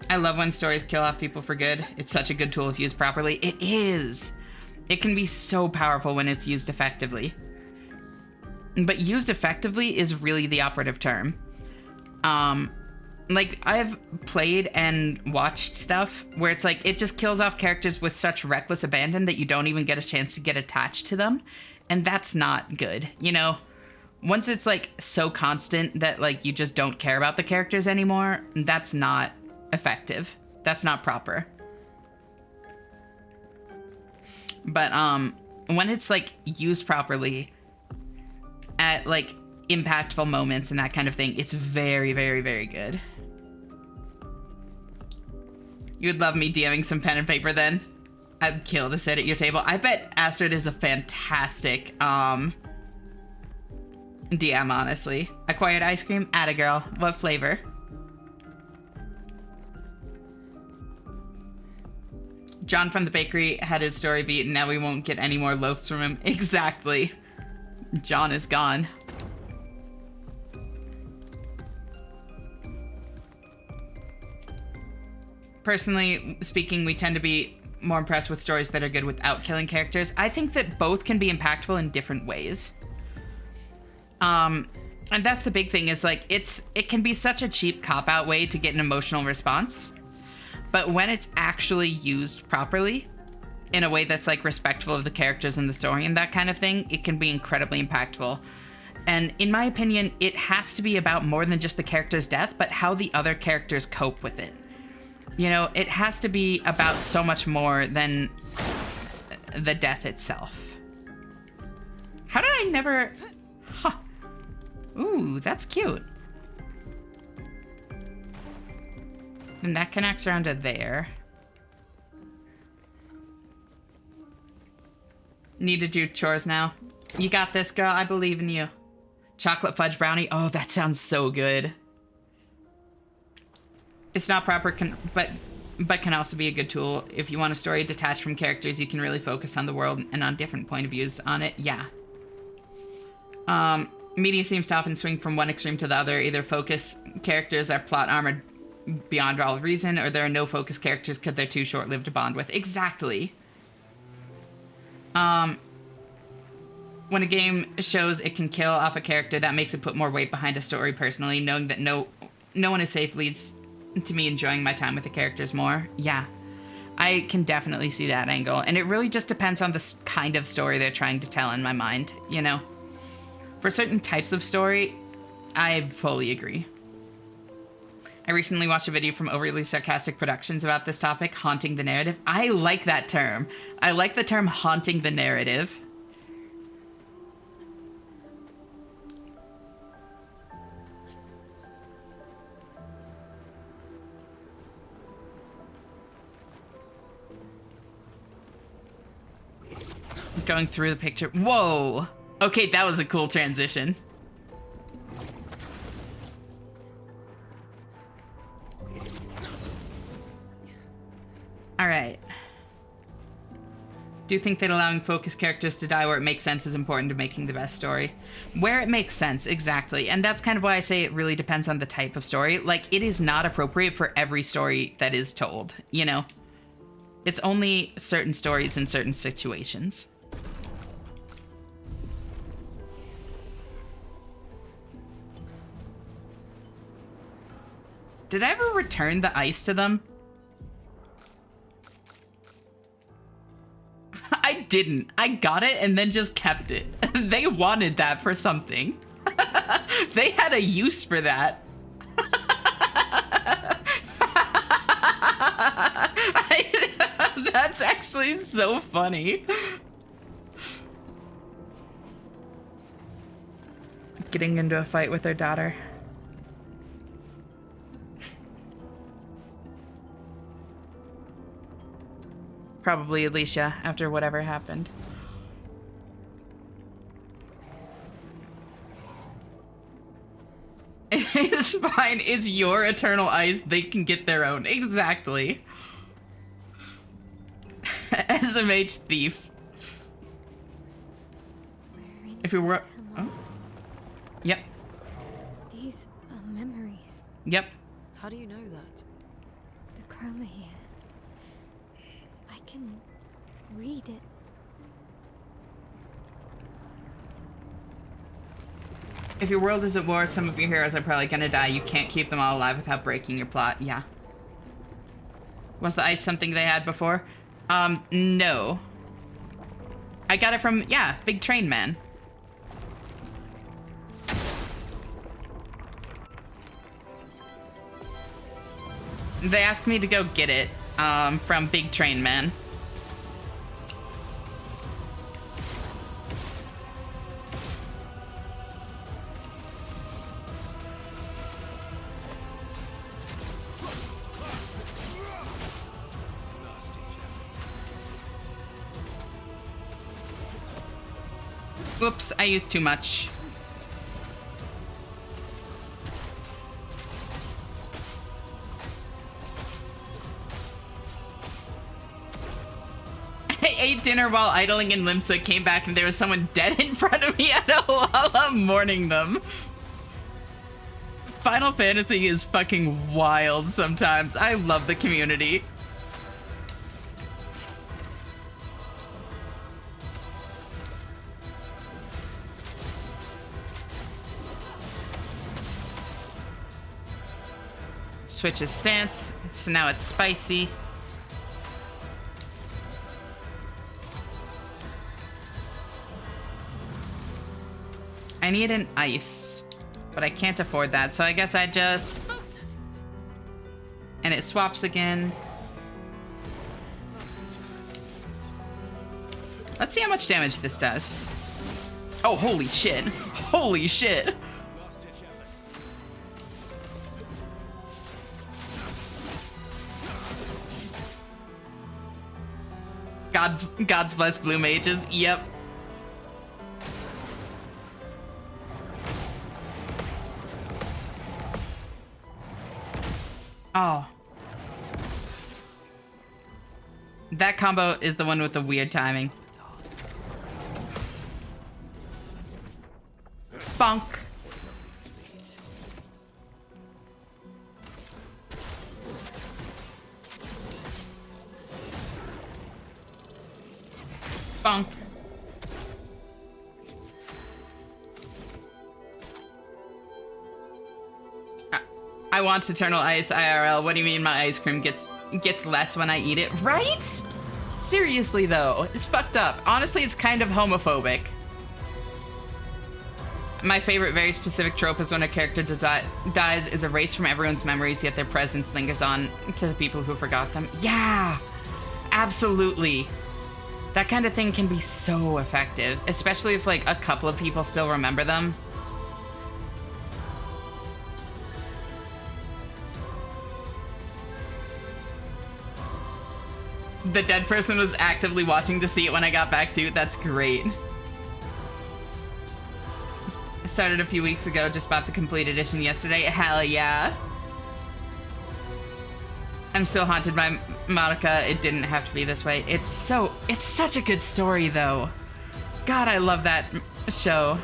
I love when stories kill off people for good. It's such a good tool if used properly. It is. It can be so powerful when it's used effectively. But used effectively is really the operative term. Like, I've played and watched stuff where it's like, it just kills off characters with such reckless abandon that you don't even get a chance to get attached to them. And that's not good, you know? Once it's, like, so constant that, like, you just don't care about the characters anymore, that's not effective. That's not proper. But, when it's, like, used properly at, like, impactful moments and that kind of thing, it's very, very, very good. You'd love me DMing some pen and paper then? I'd kill to sit at your table. I bet Astrid is a fantastic DM, honestly. Acquired ice cream? Atta girl. What flavor? John from the bakery had his story beat, and now we won't get any more loaves from him. Exactly. John is gone. Personally speaking, we tend to be more impressed with stories that are good without killing characters. I think that both can be impactful in different ways. And that's the big thing, is like, it can be such a cheap cop-out way to get an emotional response. But when it's actually used properly, in a way that's like respectful of the characters and the story and that kind of thing, it can be incredibly impactful. And in my opinion, it has to be about more than just the character's death, but how the other characters cope with it. You know, it has to be about so much more than the death itself. How did I never... Huh. Ooh, that's cute. And that connects around to there. Need to do chores now. You got this, girl. I believe in you. Chocolate fudge brownie. Oh, that sounds so good. It's not proper, but can also be a good tool. If you want a story detached from characters, you can really focus on the world and on different point of views on it. Yeah. Media seems to often swing from one extreme to the other. Either focus characters are plot armored beyond all reason, or there are no focus characters because they're too short-lived to bond with. Exactly. When a game shows it can kill off a character, that makes it put more weight behind a story personally, knowing that no one is safe leads to me enjoying my time with the characters more. Yeah, I can definitely see that angle. And it really just depends on the kind of story they're trying to tell in my mind, you know? For certain types of story, I fully agree. I recently watched a video from Overly Sarcastic Productions about this topic, haunting the narrative. I like that term. I like the term haunting the narrative. Going through the picture. Whoa. Okay, that was a cool transition. All right. Do you think that allowing focus characters to die where it makes sense is important to making the best story? Where it makes sense, exactly. And that's kind of why I say it really depends on the type of story. Like, it is not appropriate for every story that is told, you know? It's only certain stories in certain situations. Did I ever return the ice to them? I didn't. I got it and then just kept it. They wanted that for something. They had a use for that. That's actually so funny. Getting into a fight with her daughter. Probably Alicia, after whatever happened. It's fine. It's your eternal ice. They can get their own. Exactly. SMH thief. If you were... Oh. Yep. These are memories. Yep. How do you know that? The chroma here. I can read it. If your world is at war, some of your heroes are probably gonna die. You can't keep them all alive without breaking your plot. Yeah. Was the ice something they had before? No. I got it from, yeah, Big Train Man. They asked me to go get it, from Big Train Man. Whoops, I used too much. I ate dinner while idling in Limsa, came back and there was someone dead in front of me at Awala mourning them. Final Fantasy is fucking wild sometimes. I love the community. Switch his stance, so now it's spicy. I need an ice, but I can't afford that, so I guess I just... And it swaps again. Let's see how much damage this does. Oh, holy shit. Holy shit. God's bless blue mages. Yep. Oh. That combo is the one with the weird timing. Bonk. Bonk. I want Eternal Ice IRL. What do you mean my ice cream gets less when I eat it? Right? Seriously though, it's fucked up. Honestly, it's kind of homophobic. My favorite very specific trope is when a character dies is erased from everyone's memories, yet their presence lingers on to the people who forgot them. Yeah, absolutely. That kind of thing can be so effective, especially if like a couple of people still remember them. The dead person was actively watching to see it when I got back too. That's great. I started a few weeks ago, just bought the complete edition yesterday. Hell yeah. I'm still haunted by Madoka. It didn't have to be this way. It's such a good story though. God, I love that show.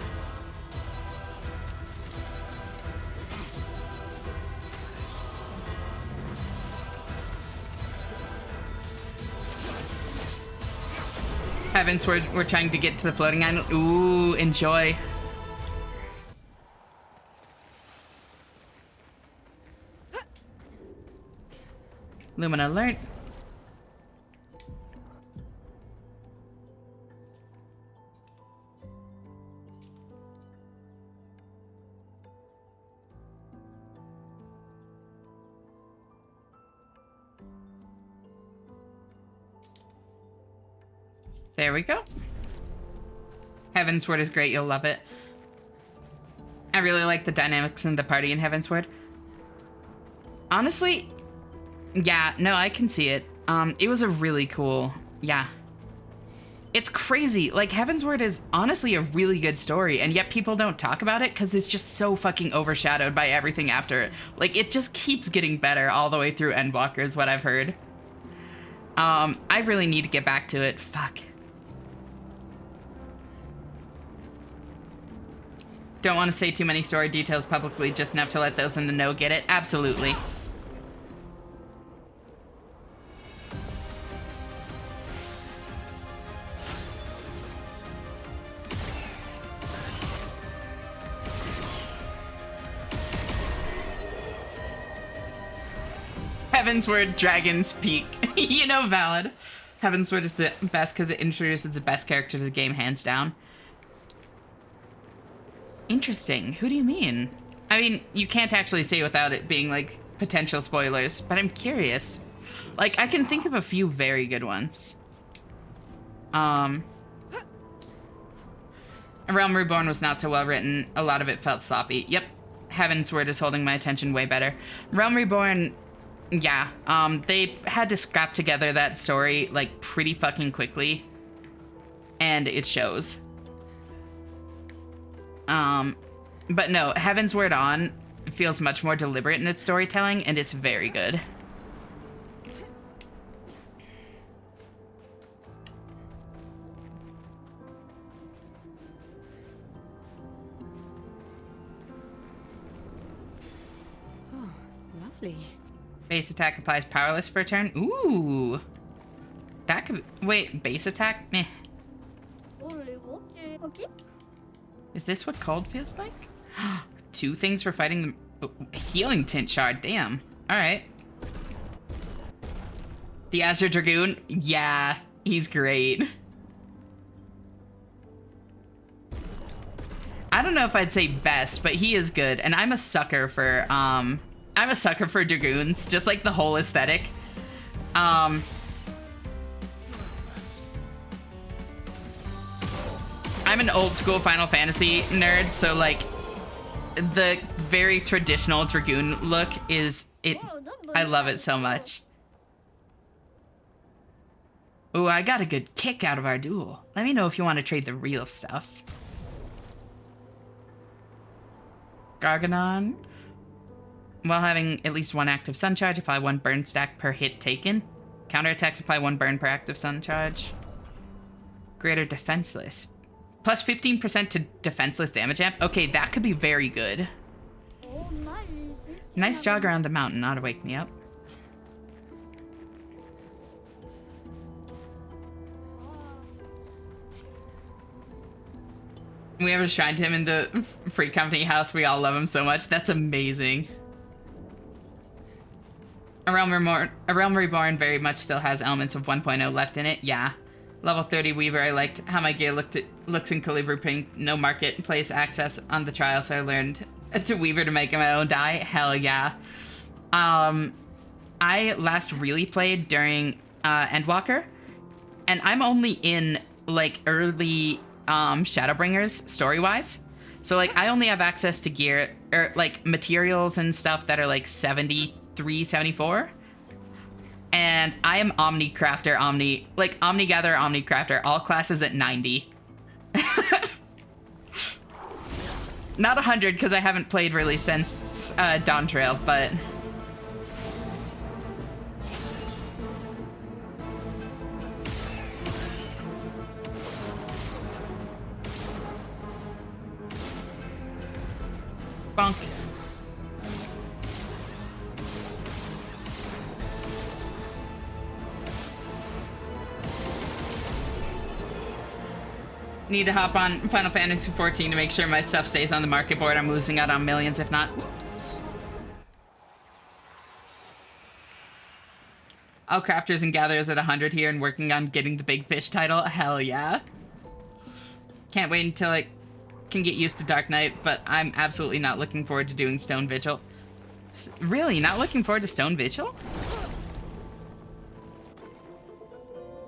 Heavens, we're trying to get to the floating island. Ooh, enjoy. Lumina alert. There we go. Heavensward is great. You'll love it. I really like the dynamics in the party in Heavensward. Honestly, yeah, no, I can see it. It was a really cool, yeah. It's crazy. Like, Heavensward is honestly a really good story, and yet people don't talk about it because it's just so fucking overshadowed by everything after it. Like, it just keeps getting better all the way through Endwalker is what I've heard. I really need to get back to it. Fuck. Don't want to say too many story details publicly, just enough to let those in the know get it. Absolutely. Heavensward, Dragon's Peak. You know, valid. Heavensward is the best because it introduces the best character to the game, hands down. Interesting. Who do you mean? I mean, you can't actually say without it being, like, potential spoilers, but I'm curious. Like, I can think of a few very good ones. A Realm Reborn was not so well written. A lot of it felt sloppy. Yep. Heavensward is holding my attention way better. Realm Reborn, yeah. They had to scrap together that story, like, pretty fucking quickly. And it shows. But no, Heavensward On feels much more deliberate in its storytelling, and it's very good. Oh, lovely. Base attack applies powerless for a turn. Ooh. That could... Wait, base attack? Meh. Is this what cold feels like? 2 things for fighting the... Healing Tint Shard, damn. Alright. The Azure Dragoon? Yeah, he's great. I don't know if I'd say best, but he is good. And I'm a sucker for, I'm a sucker for Dragoons, just like the whole aesthetic. I'm an old school Final Fantasy nerd, so like the very traditional Dragoon look is it. I love it so much. Ooh, I got a good kick out of our duel. Let me know if you want to trade the real stuff. Garganon. While having at least 1 active sun charge, apply 1 burn stack per hit taken. Counterattacks apply 1 burn per active sun charge. Greater defenseless. Plus 15% to defenseless damage amp. Okay, that could be very good. Nice jog around the mountain, ought to wake me up. We ever shined him in the Free Company house. We all love him so much. That's amazing. A Realm Reborn very much still has elements of 1.0 left in it. Yeah. Level 30 Weaver, I liked how my gear looks in Calibri Pink. No marketplace access on the trial, so I learned to Weaver to make my own die. Hell yeah. I last really played during Endwalker, and I'm only in like early Shadowbringers story-wise. So like I only have access to gear or like materials and stuff that are like 73, 74. And I am Omni Crafter, Omni Gatherer, Omni Crafter, all classes at 90. Not 100 because I haven't played really since Dawntrail, but... Bonk. Need to hop on Final Fantasy XIV to make sure my stuff stays on the market board. I'm losing out on millions if not. Whoops. All crafters and gatherers at 100 here and working on getting the Big Fish title. Hell yeah. Can't wait until I can get used to Dark Knight, but I'm absolutely not looking forward to doing Stone Vigil. Really? Not looking forward to Stone Vigil?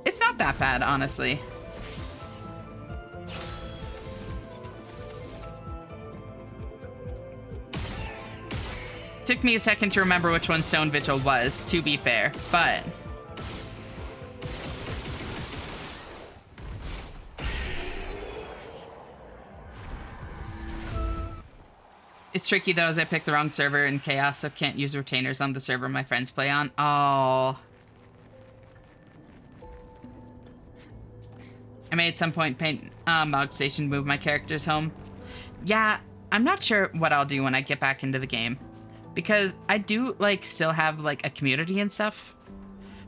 It's not that bad, honestly. Took me a second to remember which one Stone Vigil was, to be fair, but... It's tricky though, as I picked the wrong server in Chaos, so can't use retainers on the server my friends play on. Oh. may at some point paint Mog Station, move my characters home. Yeah, I'm not sure what I'll do when I get back into the game. Because I do, like, still have, like, a community and stuff.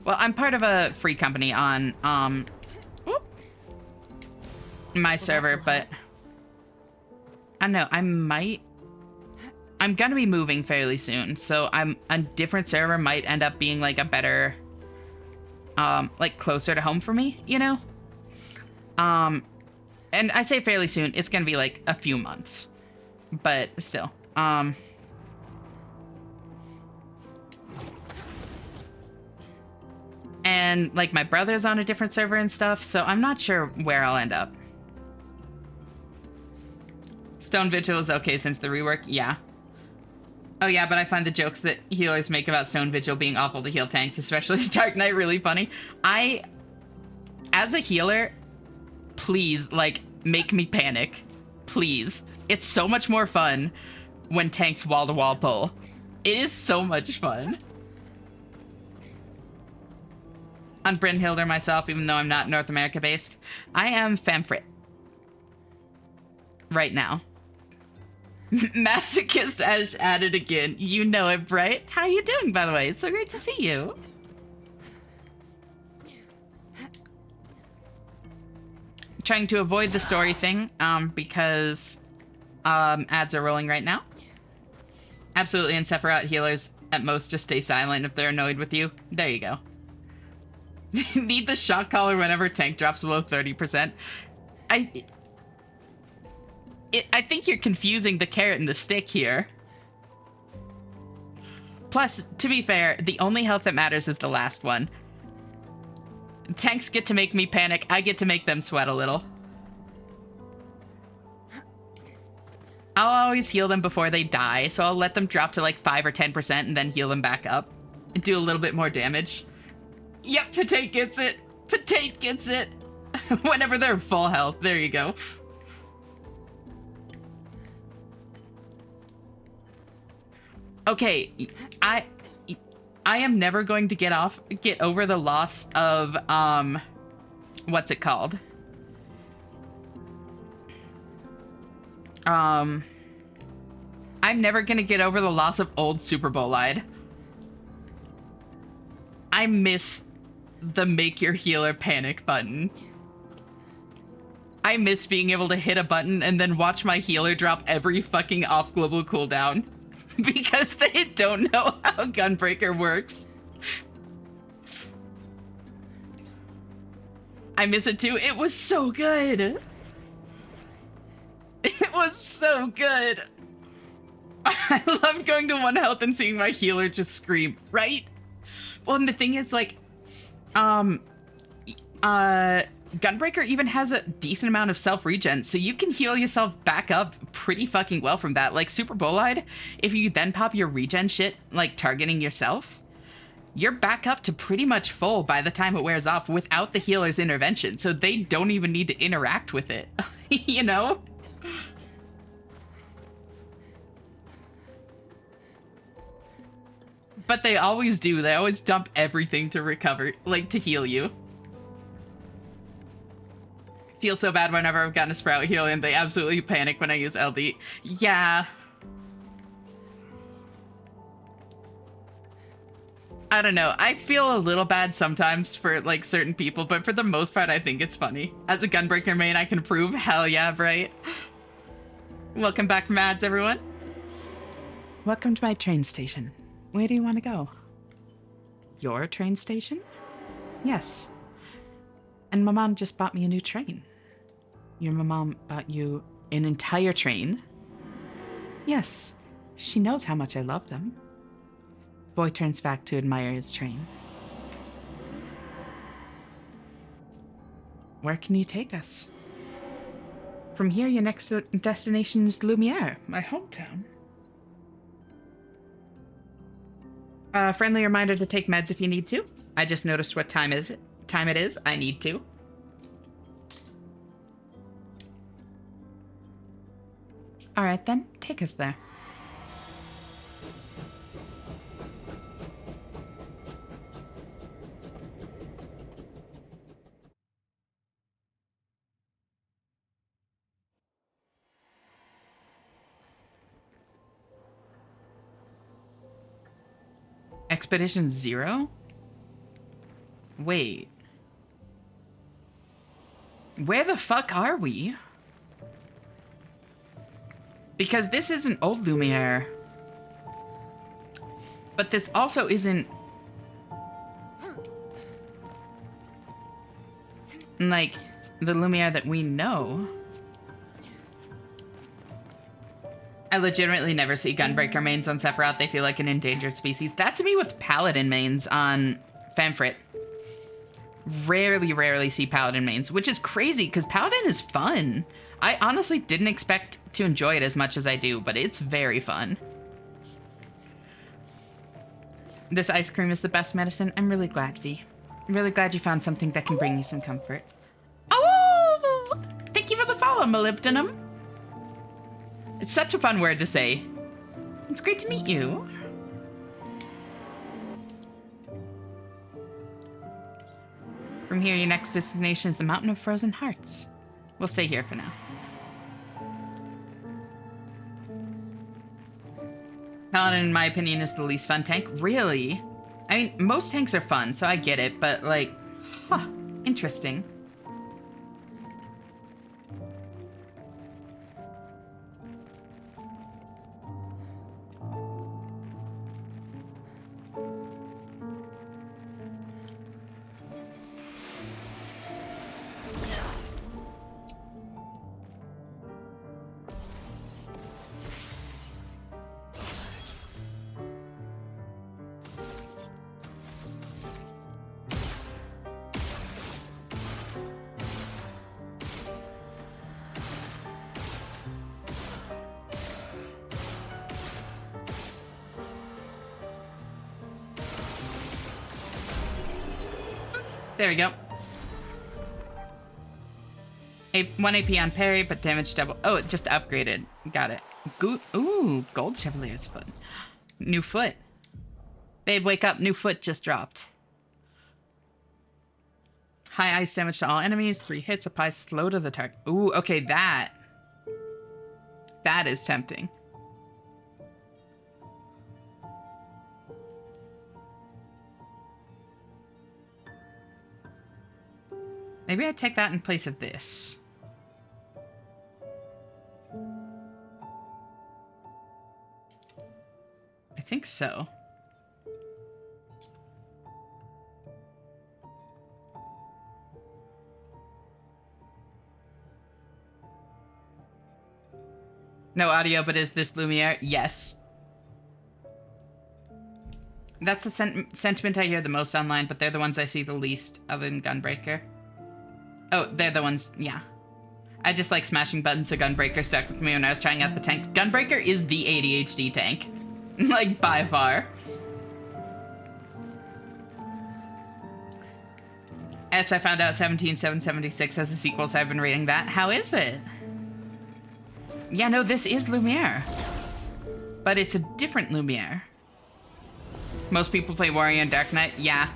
Well, I'm part of a free company on, my server, but I don't know, I'm gonna be moving fairly soon, so a different server might end up being, like, a better, like, closer to home for me, you know? And I say fairly soon, it's gonna be, like, a few months. But still, and, like, my brother's on a different server and stuff, so I'm not sure where I'll end up. Stone Vigil is okay since the rework, yeah. Oh yeah, but I find the jokes that healers make about Stone Vigil being awful to heal tanks, especially Dark Knight, really funny. As a healer, please, like, make me panic. Please. It's so much more fun when tanks wall-to-wall pull. It is so much fun. On Brynhilder myself, even though I'm not North America based. I am Famfrit. Right now. Masochist Ash added again. You know it, right? How you doing, by the way? It's so great to see you. Trying to avoid the story thing, because ads are rolling right now. Absolutely, and Sephiroth healers at most just stay silent if they're annoyed with you. There you go. Need the shock collar whenever tank drops below 30%. I think you're confusing the carrot and the stick here. Plus, to be fair, the only health that matters is the last one. Tanks get to make me panic. I get to make them sweat a little. I'll always heal them before they die, so I'll let them drop to like 5 or 10% and then heal them back up. And do a little bit more damage. Yep, Potate gets it. Potate gets it. Whenever they're full health. There you go. Okay, I am never going to get over the loss of, what's it called? I'm never gonna get over the loss of old Super Bolide. I miss the make your healer panic button. I miss being able to hit a button and then watch my healer drop every fucking off global cooldown. Because they don't know how Gunbreaker works. I miss it too. It was so good. It was so good. I loved going to 1 health and seeing my healer just scream, right? Well, and the thing is, like, Gunbreaker even has a decent amount of self-regen, so you can heal yourself back up pretty fucking well from that. Like, Super Bolide, if you then pop your regen shit, like, targeting yourself, you're back up to pretty much full by the time it wears off without the healer's intervention, so they don't even need to interact with it, you know? But they always do. They always dump everything to recover, like, to heal you. Feel so bad whenever I've gotten a Sprout heal and they absolutely panic when I use LD. Yeah. I don't know. I feel a little bad sometimes for, like, certain people, but for the most part, I think it's funny. As a Gunbreaker main, I can prove, hell yeah, right? Welcome back from ads, everyone. Welcome to my train station. Where do you want to go? Your train station? Yes. And my mom just bought me a new train. Your mom bought you an entire train? Yes. She knows how much I love them. Boy turns back to admire his train. Where can you take us? From here, your next destination is Lumiere, my hometown. Friendly reminder to take meds if you need to. I just noticed what time it is. I need to. All right then, take us there. Expedition 0? Wait. Where the fuck are we? Because this isn't Old Lumiere. But this also isn't... like, the Lumiere that we know. I legitimately never see Gunbreaker mains on Sephiroth. They feel like an endangered species. That's me with Paladin mains on Famfrit. Rarely see Paladin mains, which is crazy because Paladin is fun. I honestly didn't expect to enjoy it as much as I do, but it's very fun. This ice cream is the best medicine. I'm really glad, V. I'm really glad you found something that can bring you some comfort. Oh! Thank you for the follow, molybdenum. It's such a fun word to say. It's great to meet you. From here, your next destination is the Mountain of Frozen Hearts. We'll stay here for now. Paladin, in my opinion, is the least fun tank. Really? I mean, most tanks are fun, so I get it, but like, huh, interesting. There we go. 1 AP on parry, but damage double. Oh, it just upgraded. Got it. Ooh, Gold Chevalier's foot. New foot. Babe, wake up. New foot just dropped. High ice damage to all enemies. 3 hits. Applies slow to the target. Ooh, okay, that. That is tempting. Maybe I'd take that in place of this. I think so. No audio, but is this Lumiere? Yes. That's the sentiment I hear the most online, but they're the ones I see the least, other than Gunbreaker. Oh, they're the ones, yeah. I just like smashing buttons, so Gunbreaker stuck with me when I was trying out the tanks. Gunbreaker is the ADHD tank. Like, by far. As I found out 17776 has a sequel, so I've been reading that. How is it? Yeah, no, this is Lumiere. But it's a different Lumiere. Most people play Warrior and Dark Knight, yeah.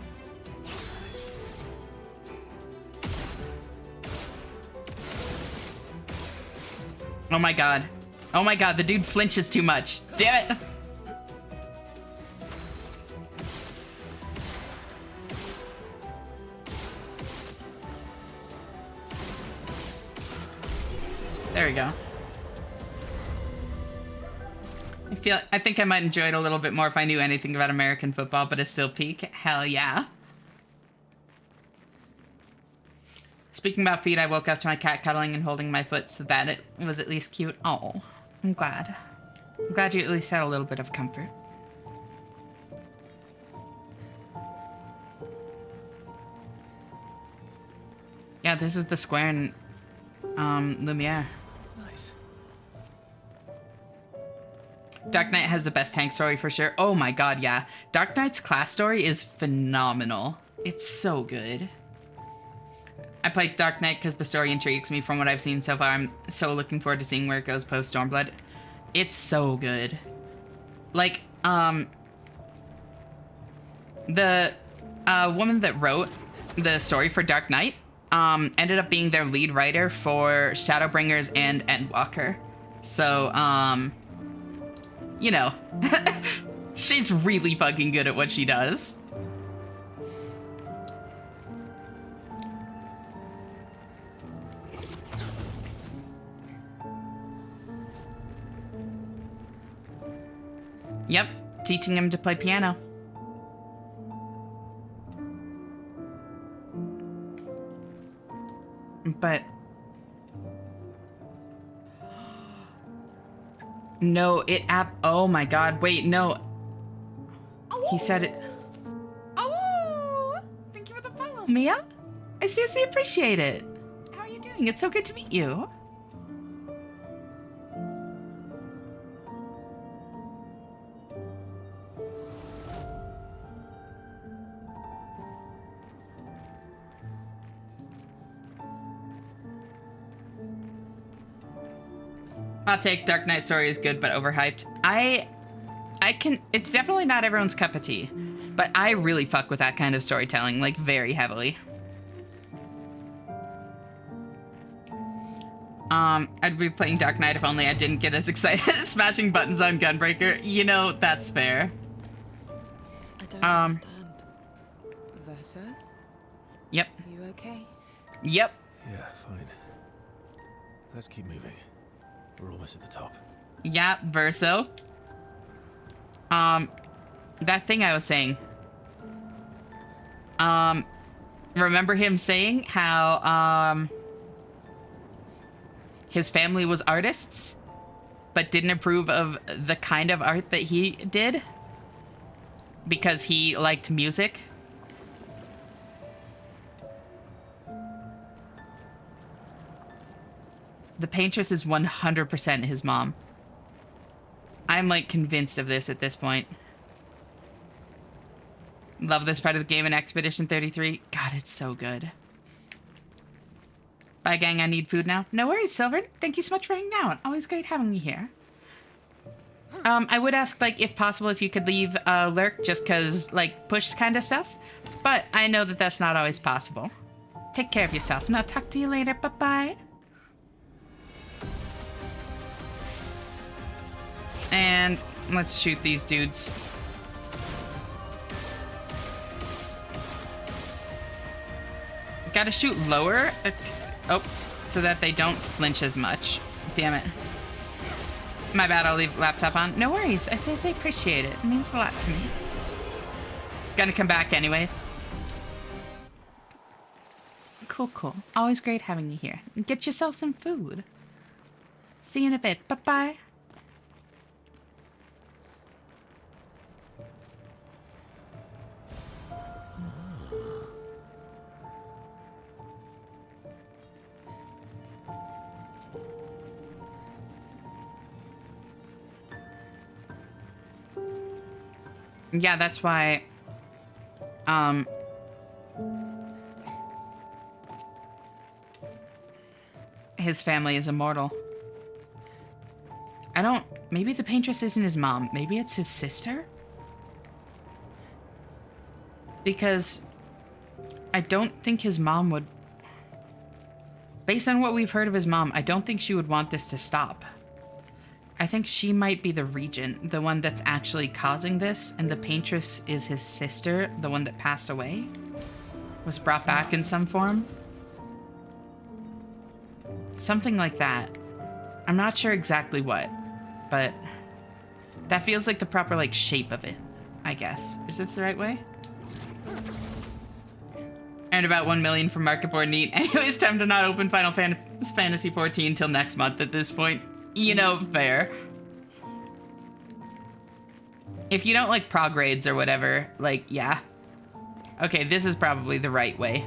Oh my god. Oh my god, the dude flinches too much. Damn it! There we go. I think I might enjoy it a little bit more if I knew anything about American football, but it's still peak. Hell yeah. Speaking about feet, I woke up to my cat cuddling and holding my foot so that it was at least cute. Oh, I'm glad. I'm glad you at least had a little bit of comfort. Yeah, this is the square in Lumiere. Nice. Dark Knight has the best tank story for sure. Oh my god, yeah. Dark Knight's class story is phenomenal. It's so good. I played Dark Knight because the story intrigues me from what I've seen so far. I'm so looking forward to seeing where it goes post Stormblood. It's so good. Like, the woman that wrote the story for Dark Knight ended up being their lead writer for Shadowbringers and Endwalker. So, you know, She's really fucking good at what she does. Yep, teaching him to play piano. But no, oh my god, wait, no. He said it. Oh, thank you for the follow, Mia. I seriously appreciate it. How are you doing? It's so good to meet you. I'll take Dark Knight Story is good, but overhyped. It's definitely not everyone's cup of tea, but I really fuck with that kind of storytelling, like very heavily. I'd be playing Dark Knight if only I didn't get as excited as smashing buttons on Gunbreaker. You know, that's fair. I don't understand. Verso? Yep. Are you okay? Yep. Yeah, fine. Let's keep moving. We're almost at the top. Yeah, Verso. That thing I was saying. Remember him saying how, his family was artists, but didn't approve of the kind of art that he did because he liked music? The Paintress is 100% his mom. I'm like convinced of this at this point. Love this part of the game in Expedition 33. God, it's so good. Bye, gang. I need food now. No worries, Sylvan. Thank you so much for hanging out. Always great having me here. I would ask, like, if possible, if you could leave Lurk just because, like, push kind of stuff. But I know that that's not always possible. Take care of yourself, and I'll talk to you later. Bye-bye. And let's shoot these dudes. Gotta shoot lower. Oh, so that they don't flinch as much. Damn it. My bad, I'll leave laptop on. No worries, I seriously appreciate it. It means a lot to me. Gonna come back anyways. Cool, cool. Always great having you here. Get yourself some food. See you in a bit. Bye-bye. Yeah, that's why, his family is immortal. Maybe the Paintress isn't his mom. Maybe it's his sister? Because I don't think his mom would, based on what we've heard of his mom, I don't think she would want this to stop. I think she might be the regent, the one that's actually causing this, and the Paintress is his sister, the one that passed away, was brought back in some form. Something like that. I'm not sure exactly what, but that feels like the proper, like, shape of it, I guess. Is this the right way? And about 1 million from Market Board Neat. Anyways, time to not open Final Fantasy XIV until next month at this point. You know, fair. If you don't like prog raids or whatever, like, yeah. Okay, this is probably the right way.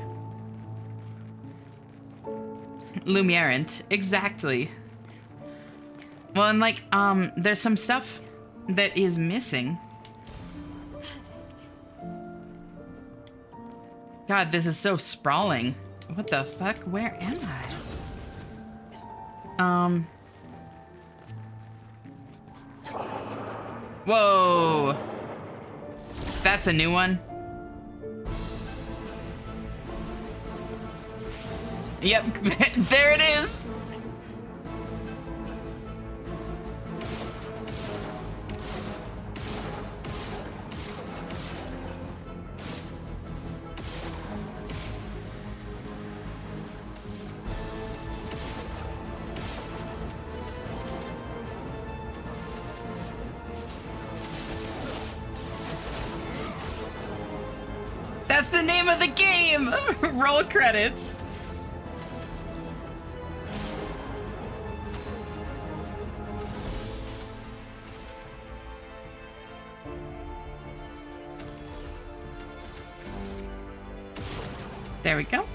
Lumierant, exactly. Well, and like, there's some stuff that is missing. God, this is so sprawling. What the fuck? Where am I? Whoa. That's a new one. Yep, there it is. That's the name of the game! Roll credits. There we go.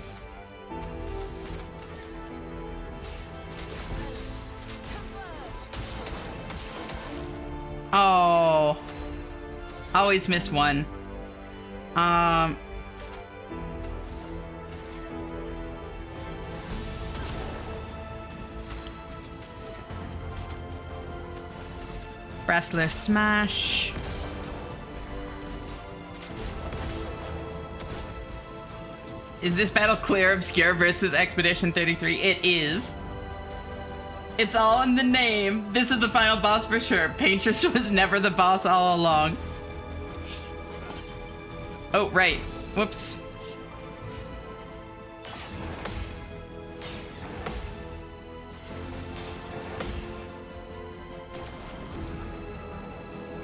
Oh. Always miss one. Wrestler smash. Is this battle clear obscure versus Expedition 33? It is. It's all in the name. This is the final boss for sure. Paintress was never the boss all along. Oh, right. Whoops.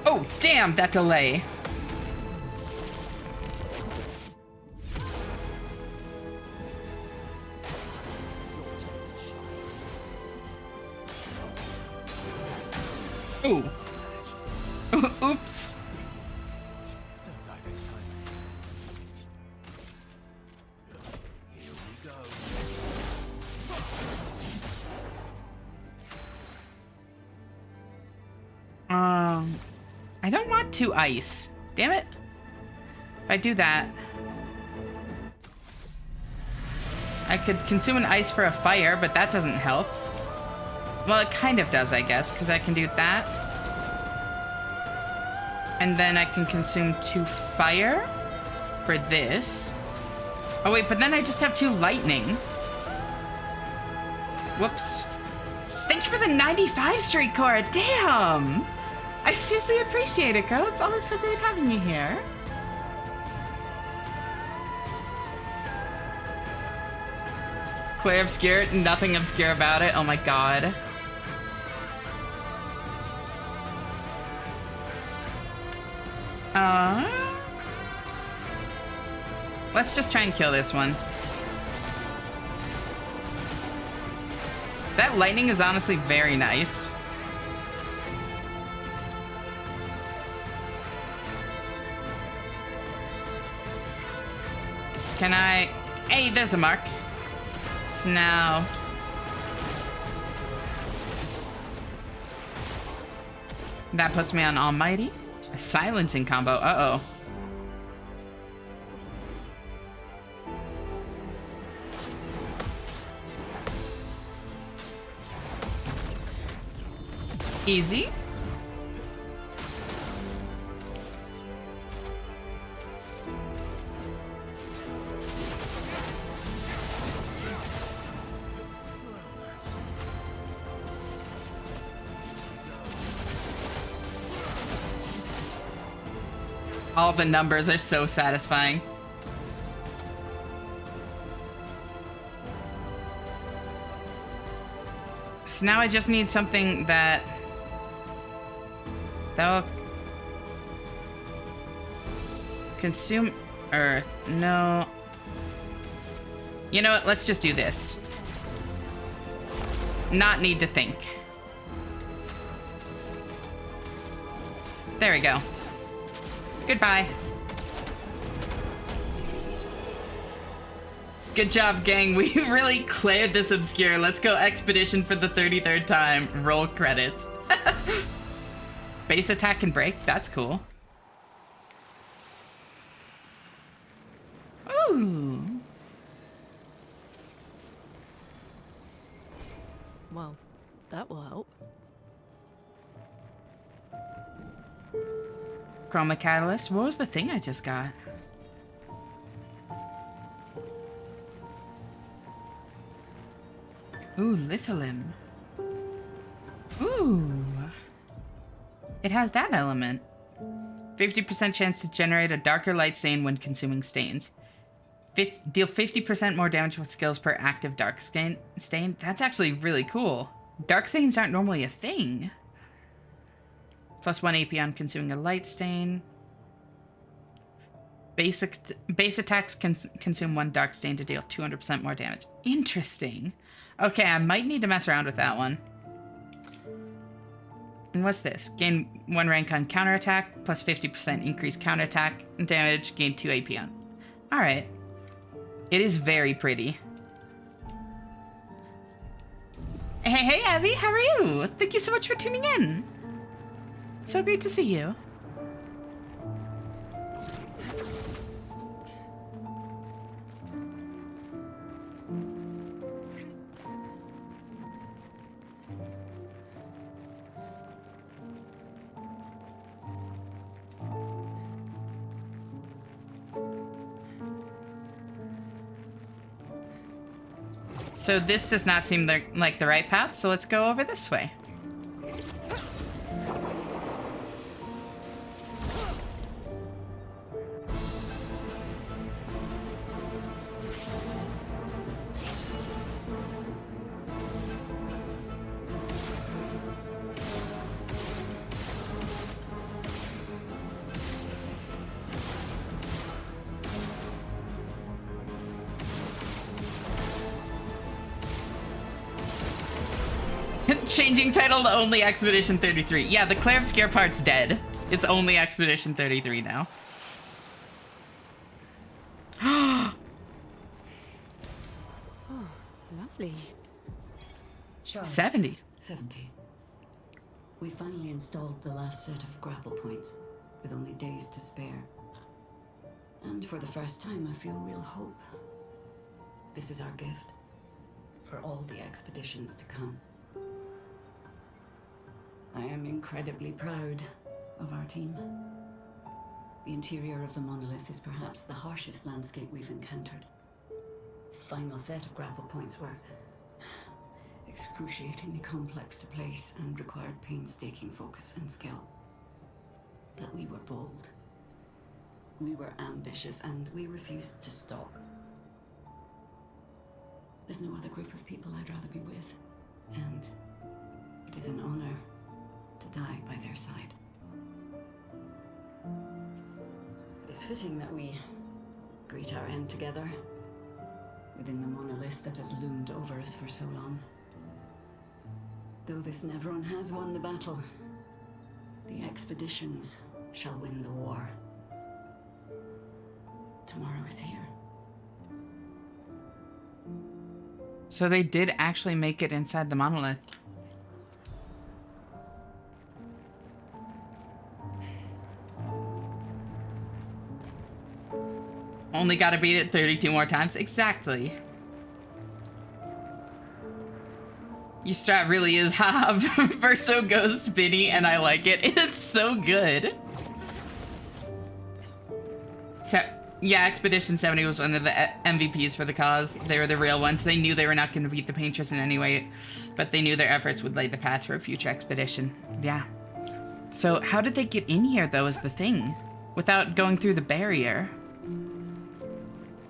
Oh, damn, that delay. Ooh. Oops. I don't want to ice. Damn it. If I do that, I could consume an ice for a fire, but that doesn't help. Well, it kind of does, I guess, because I can do that. And then I can consume 2 fire for this. Oh, wait, but then I just have 2 lightning. Whoops. Thank you for the 95 streak, Cora. Damn! I seriously appreciate it, girl. It's always so great having you here. Clear obscure, nothing obscure about it. Oh my god. Let's just try and kill this one. That lightning is honestly very nice. Can I... Hey, there's a mark. So now... That puts me on Almighty. A silencing combo. Uh-oh. Easy. All the numbers are so satisfying. So now I just need something that'll consume earth. No. You know what? Let's just do this. Not need to think. There we go. Goodbye. Good job, gang. We really cleared this obscure. Let's go expedition for the 33rd time. Roll credits. Base attack and break. That's cool. Ooh. Well, that will help. Chroma Catalyst. What was the thing I just got? Ooh, Litholim. Ooh. It has that element. 50% chance to generate a darker light stain when consuming stains. Deal 50% more damage with skills per active dark stain. That's actually really cool. Dark stains aren't normally a thing. Plus 1 AP on consuming a light stain. Base attacks can consume 1 dark stain to deal 200% more damage. Interesting. Okay, I might need to mess around with that one. And what's this? Gain 1 rank on counterattack, plus 50% increased counterattack damage, gain 2 AP on. Alright. It is very pretty. Hey, Abby, how are you? Thank you so much for tuning in. So great to see you. So this does not seem like the right path, so let's go over this way. Changing title to only Expedition 33. Yeah, the Claire of Scare part's dead. It's only Expedition 33 now. Oh, lovely. Charlotte, 70. 70. We finally installed the last set of grapple points, with only days to spare. And for the first time, I feel real hope. This is our gift for all the expeditions to come. I am incredibly proud of our team. The interior of the monolith is perhaps the harshest landscape we've encountered. The final set of grapple points were excruciatingly complex to place and required painstaking focus and skill. But we were bold. We were ambitious, and we refused to stop. There's no other group of people I'd rather be with, and it is an honor to die by their side. It is fitting that we greet our end together within the monolith that has loomed over us for so long. Though this Nevron has won the battle, the expeditions shall win the war. Tomorrow is here. So they did actually make it inside the monolith. Only gotta beat it 32 more times. Exactly. Your strat really is Hob. Verso goes spinny and I like it. It's so good. So, yeah, Expedition 70 was one of the MVPs for the cause. They were the real ones. They knew they were not going to beat the Paintress in any way, but they knew their efforts would lay the path for a future expedition. Yeah. So how did they get in here, though, is the thing. Without going through the barrier.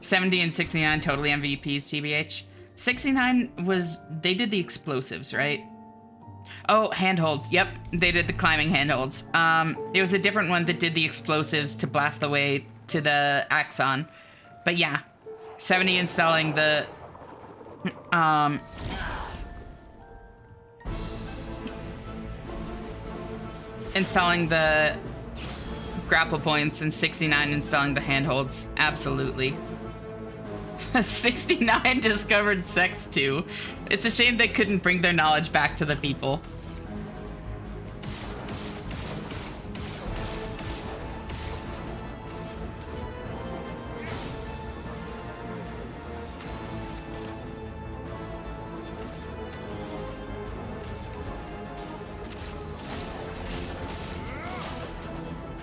70 and 69 totally MVPs, TBH. 69 was... They did the explosives, right? Oh, handholds. Yep, they did the climbing handholds. It was a different one that did the explosives to blast the way to the Axon. But yeah, 70 installing the... installing the grapple points, and 69 installing the handholds. Absolutely. 69 discovered sex too. It's a shame they couldn't bring their knowledge back to the people.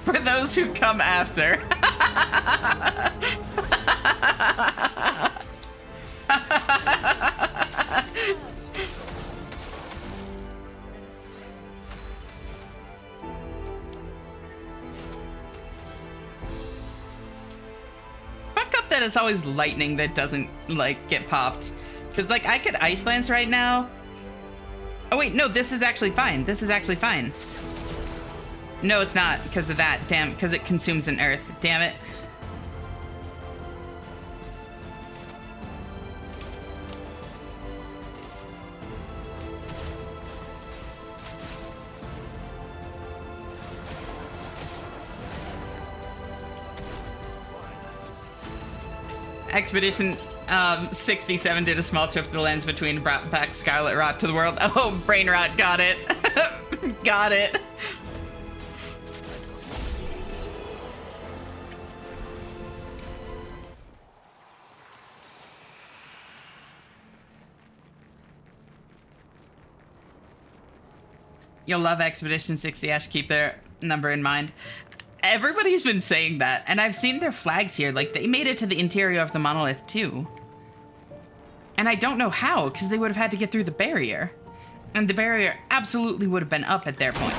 For those who come after. Fucked up that it's always lightning that doesn't, like, get popped. Because, like, I could Ice Lance right now. Oh, wait, no, this is actually fine. This is actually fine. No, it's not because of that. Damn, because it consumes an earth. Damn it. Expedition 67 did a small trip to the lens between brought back Scarlet Rot to the world. Oh, brain rot, got it. Got it. You'll love Expedition 60, Ash. Keep their number in mind. Everybody's been saying that, and I've seen their flags here. Like, they made it to the interior of the monolith, too. And I don't know how, because they would have had to get through the barrier. And the barrier absolutely would have been up at their point.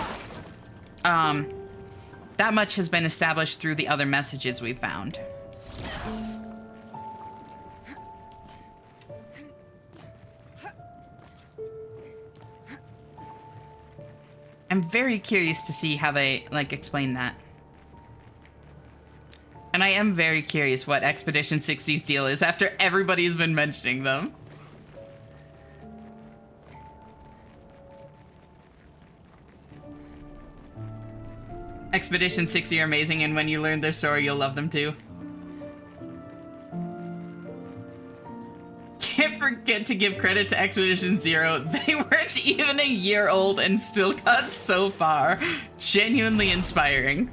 That much has been established through the other messages we've found. I'm very curious to see how they, like, explain that. And I am very curious what Expedition 60's deal is after everybody's been mentioning them. Expedition 60 are amazing, and when you learn their story, you'll love them too. Can't forget to give credit to Expedition 0. They weren't even a year old and still got so far. Genuinely inspiring.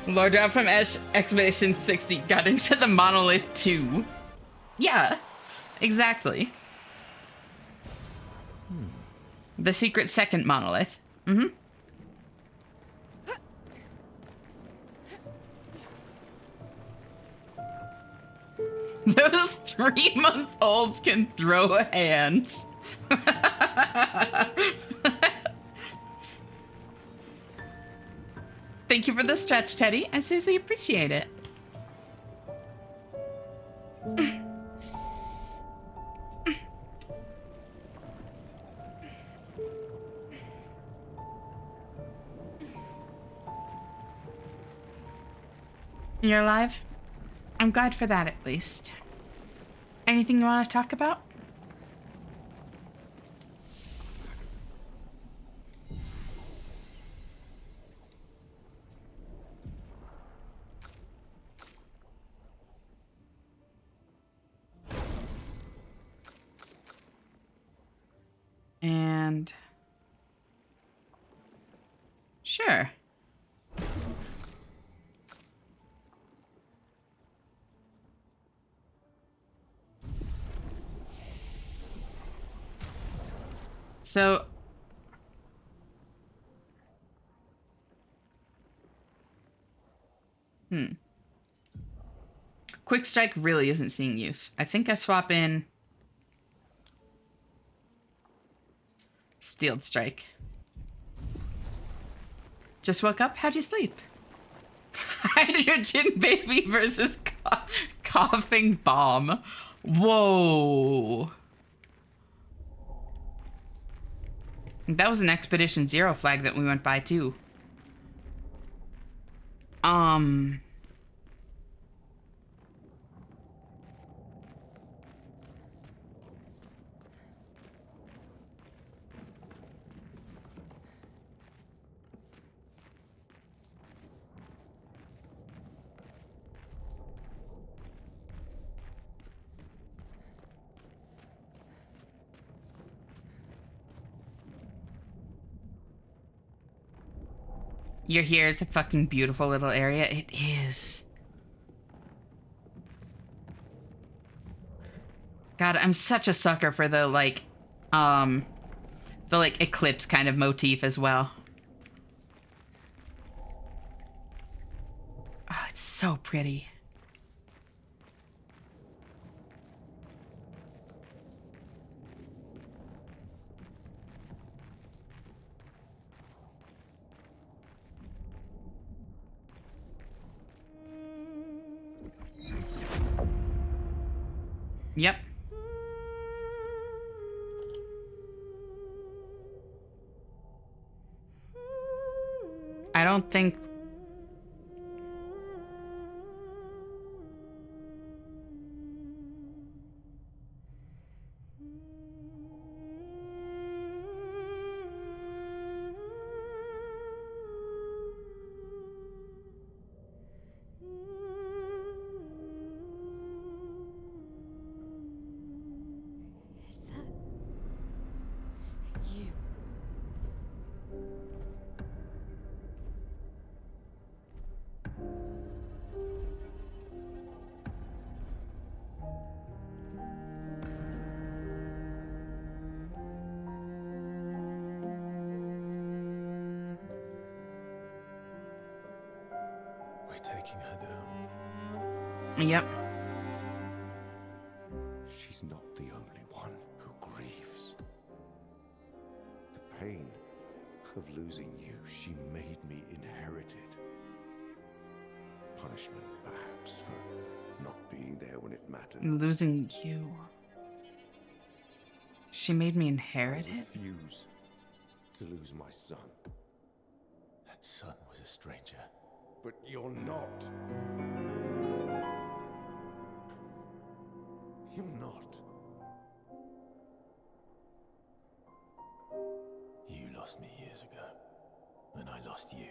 Lord Drop from Expedition 60 got into the monolith too. Yeah, exactly. The secret second monolith. Mm-hmm. Those 3-month-olds can throw hands. Thank you for the stretch, Teddy. I seriously appreciate it. You're alive? I'm glad for that, at least. Anything you want to talk about? And sure. So Quick Strike really isn't seeing use. I think I swap in Steeled Strike. Just woke up? How'd you sleep? Hydrogen baby versus coughing bomb. Whoa. That was an Expedition 0 flag that we went by too. Your here is a fucking beautiful little area. It is. God, I'm such a sucker for the like eclipse kind of motif as well. Oh, it's so pretty. Yep. I don't think... breaking her down. Yep. She's not the only one who grieves. The pain of losing you, she made me inherited. Punishment, perhaps, for not being there when it mattered. Losing you. She made me inherit I it? refuse to lose my son. That son was a stranger. But you're not. You're not. You lost me years ago, and I lost you.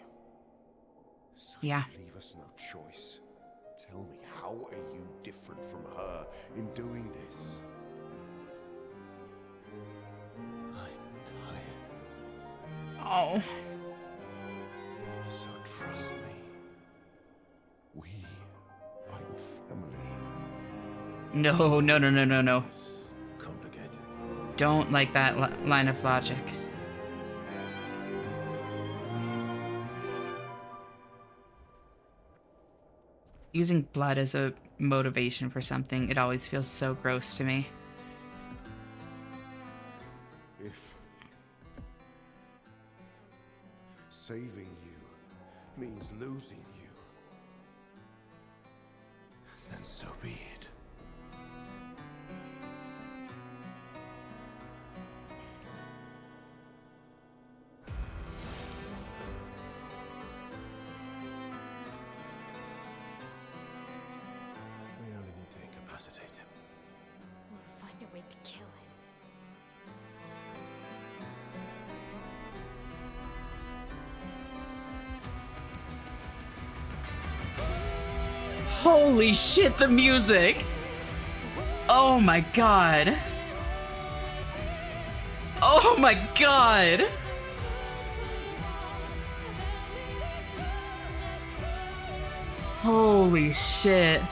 So Yeah. you leave us no choice. Tell me, how are you different from her in doing this? I'm tired. Oh. So trust me. We are your family. No, no, no, no, no, no. It's complicated. Don't like that line of logic. Using blood as a motivation for something, it always feels so gross to me. If saving you means losing you, then so be it. We only need to incapacitate him. We'll find a way to kill him. Holy shit, the music! Oh my god. Oh my god! Holy shit.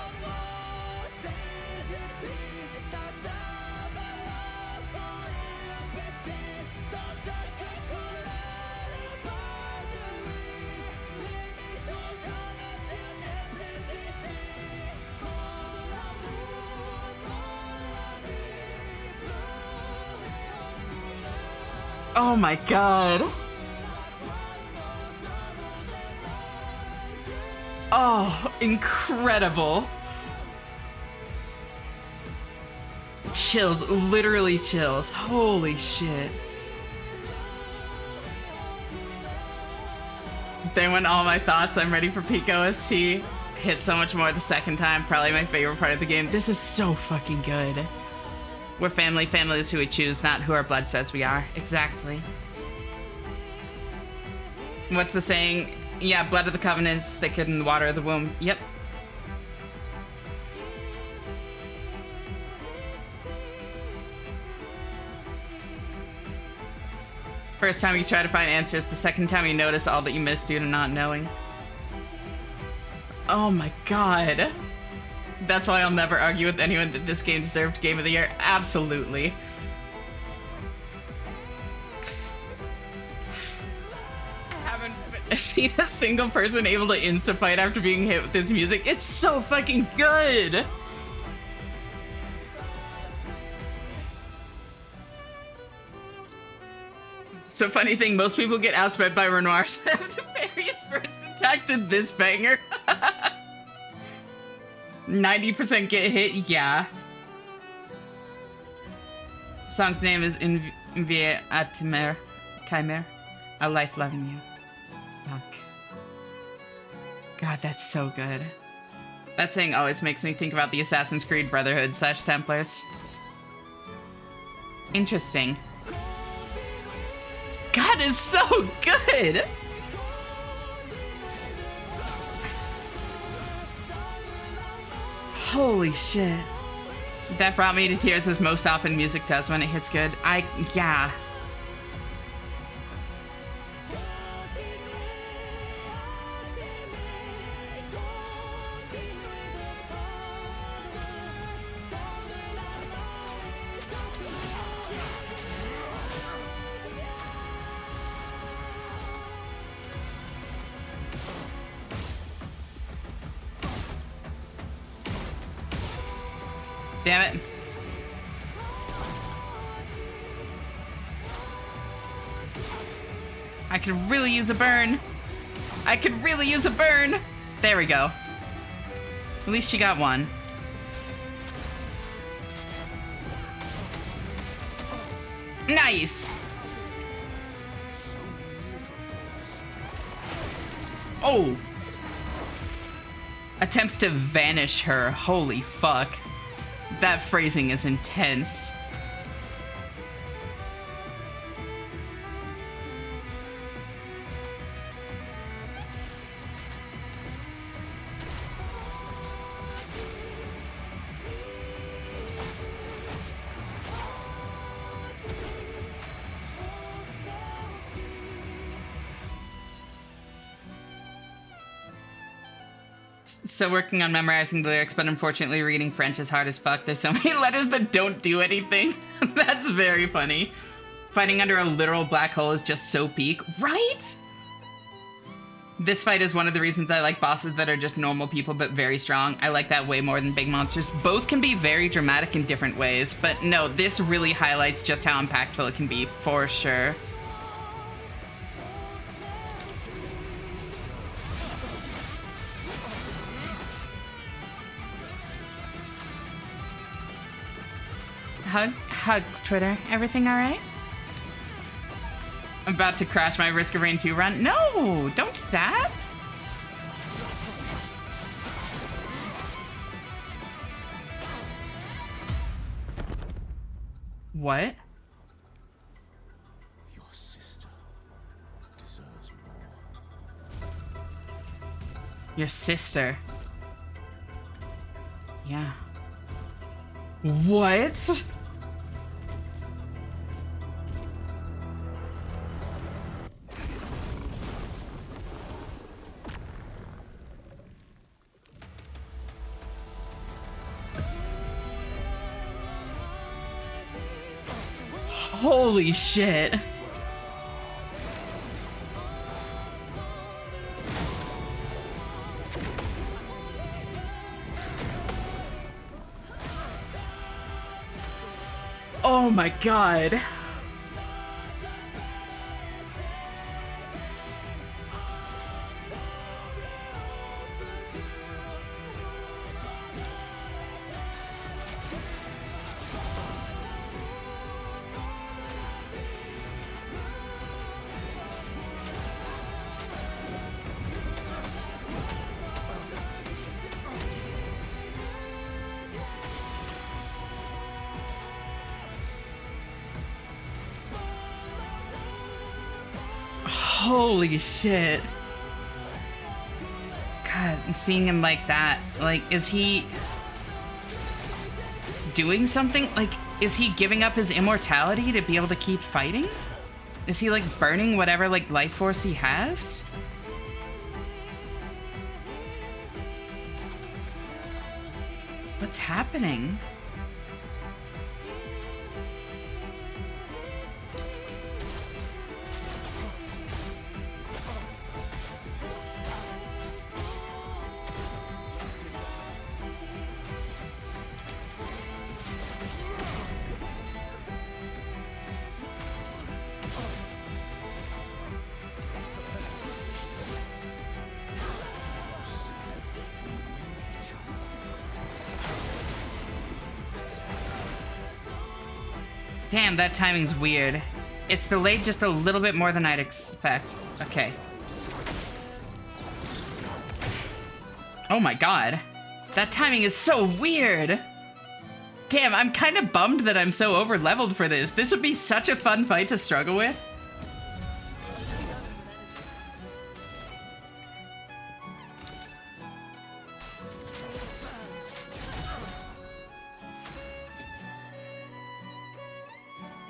Oh my god. Oh, incredible. Chills, literally chills. Holy shit. They went all my thoughts. I'm ready for peak OST. Hit so much more the second time. Probably my favorite part of the game. This is so fucking good. We're family. Family is who we choose, not who our blood says we are. Exactly. What's the saying? Yeah, blood of the covenant is thicker than the water of the womb. Yep. First time you try to find answers, the second time you notice all that you missed due to not knowing. Oh my god. That's why I'll never argue with anyone that this game deserved Game of the Year. Absolutely. I haven't seen a single person able to insta-fight after being hit with this music. It's so fucking good! So funny thing, most people get outsped by Renoir's after Barry's first attack to this banger. 90% get hit, yeah. Song's name is Envie a Timer. A life loving you. Fuck. God, that's so good. That saying always makes me think about the Assassin's Creed Brotherhood / Templars. Interesting. God, it's so good! Holy shit. That brought me to tears as most often music does when it hits good. Yeah. Damn it. I could really use a burn. I could really use a burn. There we go. At least she got one. Nice. Oh. Attempts to vanish her. Holy fuck. That phrasing is intense. So working on memorizing the lyrics, but unfortunately reading French is hard as fuck. There's so many letters that don't do anything. That's very funny. Fighting under a literal black hole is just so peak, right? This fight is one of the reasons I like bosses that are just normal people but very strong. I like that way more than big monsters. Both can be very dramatic in different ways, but no, this really highlights just how impactful it can be, for sure. Hugs, Twitter. Everything all right? I'm about to crash my Risk of Rain 2 run. No, don't do that. What? Your sister deserves more. Your sister. Yeah. What? Holy shit. Oh my god. Holy shit. God, seeing him like that, like, is he doing something? Like, is he giving up his immortality to be able to keep fighting? Is he, like, burning whatever, like, life force he has? What's happening? Damn, that timing's weird. It's delayed just a little bit more than I'd expect. Okay. Oh my god. That timing is so weird. Damn, I'm kind of bummed that I'm so over-leveled for this. This would be such a fun fight to struggle with.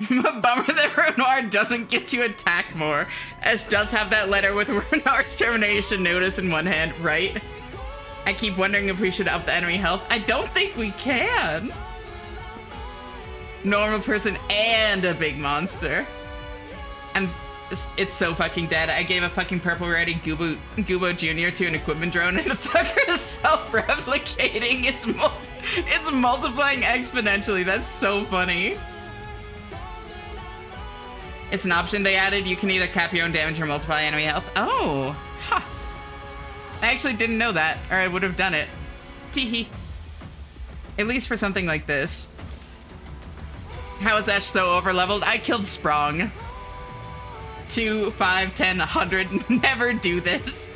Bummer that Runar doesn't get you attack more. Ash does have that letter with Runar's termination notice in one hand, right? I keep wondering if we should up the enemy health. I don't think we can. Normal person and a big monster. It's so fucking dead. I gave a fucking purple ready Gubo Jr. to an equipment drone and the fucker is self-replicating. It's It's multiplying exponentially. That's so funny. It's an option they added. You can either cap your own damage or multiply enemy health. Oh, huh. I actually didn't know that, or I would have done it. Teehee. At least for something like this. How is Ash so overleveled? I killed Sprong. 2, 5, 10, 100. Never do this.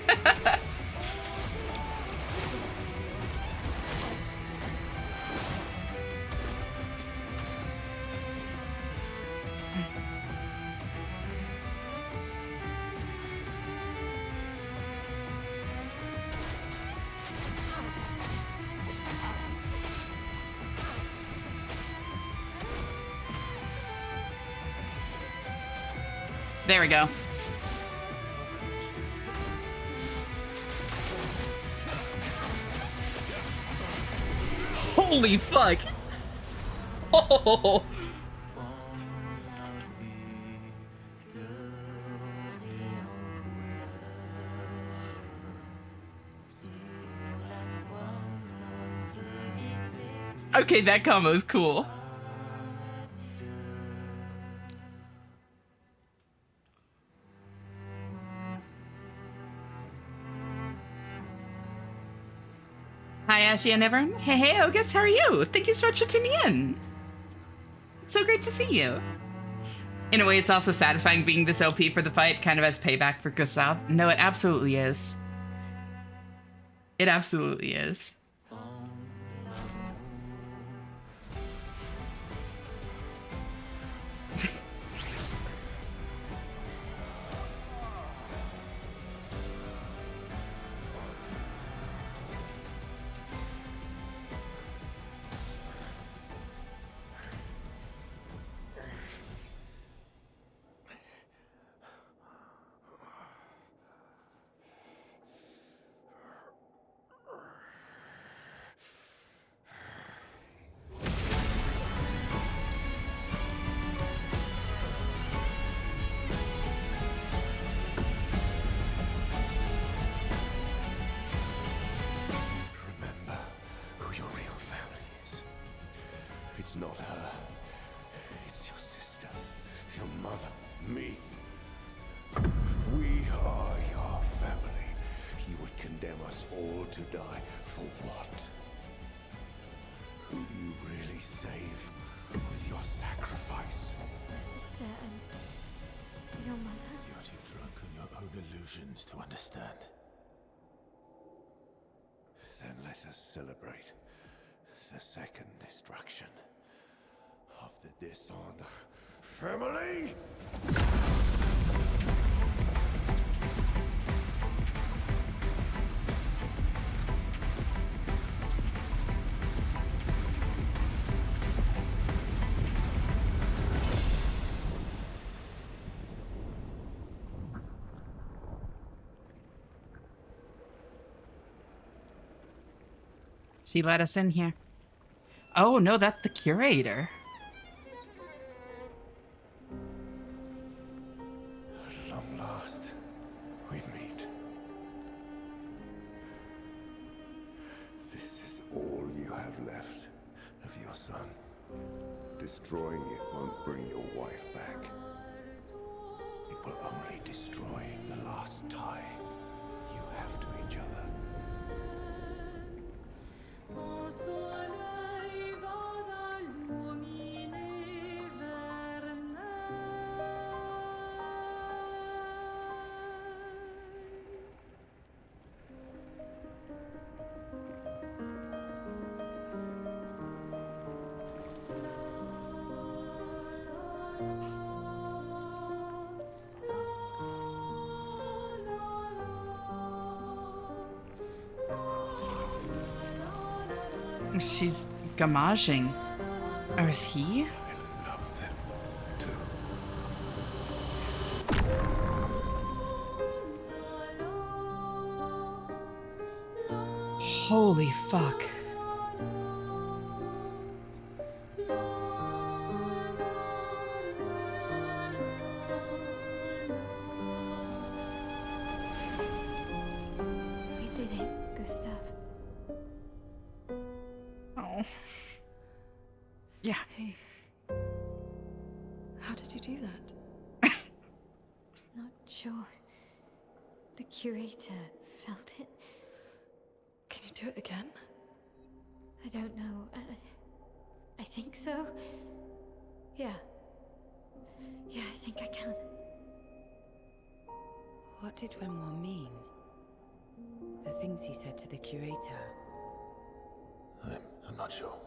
There we go. Holy fuck! Oh! Okay, that combo is cool. Hi, Ashy and everyone. Hey, Ogus, how are you? Thank you so much for tuning in. It's so great to see you. In a way, it's also satisfying being this OP for the fight, kind of as payback for Gustav. No, it absolutely is. It absolutely is. It's not her. It's your sister, your mother, me. We are your family. You would condemn us all to die for what? Who do you really save with your sacrifice? My sister and your mother. You're too drunk on your own illusions to understand. Then let us celebrate the second destruction of the Descendre family. She let us in here. Oh, no, that's the curator. At long last, we meet. This is all you have left of your son. Destroying it won't bring your wife back. It will only destroy the last tie you have to each other. She's gamaging. Or is he? I love them too. Holy fuck. We did it, Gustav. Oh. Yeah. Hey. How did you do that? Not sure. The curator felt it. Can you do it again? I don't know. I think so. Yeah. Yeah, I think I can. What did Renoir mean? The things he said to the curator. I'm not sure.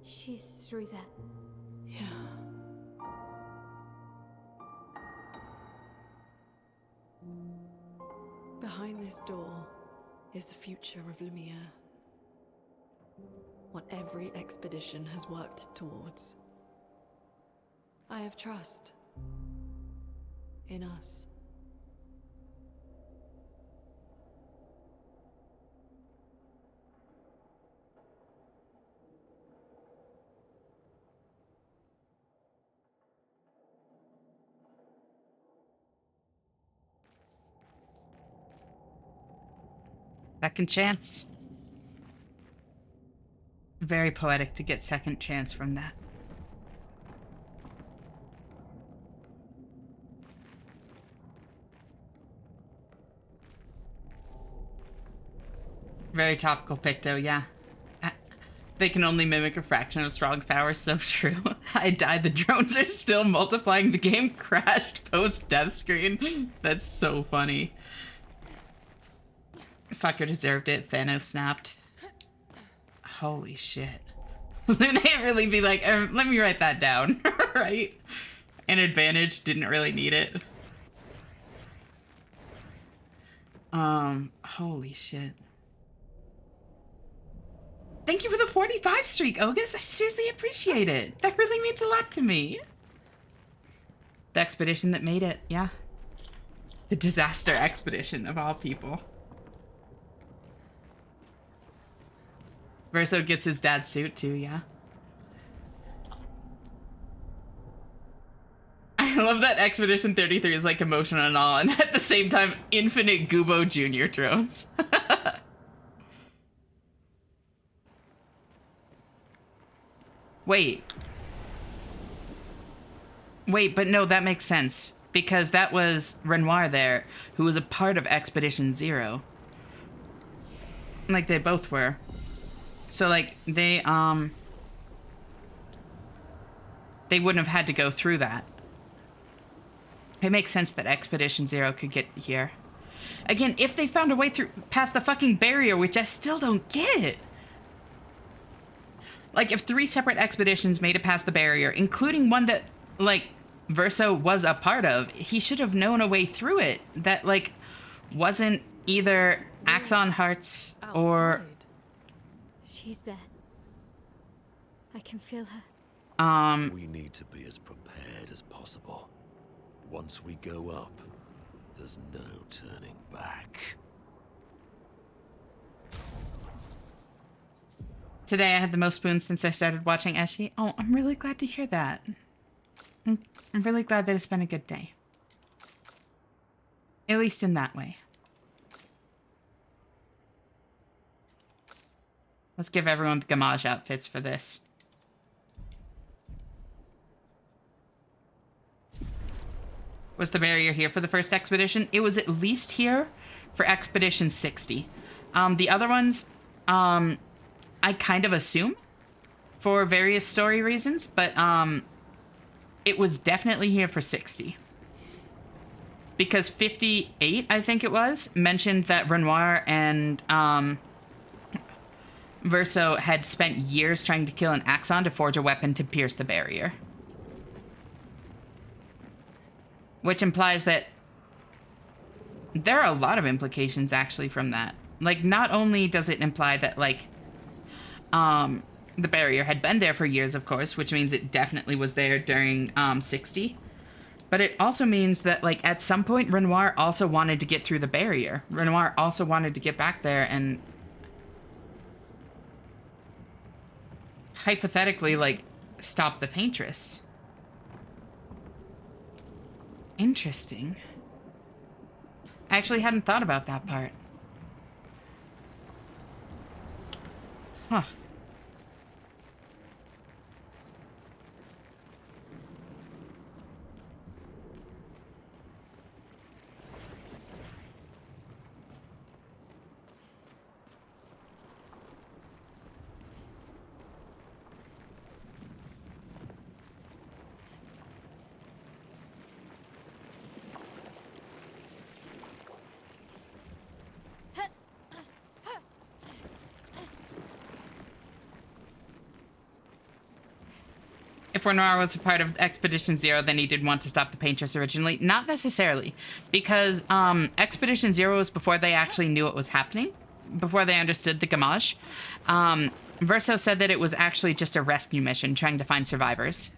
She's through that. Yeah. Behind this door is the future of Lumiere. What every expedition has worked towards. I have trust in us. Second chance. Very poetic to get second chance from that. Very topical pick, though, yeah. They can only mimic a fraction of Strong's power, so true. I died, the drones are still multiplying, the game crashed post-death screen. That's so funny. Fucker deserved it, Thanos snapped. Holy shit. Then I'd really be like, let me write that down, right? An advantage, didn't really need it. Holy shit. Thank you for the 45 streak, Ogus. I seriously appreciate it. That really means a lot to me. The expedition that made it, yeah. The disaster expedition of all people. Verso gets his dad's suit too, yeah. I love that Expedition 33 is like emotional and all, and at the same time, infinite Gubo Jr. drones. Wait, but no, that makes sense. Because that was Renoir there, who was a part of Expedition Zero. Like, they both were. So, like, they wouldn't have had to go through that. It makes sense that Expedition Zero could get here. Again, if they found a way through past the fucking barrier, which I still don't get. Like, if 3 separate expeditions made it past the barrier, including one that, like, Verso was a part of, he should have known a way through it that, like, wasn't either Axon Hearts or... She's there. I can feel her. We need to be as prepared as possible. Once we go up, there's no turning back. Today I had the most spoons since I started watching Eshi. Oh, I'm really glad to hear that. I'm really glad that it's been a good day. At least in that way. Let's give everyone the Gamage outfits for this. Was the barrier here for the first expedition? It was at least here for Expedition 60. The other ones, I kind of assume for various story reasons, but it was definitely here for 60. Because 58, I think it was, mentioned that Renoir and Verso had spent years trying to kill an Axon to forge a weapon to pierce the barrier. Which implies that there are a lot of implications actually from that. Like, not only does it imply that, like, the barrier had been there for years, of course, which means it definitely was there during 60. But it also means that, like, at some point, Renoir also wanted to get through the barrier. Renoir also wanted to get back there and hypothetically, like, stop the Paintress. I actually hadn't thought about that part. Huh. If Renoir was a part of Expedition Zero, then he did want to stop the Paintress originally. Not necessarily, because Expedition Zero was before they actually knew what was happening, before they understood the Gamage. Verso said that it was actually just a rescue mission trying to find survivors.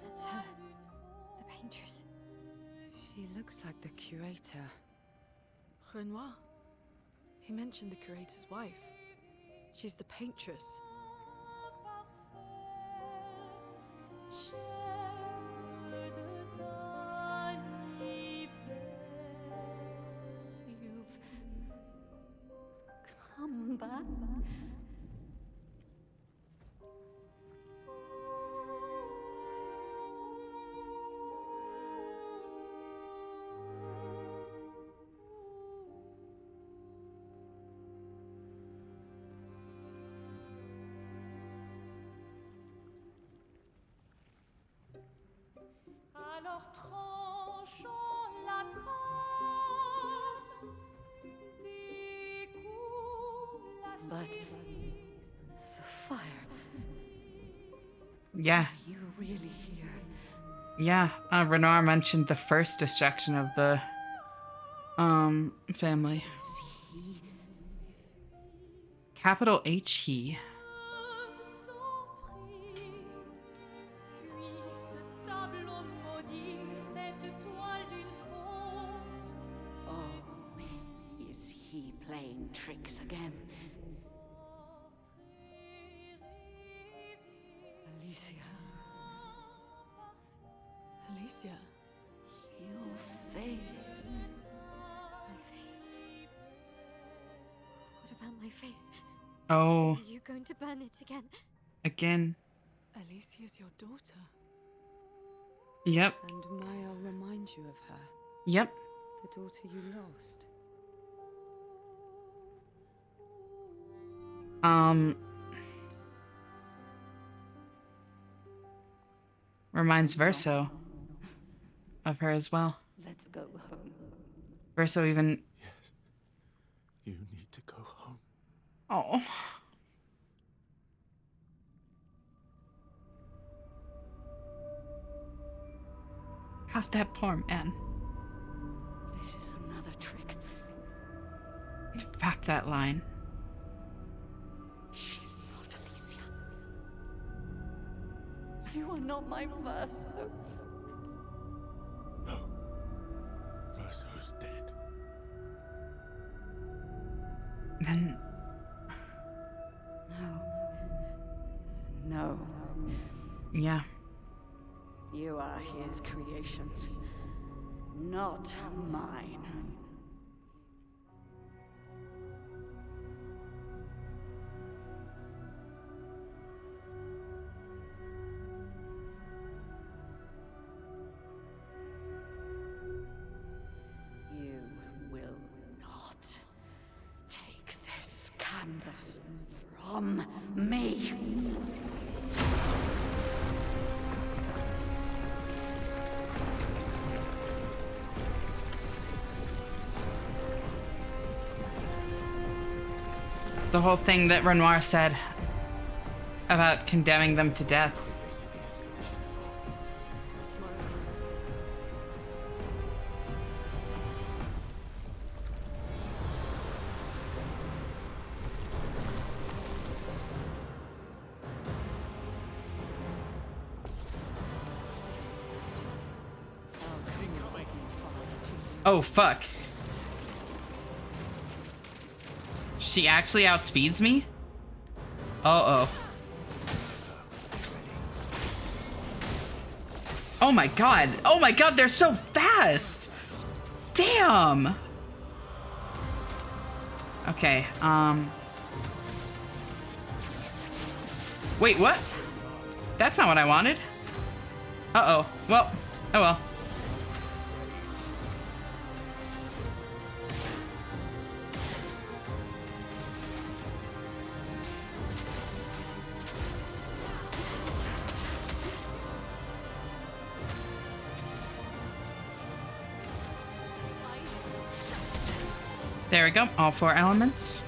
That's her. The Paintress. She looks like the curator. Renoir. He mentioned the curator's wife. She's the Paintress. You've come back? Alors tranchons la trame, découle la But the fire. Yeah. Are you really here? Yeah, Renoir mentioned the first destruction of the family. Capital H he. Tricks again. Alicia. Alicia. Your face. My face. What about my face? Oh. Are you going to burn it again? Again. Alicia's your daughter. Yep. And may I remind you of her? Yep. The daughter you lost. Reminds Verso of her as well. Let's go home. Verso even... Yes. You need to go home. Oh. God, that poor man. This is another trick. Back that line. She's not Alicia. You are not my Verso. No. Verso's dead. Then... No. Yeah. You are his creations, not mine. You will not take this canvas from me. the whole thing that Renoir said about condemning them to death. Oh, fuck. She actually outspeeds me? Uh-oh. Oh my god. Oh my god, they're so fast! Damn! Okay, wait, what? That's not what I wanted. Uh-oh. Well, oh well. There we go, all 4 elements.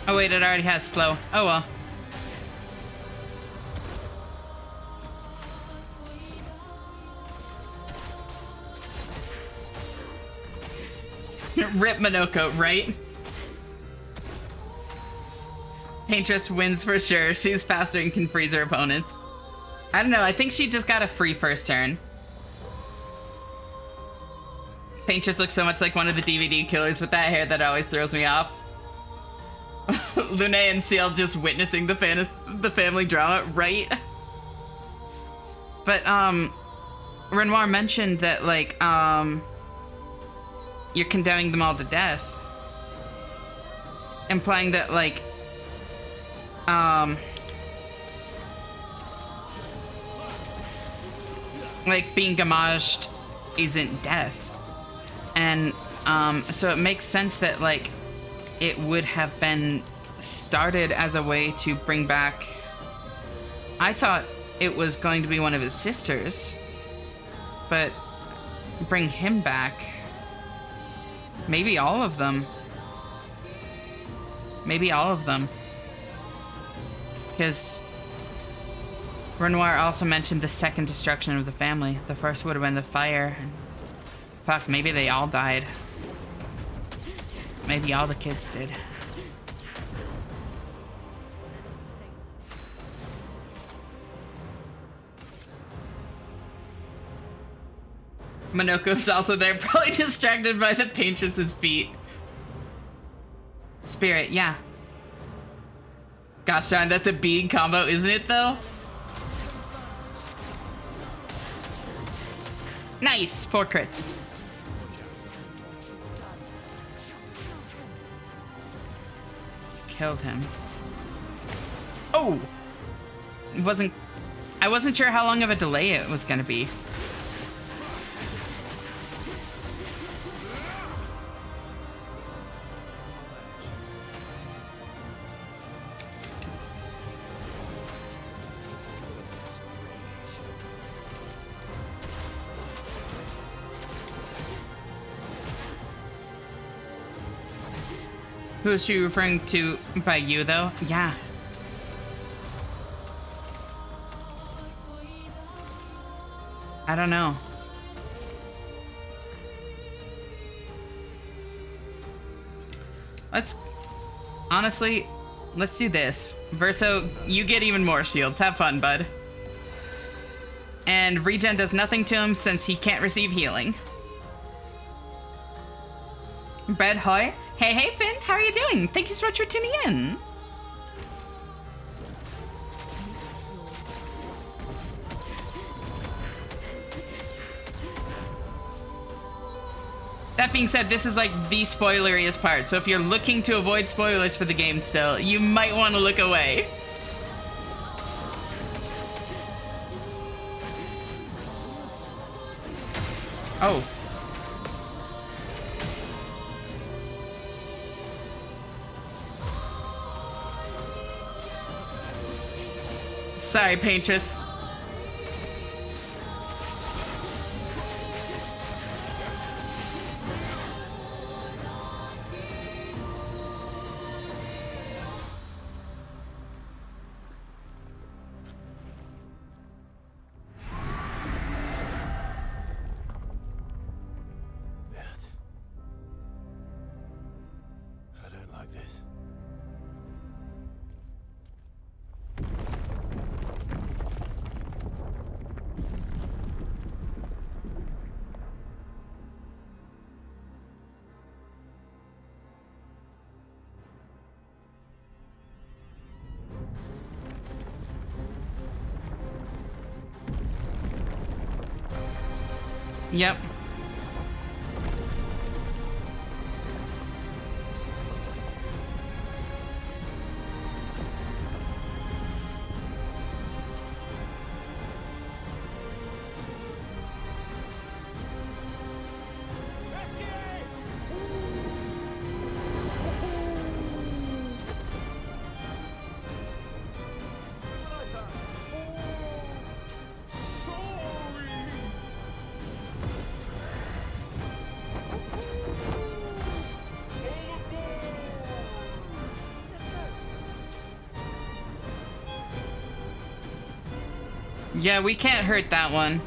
Oh wait, it already has slow. Oh well. Rip Minoko, right? Paintress wins for sure. She's faster and can freeze her opponents. I don't know, I think she just got a free first turn. Paintress looks so much like one of the DVD killers with that hair that always throws me off. Lune and Ciel just witnessing the family drama, right? But, Renoir mentioned that, like, you're condemning them all to death. Implying that, like, being gamaged isn't death. And, so it makes sense that, like, it would have been started as a way to bring back... I thought it was going to be one of his sisters, but bring him back. Maybe all of them. Maybe all of them. Because Renoir also mentioned the second destruction of the family. The first would have been the fire. Fuck, maybe they all died. Maybe all the kids did. Minoko's also there, probably distracted by the Paintress's feet. Spirit, yeah. Gosh darn, that's a beating combo, isn't it though? Nice! 4 crits. Killed him. Oh! I wasn't sure how long of a delay it was gonna be. Who is she referring to by you, though? Yeah. I don't know. Honestly, let's do this. Verso, you get even more shields. Have fun, bud. And regen does nothing to him since he can't receive healing. Bread Hoy. Hey, Finn, how are you doing? Thank you so much for tuning in. That being said, this is like the spoileriest part, so if you're looking to avoid spoilers for the game still, you might want to look away. Oh. Sorry, Paintress. Yep. Yeah, we can't hurt that one.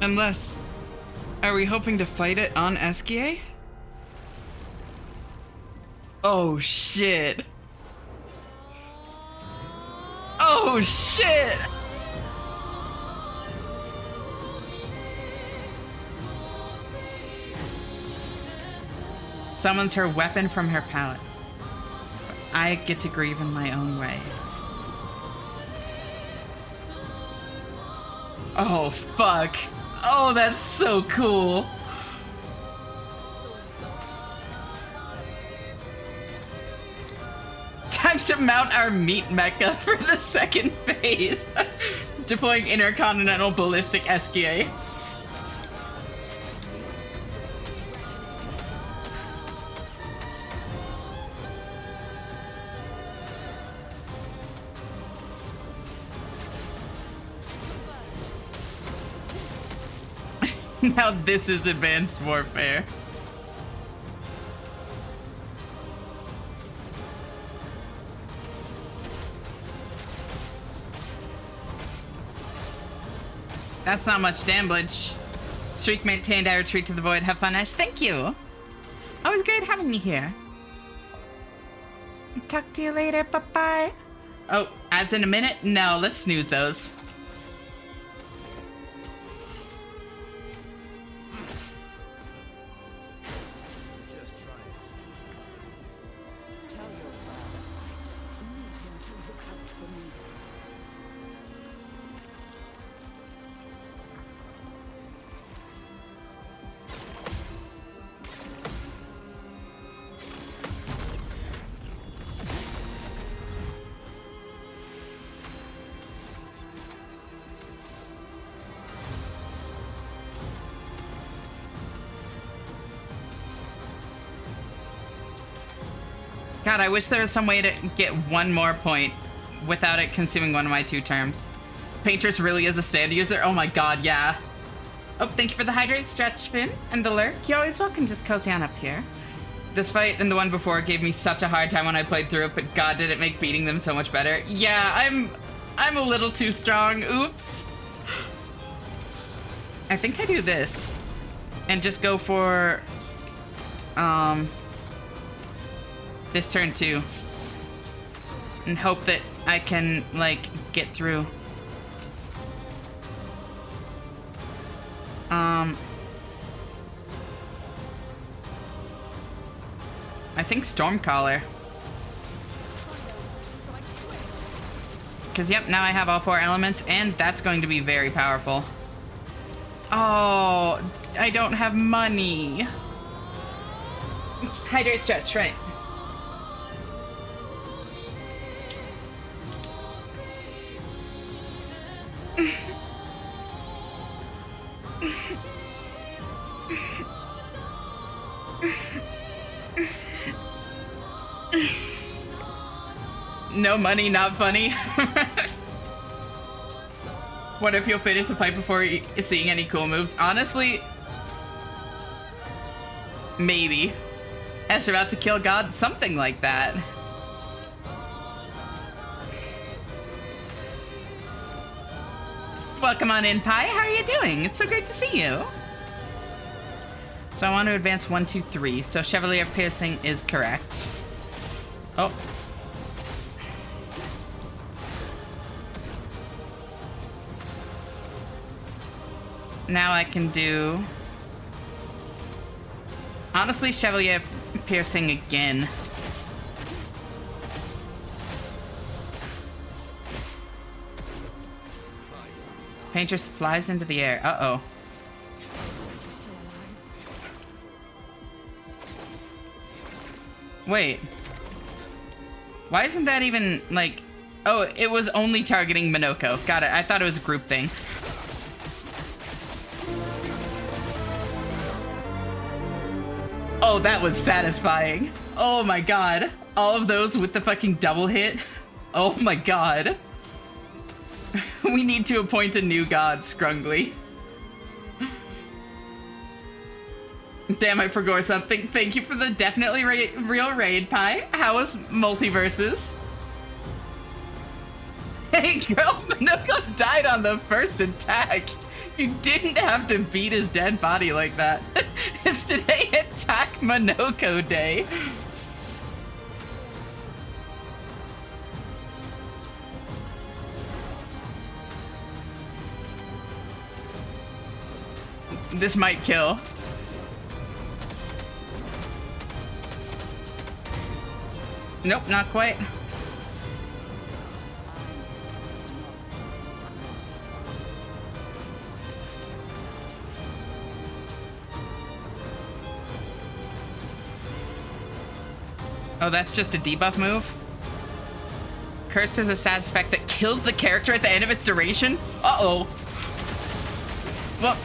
Unless... Are we hoping to fight it on Esquier? Oh, shit. Oh, shit! Summons her weapon from her palette. I get to grieve in my own way. Oh, fuck. Oh, that's so cool. Time to mount our meat mecha for the second phase. Deploying intercontinental ballistic Esquier. Now this is advanced warfare. That's not much damage. Streak maintained. I retreat to the void. Have fun, Ash. Thank you. Always great having me here. Talk to you later. Bye-bye. Oh, ads in a minute? No, let's snooze those. God, I wish there was some way to get one more point without it consuming one of my 2 terms. Paintress really is a stand user? Oh my god, yeah. Oh, thank you for the hydrate, Stretch Finn, and the lurk. You're always welcome, just cozy on up here. This fight and the one before gave me such a hard time when I played through it, but god, did it make beating them so much better. Yeah, I'm a little too strong. Oops. I think I do this. And just go for... this turn too, and hope that I can like get through. I think Stormcaller, because yep, now I have all 4 elements, and that's going to be very powerful. Oh, I don't have money. Hydrate, stretch, right? No money, not funny. What if you'll finish the fight before seeing any cool moves? Honestly, maybe. Ash about to kill God, something like that. Welcome on in, Pi. How are you doing? It's so great to see you. So I want to advance 1, 2, 3. So Chevalier Piercing is correct. Oh. Now I can do... Honestly, Chevalier Piercing again. Paint just flies into the air. Uh-oh. Wait. Why isn't that even, like... Oh, it was only targeting Minoko. Got it. I thought it was a group thing. Oh, that was satisfying. Oh my god. All of those with the fucking double hit. Oh my god. We need to appoint a new god, Scrungly. Damn, I forgot something. Thank you for the definitely real raid, Pie. How was Multiverses? Hey girl, Minoko died on the first attack. You didn't have to beat his dead body like that. It's today Attack Minoko Day. This might kill. Nope, not quite. Oh, that's just a debuff move? Cursed is a sad effect that kills the character at the end of its duration? Uh-oh. Well...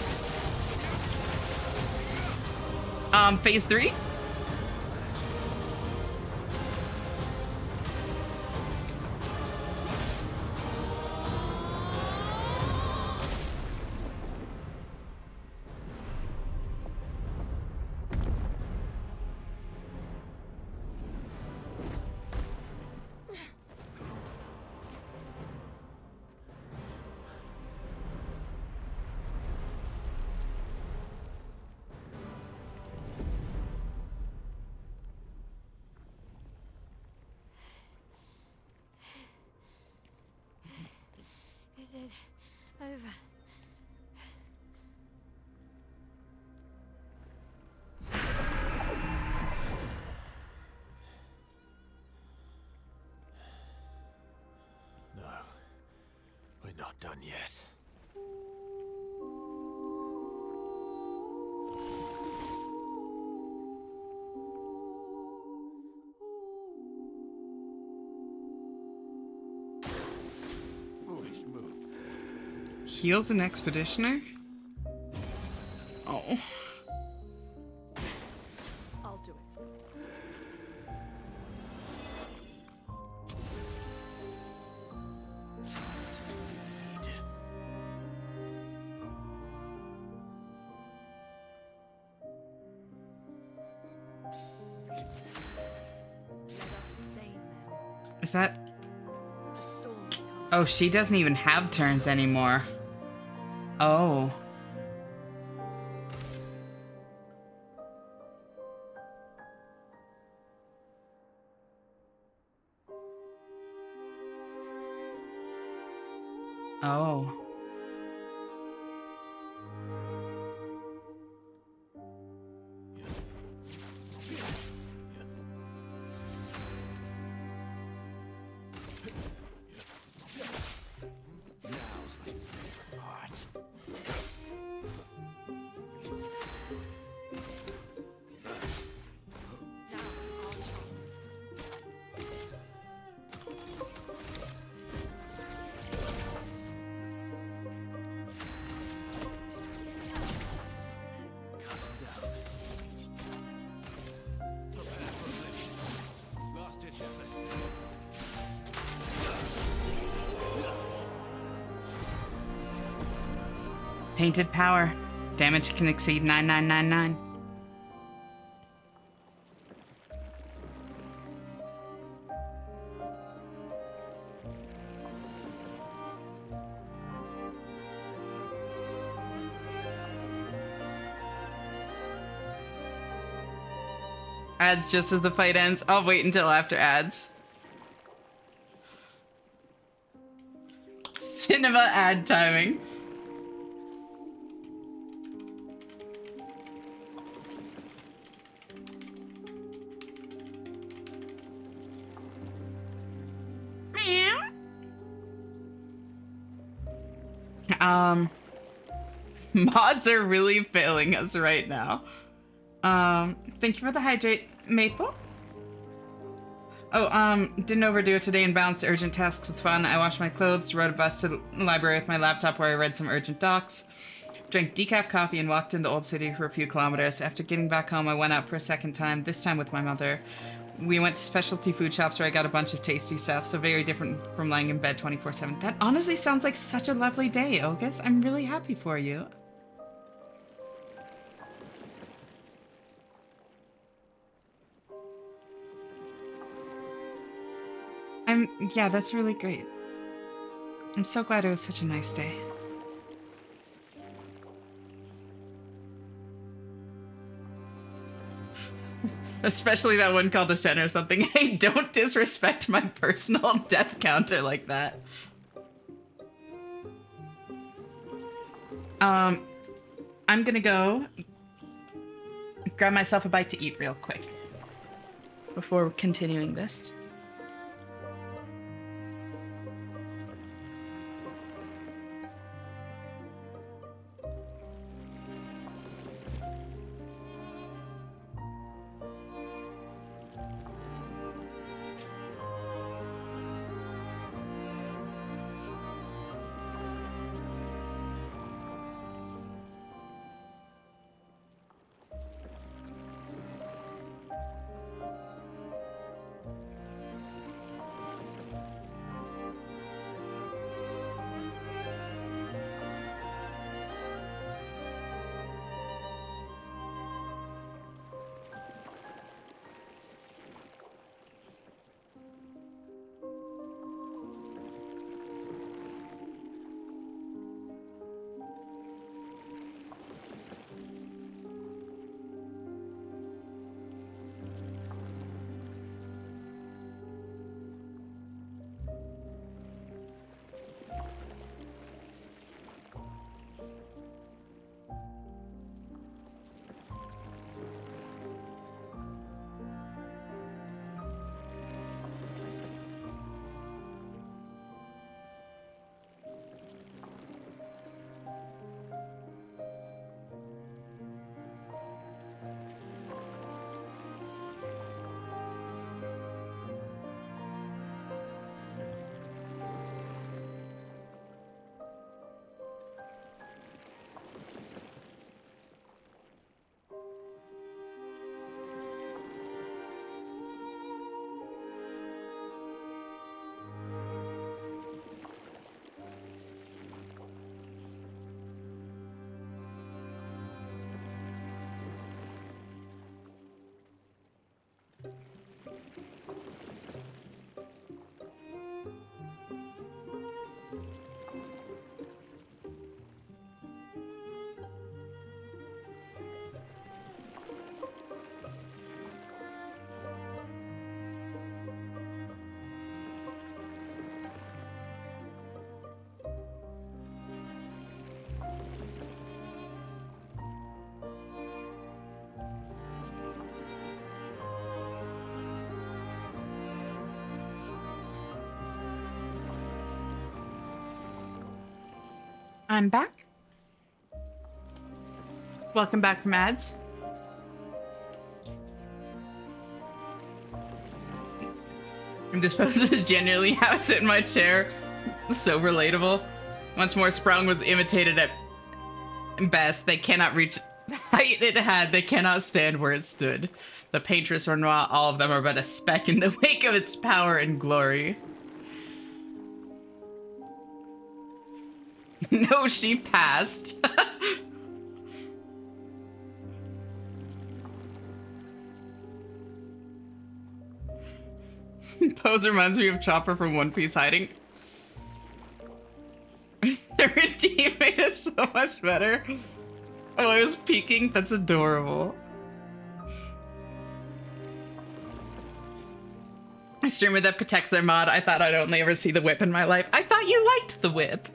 phase 3? Is it over? No, we're not done yet. Heals an Expeditioner? Oh. I'll do it. Is that... Oh, she doesn't even have turns anymore. Oh. Oh. Painted power. Damage can exceed 9999. Ads just as the fight ends. I'll wait until after ads. Cinema ad timing. Mods are really failing us right now. Thank you for the hydrate, Maple. Oh, didn't overdo it today and bounced urgent tasks with fun. I washed my clothes, rode a bus to the library with my laptop where I read some urgent docs, drank decaf coffee, and walked in the old city for a few kilometers. After getting back home, I went out for a second time, this time with my mother. We went to specialty food shops where I got a bunch of tasty stuff, so very different from lying in bed 24/7. That honestly sounds like such a lovely day, Ogus. I'm really happy for you. Yeah, that's really great. I'm so glad it was such a nice day. Especially that one called a Shen or something. Hey, don't disrespect my personal death counter like that. I'm gonna go grab myself a bite to eat real quick before continuing this. I'm back. Welcome back from ads. This pose is genuinely how I sit in my chair. So relatable. Once more, Sprung was imitated at best. They cannot reach the height it had. They cannot stand where it stood. The paintress Renoir, all of them are but a speck in the wake of its power and glory. No, she passed. Pose reminds me of Chopper from One Piece hiding. Her teammate is so much better. Oh, I was peeking? That's adorable. A streamer that protects their mod. I thought I'd only ever see the whip in my life. I thought you liked the whip.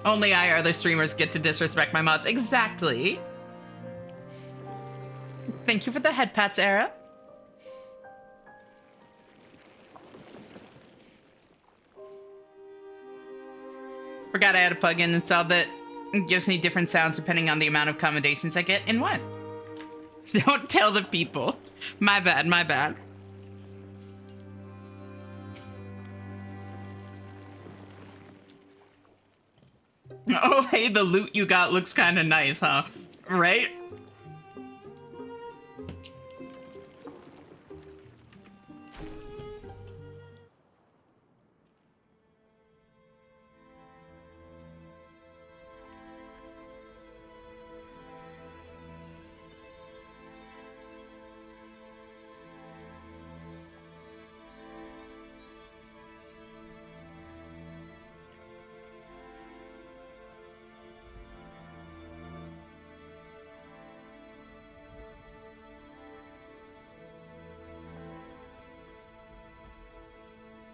Only I or other streamers get to disrespect my mods. Exactly. Thank you for the head pats, Era. Forgot I had a plugin installed that gives me different sounds depending on the amount of commendations I get. In what? Don't tell the people. My bad, my bad. Oh, hey, the loot you got looks kind of nice, huh? Right?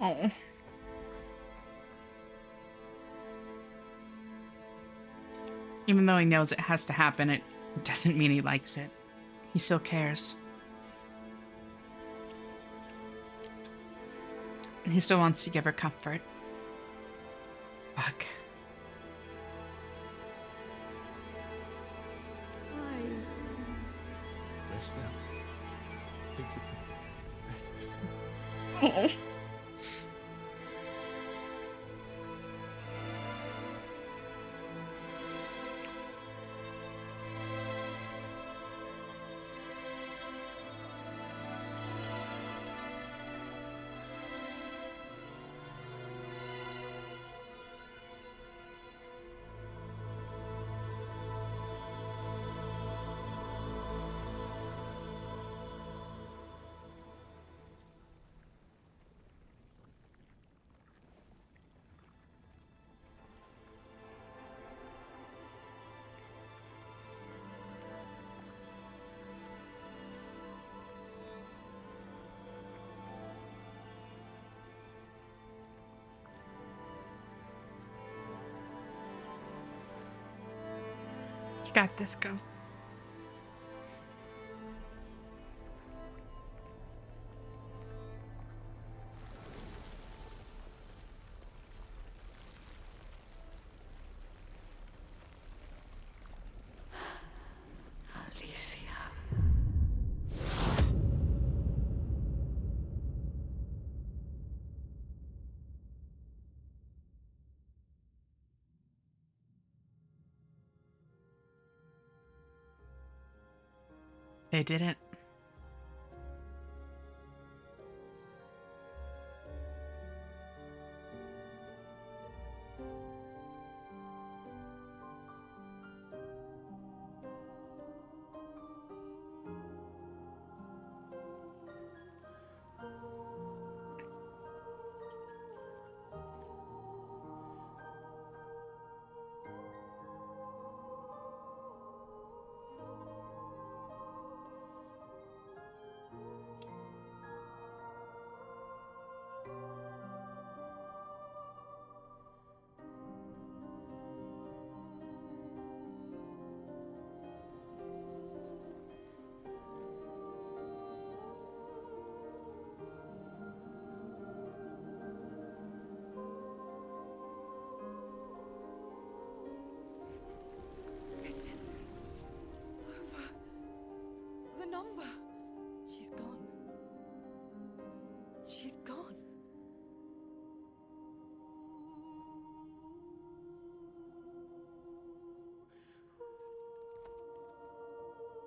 Oh. Even though he knows it has to happen, it doesn't mean he likes it. He still cares. And he still wants to give her comfort. Fuck. Rest now. Things are better. Oh. You got this, girl. They didn't. Number. She's gone. She's gone.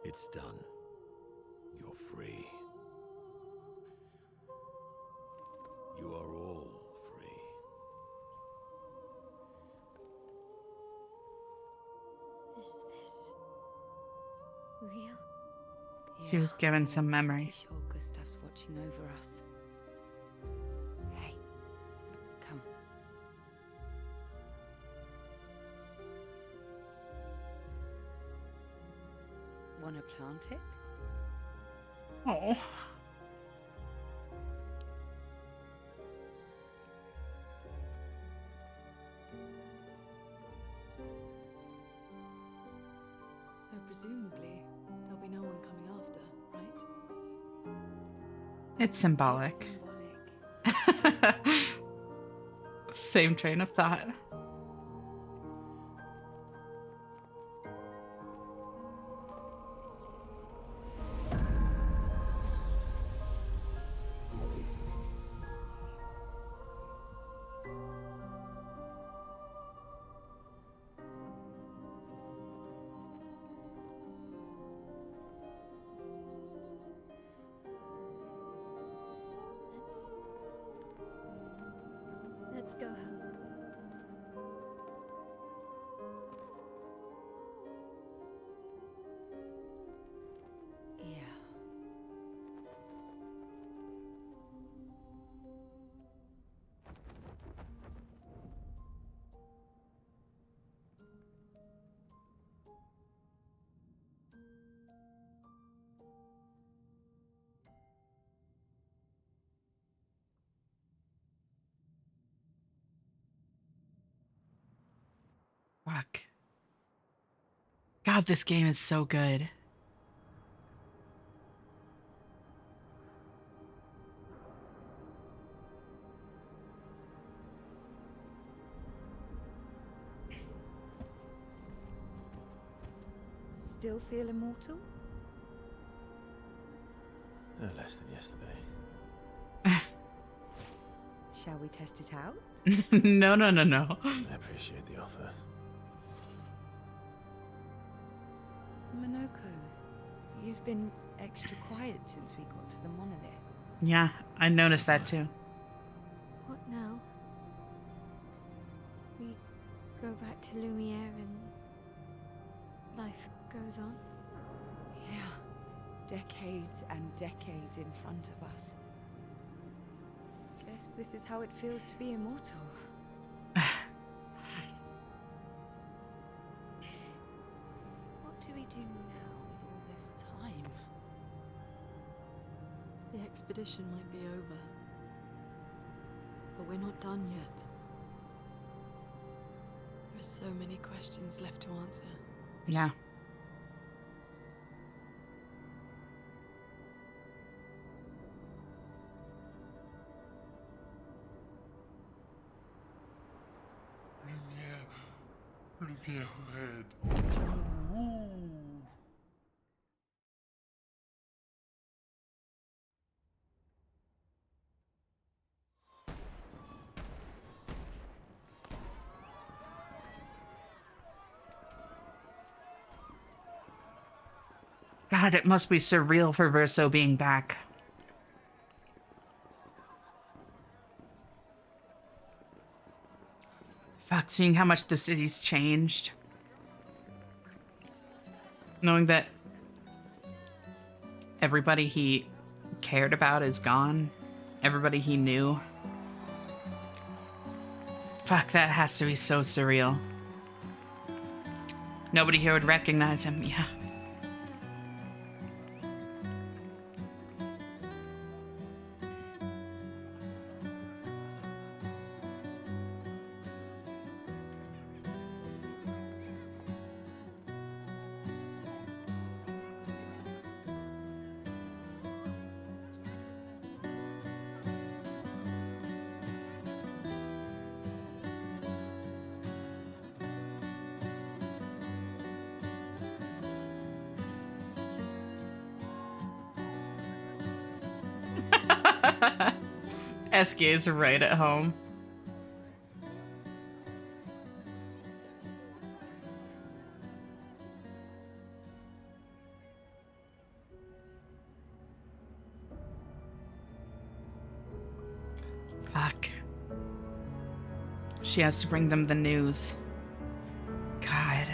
It's done. You're free. You are all free. Is this real? She was given some memory. Sure Gustav's watching over us. Hey, come. Wanna plant it? Oh. Though presumably there'll be no one coming after, right? It's symbolic. Same train of thought. Let's go home. Yeah. Fuck. God, this game is so good. Still feel immortal? No less than yesterday. Shall we test it out? No. I appreciate the offer. Monoko, you've been extra quiet since we got to the monolith. Yeah, I noticed that too. What now? We go back to Lumiere and life goes on? Yeah. Decades and decades in front of us. Guess this is how it feels to be immortal. What do we do now with all this time? The expedition might be over. But we're not done yet. There are so many questions left to answer. Yeah. Lumiere red. Ooh. God, it must be surreal for Verso being back. Fuck, seeing how much the city's changed. Knowing that everybody he cared about is gone. Everybody he knew. Fuck, that has to be so surreal. Nobody here would recognize him, yeah. SK's right at home. Fuck. She has to bring them the news. God.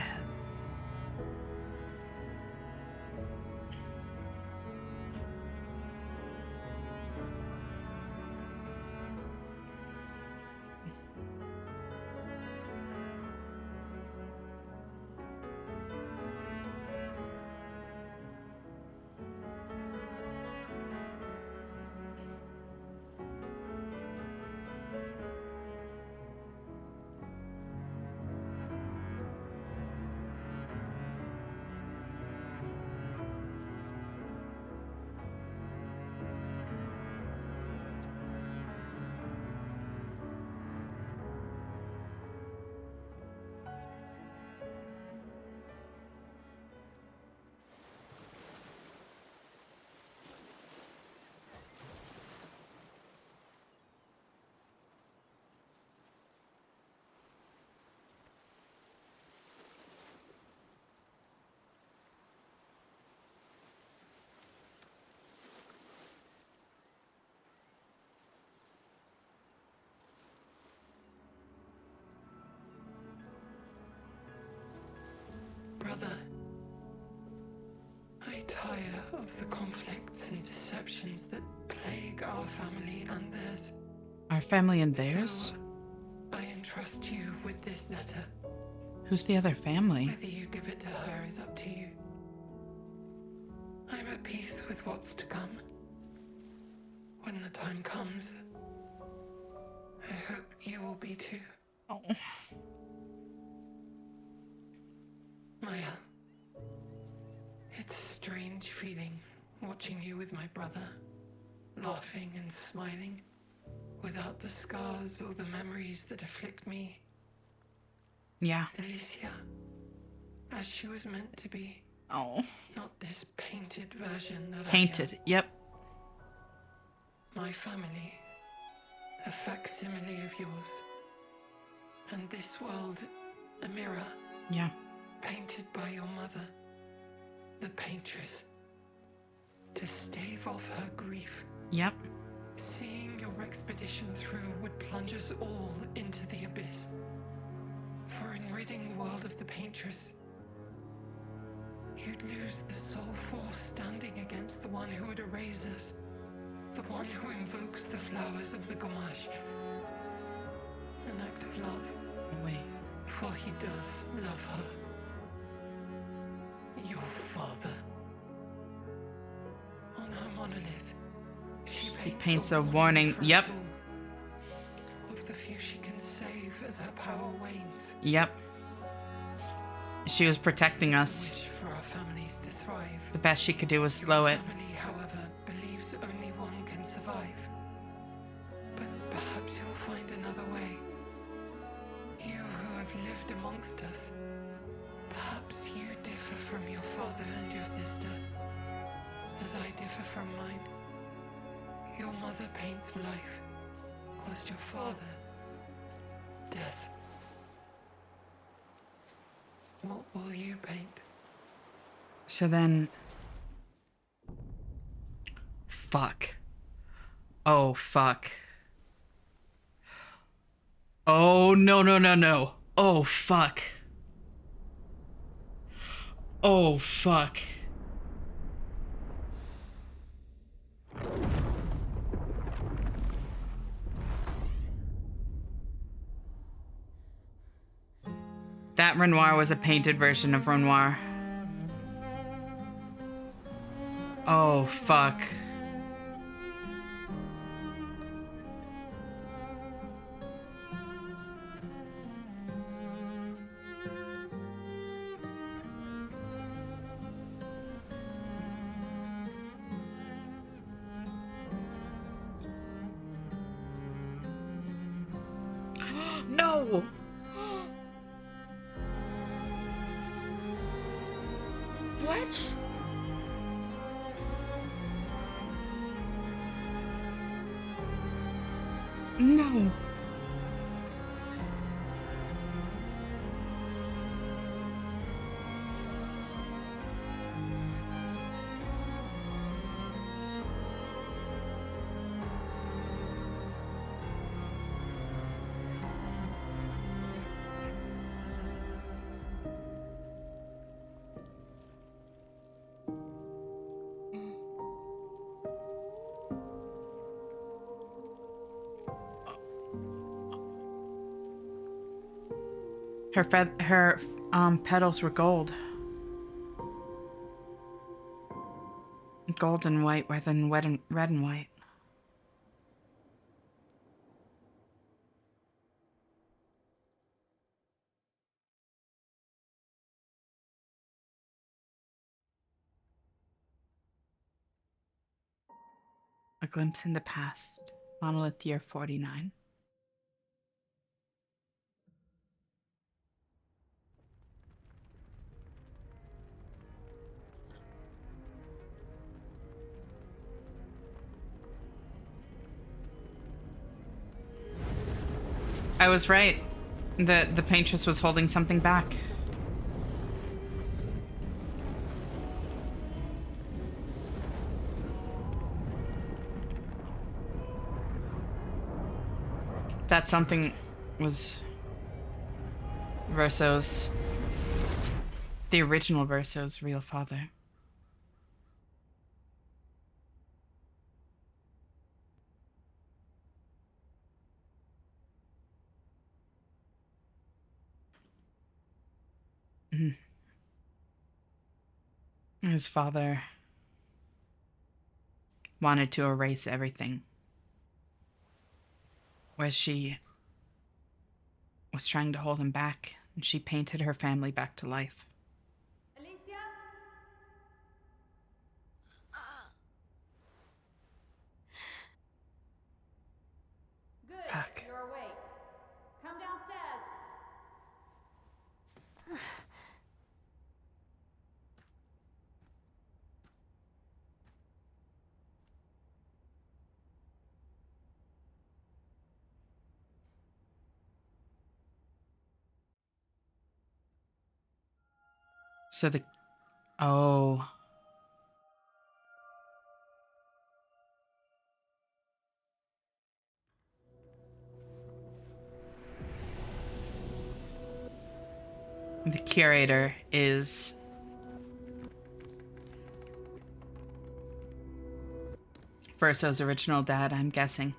tire of the conflicts and deceptions that plague our family and theirs. Our family and theirs? I entrust you with this letter. Who's the other family? Whether you give it to her is up to you. I'm at peace with what's to come. When the time comes, I hope you will be too. Oh. Maya, it's a strange feeling watching you with my brother, laughing and smiling, without the scars or the memories that afflict me. Yeah. Alicia, as she was meant to be. Oh. Not this painted version that Painted, yep. My family, a facsimile of yours. And this world, a mirror. Yeah. Painted by your mother, the paintress. To stave off her grief. Yep. Seeing your expedition through would plunge us all into the abyss. For in ridding the world of the paintress, you'd lose the sole force standing against the one who would erase us. The one who invokes the flowers of the Gomage. An act of love. Wait. For he does love her. Your father. On her monolith, she paints a warning. Yep. Of the few she can save as her power wanes. Yep. She was protecting us. Wish for our families to thrive. The best she could do was slow it. Family, however, believes only one can survive. But perhaps you'll find another way. You who have lived amongst us. Perhaps you differ from your father and your sister, as I differ from mine. Your mother paints life, whilst your father, death. What will you paint? So then... Fuck. Oh, fuck. Oh, no, no, no, no. Oh, fuck. Oh, fuck. That Renoir was a painted version of Renoir. Oh, fuck. No! What? No. Her petals were gold. Gold and white rather than red and white. A glimpse in the past. Monolith year 49. I was right. The paintress was holding something back. That something was Verso's, the original Verso's real father. His father wanted to erase everything, where she was trying to hold him back, and she painted her family back to life. Alicia? Good. Fuck. You're awake. Come downstairs. So the... Oh. The curator is... Verso's original dad, I'm guessing.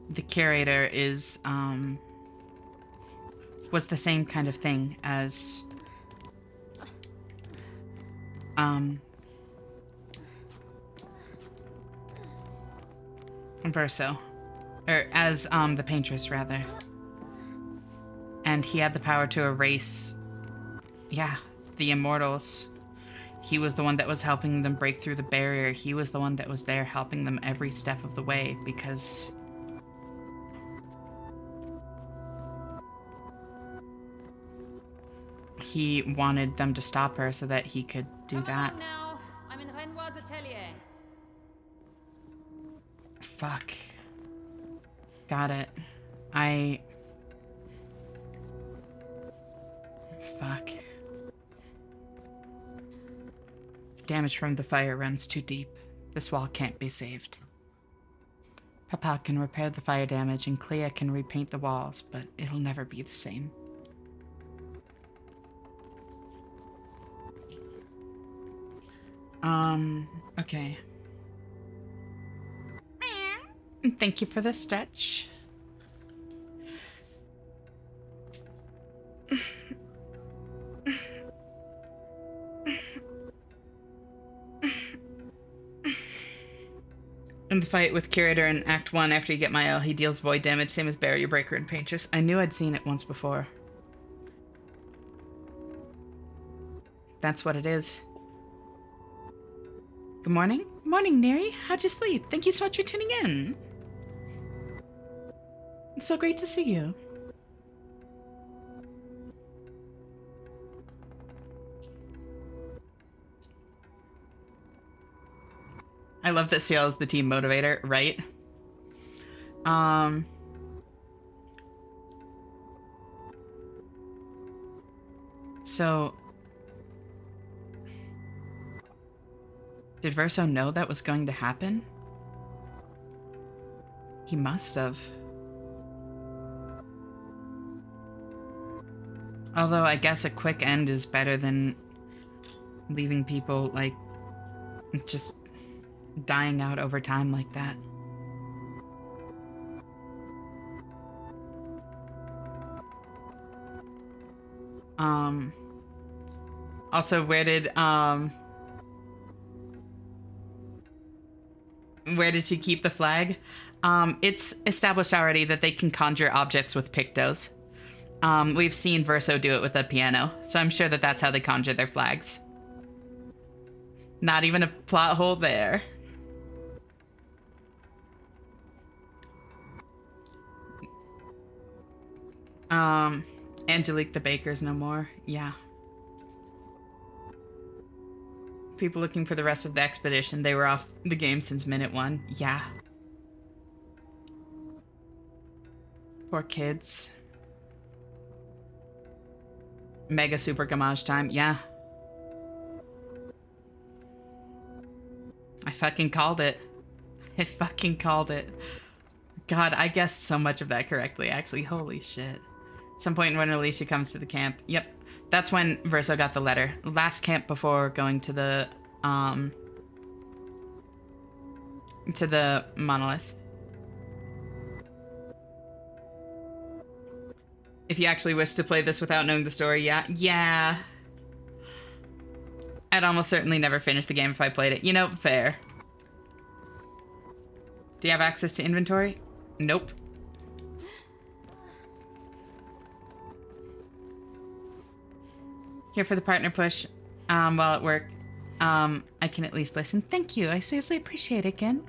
The curator is, was the same kind of thing as, Verso. Or as, the paintress, rather. And he had the power to erase, yeah, the immortals. He was the one that was helping them break through the barrier. He was the one that was there helping them every step of the way, because... he wanted them to stop her so that he could do that. Now, I'm in Renoir's atelier. Fuck. Got it. Fuck. The damage from the fire runs too deep. This wall can't be saved. Papa can repair the fire damage and Clea can repaint the walls, but it'll never be the same. Okay. Thank you for the stretch. In the fight with Curator in Act 1, after you get Mael, he deals void damage, same as Barrier Breaker and Paintress. I knew I'd seen it once before. That's what it is. Good morning. Morning, Neri. How'd you sleep? Thank you so much for tuning in. It's so great to see you. I love that Ciel is the team motivator, right? So... did Verso know that was going to happen? He must have. Although I guess a quick end is better than leaving people, like, just dying out over time like that. Also, where did she keep the flag? It's established already that they can conjure objects with pictos. We've seen Verso do it with a piano, so I'm sure that that's how they conjure their flags. Not even a plot hole there. Angelique the Baker's no more. Yeah. People looking for the rest of the expedition. They were off the game since minute 1. Yeah. Poor kids. Mega super gamage time. Yeah. I fucking called it. I fucking called it. God, I guessed so much of that correctly, actually. Holy shit. At some point when Alicia comes to the camp. Yep. That's when Verso got the letter. Last camp before going to the monolith. If you actually wish to play this without knowing the story, yeah. Yeah. I'd almost certainly never finish the game if I played it. You know, fair. Do you have access to inventory? Nope. Here for the partner push while at work. I can at least listen. Thank you. I seriously appreciate it, Gin.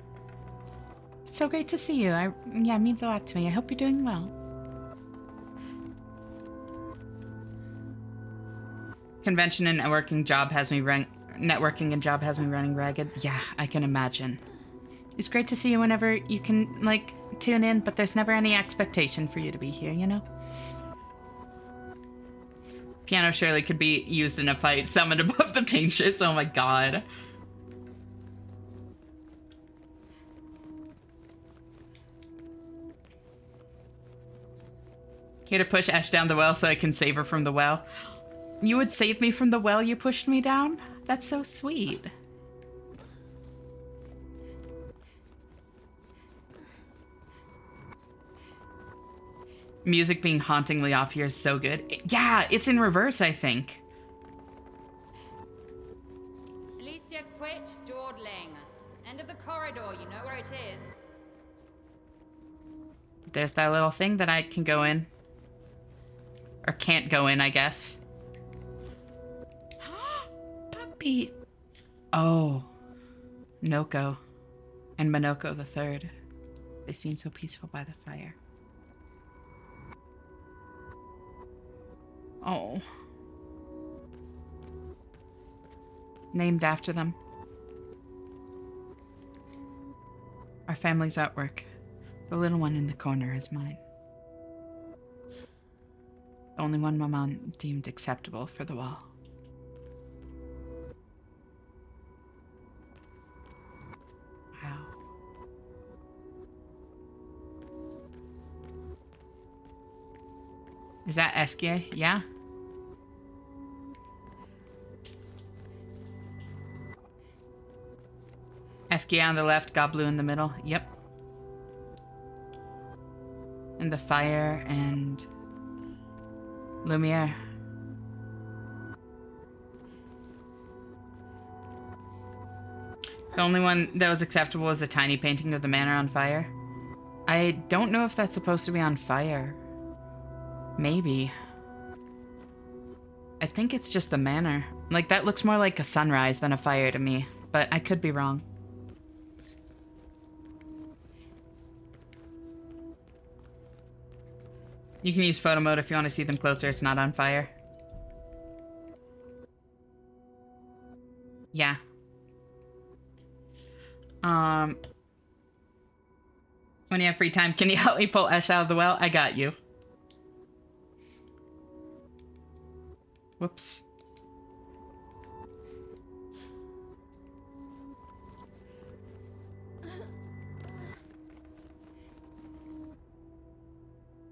It's so great to see you. Yeah, it means a lot to me. I hope you're doing well. Convention and networking job has me running ragged. Yeah, I can imagine. It's great to see you whenever you can, like, tune in, but there's never any expectation for you to be here, you know? Piano surely could be used in a fight summoned above the paint shits. Oh my god. Here to push Ash down the well so I can save her from the well. You would save me from the well you pushed me down? That's so sweet. Music being hauntingly off here is so good. Yeah, it's in reverse, I think. Alicia, quit dawdling. End of the corridor, you know where it is. There's that little thing that I can go in. Or can't go in, I guess. Puppy. Oh. Noko. And Monoko the Third. They seem so peaceful by the fire. Oh. Named after them. Our family's artwork. The little one in the corner is mine. The only one my mom deemed acceptable for the wall. Wow. Is that Eskia? Yeah. Eskia on the left, Goblu in the middle. Yep. And the fire and Lumiere. The only one that was acceptable was a tiny painting of the manor on fire. I don't know if that's supposed to be on fire. Maybe. I think it's just the manor. Like, that looks more like a sunrise than a fire to me, but I could be wrong. You can use photo mode if you want to see them closer. It's not on fire. Yeah. When you have free time, can you help me pull Ash out of the well? I got you. Whoops.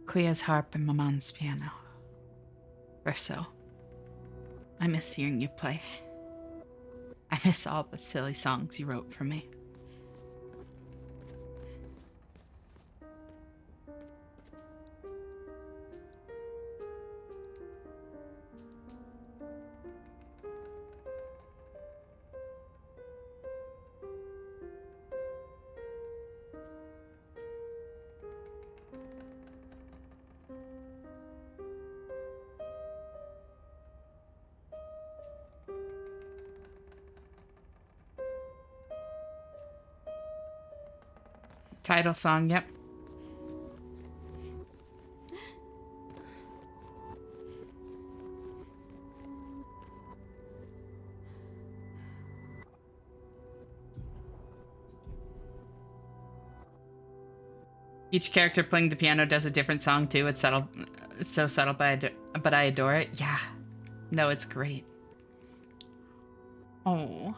Clea's harp and Maman's piano. Verso. I miss hearing you play. I miss all the silly songs you wrote for me. Title song, yep. Each character playing the piano does a different song too. It's subtle. It's so subtle, but I adore it. Yeah. No, it's great. Oh.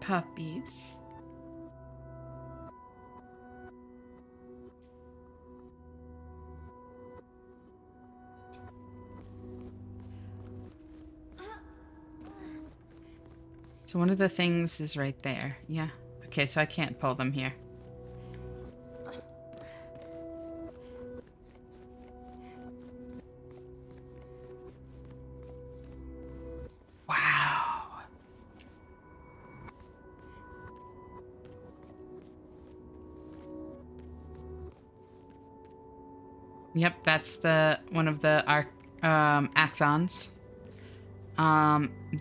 Puppies. So one of the things is right there. Yeah. Okay, so I can't pull them here. Yep, that's one of the axons.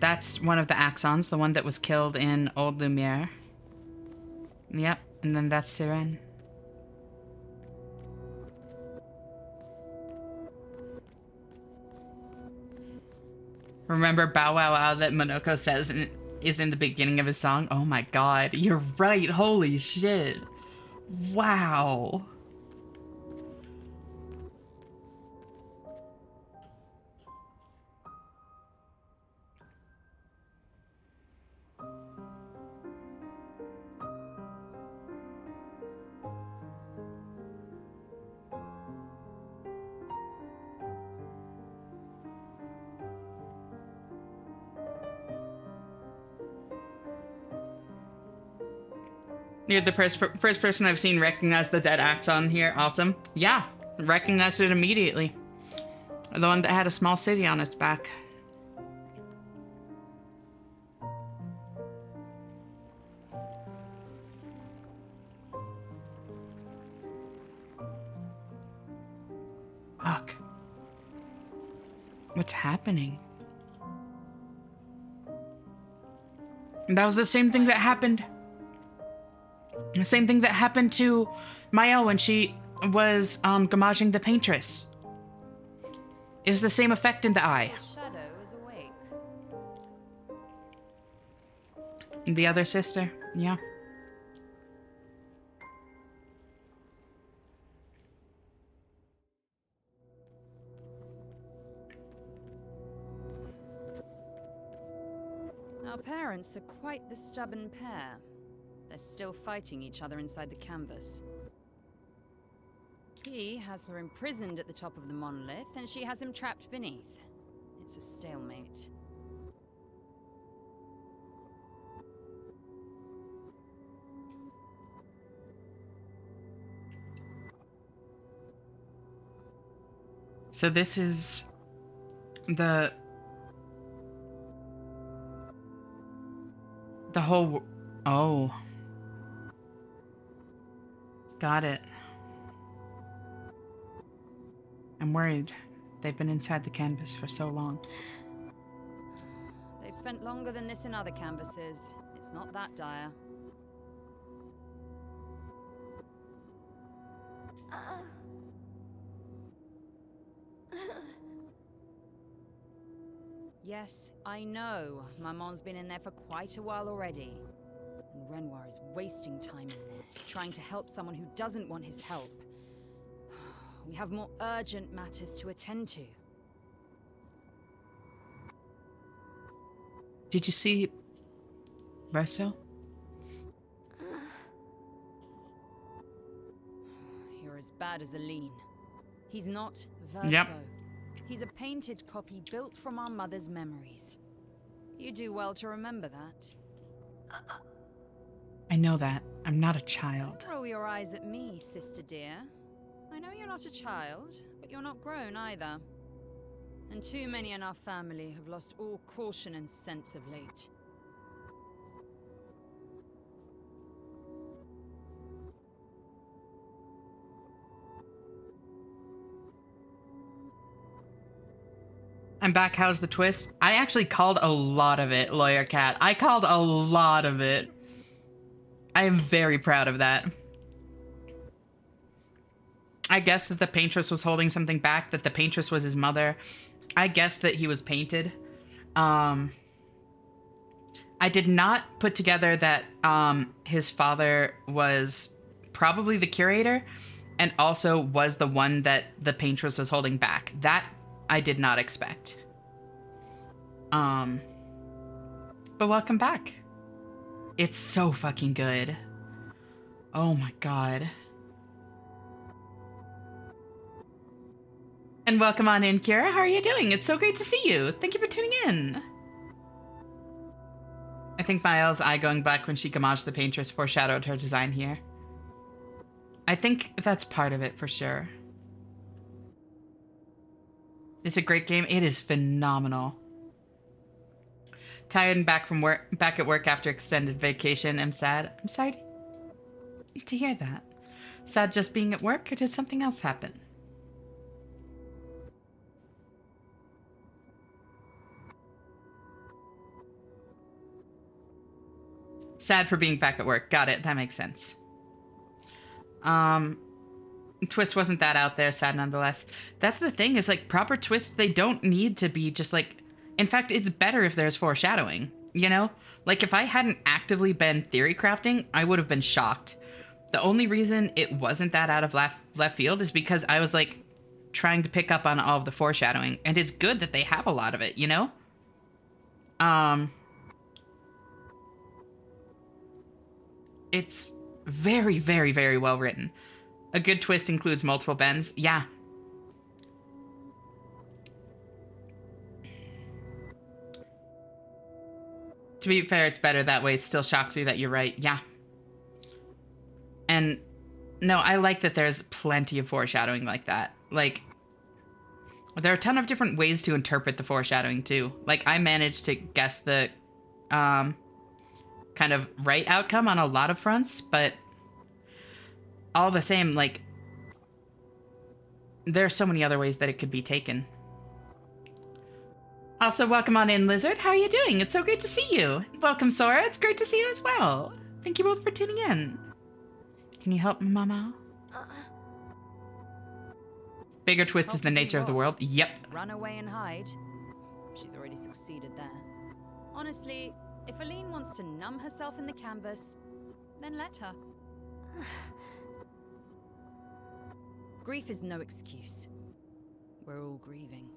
That's one of the axons, the one that was killed in Old Lumiere. Yep, and then that's Siren. Remember Bow Wow Wow that Monoko says is in the beginning of his song? Oh my god, you're right. Holy shit. Wow. You're the first person I've seen recognize the dead axon here. Awesome. Yeah, recognized it immediately. The one that had a small city on its back. Fuck. What's happening? That was the same thing that happened. The same thing that happened to Mael when she was gamaging the paintress. Is the same effect in the eye. Shadow is awake. The other sister, yeah. Our parents are quite the stubborn pair. They're still fighting each other inside the canvas. He has her imprisoned at the top of the monolith, and she has him trapped beneath. It's a stalemate. So this is the whole... Oh. Got it. I'm worried. They've been inside the canvas for so long. They've spent longer than this in other canvases. It's not that dire. Yes, I know. Maman's been in there for quite a while already. And Renoir is wasting time in there, trying to help someone who doesn't want his help. We have more urgent matters to attend to. Did you see Verso? You're as bad as Aline. He's not Verso. Yep. He's a painted copy built from our mother's memories. You do well to remember that. I know that. I'm not a child. Roll your eyes at me, sister dear. I know you're not a child, but you're not grown either. And too many in our family have lost all caution and sense of late. I'm back. How's the twist? I actually called a lot of it, Lawyer Cat. I called a lot of it. I am very proud of that. I guessed that the paintress was holding something back, that the paintress was his mother. I guessed that he was painted. I did not put together that his father was probably the curator and also was the one that the paintress was holding back. That I did not expect. But welcome back. It's so fucking good. Oh my god. And welcome on in, Kira. How are you doing? It's so great to see you. Thank you for tuning in. I think Mael's eye going black when she gamaged the paintress foreshadowed her design here. I think that's part of it for sure. It's a great game. It is phenomenal. Tired and back at work after extended vacation. I'm sad. I'm sorry to hear that. Sad just being at work, or did something else happen? Sad for being back at work. Got it. That makes sense. Twist wasn't that out there. Sad nonetheless. That's the thing, is like proper twists, they don't need to be just like, in fact, it's better if there's foreshadowing, you know? Like if I hadn't actively been theory crafting, I would have been shocked. The only reason it wasn't that out of left field is because I was like trying to pick up on all of the foreshadowing, and it's good that they have a lot of it, you know? It's very, very, very well written. A good twist includes multiple bends. Yeah. To be fair, it's better that way. It still shocks you that you're right. Yeah. And no, I like that there's plenty of foreshadowing like that. Like, there are a ton of different ways to interpret the foreshadowing too. Like, I managed to guess the kind of right outcome on a lot of fronts, but all the same, like, there are so many other ways that it could be taken. Also, welcome on in, Lizard. How are you doing? It's so great to see you. Welcome, Sora. It's great to see you as well. Thank you both for tuning in. Can you help Mama? Bigger twist is the nature of the world. Yep. Run away and hide. She's already succeeded there. Honestly, if Aline wants to numb herself in the canvas, then let her. Grief is no excuse. We're all grieving.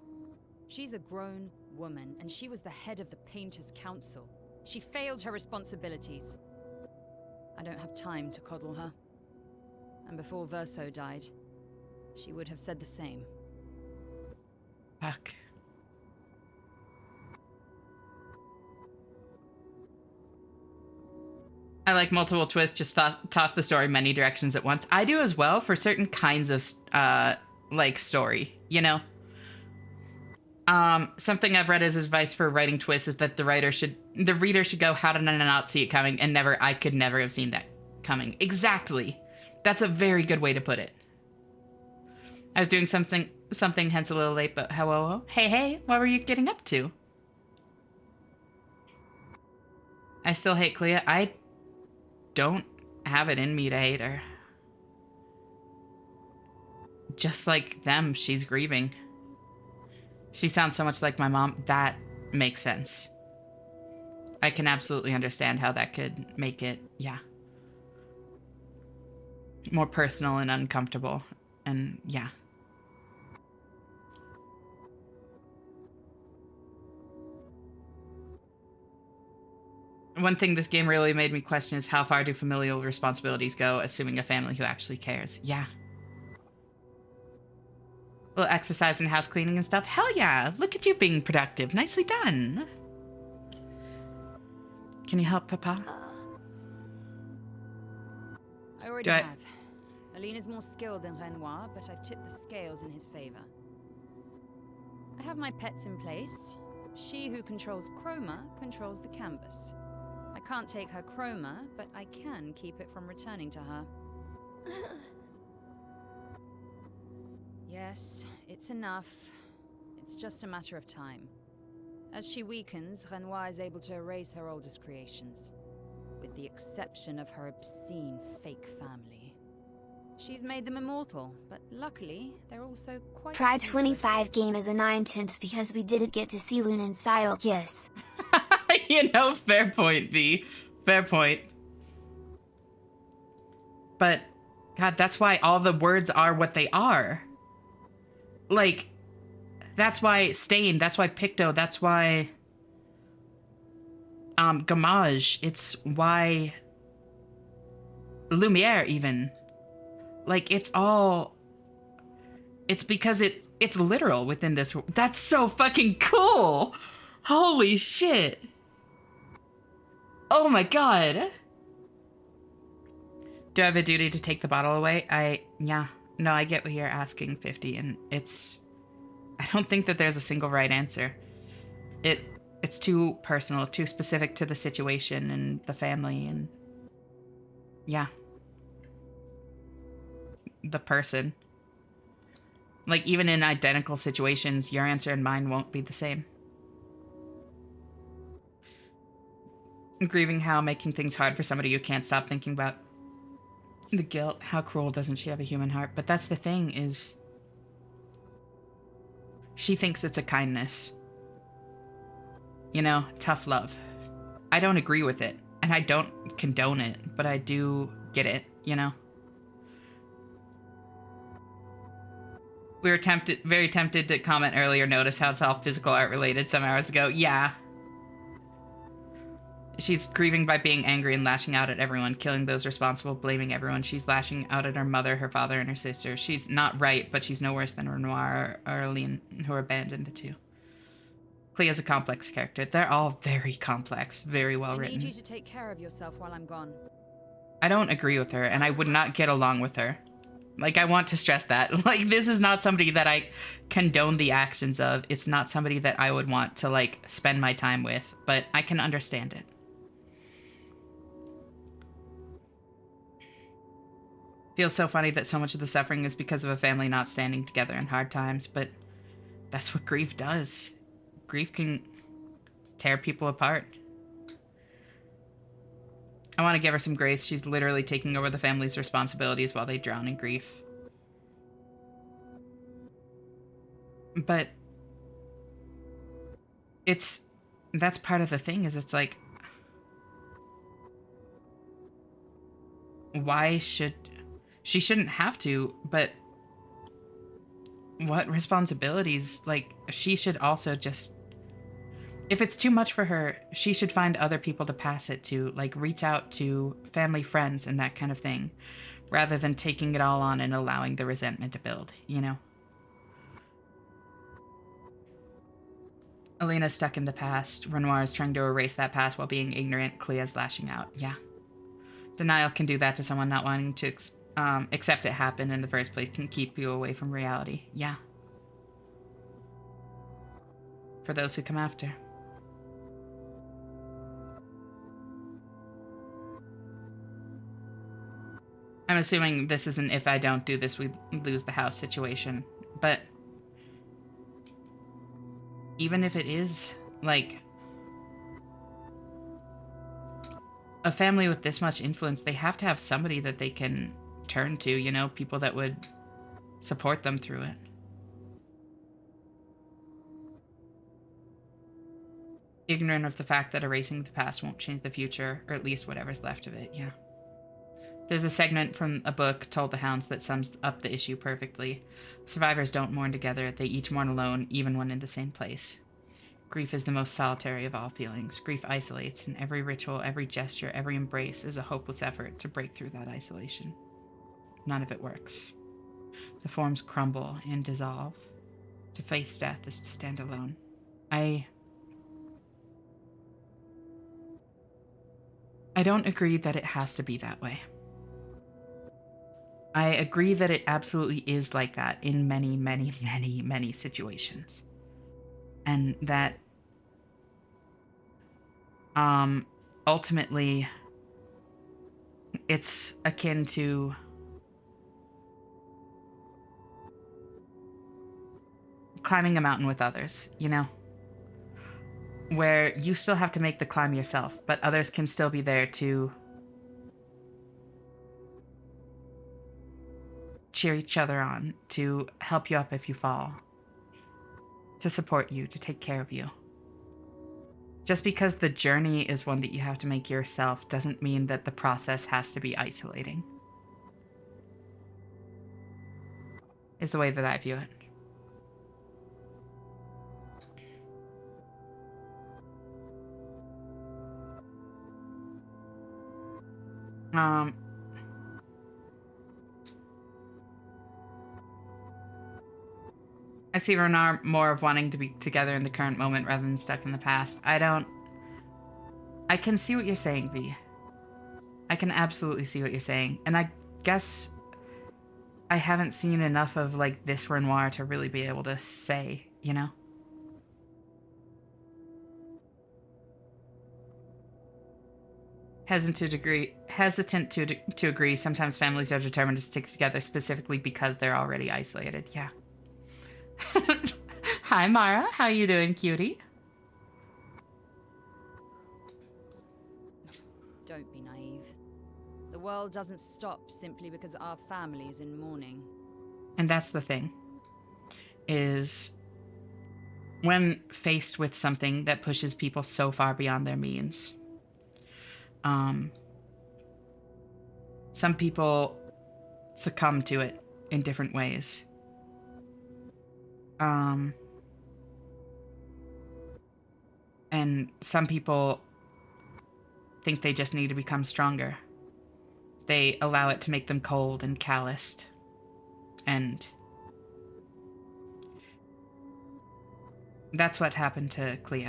She's a grown woman, and she was the head of the Painters' Council. She failed her responsibilities. I don't have time to coddle her. And before Verso died, she would have said the same. Fuck. I like multiple twists, just toss the story many directions at once. I do as well for certain kinds of, like, story, you know? Something I've read as advice for writing twists is that the reader should go, how did I not see it coming? And I could never have seen that coming. Exactly. That's a very good way to put it. I was doing something hence a little late, but hello. Hey, what were you getting up to? I still hate Clea. I don't have it in me to hate her. Just like them, she's grieving. She sounds so much like my mom. That makes sense. I can absolutely understand how that could make it, yeah, more personal and uncomfortable. And yeah. One thing this game really made me question is how far do familial responsibilities go, assuming a family who actually cares. Yeah. A little exercise and house cleaning and stuff. Hell yeah. Look at you being productive. Nicely done. Can you help, Papa? I already have. Aline is more skilled than Renoir, but I've tipped the scales in his favor. I have my pets in place. She who controls Chroma controls the canvas. I can't take her Chroma, but I can keep it from returning to her. Yes, it's enough. It's just a matter of time. As she weakens, Renoir is able to erase her oldest creations, with the exception of her obscene fake family. She's made them immortal, but luckily, they're also quite Pride 25 game is a 9/10 because we didn't get to see Lune and Sile kiss. You know, fair point, V. Fair point. But, God, that's why all the words are what they are. Like, that's why Stain, that's why Picto, that's why Gamage, it's why Lumiere even. Like, it's all, it's because it's literal within this. That's so fucking cool. Holy shit. Oh my god. Do I have a duty to take the bottle away? Yeah. No, I get what you're asking, 50, and I don't think that there's a single right answer. It's too personal, too specific to the situation and the family and, yeah. The person. Like, even in identical situations, your answer and mine won't be the same. Grieving how making things hard for somebody who can't stop thinking about the guilt. How cruel doesn't she have a human heart? But that's the thing is, she thinks it's a kindness. You know, tough love. I don't agree with it, and I don't condone it, but I do get it, you know? We were very tempted to comment earlier, notice how it's all physical art related some hours ago. Yeah. She's grieving by being angry and lashing out at everyone, killing those responsible, blaming everyone. She's lashing out at her mother, her father, and her sister. She's not right, but she's no worse than Renoir or Aline, who abandoned the two. Clea's a complex character. They're all very complex, very well written. I need you to take care of yourself while I'm gone. I don't agree with her, and I would not get along with her. Like, I want to stress that. Like, this is not somebody that I condone the actions of. It's not somebody that I would want to, like, spend my time with, but I can understand it. Feels so funny that so much of the suffering is because of a family not standing together in hard times, but that's what grief does. Grief can tear people apart. I want to give her some grace. She's literally taking over the family's responsibilities while they drown in grief. But that's part of the thing, is it's like, she shouldn't have to, but what responsibilities, like, she should also just, if it's too much for her, she should find other people to pass it to, like reach out to family, friends, and that kind of thing, rather than taking it all on and allowing the resentment to build, you know? Alina's stuck in the past. Renoir is trying to erase that past while being ignorant. Clea's lashing out. Yeah. Denial can do that to someone. Not wanting to accept it happened in the first place can keep you away from reality. Yeah. For those who come after. I'm assuming this is an if I don't do this, we lose the house situation. But even if it is, like, a family with this much influence, they have to have somebody that they can turn to, you know, people that would support them through it. Ignorant of the fact that erasing the past won't change the future, or at least whatever's left of it, yeah. There's a segment from a book, Told the Hounds, that sums up the issue perfectly. Survivors don't mourn together, they each mourn alone, even when in the same place. Grief is the most solitary of all feelings. Grief isolates, and every ritual, every gesture, every embrace is a hopeless effort to break through that isolation. None of it works. The forms crumble and dissolve. To face death is to stand alone. I don't agree that it has to be that way. I agree that it absolutely is like that in many, many, many, many situations. And that ultimately it's akin to climbing a mountain with others, you know? Where you still have to make the climb yourself, but others can still be there to cheer each other on, to help you up if you fall, to support you, to take care of you. Just because the journey is one that you have to make yourself doesn't mean that the process has to be isolating. Is the way that I view it. I see Renoir more of wanting to be together in the current moment rather than stuck in the past. I can see what you're saying, V. I can absolutely see what you're saying. And I guess I haven't seen enough of, like, this Renoir to really be able to say, you know? Hesitant to agree. Sometimes families are determined to stick together specifically because they're already isolated. Yeah. Hi, Mara. How you doing, cutie? Don't be naive. The world doesn't stop simply because our family is in mourning. And that's the thing, is when faced with something that pushes people so far beyond their means, some people succumb to it in different ways. And some people think they just need to become stronger. They allow it to make them cold and calloused. And that's what happened to Clea.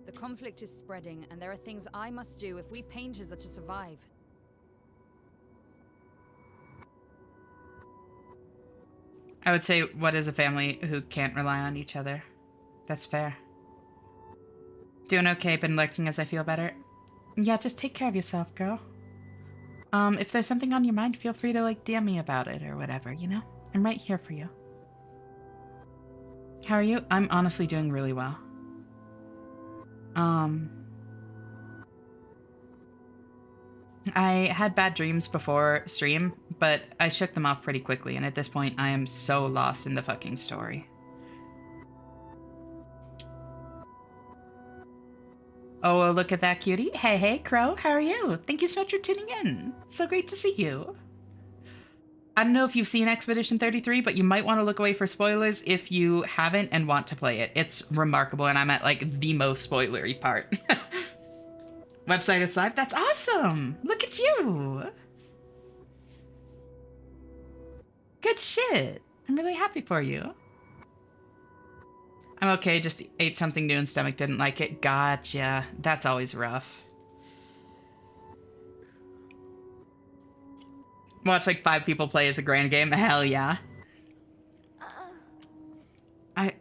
The conflict is spreading, and there are things I must do if we painters are to survive. I would say, what is a family who can't rely on each other? That's fair. Doing okay, been lurking as I feel better. Yeah, just take care of yourself, girl. If there's something on your mind, feel free to, like, DM me about it or whatever, you know? I'm right here for you. How are you? I'm honestly doing really well. I had bad dreams before stream, but I shook them off pretty quickly, and at this point, I am so lost in the fucking story. Oh, look at that cutie. Hey, hey, Crow, how are you? Thank you so much for tuning in. It's so great to see you. I don't know if you've seen Expedition 33, but you might want to look away for spoilers if you haven't and want to play it. It's remarkable, and I'm at, like, the most spoilery part. Website is live? That's awesome! Look at you! Good shit! I'm really happy for you. I'm okay, just ate something new and stomach didn't like it. Gotcha. That's always rough. Watch like 5 people play as a grand game? Hell yeah. I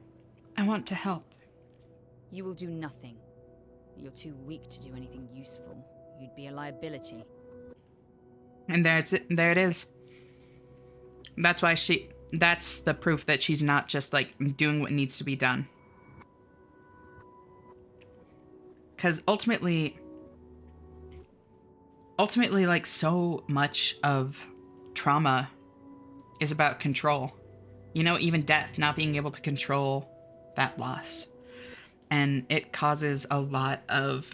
want to help. You will do nothing. You're too weak to do anything useful. You'd be a liability. And there it is. That's why that's the proof that she's not just like doing what needs to be done. Because ultimately like so much of trauma is about control. You know, even death, not being able to control that loss. And it causes a lot of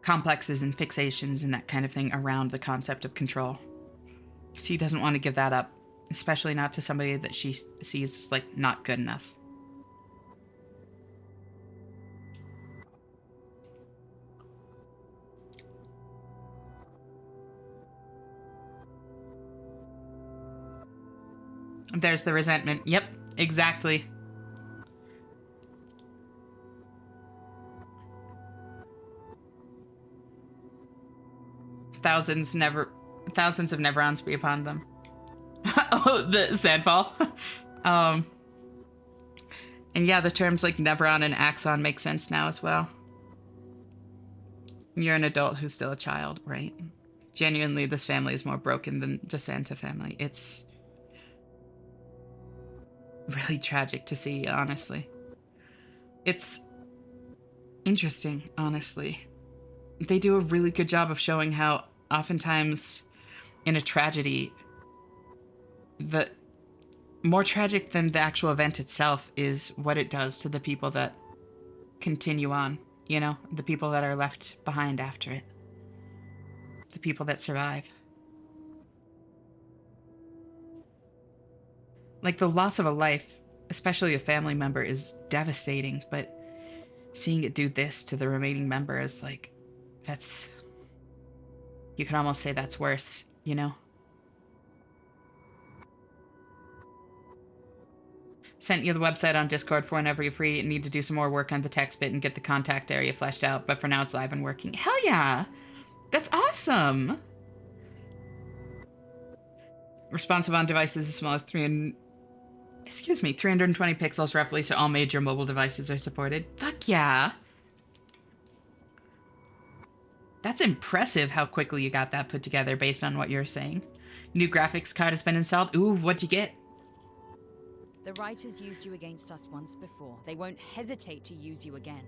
complexes and fixations and that kind of thing around the concept of control. She doesn't want to give that up, especially not to somebody that she sees as like not good enough. There's the resentment. Yep, exactly. Thousands of Neverons be upon them. Oh, the Sandfall. And yeah, the terms like Neveron and Axon make sense now as well. You're an adult who's still a child, right? Genuinely, this family is more broken than the Santa family. It's really tragic to see, honestly. It's interesting, honestly. They do a really good job of showing how oftentimes in a tragedy, the more tragic than the actual event itself is what it does to the people that continue on, you know, the people that are left behind after it, the people that survive. Like, the loss of a life, especially a family member, is devastating, but seeing it do this to the remaining member is like, that's... You can almost say that's worse, you know? Sent you the website on Discord for whenever you're free. Need to do some more work on the text bit and get the contact area fleshed out, but for now it's live and working. Hell yeah! That's awesome! Responsive on devices as small as 320 pixels roughly, so all major mobile devices are supported. Fuck yeah! That's impressive how quickly you got that put together based on what you're saying. New graphics card has been installed. Ooh, what'd you get? The writers used you against us once before. They won't hesitate to use you again.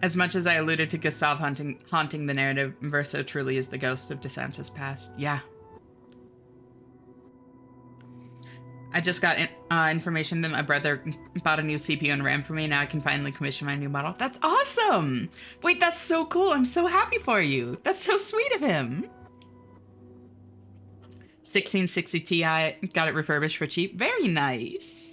As much as I alluded to Gustav haunting the narrative, Verso truly is the ghost of DeSantis' past. Yeah. I just got information that my brother bought a new CPU and RAM for me. Now I can finally commission my new model. That's awesome! Wait, that's so cool. I'm so happy for you. That's so sweet of him. 1660 Ti, got it refurbished for cheap. Very nice.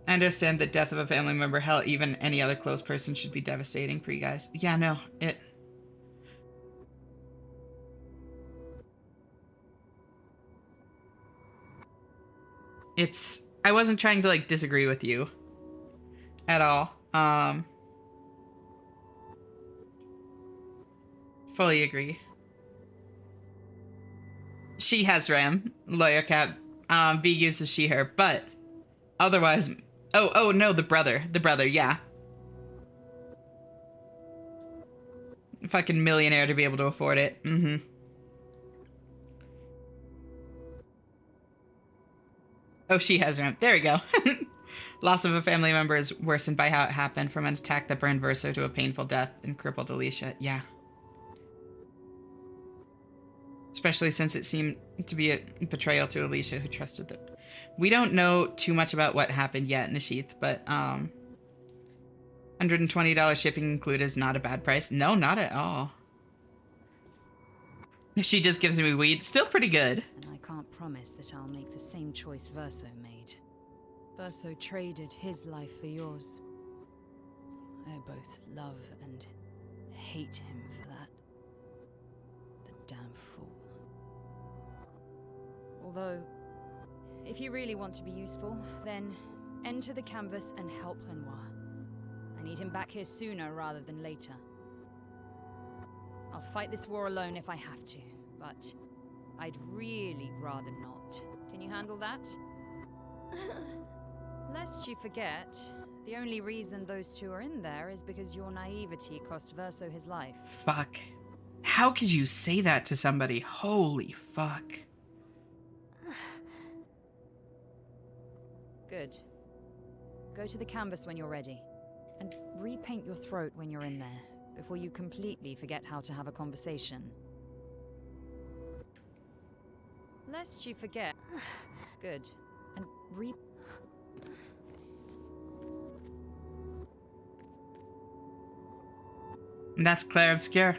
I understand that death of a family member, hell, even any other close person should be devastating for you guys. Yeah, no, I wasn't trying to, like, disagree with you at all. Fully agree. She has RAM, Lawyer Cat. B uses she, her, but otherwise... Oh, no, the brother, yeah. Fucking millionaire to be able to afford it. Mm-hmm. Oh, she has RAM. There we go. Loss of a family member is worsened by how it happened, from an attack that burned Verso to a painful death and crippled Alicia. Yeah. Especially since it seemed to be a betrayal to Alicia, who trusted them. We don't know too much about what happened yet, Nishith, but $120 shipping included is not a bad price. No, not at all. She just gives me weed. Still pretty good. And I can't promise that I'll make the same choice Verso made. Verso traded his life for yours. I both love and hate him for that. The damn fool. Although, if you really want to be useful, then enter the canvas and help Renoir. I need him back here sooner rather than later. I'll fight this war alone if I have to, but I'd really rather not. Can you handle that? Lest you forget, the only reason those two are in there is because your naivety cost Verso his life. Fuck. How could you say that to somebody? Holy fuck. Good. Go to the canvas when you're ready. And repaint your throat when you're in there, before you completely forget how to have a conversation. Lest you forget. Good. And That's Claire Obscure.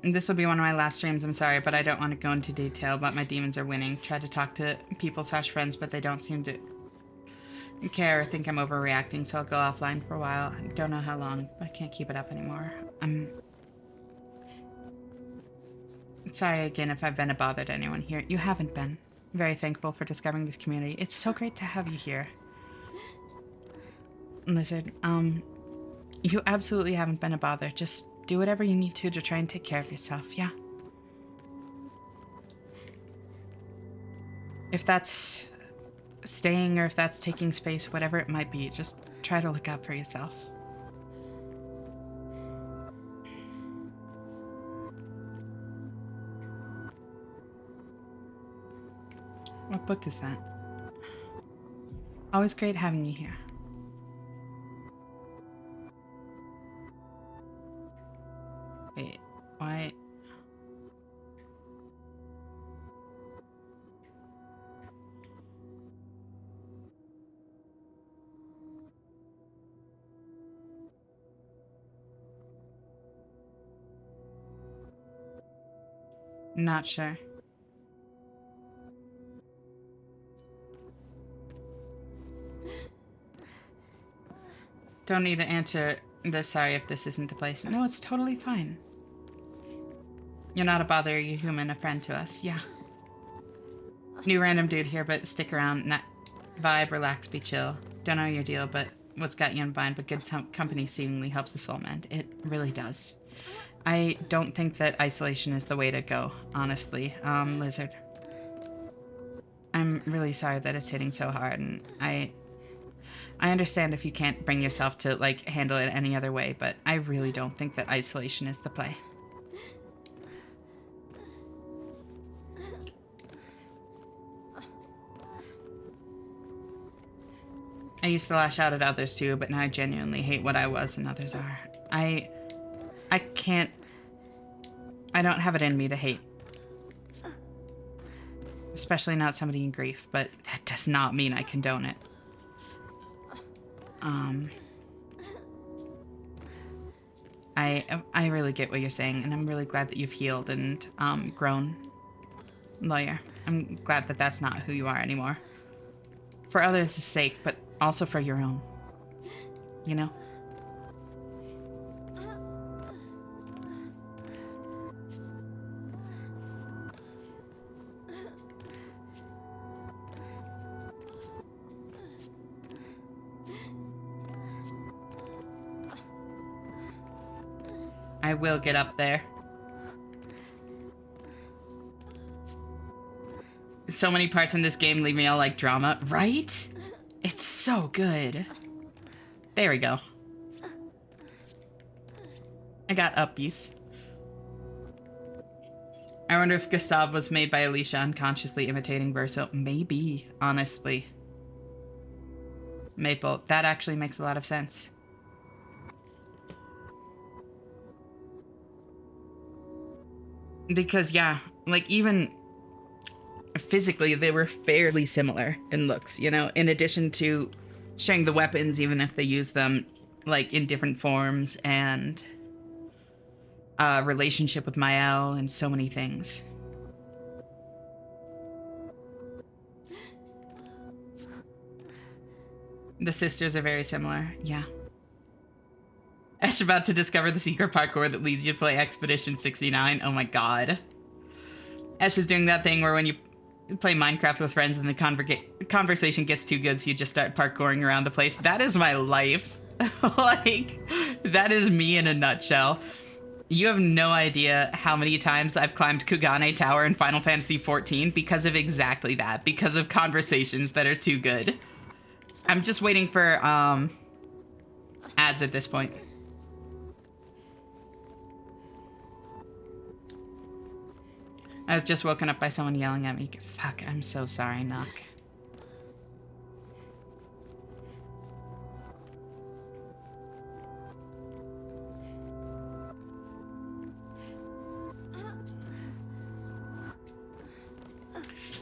This will be one of my last streams, I'm sorry, but I don't want to go into detail, but my demons are winning. Tried to talk to people/friends, but they don't seem to care or think I'm overreacting, so I'll go offline for a while. I don't know how long, but I can't keep it up anymore. I'm sorry again if I've been a bother to anyone here. You haven't been. I'm very thankful for discovering this community. It's so great to have you here. Lizard, you absolutely haven't been a bother. Just do whatever you need to try and take care of yourself, yeah? If that's staying or if that's taking space, whatever it might be, just try to look out for yourself. What book is that? Always great having you here. Wait, why? Not sure. Don't need to answer this. Sorry if this isn't the place. No, it's totally fine. You're not a bother, you human, a friend to us. Yeah. New random dude here, but stick around. Vibe, relax, be chill. Don't know your deal, but what's got you in bind, but good company seemingly helps the soul mend. It really does. I don't think that isolation is the way to go, honestly. Lizard. I'm really sorry that it's hitting so hard, and I understand if you can't bring yourself to, like, handle it any other way, but I really don't think that isolation is the play. I used to lash out at others too, but now I genuinely hate what I was and others are. I can't... I don't have it in me to hate. Especially not somebody in grief, but that does not mean I condone it. I really get what you're saying, and I'm really glad that you've healed and grown, lawyer. I'm glad that that's not who you are anymore. For others' sake, but also for your own. You know? I will get up there. So many parts in this game leave me all like drama, right? It's so good. There we go. I got uppies. I wonder if Gustave was made by Alicia unconsciously imitating Verso. Maybe, honestly. Maple, that actually makes a lot of sense. Because, yeah, like, even physically, they were fairly similar in looks, you know? In addition to sharing the weapons, even if they use them, like, in different forms, and relationship with Mael, and so many things. The sisters are very similar, yeah. Ash about to discover the secret parkour that leads you to play Expedition 69. Oh my god. Ash is doing that thing where when you play Minecraft with friends and the conversation gets too good, so you just start parkouring around the place. That is my life. Like, that is me in a nutshell. You have no idea how many times I've climbed Kugane Tower in Final Fantasy XIV because of exactly that. Because of conversations that are too good. I'm just waiting for ads at this point. I was just woken up by someone yelling at me. Fuck, I'm so sorry, Nock.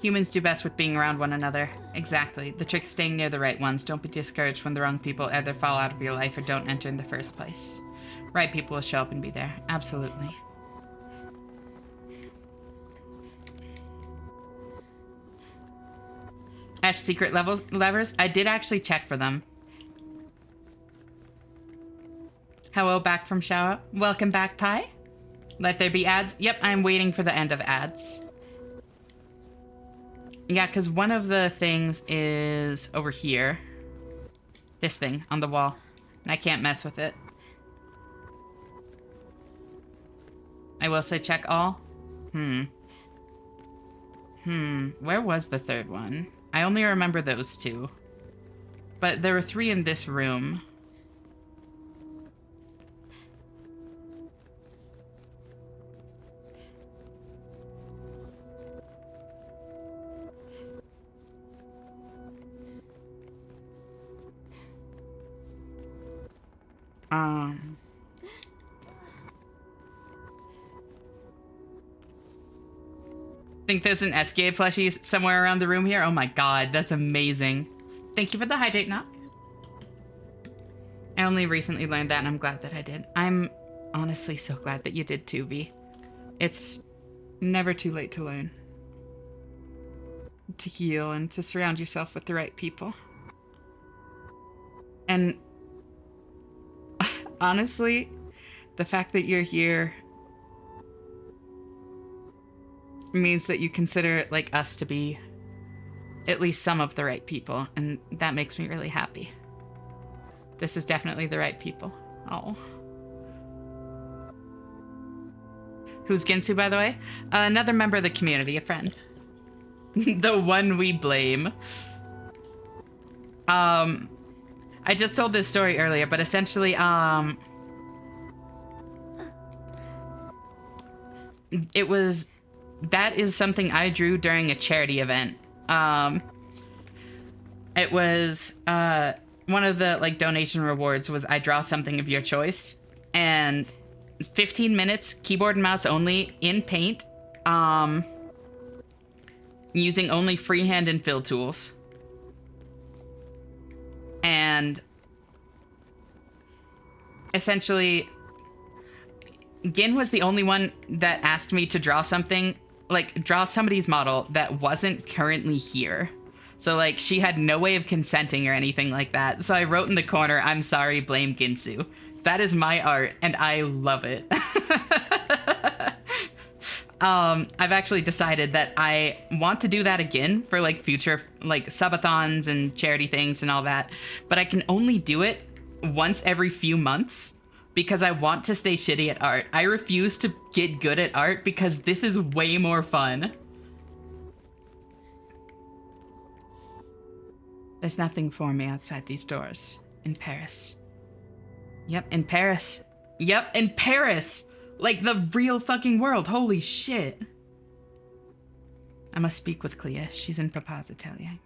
Humans do best with being around one another. Exactly. The trick's staying near the right ones. Don't be discouraged when the wrong people either fall out of your life or don't enter in the first place. Right people will show up and be there. Absolutely. Ash secret levers? I did actually check for them. Hello, back from shower. Welcome back, Pi. Let there be ads. Yep, I'm waiting for the end of ads. Yeah, because one of the things is over here. This thing on the wall. And I can't mess with it. I will say check all. Where was the third one? I only remember those two. But there were 3 in this room. I think there's an SK plushie somewhere around the room here. Oh my god, that's amazing. Thank you for the hydrate, Knock. I only recently learned that, and I'm glad that I did. I'm honestly so glad that you did too, V. It's never too late to learn. To heal and to surround yourself with the right people. And honestly, the fact that you're here means that you consider like us to be at least some of the right people, and that makes me really happy. This is definitely the right people. Oh. Who's Ginsu, by the way? Another member of the community, a friend. The one we blame. I just told this story earlier, but essentially, that is something I drew during a charity event. It was, one of the, like, donation rewards was I draw something of your choice, and 15 minutes, keyboard and mouse only, in Paint, using only freehand and fill tools. And essentially, Gin was the only one that asked me to draw something, like draw somebody's model that wasn't currently here. So like she had no way of consenting or anything like that. So I wrote in the corner, "I'm sorry, blame Ginsu." That is my art and I love it. I've actually decided that I want to do that again for like future like subathons and charity things and all that, but I can only do it once every few months because I want to stay shitty at art. I refuse to get good at art because this is way more fun. There's nothing for me outside these doors in Paris. Yep, in Paris. Yep, in Paris! Like the real fucking world. Holy shit. I must speak with Clea. She's in Papa's atelier.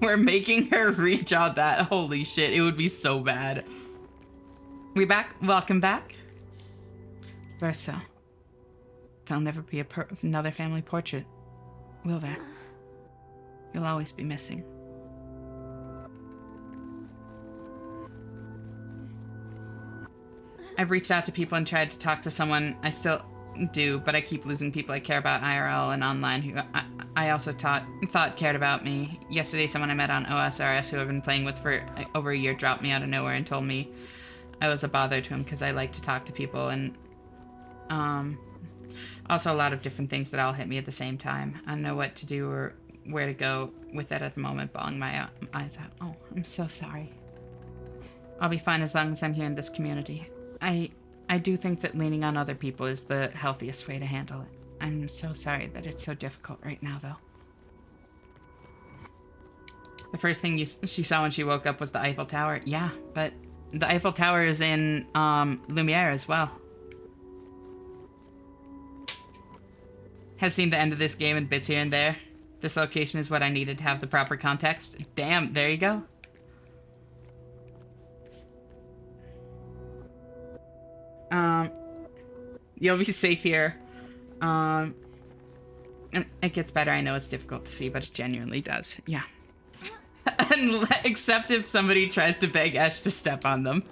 We're making her redraw that. Holy shit, it would be so bad. We back? Welcome back. Verso. There'll never be another family portrait, will there? You'll always be missing. I've reached out to people and tried to talk to someone. I still do, but I keep losing people I care about IRL and online who I also thought cared about me. Yesterday, someone I met on OSRS who I've been playing with for over a year dropped me out of nowhere and told me I was a bother to him because I like to talk to people, and also a lot of different things that all hit me at the same time. I don't know what to do or where to go with it at the moment, bawling my eyes out. Oh, I'm so sorry. I'll be fine as long as I'm here in this community. I do think that leaning on other people is the healthiest way to handle it. I'm so sorry that it's so difficult right now, though. The first thing she saw when she woke up was the Eiffel Tower. Yeah, but the Eiffel Tower is in Lumiere as well. Has seen the end of this game in bits here and there. This location is what I needed to have the proper context. Damn, there you go. You'll be safe here. And it gets better. I know it's difficult to see, but it genuinely does. Yeah. Except if somebody tries to beg Ash to step on them.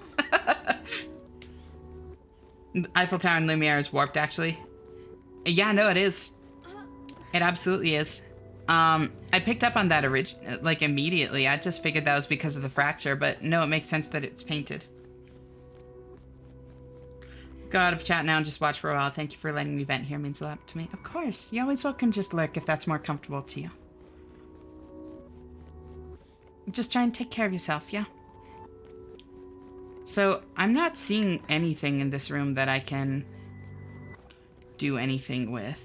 Eiffel Tower in Lumiere is warped, actually. Yeah, no, it is. It absolutely is. I picked up on that like immediately. I just figured that was because of the fracture, but no, it makes sense that it's painted. Go out of chat now and just watch for a while. Thank you for letting me vent here. It means a lot to me. Of course. You're always welcome. Just lurk if that's more comfortable to you. Just try and take care of yourself, yeah? So, I'm not seeing anything in this room that I can do anything with.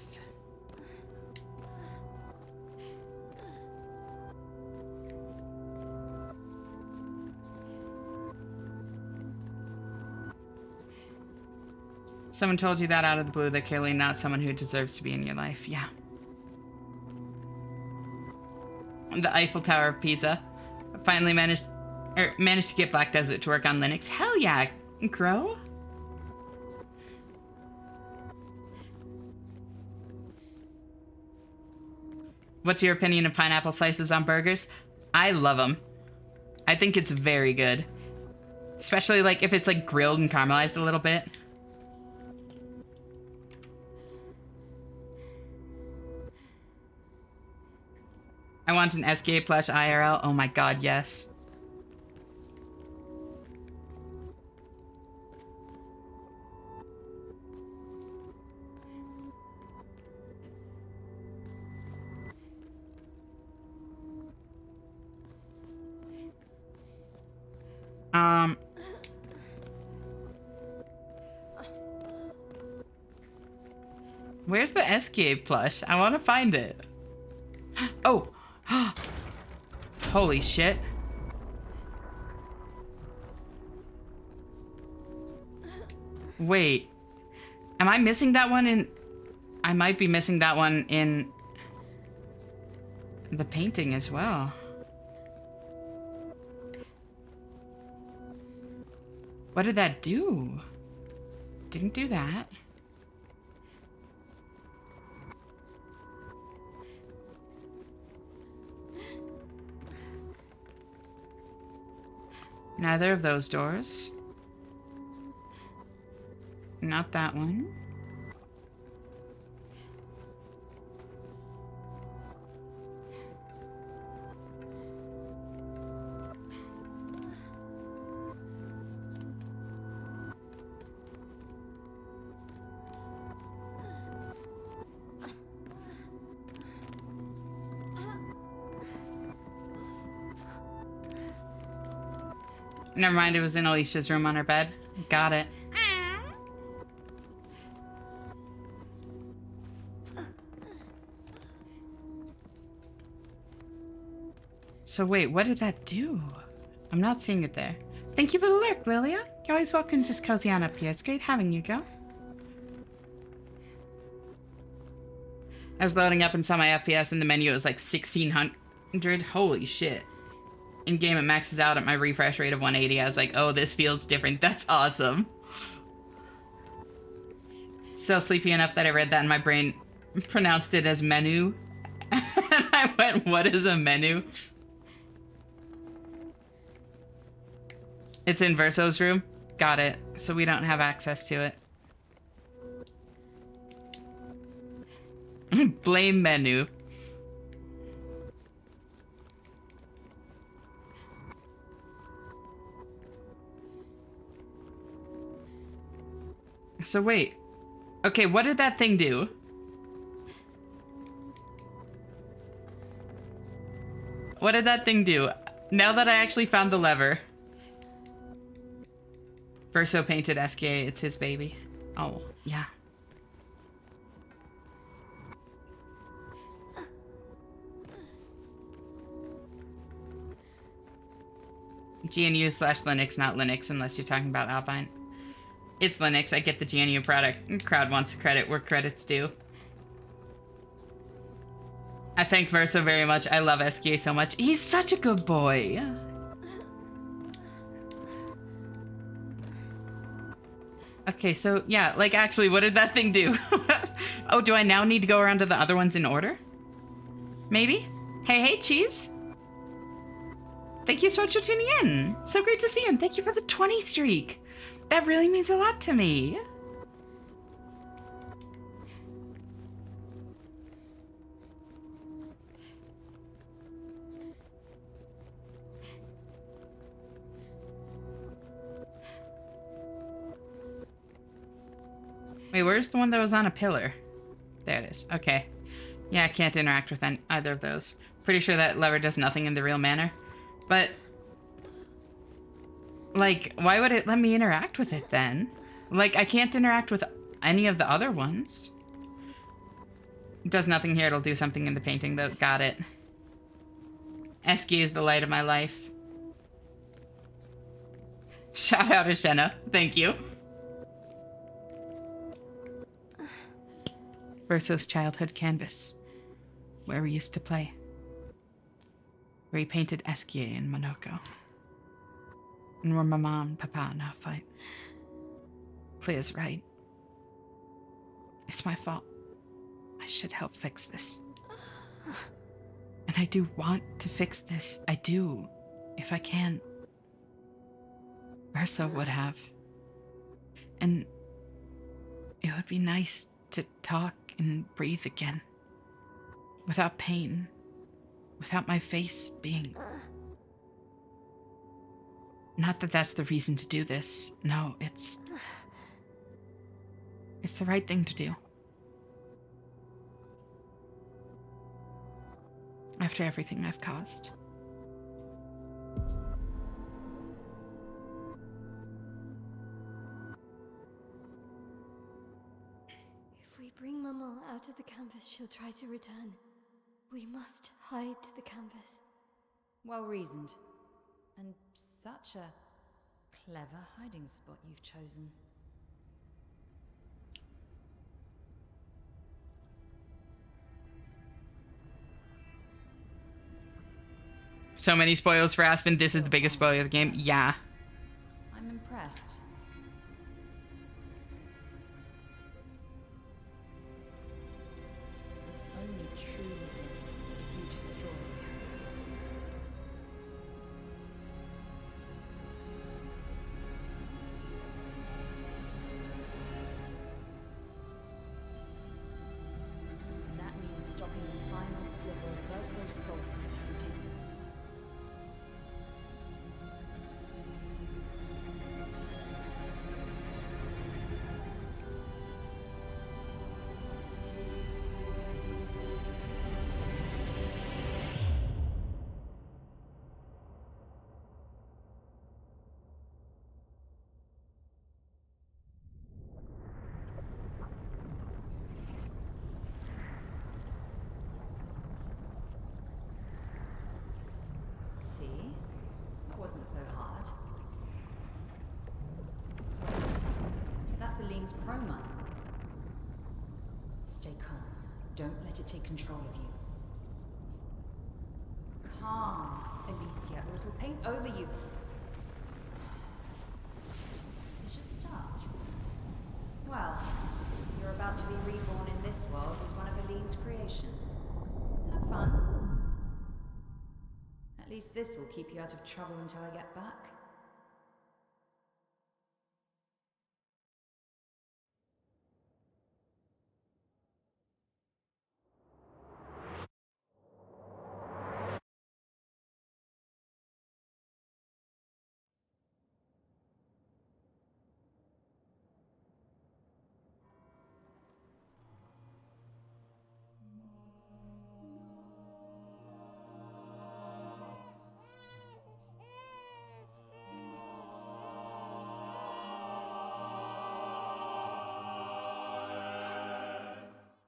Someone told you that out of the blue. They're clearly not someone who deserves to be in your life. Yeah. The Eiffel Tower of Pisa. Finally managed to get Black Desert to work on Linux. Hell yeah, Crow. What's your opinion of pineapple slices on burgers? I love them. I think it's very good. Especially like if it's like grilled and caramelized a little bit. I want an SK plush IRL. Oh my god, yes. Where's the Escape plush? I want to find it. Oh! Holy shit. Wait. Am I missing that one in... I might be missing that one in the painting as well. What did that do? Didn't do that. Neither of those doors. Not that one. Never mind, it was in Alicia's room on her bed. Got it. So wait, what did that do? I'm not seeing it there. Thank you for the lurk, Lilia. You're always welcome to just cozy on up here. It's great having you, girl. I was loading up and saw my FPS in the menu. It was like 1600. Holy shit. In game, it maxes out at my refresh rate of 180. I was like, oh, this feels different. That's awesome. So sleepy enough that I read that and my brain pronounced it as menu. And I went, what is a menu? It's in Verso's room. Got it. So we don't have access to it. Blame menu. So wait. Okay, what did that thing do? What did that thing do? Now that I actually found the lever. Verso painted SKA, it's his baby. Oh, yeah. GNU/Linux, not Linux, unless you're talking about Alpine. It's Linux. I get the GNU product. Crowd wants credit where credit's due. I thank Verso very much. I love SKA so much. He's such a good boy. Okay, so yeah, like actually, what did that thing do? Oh, do I now need to go around to the other ones in order? Maybe? Hey, Cheese. Thank you so much for tuning in. So great to see you, and thank you for the 20 streak. That really means a lot to me. Wait, where's the one that was on a pillar? There it is. Okay. Yeah, I can't interact with either of those. Pretty sure that lever does nothing in the real manner. But... like, why would it let me interact with it then? Like, I can't interact with any of the other ones. It does nothing here. It'll do something in the painting, though. Got it. Eski is the light of my life. Shout out to Shenna. Thank you. Verso's childhood canvas. Where we used to play. Where he painted Eskie and Monoko. And where my mom and papa now fight. Clear's right. It's my fault. I should help fix this. And I do want to fix this. I do. If I can. Verso would have. And it would be nice to talk and breathe again. Without pain. Without my face being... Not that that's the reason to do this. No, it's the right thing to do. After everything I've caused. we bring Maman out of the campus, she'll try to return. We must hide the campus. Well reasoned. And such a clever hiding spot you've chosen. So many spoilers for Aspen. This is the biggest spoiler of the game. Yeah. I'm impressed. This only truly ends if you destroy the campus. And that means stopping the final sliver of Verso's soul from continuing. See? That wasn't so hard. Wait. That's Aline's chroma. Stay calm. Don't let it take control of you. Calm, Alicia, or it'll paint over you. What an auspicious start. Well, you're about to be reborn in this world as one of Aline's creations. Have fun. At least this will keep you out of trouble until I get back.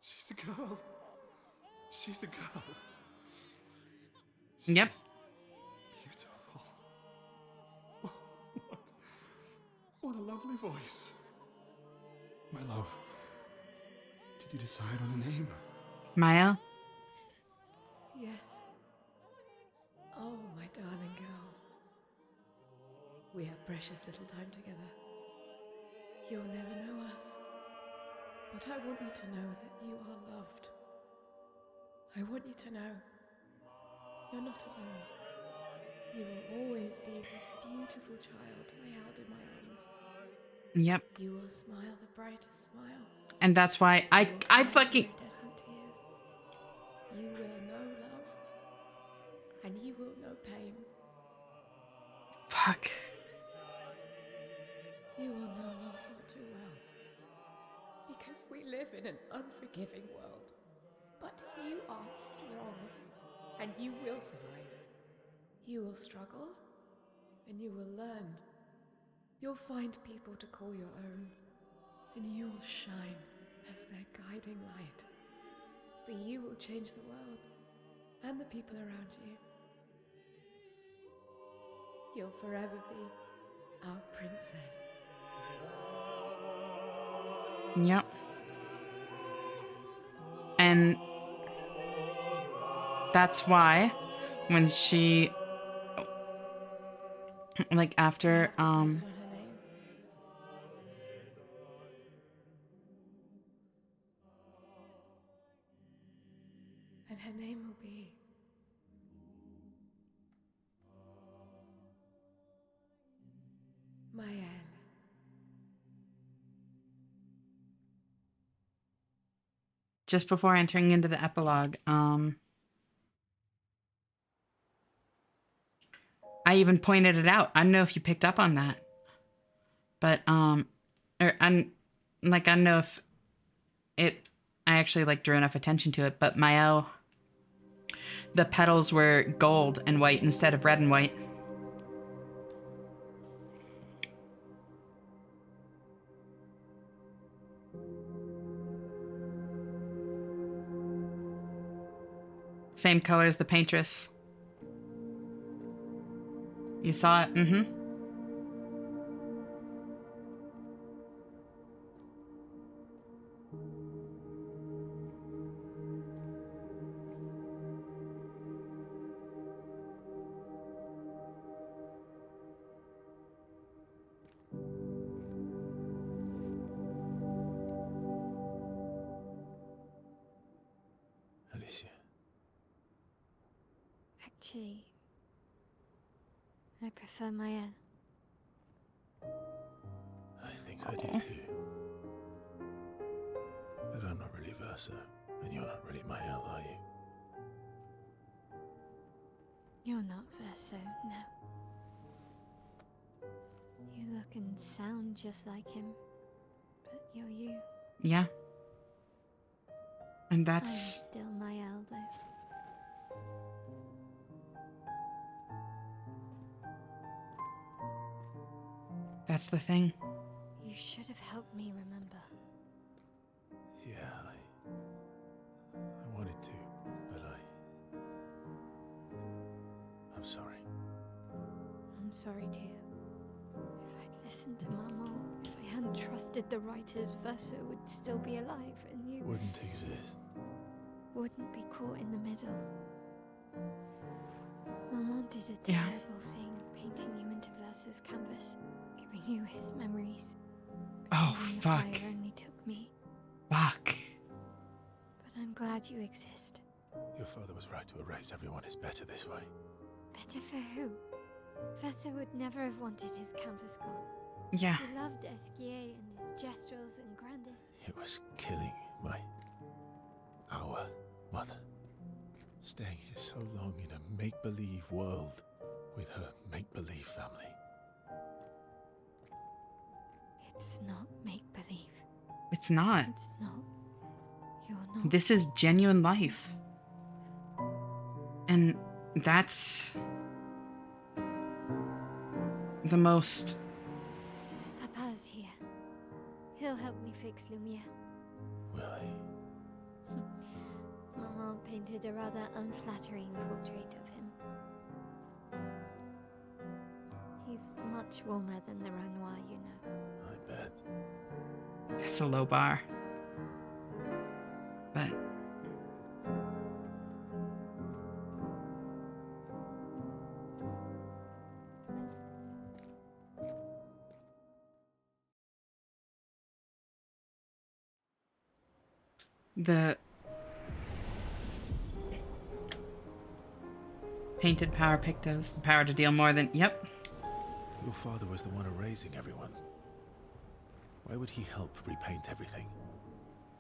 She's a girl. She's a girl. Yep. Beautiful. Oh, what a lovely voice. My love, did you decide on a name? Maya? Yes. Oh, my darling girl. We have precious little time together. You'll never know us. But I want you to know that you are loved. I want you to know you're not alone. You will always be the beautiful child I held in my arms. Yep. You will smile the brightest smile. And that's why I fucking... Iridescent tears. You will know love. And you will know pain. Fuck. You will know loss all too well. Because we live in an unforgiving world. But you are strong. And you will survive. You will struggle. And you will learn. You'll find people to call your own. And you will shine as their guiding light. For you will change the world. And the people around you. You'll forever be our princess. Yep. And that's why when she, like, after And her name will be Maëlle. just before entering into the epilogue, I even pointed it out. I don't know if you picked up on that, but I don't know if I actually like drew enough attention to it, but Maëlle, the petals were gold and white instead of red and white. Same color as the paintress. You saw it? Mm-hmm. Alicia. Actually, I prefer Maya. I think I do too. But I'm not really Verso, and you're not really Mael, are you? You're not Verso, no. You look and sound just like him, but you're you. Yeah. And that's... I'm still Mael, though. That's the thing. You should have helped me remember. Yeah, I wanted to, but I'm sorry. I'm sorry too. If I'd listened to Mama, if I hadn't trusted the writers, Verso would still be alive, and you Wouldn't exist. wouldn't be caught in the middle. Mama did a terrible thing, painting you into Verso's canvas, giving you his memories. Oh, Even the fuck. fire only took me, Fuck. but I'm glad you exist. Your father was right to erase everyone is better this way. Better for who? Verso would never have wanted his canvas gone. Yeah. He loved Esquier and his gestrels and Grandis. It was killing our mother. Staying here so long in a make-believe world with her make-believe family. It's not make-believe. It's not. It's not. You're not. This is genuine life. And that's the most... Papa's here. He'll help me fix Lumiere. Will he? Maman painted a rather unflattering portrait of him. He's much warmer than the Renoir, you know. I bet. It's a low bar. But... the painted power pictos, the power to deal more than... Yep. Your father was the one erasing everyone. Why would he help repaint everything?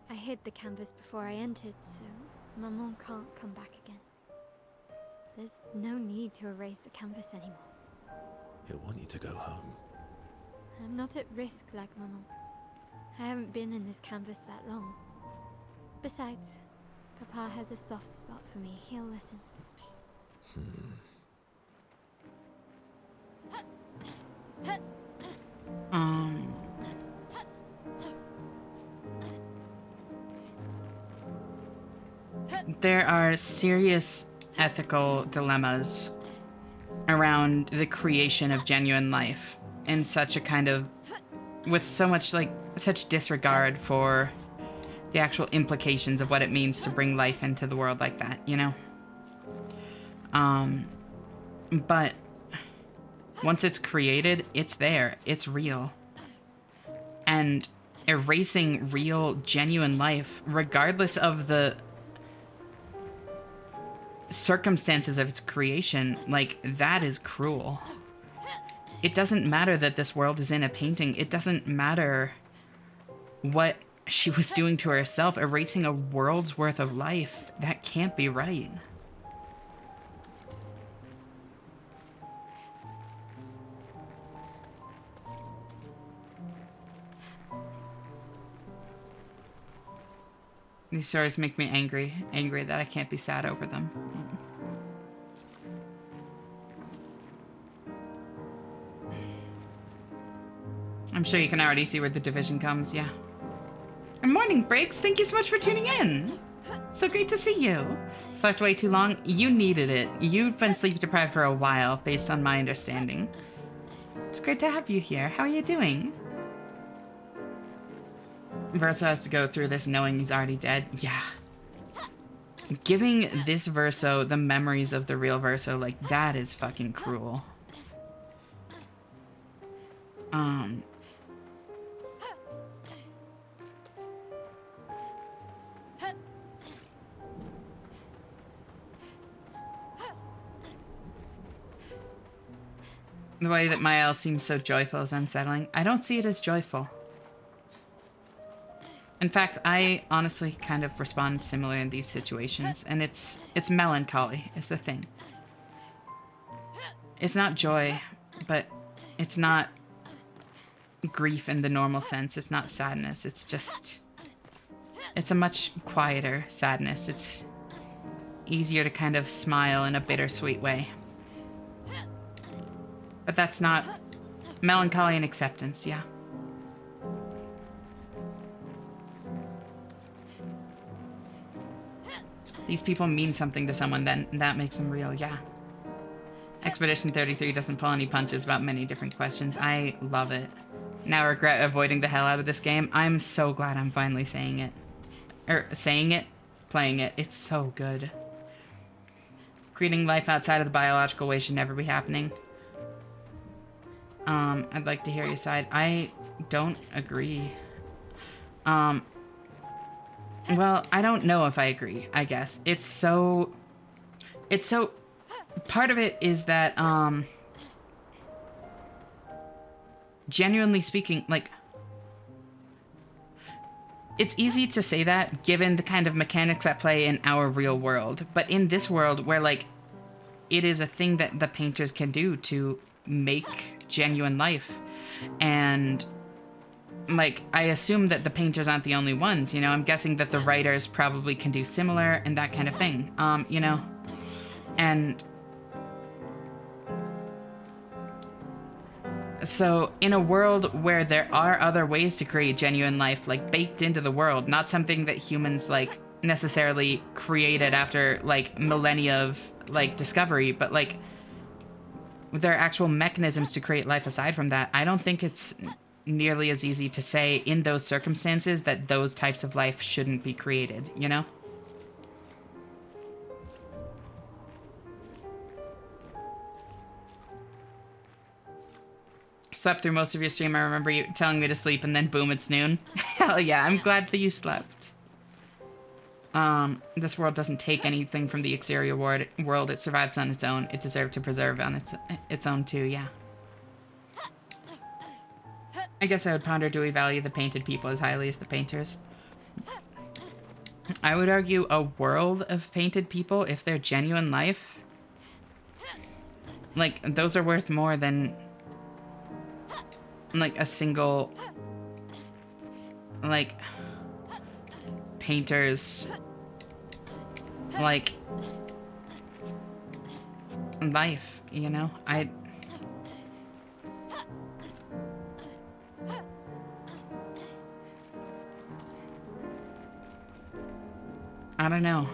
I hid the canvas before I entered, so Maman can't come back again. There's no need to erase the canvas anymore. He'll want you to go home. I'm not at risk like Maman. I haven't been in this canvas that long. Besides, Papa has a soft spot for me. He'll listen. There are serious ethical dilemmas around the creation of genuine life in such a kind of, with so much such disregard for the actual implications of what it means to bring life into the world like that, you know? But once it's created, it's there, it's real. And erasing real, genuine life, regardless of the circumstances of its creation, like, that is cruel. It doesn't matter that this world is in a painting. It doesn't matter what she was doing to herself. Erasing a world's worth of life, that can't be right. These stories make me angry that I can't be sad over them. I'm sure you can already see where the division comes, yeah. And morning, Breaks, thank you so much for tuning in. So great to see you. Slept way too long? You needed it. You've been sleep deprived for a while, based on my understanding. It's great to have you here. How are you doing? Verso has to go through this knowing he's already dead. Yeah. Giving this Verso the memories of the real Verso, like, that is fucking cruel. The way that Mael seems so joyful is unsettling. I don't see it as joyful. In fact, I honestly kind of respond similar in these situations, and it's melancholy is the thing. It's not joy, but it's not grief in the normal sense. It's not sadness. It's just... It's a much quieter sadness. It's easier to kind of smile in a bittersweet way. But that's not melancholy and acceptance, yeah. These people mean something to someone, then that makes them real, yeah. Expedition 33 doesn't pull any punches about many different questions. I love it. Now I regret avoiding the hell out of this game. I'm so glad I'm finally saying it. Playing it. It's so good. Creating life outside of the biological way should never be happening. I'd like to hear your side. I don't agree. Well, I don't know if I agree, I guess. It's so... Part of it is that, genuinely speaking, like... It's easy to say that, given the kind of mechanics at play in our real world. But in this world, where, like, it is a thing that the painters can do to make genuine life. And... like, I assume that the painters aren't the only ones, you know? I'm guessing that the writers probably can do similar and that kind of thing, you know? And... so, in a world where there are other ways to create genuine life, like, baked into the world, not something that humans, like, necessarily created after, like, millennia of, like, discovery, but, like, there are actual mechanisms to create life aside from that. I don't think it's nearly as easy to say in those circumstances that those types of life shouldn't be created, you know? Slept through most of your stream. I remember you telling me to sleep and then boom, it's noon. Hell yeah, I'm glad that you slept. This world doesn't take anything from the exterior world. It survives on its own. It deserved to preserve on its own too, yeah. I guess I would ponder, do we value the painted people as highly as the painters? I would argue a world of painted people, if they're genuine life, like, those are worth more than, like, a single, like, painter's, like, life, you know? I don't know.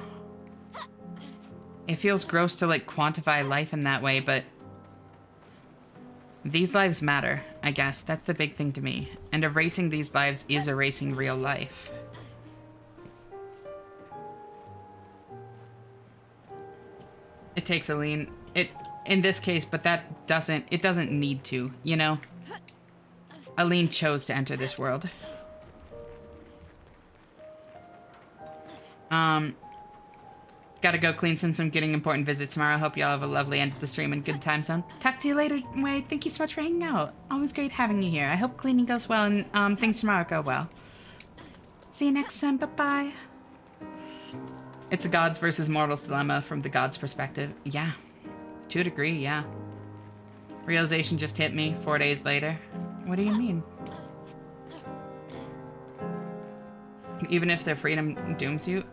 It feels gross to, like, quantify life in that way, but these lives matter, I guess. That's the big thing to me. And erasing these lives is erasing real life. It takes Aline. In this case, but it doesn't need to, you know? Aline chose to enter this world. Gotta go clean since I'm getting important visits tomorrow. Hope y'all have a lovely end of the stream and good time zone. Talk to you later, Wade. Thank you so much for hanging out. Always great having you here. I hope cleaning goes well and things tomorrow go well. See you next time. Bye-bye. It's a gods versus mortals dilemma from the gods' perspective. Yeah. To a degree, yeah. Realization just hit me 4 days later. What do you mean? Even if their freedom dooms you?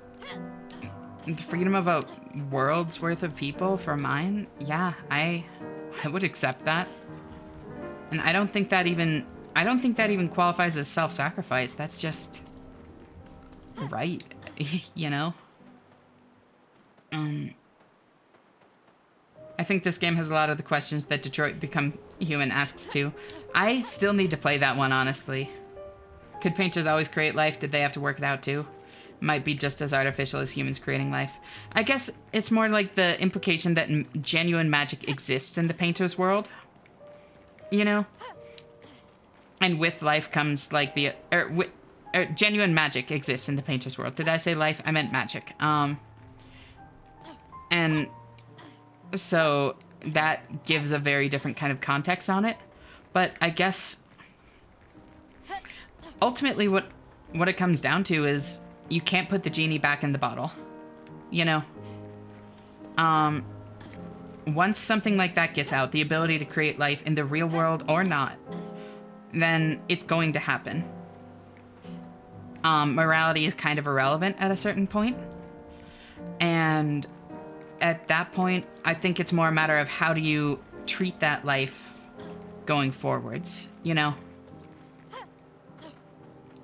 The freedom of a world's worth of people for mine? Yeah, I would accept that. And I don't think that even qualifies as self-sacrifice. That's just right, you know? I think this game has a lot of the questions that Detroit Become Human asks too. I still need to play that one, honestly. Could painters always create life? Did they have to work it out too? Might be just as artificial as humans creating life. I guess it's more like the implication that genuine magic exists in the painter's world. You know? And with life comes like the... genuine magic exists in the painter's world. Did I say life? I meant magic. And so that gives a very different kind of context on it. But I guess ultimately what it comes down to is you can't put the genie back in the bottle. You know? Once something like that gets out, the ability to create life in the real world or not, then it's going to happen. Morality is kind of irrelevant at a certain point. And at that point, I think it's more a matter of how do you treat that life going forwards, you know?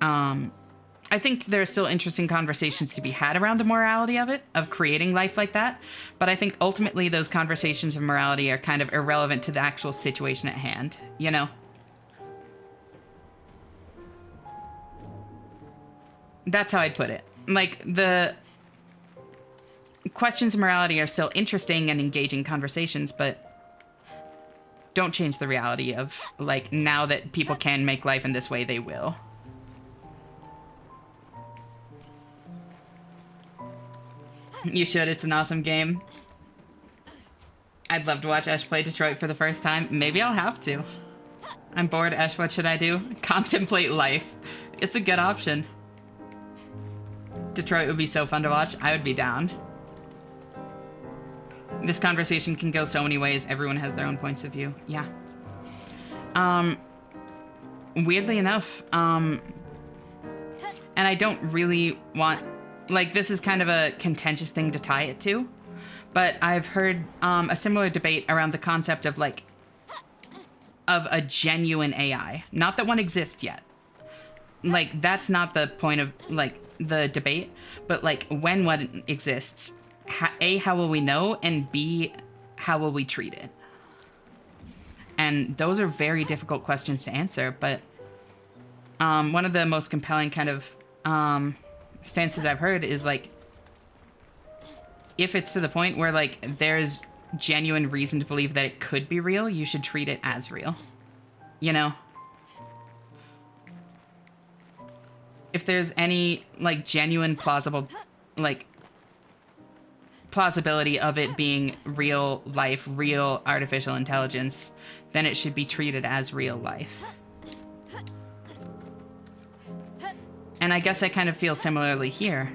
I think there are still interesting conversations to be had around the morality of it, of creating life like that. But I think ultimately those conversations of morality are kind of irrelevant to the actual situation at hand, you know? That's how I'd put it. Like, the questions of morality are still interesting and engaging conversations, but don't change the reality of, like, now that people can make life in this way, they will. You should. It's an awesome game. I'd love to watch Esh play Detroit for the first time. Maybe I'll have to. I'm bored, Esh. What should I do? Contemplate life. It's a good option. Detroit would be so fun to watch. I would be down. This conversation can go so many ways. Everyone has their own points of view. Yeah. Weirdly enough, and I don't really want... Like, this is kind of a contentious thing to tie it to, but I've heard a similar debate around the concept of, like, of a genuine AI. Not that one exists yet. Like, that's not the point of, like, the debate, but, like, when one exists, A, how will we know, and B, how will we treat it? And those are very difficult questions to answer, but one of the most compelling kind of stances I've heard is, like, if it's to the point where, like, there's genuine reason to believe that it could be real, you should treat it as real. You know? If there's any, like, genuine plausible, like, plausibility of it being real life, real artificial intelligence, then it should be treated as real life. And I guess I kind of feel similarly here,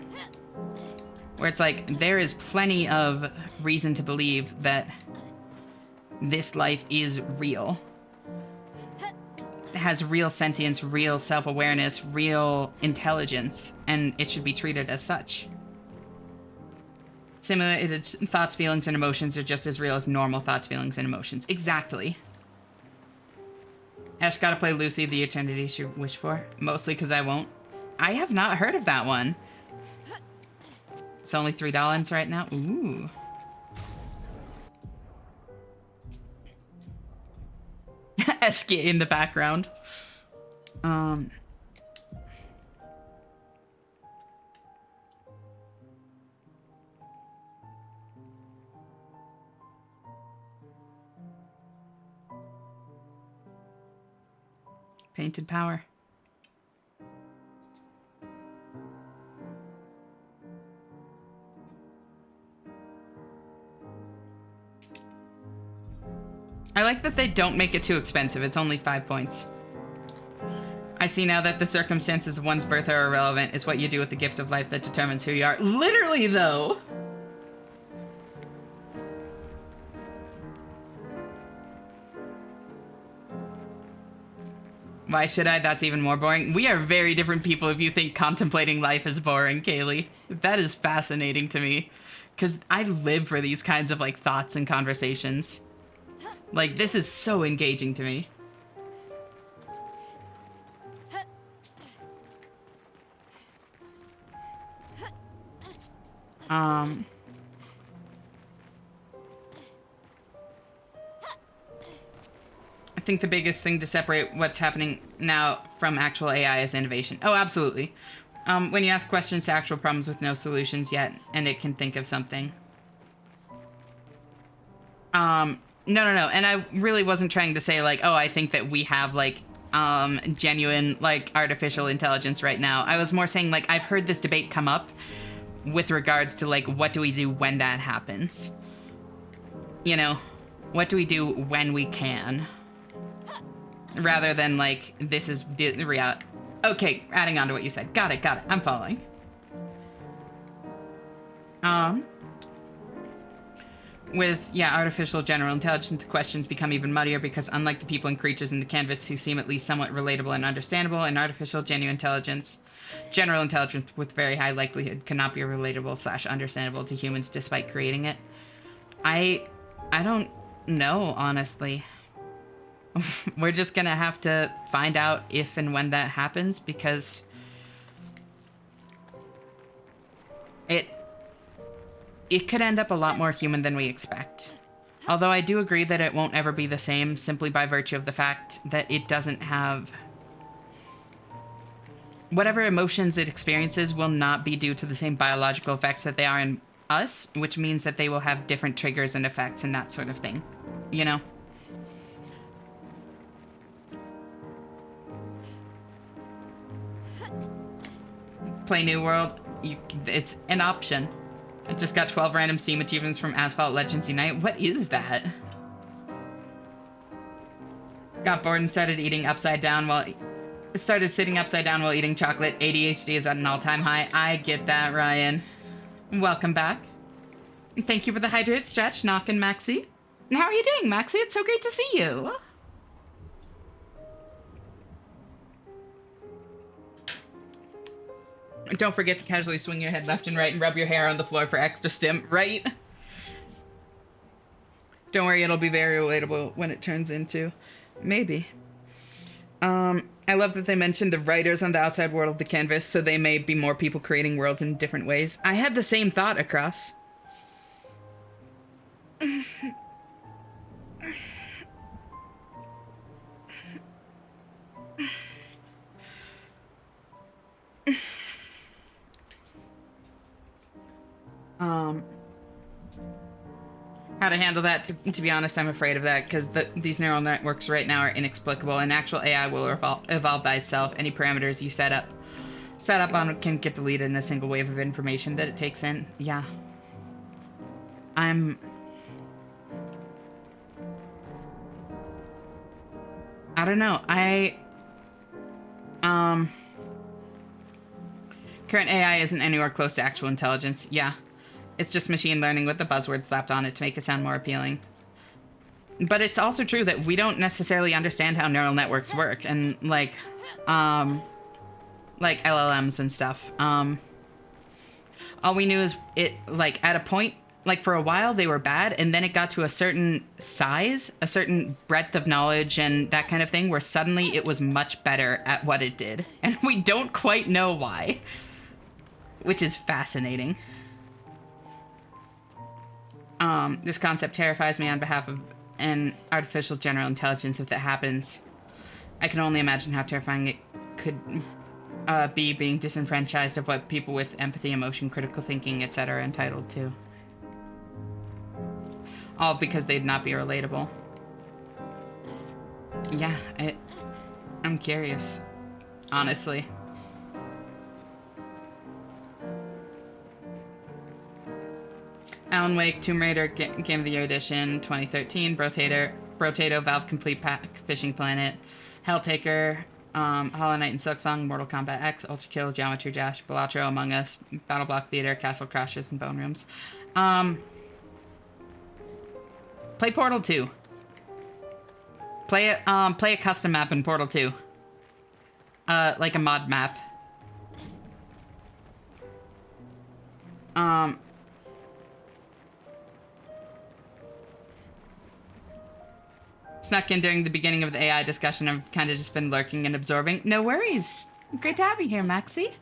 where it's like, there is plenty of reason to believe that this life is real. It has real sentience, real self-awareness, real intelligence, and it should be treated as such. Similar thoughts, feelings, and emotions are just as real as normal thoughts, feelings, and emotions. Exactly. Ash gotta play Lucy, the eternity she wished for. Mostly because I won't. I have not heard of that one. It's only $3 right now. Ooh. Esky in the background. Painted power. I like that they don't make it too expensive. It's only 5 points. I see now that the circumstances of one's birth are irrelevant. It's what you do with the gift of life that determines who you are. Literally, though. Why should I? That's even more boring. We are very different people if you think contemplating life is boring, Kaylee. That is fascinating to me. Because I live for these kinds of, like, thoughts and conversations. Like, this is so engaging to me. think the biggest thing to separate what's happening now from actual AI is innovation. Oh, absolutely. When you ask questions to actual problems with no solutions yet, and it can think of something. No. And I really wasn't trying to say, like, oh, I think that we have, like, genuine, like, artificial intelligence right now. I was more saying, like, I've heard this debate come up with regards to, like, what do we do when that happens? You know, what do we do when we can? Rather than, like, this is the reality. Okay, adding on to what you said. Got it. I'm following. With, artificial general intelligence, the questions become even muddier because unlike the people and creatures in the canvas who seem at least somewhat relatable and understandable, an artificial general intelligence with very high likelihood cannot be relatable / understandable to humans despite creating it. I don't know, honestly. We're just gonna have to find out if and when that happens, because it could end up a lot more human than we expect. Although I do agree that it won't ever be the same simply by virtue of the fact that it doesn't have... Whatever emotions it experiences will not be due to the same biological effects that they are in us, which means that they will have different triggers and effects and that sort of thing. You know? Play New World, it's an option. I just got 12 random Steam achievements from Asphalt Legends Unite. What is that? Got bored and started sitting upside down while eating chocolate. ADHD is at an all-time high. I get that, Ryan. Welcome back. Thank you for the hydrate stretch, Knock and Maxi. How are you doing, Maxi? It's so great to see you. Don't forget to casually swing your head left and right and rub your hair on the floor for extra stim, right? Don't worry, it'll be very relatable when it turns into... Maybe. I love that they mentioned the writers on the outside world of the canvas, so they may be more people creating worlds in different ways. I had the same thought across. How to handle that, to be honest, I'm afraid of that, because these neural networks right now are inexplicable, and actual AI will evolve by itself. Any parameters you set up on can get deleted in a single wave of information that it takes in. Yeah. I don't know. Current AI isn't anywhere close to actual intelligence. Yeah. It's just machine learning with the buzzword slapped on it to make it sound more appealing. But it's also true that we don't necessarily understand how neural networks work, and like LLMs and stuff. All we knew is it, like, at a point, like, for a while they were bad, and then it got to a certain size, a certain breadth of knowledge and that kind of thing, where suddenly it was much better at what it did. And we don't quite know why. Which is fascinating. This concept terrifies me on behalf of an artificial general intelligence if that happens. I can only imagine how terrifying it could be being disenfranchised of what people with empathy, emotion, critical thinking, etc. are entitled to. All because they'd not be relatable. Yeah, I'm curious. Honestly. Alan Wake, Tomb Raider, Game of the Year Edition, 2013, Brotato, Valve Complete Pack, Fishing Planet, Helltaker, Hollow Knight and Silksong, Mortal Kombat X, Ultra Kill, Geometry Dash, Balatro, Among Us, Battle Block Theater, Castle Crashers, and Bone Rooms. Play Portal 2. Play a custom map in Portal 2. Like a mod map. Snuck in during the beginning of the AI discussion. I've kind of just been lurking and absorbing. No worries. Great to have you here, Maxi.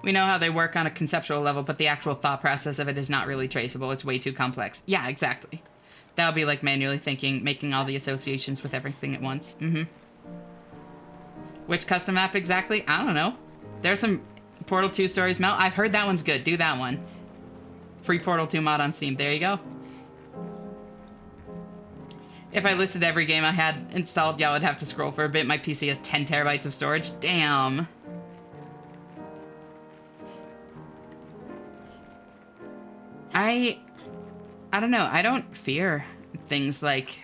We know how they work on a conceptual level, but the actual thought process of it is not really traceable. It's way too complex. Yeah, exactly. That would be like manually thinking, making all the associations with everything at once. Which custom map exactly? I don't know. There's some Portal 2 stories. Mel, I've heard that one's good. Do that one. Free Portal 2 mod on Steam. There you go. If I listed every game I had installed, y'all would have to scroll for a bit. My PC has 10 terabytes of storage. Damn. I don't know. I don't fear things like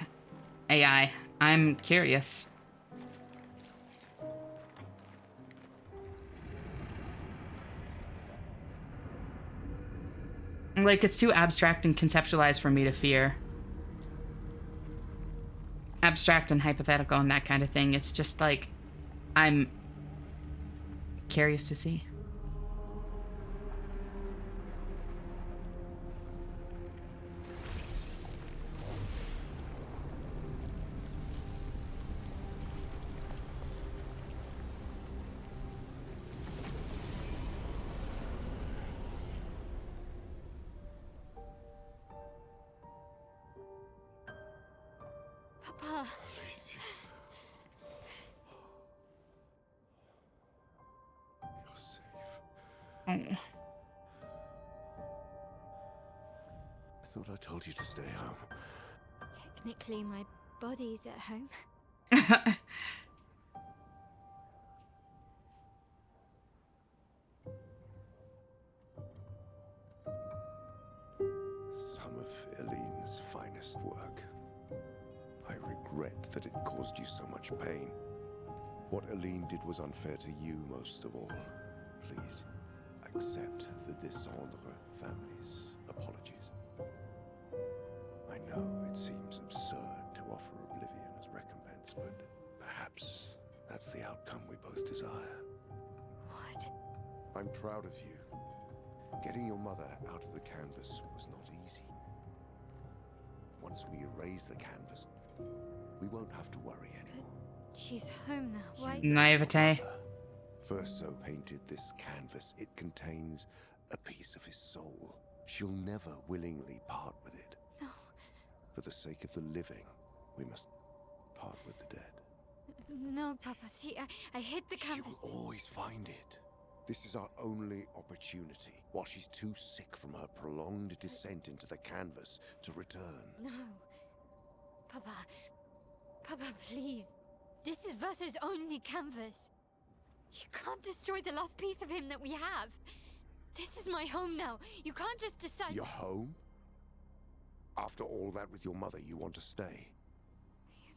AI. I'm curious. Like, it's too abstract and conceptualized for me to fear. Abstract and hypothetical and that kind of thing. It's just like, I'm curious to see. Papa. Alicia. You're safe. Oh. I thought I told you to stay home. Technically, my body's at home. Some of Eileen's finest work. I regret that it caused you so much pain. What Eileen did was unfair to you most of all. Please, accept the Descendre family's apologies. I know it seems absurd to offer oblivion as recompense, but perhaps that's the outcome we both desire. What? I'm proud of you. Getting your mother out of the canvas was not easy. Once we erase the canvas, we won't have to worry anymore. She's home now. Why? Naivete. Verso painted this canvas. It contains a piece of his soul. She'll never willingly part with it. No. For the sake of the living, we must part with the dead. No, Papa. See, I hid the canvas. She will always find it. This is our only opportunity, while she's too sick from her prolonged descent into the canvas to return. No. Papa. Papa, please. This is Verso's only canvas. You can't destroy the last piece of him that we have. This is my home now. You can't just decide... Your home? After all that with your mother, you want to stay?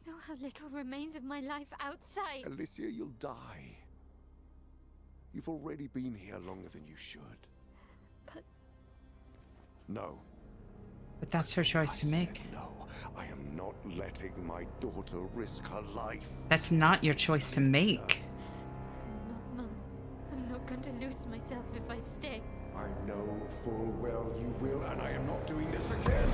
You know how little remains of my life outside. Alicia, you'll die. You've already been here longer than you should. But... No. But that's her choice to make. No, I am not letting my daughter risk her life. That's not your choice to make. No, Mum. I'm not going to lose myself if I stay. I know full well you will, and I am not doing this again.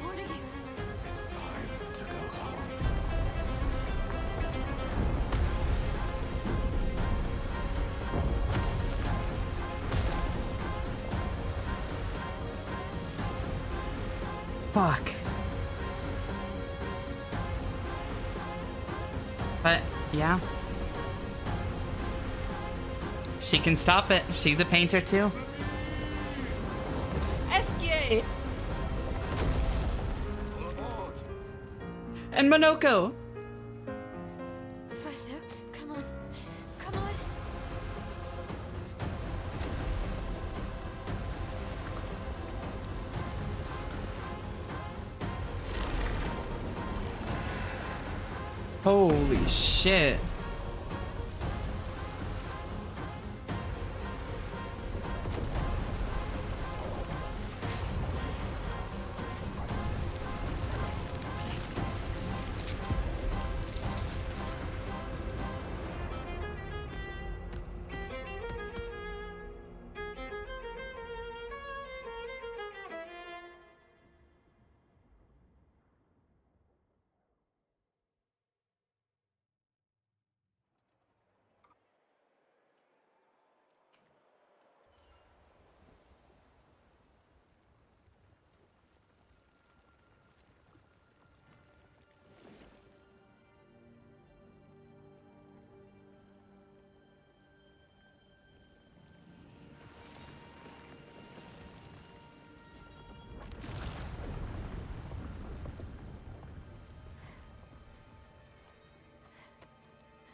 What are you... It's time to go home. Fuck. But, yeah. She can stop it. She's a painter, too. SK! And Monoko! Verso, come on. Come on. Holy shit.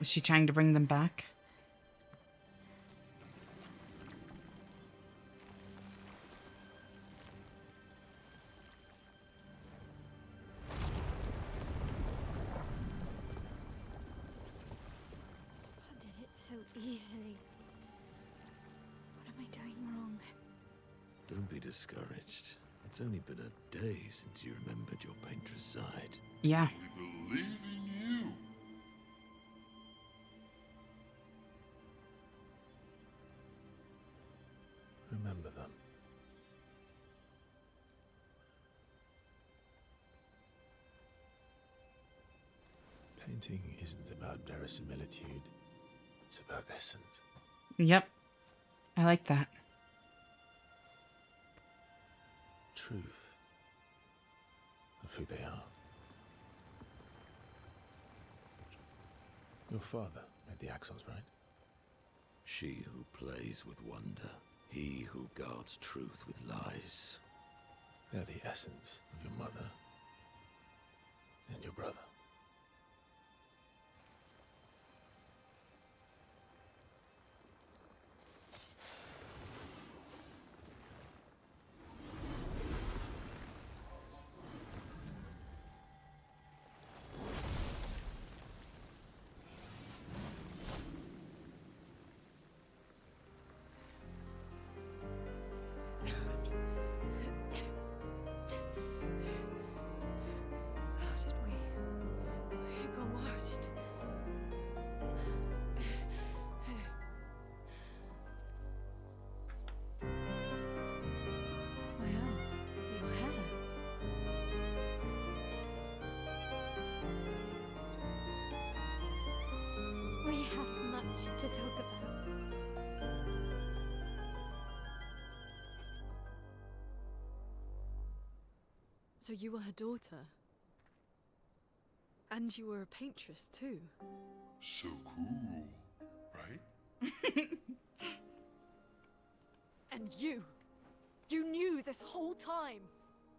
Is she trying to bring them back? I did it so easily. What am I doing wrong? Don't be discouraged. It's only been a day since you remembered your painter's side. Yeah. We believe in you. Remember them. Painting isn't about verisimilitude. It's about essence. Yep. I like that. Truth of who they are. Your father made the axles, right? She who plays with wonder, he who guards truth with lies. They're the essence of your mother and your brother. We have much to talk about. So you were her daughter? And you were a paintress too? So cool, right? And you knew this whole time!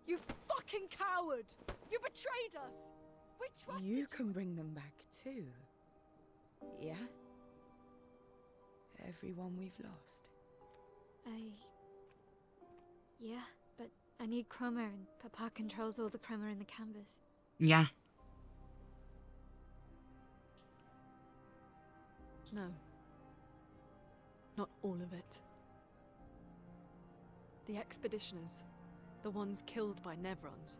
You fucking coward! You betrayed us! We trusted You can bring them back too. Yeah? Everyone we've lost. Yeah, but I need chroma and Papa controls all the chroma in the canvas. Yeah. No. Not all of it. The expeditioners. The ones killed by Nevrons.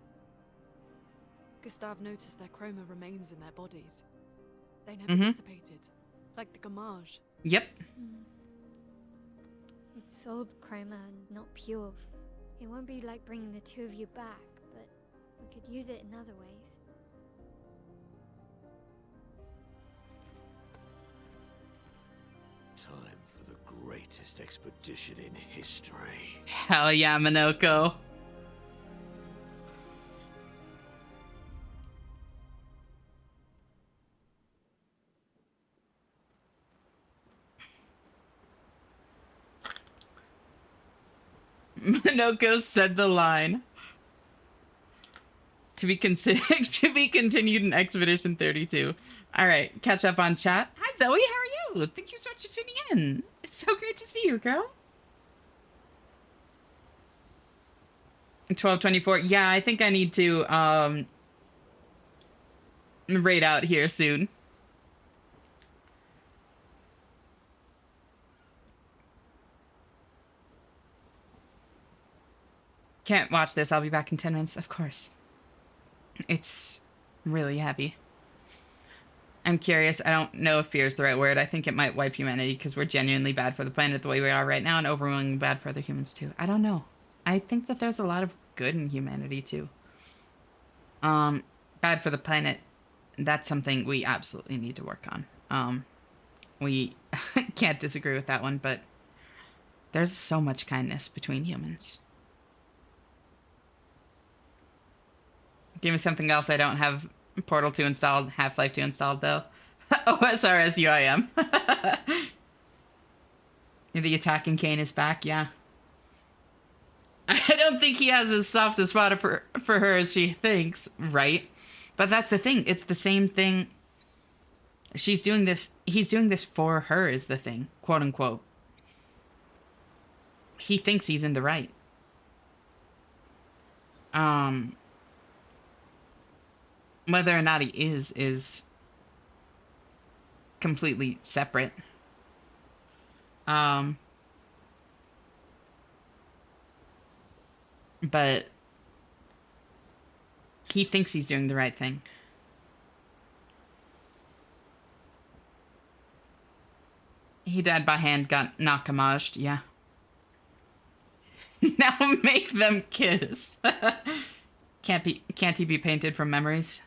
Gustav noticed their chroma remains in their bodies. They never dissipated. Like the Gamage. Yep. It's soul chroma and not pure. It won't be like bringing the two of you back, but we could use it in other ways. Time for the greatest expedition in history. Hell yeah, Minoko. Minoko said the line. To be to be continued in Expedition 32. All right, catch up on chat. Hi Zoe, how are you? Thank you so much for tuning in. It's so great to see you, girl. 1224. Yeah, I think I need to raid out here soon. Can't watch this. I'll be back in 10 minutes. Of course. It's really heavy. I'm curious. I don't know if fear is the right word. I think it might wipe humanity because we're genuinely bad for the planet the way we are right now and overwhelmingly bad for other humans too. I don't know. I think that there's a lot of good in humanity too. Bad for the planet. That's something we absolutely need to work on. We can't disagree with that one, but there's so much kindness between humans. Give me something else. I don't have Portal 2 installed, Half-Life 2 installed, though. OSRS UIM. The attacking Kane is back, yeah. I don't think he has as soft a spot for her as she thinks, right? But that's the thing. It's the same thing She's doing this, he's doing this for her is the thing, quote unquote. He thinks he's in the right. Whether or not he is completely separate. But he thinks he's doing the right thing. He died by hand, got nakamaged, yeah. Now make them kiss. Can't he be painted from memories?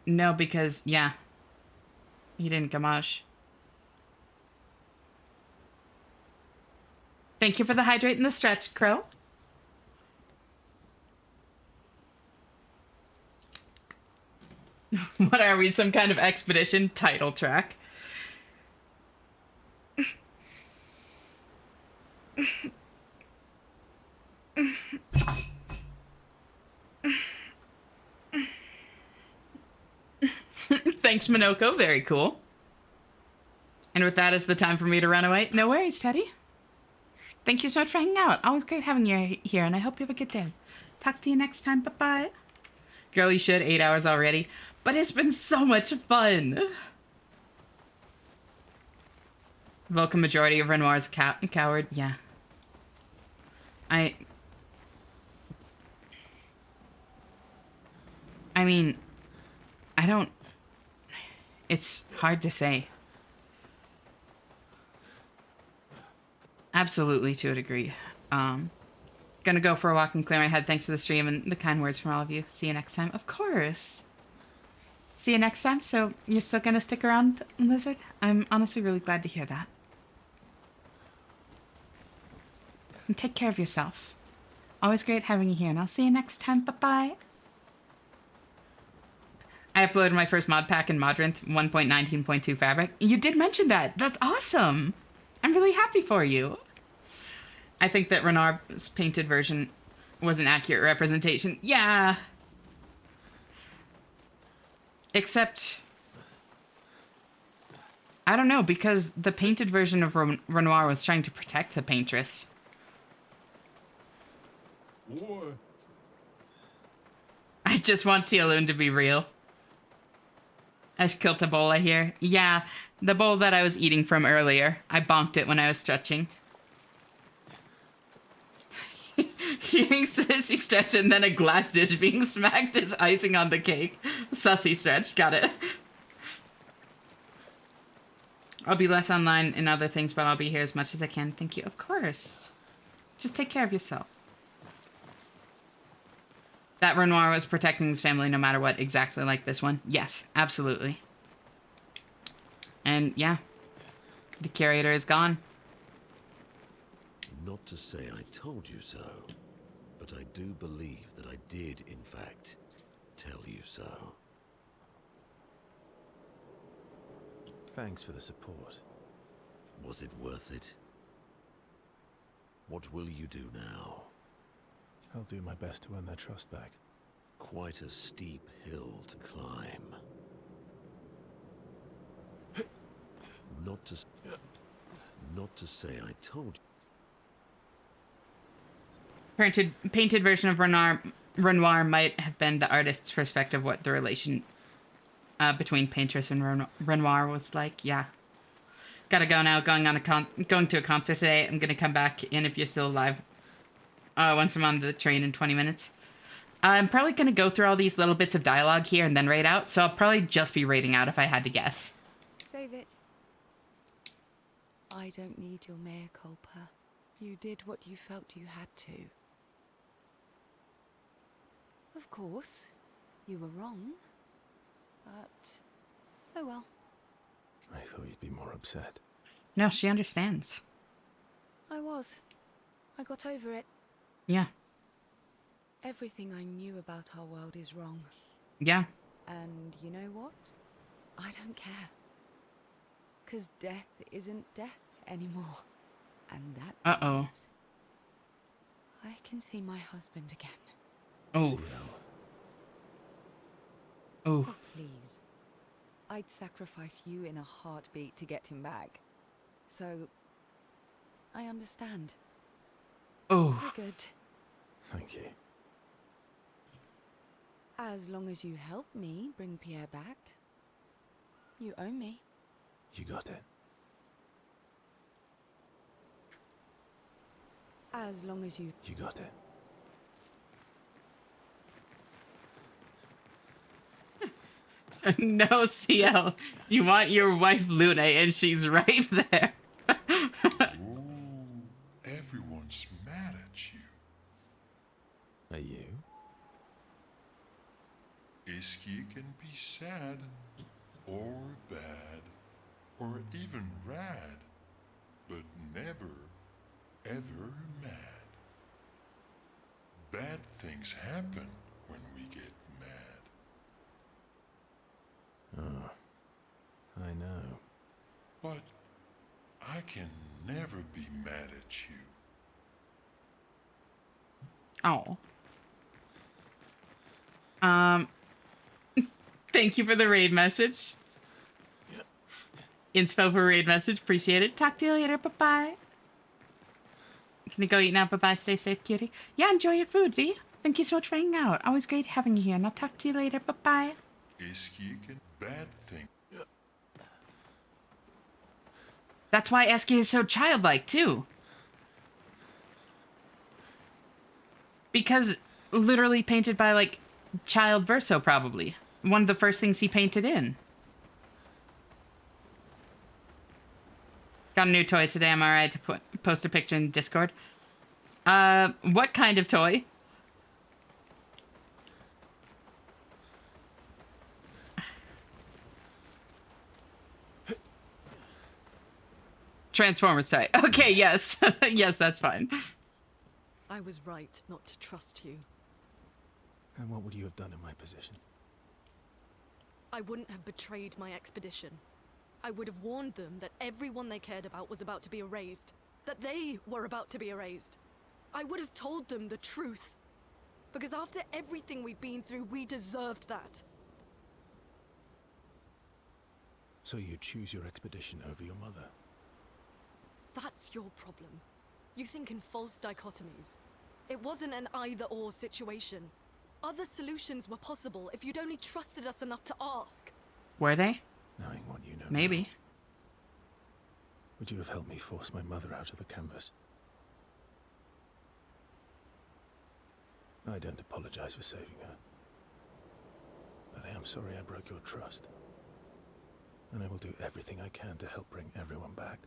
No, because, yeah. He didn't gamage. Thank you for the hydrate and the stretch, Crow. What are we, some kind of expedition title track? Thanks, Minoko. Very cool. And with that, it's the time for me to run away. No worries, Teddy. Thank you so much for hanging out. Always great having you here, and I hope you have a good day. Talk to you next time. Bye-bye. Girl, you should. 8 hours already. But it's been so much fun. Vocal majority of Renoir's a coward. Yeah. I mean, I don't... It's hard to say. Absolutely, to a degree. Gonna go for a walk and clear my head. Thanks for the stream and the kind words from all of you. See you next time. Of course. See you next time. So, you're still gonna stick around, Lizard? I'm honestly really glad to hear that. And take care of yourself. Always great having you here, and I'll see you next time. Bye-bye. I uploaded my first mod pack in Modrinth 1.19.2 Fabric. You did mention that. That's awesome. I'm really happy for you. I think that Renoir's painted version was an accurate representation. Yeah. Except, I don't know, because the painted version of Renoir was trying to protect the paintress. War. I just want Cialoon to be real. Ash killed a bowl, I hear. Yeah, the bowl that I was eating from earlier. I bonked it when I was stretching. Hearing Sissy stretch and then a glass dish being smacked is icing on the cake. Sussy stretch, got it. I'll be less online in other things, but I'll be here as much as I can. Thank you. Of course. Just take care of yourself. That Renoir was protecting his family no matter what, exactly like this one. Yes, absolutely. And yeah, the curator is gone. Not to say I told you so, but I do believe that I did, in fact, tell you so. Thanks for the support. Was it worth it? What will you do now? I'll do my best to earn their trust back. Quite a steep hill to climb. Not to say I told you. Painted version of Renoir might have been the artist's perspective what the relation between Paintress and Renoir was like. Yeah. Gotta go now. Going to a concert today. I'm gonna come back in if you're still alive. Once I'm on the train in 20 minutes. I'm probably going to go through all these little bits of dialogue here and then raid out, so I'll probably just be raiding out if I had to guess. Save it. I don't need your mea culpa. You did what you felt you had to. Of course, you were wrong. But, oh well. I thought you'd be more upset. No, she understands. I was. I got over it. Yeah. Everything I knew about our world is wrong. Yeah. And you know what? I don't care. 'Cause death isn't death anymore. And that means I can see my husband again. Oh. Oh. Please. I'd sacrifice you in a heartbeat to get him back. So, I understand. Oh. We're good. Thank you. As long as you help me bring Pierre back, you owe me. You got it. As long as you... You got it. No, CL. You want your wife Luna, and she's right there. Ooh, everyone's mad at you. Are you? Isky can be sad, or bad, or even rad, but never, ever mad. Bad things happen when we get mad. Oh, I know. But I can never be mad at you. Oh. Thank you for the raid message. Inspo for raid message. Appreciate it. Talk to you later. Bye-bye. Can I go eat now? Bye-bye. Stay safe, cutie. Yeah, enjoy your food, V. Thank you so much for hanging out. Always great having you here. And I'll talk to you later. Bye-bye. Isky can bad thing. That's why Esky is so childlike, too. Because literally painted by, like, child Verso, probably. One of the first things he painted in. Got a new toy today. I'm alright to post a picture in Discord. What kind of toy? Transformers toy. Okay, yes. Yes, that's fine. I was right not to trust you. And what would you have done in my position? I wouldn't have betrayed my expedition. I would have warned them that everyone they cared about was about to be erased. That they were about to be erased. I would have told them the truth. Because after everything we've been through, we deserved that. So you choose your expedition over your mother? That's your problem. You think in false dichotomies. It wasn't an either-or situation. Other solutions were possible if you'd only trusted us enough to ask. Were they? Knowing what you know Maybe. now, would you have helped me force my mother out of the canvas? I don't apologize for saving her. But I am sorry I broke your trust. And I will do everything I can to help bring everyone back.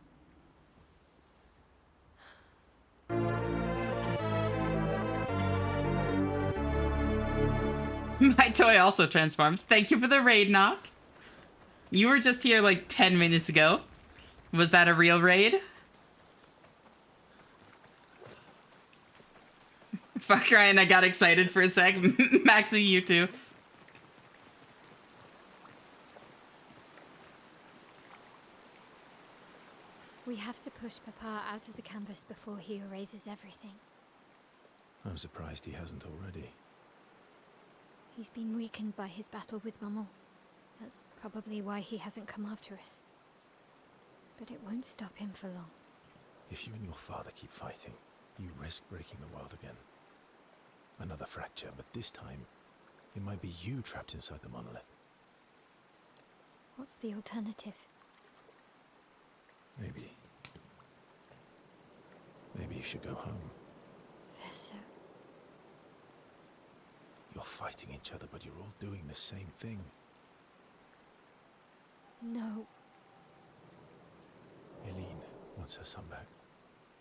My toy also transforms. Thank you for the raid, Knock. You were just here like 10 minutes ago. Was that a real raid? Fuck Ryan, I got excited for a sec. Maxie, you too. We have to push Papa out of the canvas before he erases everything. I'm surprised he hasn't already. He's been weakened by his battle with Maman. That's probably why he hasn't come after us. But it won't stop him for long. If you and your father keep fighting, you risk breaking the world again. Another fracture, but this time, it might be you trapped inside the monolith. What's the alternative? Maybe you should go home. Verso. You're fighting each other, but you're all doing the same thing. No. Eileen wants her son back.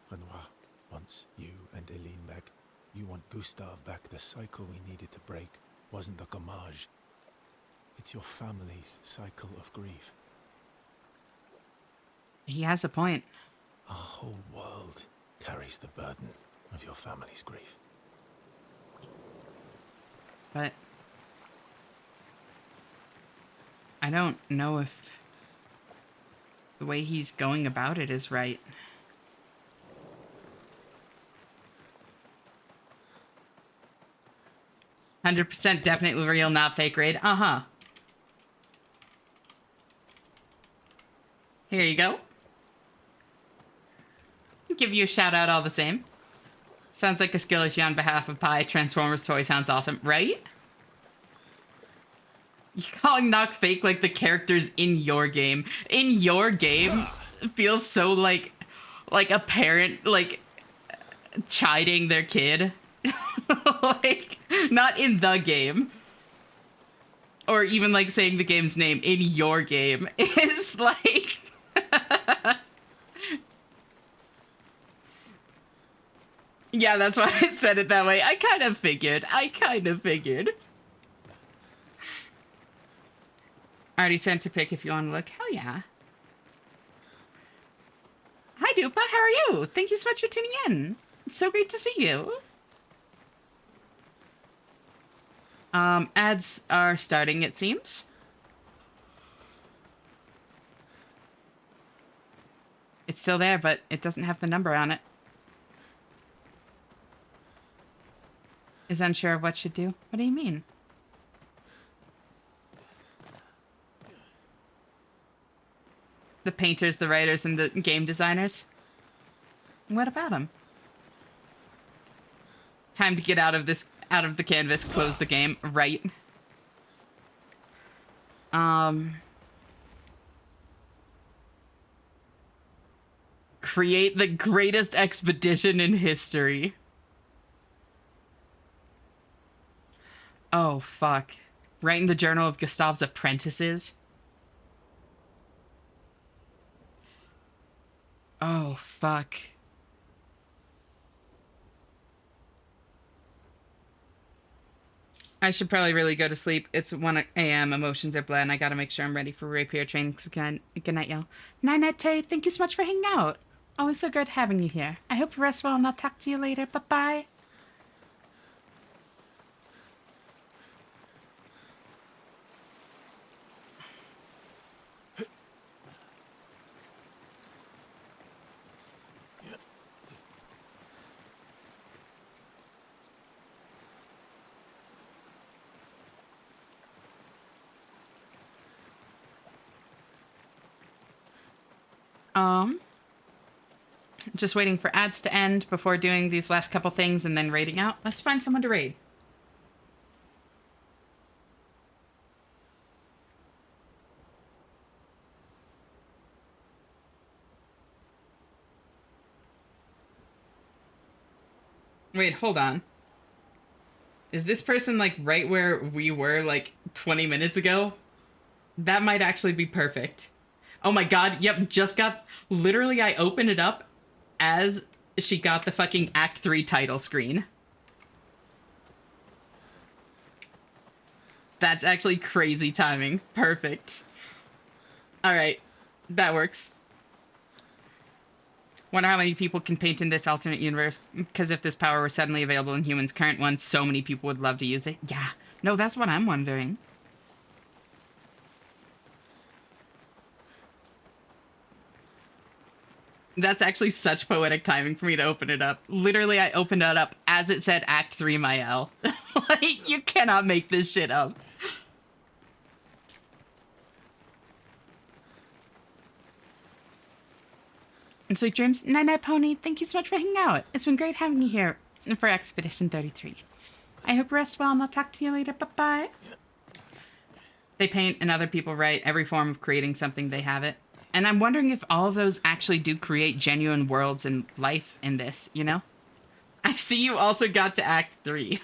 Renoir wants you and Eileen back. You want Gustave back. The cycle we needed to break wasn't the gommage. It's your family's cycle of grief. He has a point. Our whole world carries the burden of your family's grief. But I don't know if the way he's going about it is right. "100% definitely real, not fake raid." Uh-huh. Here you go. Give you a shout out all the same. Sounds like a skill issue on behalf of Pi. Transformers toy sounds awesome, right? You calling Knock fake like the characters in your game. In your game feels so like a parent like chiding their kid. Like not in the game. Or even like saying the game's name in your game is like yeah, that's why I said it that way. I kind of figured. Already sent a pic if you want to look. Hell yeah. Hi, Dupa. How are you? Thank you so much for tuning in. It's so great to see you. Ads are starting, it seems. It's still there, but it doesn't have the number on it. Is unsure of what should do. What do you mean? The painters, the writers, and the game designers? What about them? Time to get out of the canvas, close the game, right? Create the greatest expedition in history. Oh, fuck. Writing the Journal of Gustav's Apprentices? Oh, fuck. I should probably really go to sleep. It's 1 a.m. Emotions are blend. I gotta make sure I'm ready for rapier training. Good night, y'all. Night, thank you so much for hanging out. Always so good having you here. I hope you rest well and I'll talk to you later. Bye-bye. Just waiting for ads to end before doing these last couple things and then raiding out. Let's find someone to raid. Wait, hold on. Is this person like right where we were like 20 minutes ago? That might actually be perfect. Oh my god, yep, just got... Literally, I opened it up as she got the fucking Act 3 title screen. That's actually crazy timing. Perfect. Alright, that works. Wonder how many people can paint in this alternate universe, because if this power were suddenly available in humans' current ones, so many people would love to use it. Yeah, no, that's what I'm wondering. That's actually such poetic timing for me to open it up. Literally, I opened it up as it said Act 3 Mael. Like, you cannot make this shit up. And sweet dreams. Night, Pony. Thank you so much for hanging out. It's been great having you here for Expedition 33. I hope you rest well, and I'll talk to you later. Bye-bye. They paint and other people write. Every form of creating something, they have it. And I'm wondering if all of those actually do create genuine worlds and life in this, you know? I see you also got to Act 3.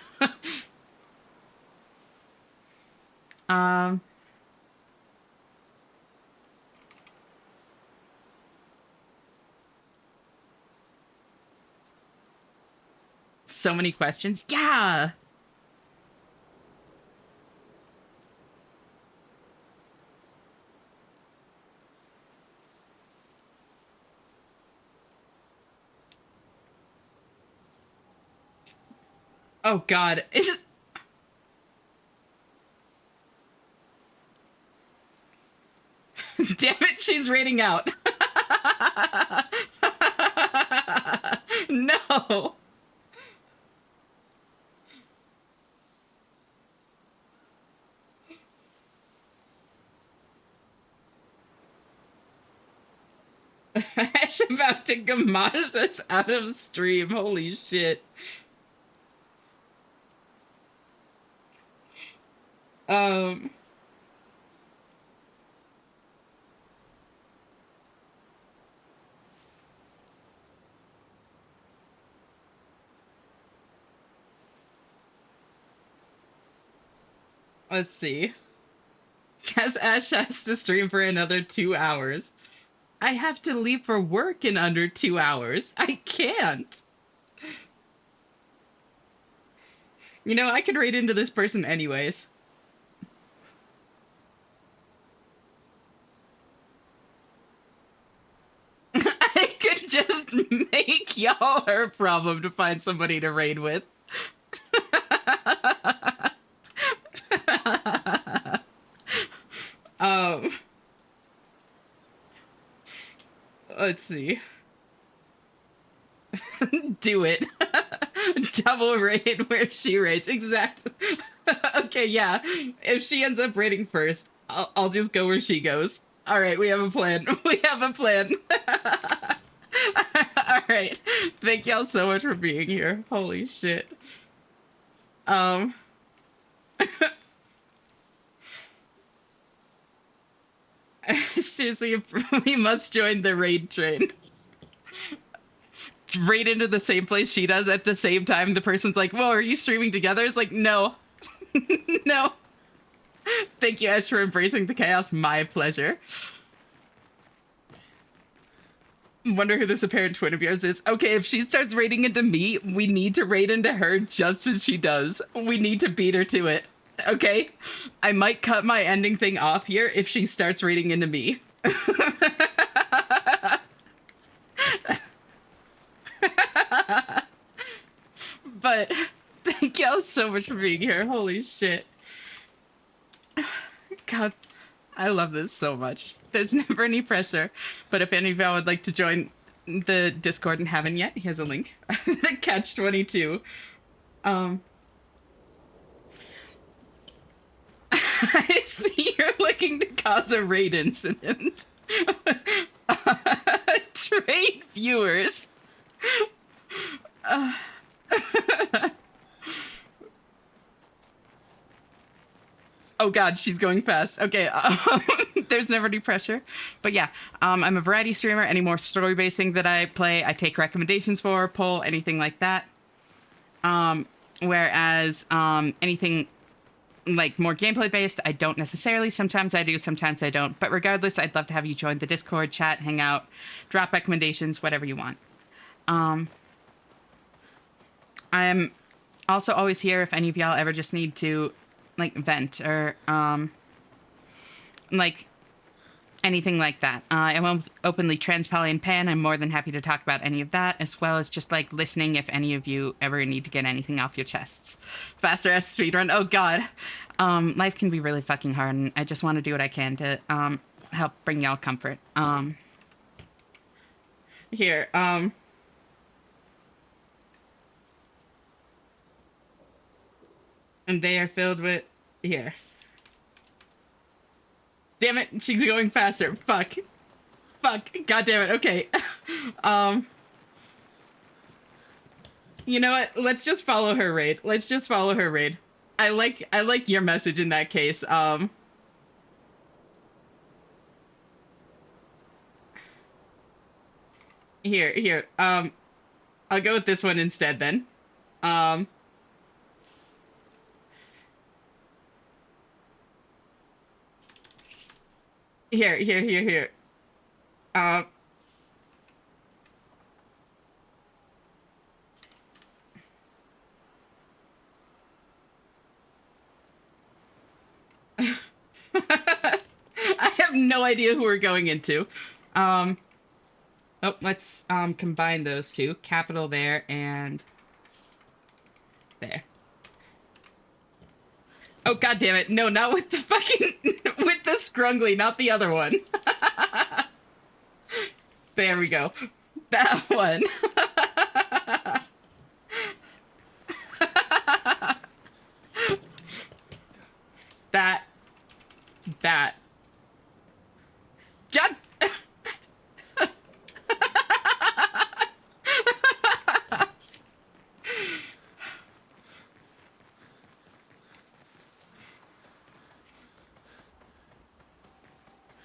So many questions. Yeah! Oh god, is... Damn it, she's raiding out. No! Ash about to gamage us out of stream. Holy shit. Let's see. Guess Ash has to stream for another 2 hours. I have to leave for work in under 2 hours. I can't. You know, I could raid into this person anyways. I could just make y'all her problem to find somebody to raid with. Let's see. Do it. Double raid where she raids. Exactly. Okay, yeah. If she ends up raiding first, I'll just go where she goes. All right, we have a plan. We have a plan. All right. Thank y'all so much for being here. Holy shit. Seriously, we must join the raid train. Raid into the same place she does at the same time. The person's like, "Whoa, are you streaming together?" It's like, no. No. Thank you, Ash, for embracing the chaos. My pleasure. Wonder who this apparent twin of yours is. Okay, if she starts raiding into me, we need to raid into her just as she does. We need to beat her to it. Okay? I might cut my ending thing off here if she starts raiding into me. But thank y'all so much for being here. Holy shit. God, I love this so much. There's never any pressure. But if any of y'all would like to join the Discord and haven't yet, here's a link. The Catch-22. I see you're looking to cause a raid incident. Trade viewers. Oh god, she's going fast. Okay, there's never any pressure. But yeah, I'm a variety streamer. Any more story-based thing that I play, I take recommendations for, pull, anything like that. Whereas anything like more gameplay-based, I don't necessarily. Sometimes I do, sometimes I don't. But regardless, I'd love to have you join the Discord, chat, hang out, drop recommendations, whatever you want. I'm also always here if any of y'all ever just need to like vent or like anything like that. I'm openly trans, poly, and pan. I'm more than happy to talk about any of that, as well as just like listening if any of you ever need to get anything off your chests. Faster ass speedrun. Oh god. Life can be really fucking hard, and I just want to do what I can to help bring y'all comfort. Here, and they are filled with... Here. Damn it, she's going faster. Fuck. Fuck. God damn it. Okay. You know what? Let's just follow her raid. Let's just follow her raid. I like your message in that case. Here. I'll go with this one instead then. Here. I have no idea who we're going into. Oh, let's combine those two. Capital there and there. Oh god damn it. No, not with the fucking with the scrungly, not the other one. There we go. That one. That. God.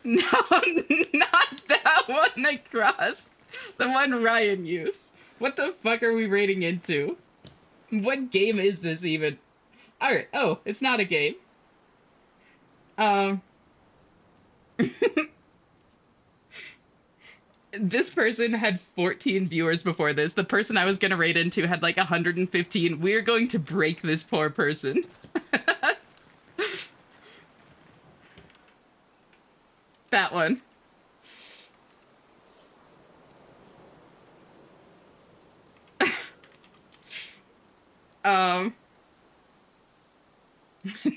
No, not that one across. The one Ryan used. What the fuck are we raiding into? What game is this even? Alright, oh, it's not a game. This person had 14 viewers before this. The person I was gonna raid into had like 115. We're going to break this poor person. That one.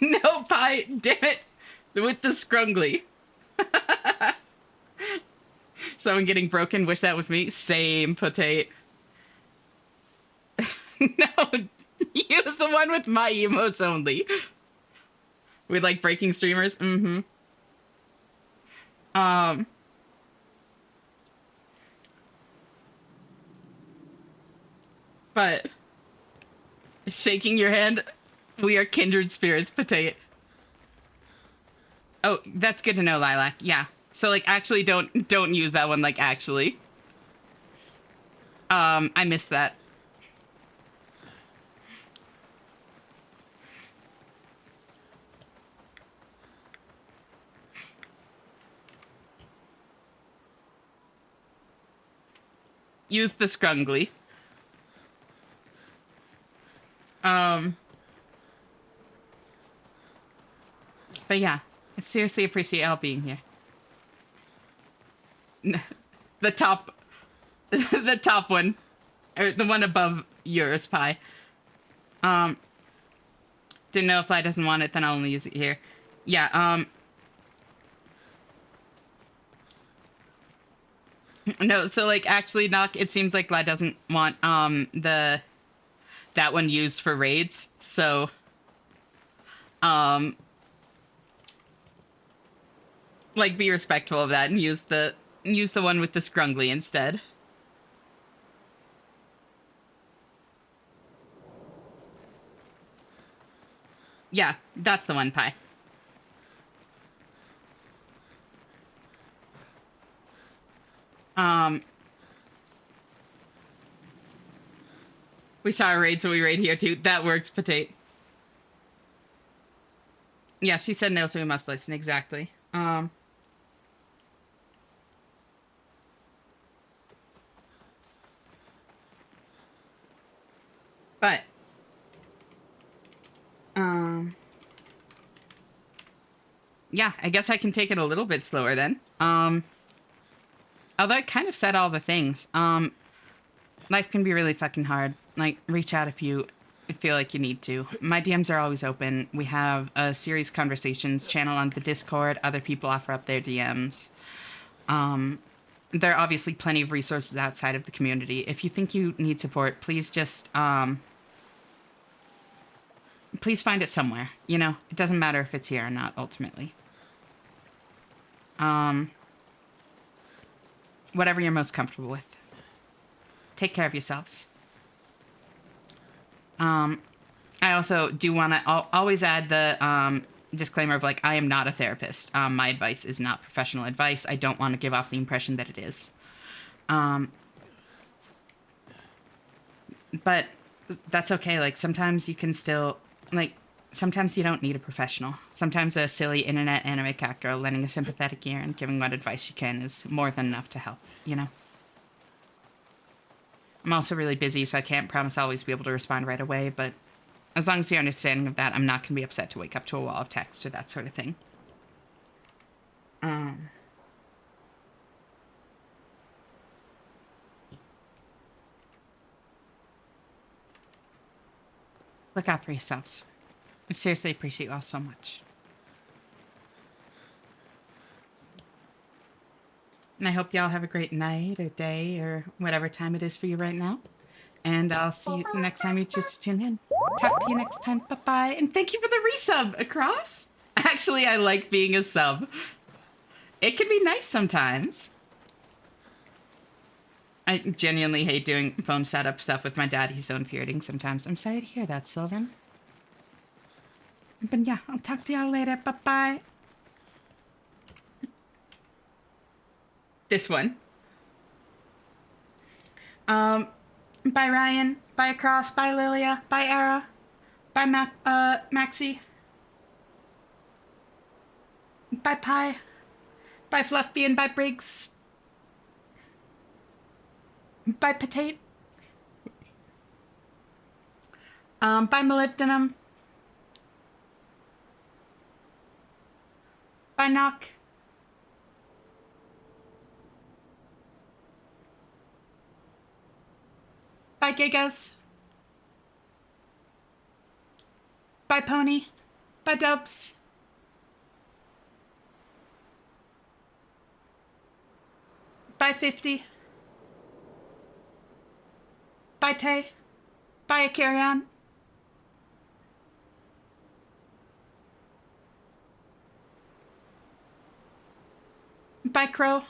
No pie, damn it, with the scrungly. Someone getting broken, wish that was me. Same, potato. No, use the one with my emotes only. We like breaking streamers? Mm-hmm. But shaking your hand, we are kindred spirits, potato. Oh, that's good to know, Lilac. Yeah. So like actually don't use that one, like actually. I missed that. Use the scrungly. But yeah, I seriously appreciate y'all being here. The top one, or the one above yours, Pie. Didn't know if Fly doesn't want it, then I'll only use it here. Yeah, no, so like actually, Knock, it seems like Fly doesn't want that one used for raids, so like be respectful of that and use the one with the scrungly instead. Yeah, that's the one, Pie. We saw a raid, so we raid here too. That works, potato. Yeah, she said no, so we must listen. Exactly. But yeah, I guess I can take it a little bit slower then. Although I kind of said all the things. Life can be really fucking hard. Like, reach out if you feel like you need to. My DMs are always open. We have a Series Conversations channel on the Discord. Other people offer up their DMs. There are obviously plenty of resources outside of the community. If you think you need support, please just, please find it somewhere. You know, it doesn't matter if it's here or not, ultimately. Whatever you're most comfortable with. Take care of yourselves. I also do want to always add the disclaimer of, like, I am not a therapist. My advice is not professional advice. I don't want to give off the impression that it is. But that's okay. Like, sometimes you can still, like, sometimes you don't need a professional. Sometimes a silly internet anime character lending a sympathetic ear and giving what advice you can is more than enough to help, you know? I'm also really busy, so I can't promise I'll always be able to respond right away, but as long as you're understanding of that, I'm not going to be upset to wake up to a wall of text or that sort of thing. Look out for yourselves. I seriously appreciate you all so much. And I hope y'all have a great night or day or whatever time it is for you right now. And I'll see you next time you choose to tune in. Talk to you next time. Bye-bye. And thank you for the resub, Across. Actually, I like being a sub. It can be nice sometimes. I genuinely hate doing phone setup stuff with my dad. He's so infuriating sometimes. I'm sorry to hear that, Sylvan. But yeah, I'll talk to y'all later. Bye-bye. this one. Bye Ryan. Bye Across. Bye Lilia. Bye Era. Bye Maxie. Bye Pie. Bye Fluffy and bye Briggs. Bye Potate. Bye Molybdenum. Bye Knock. Bye Gigas. Bye Pony. Bye Dubs. Bye 50. Bye Tay. Bye Acarion. Bye Crow.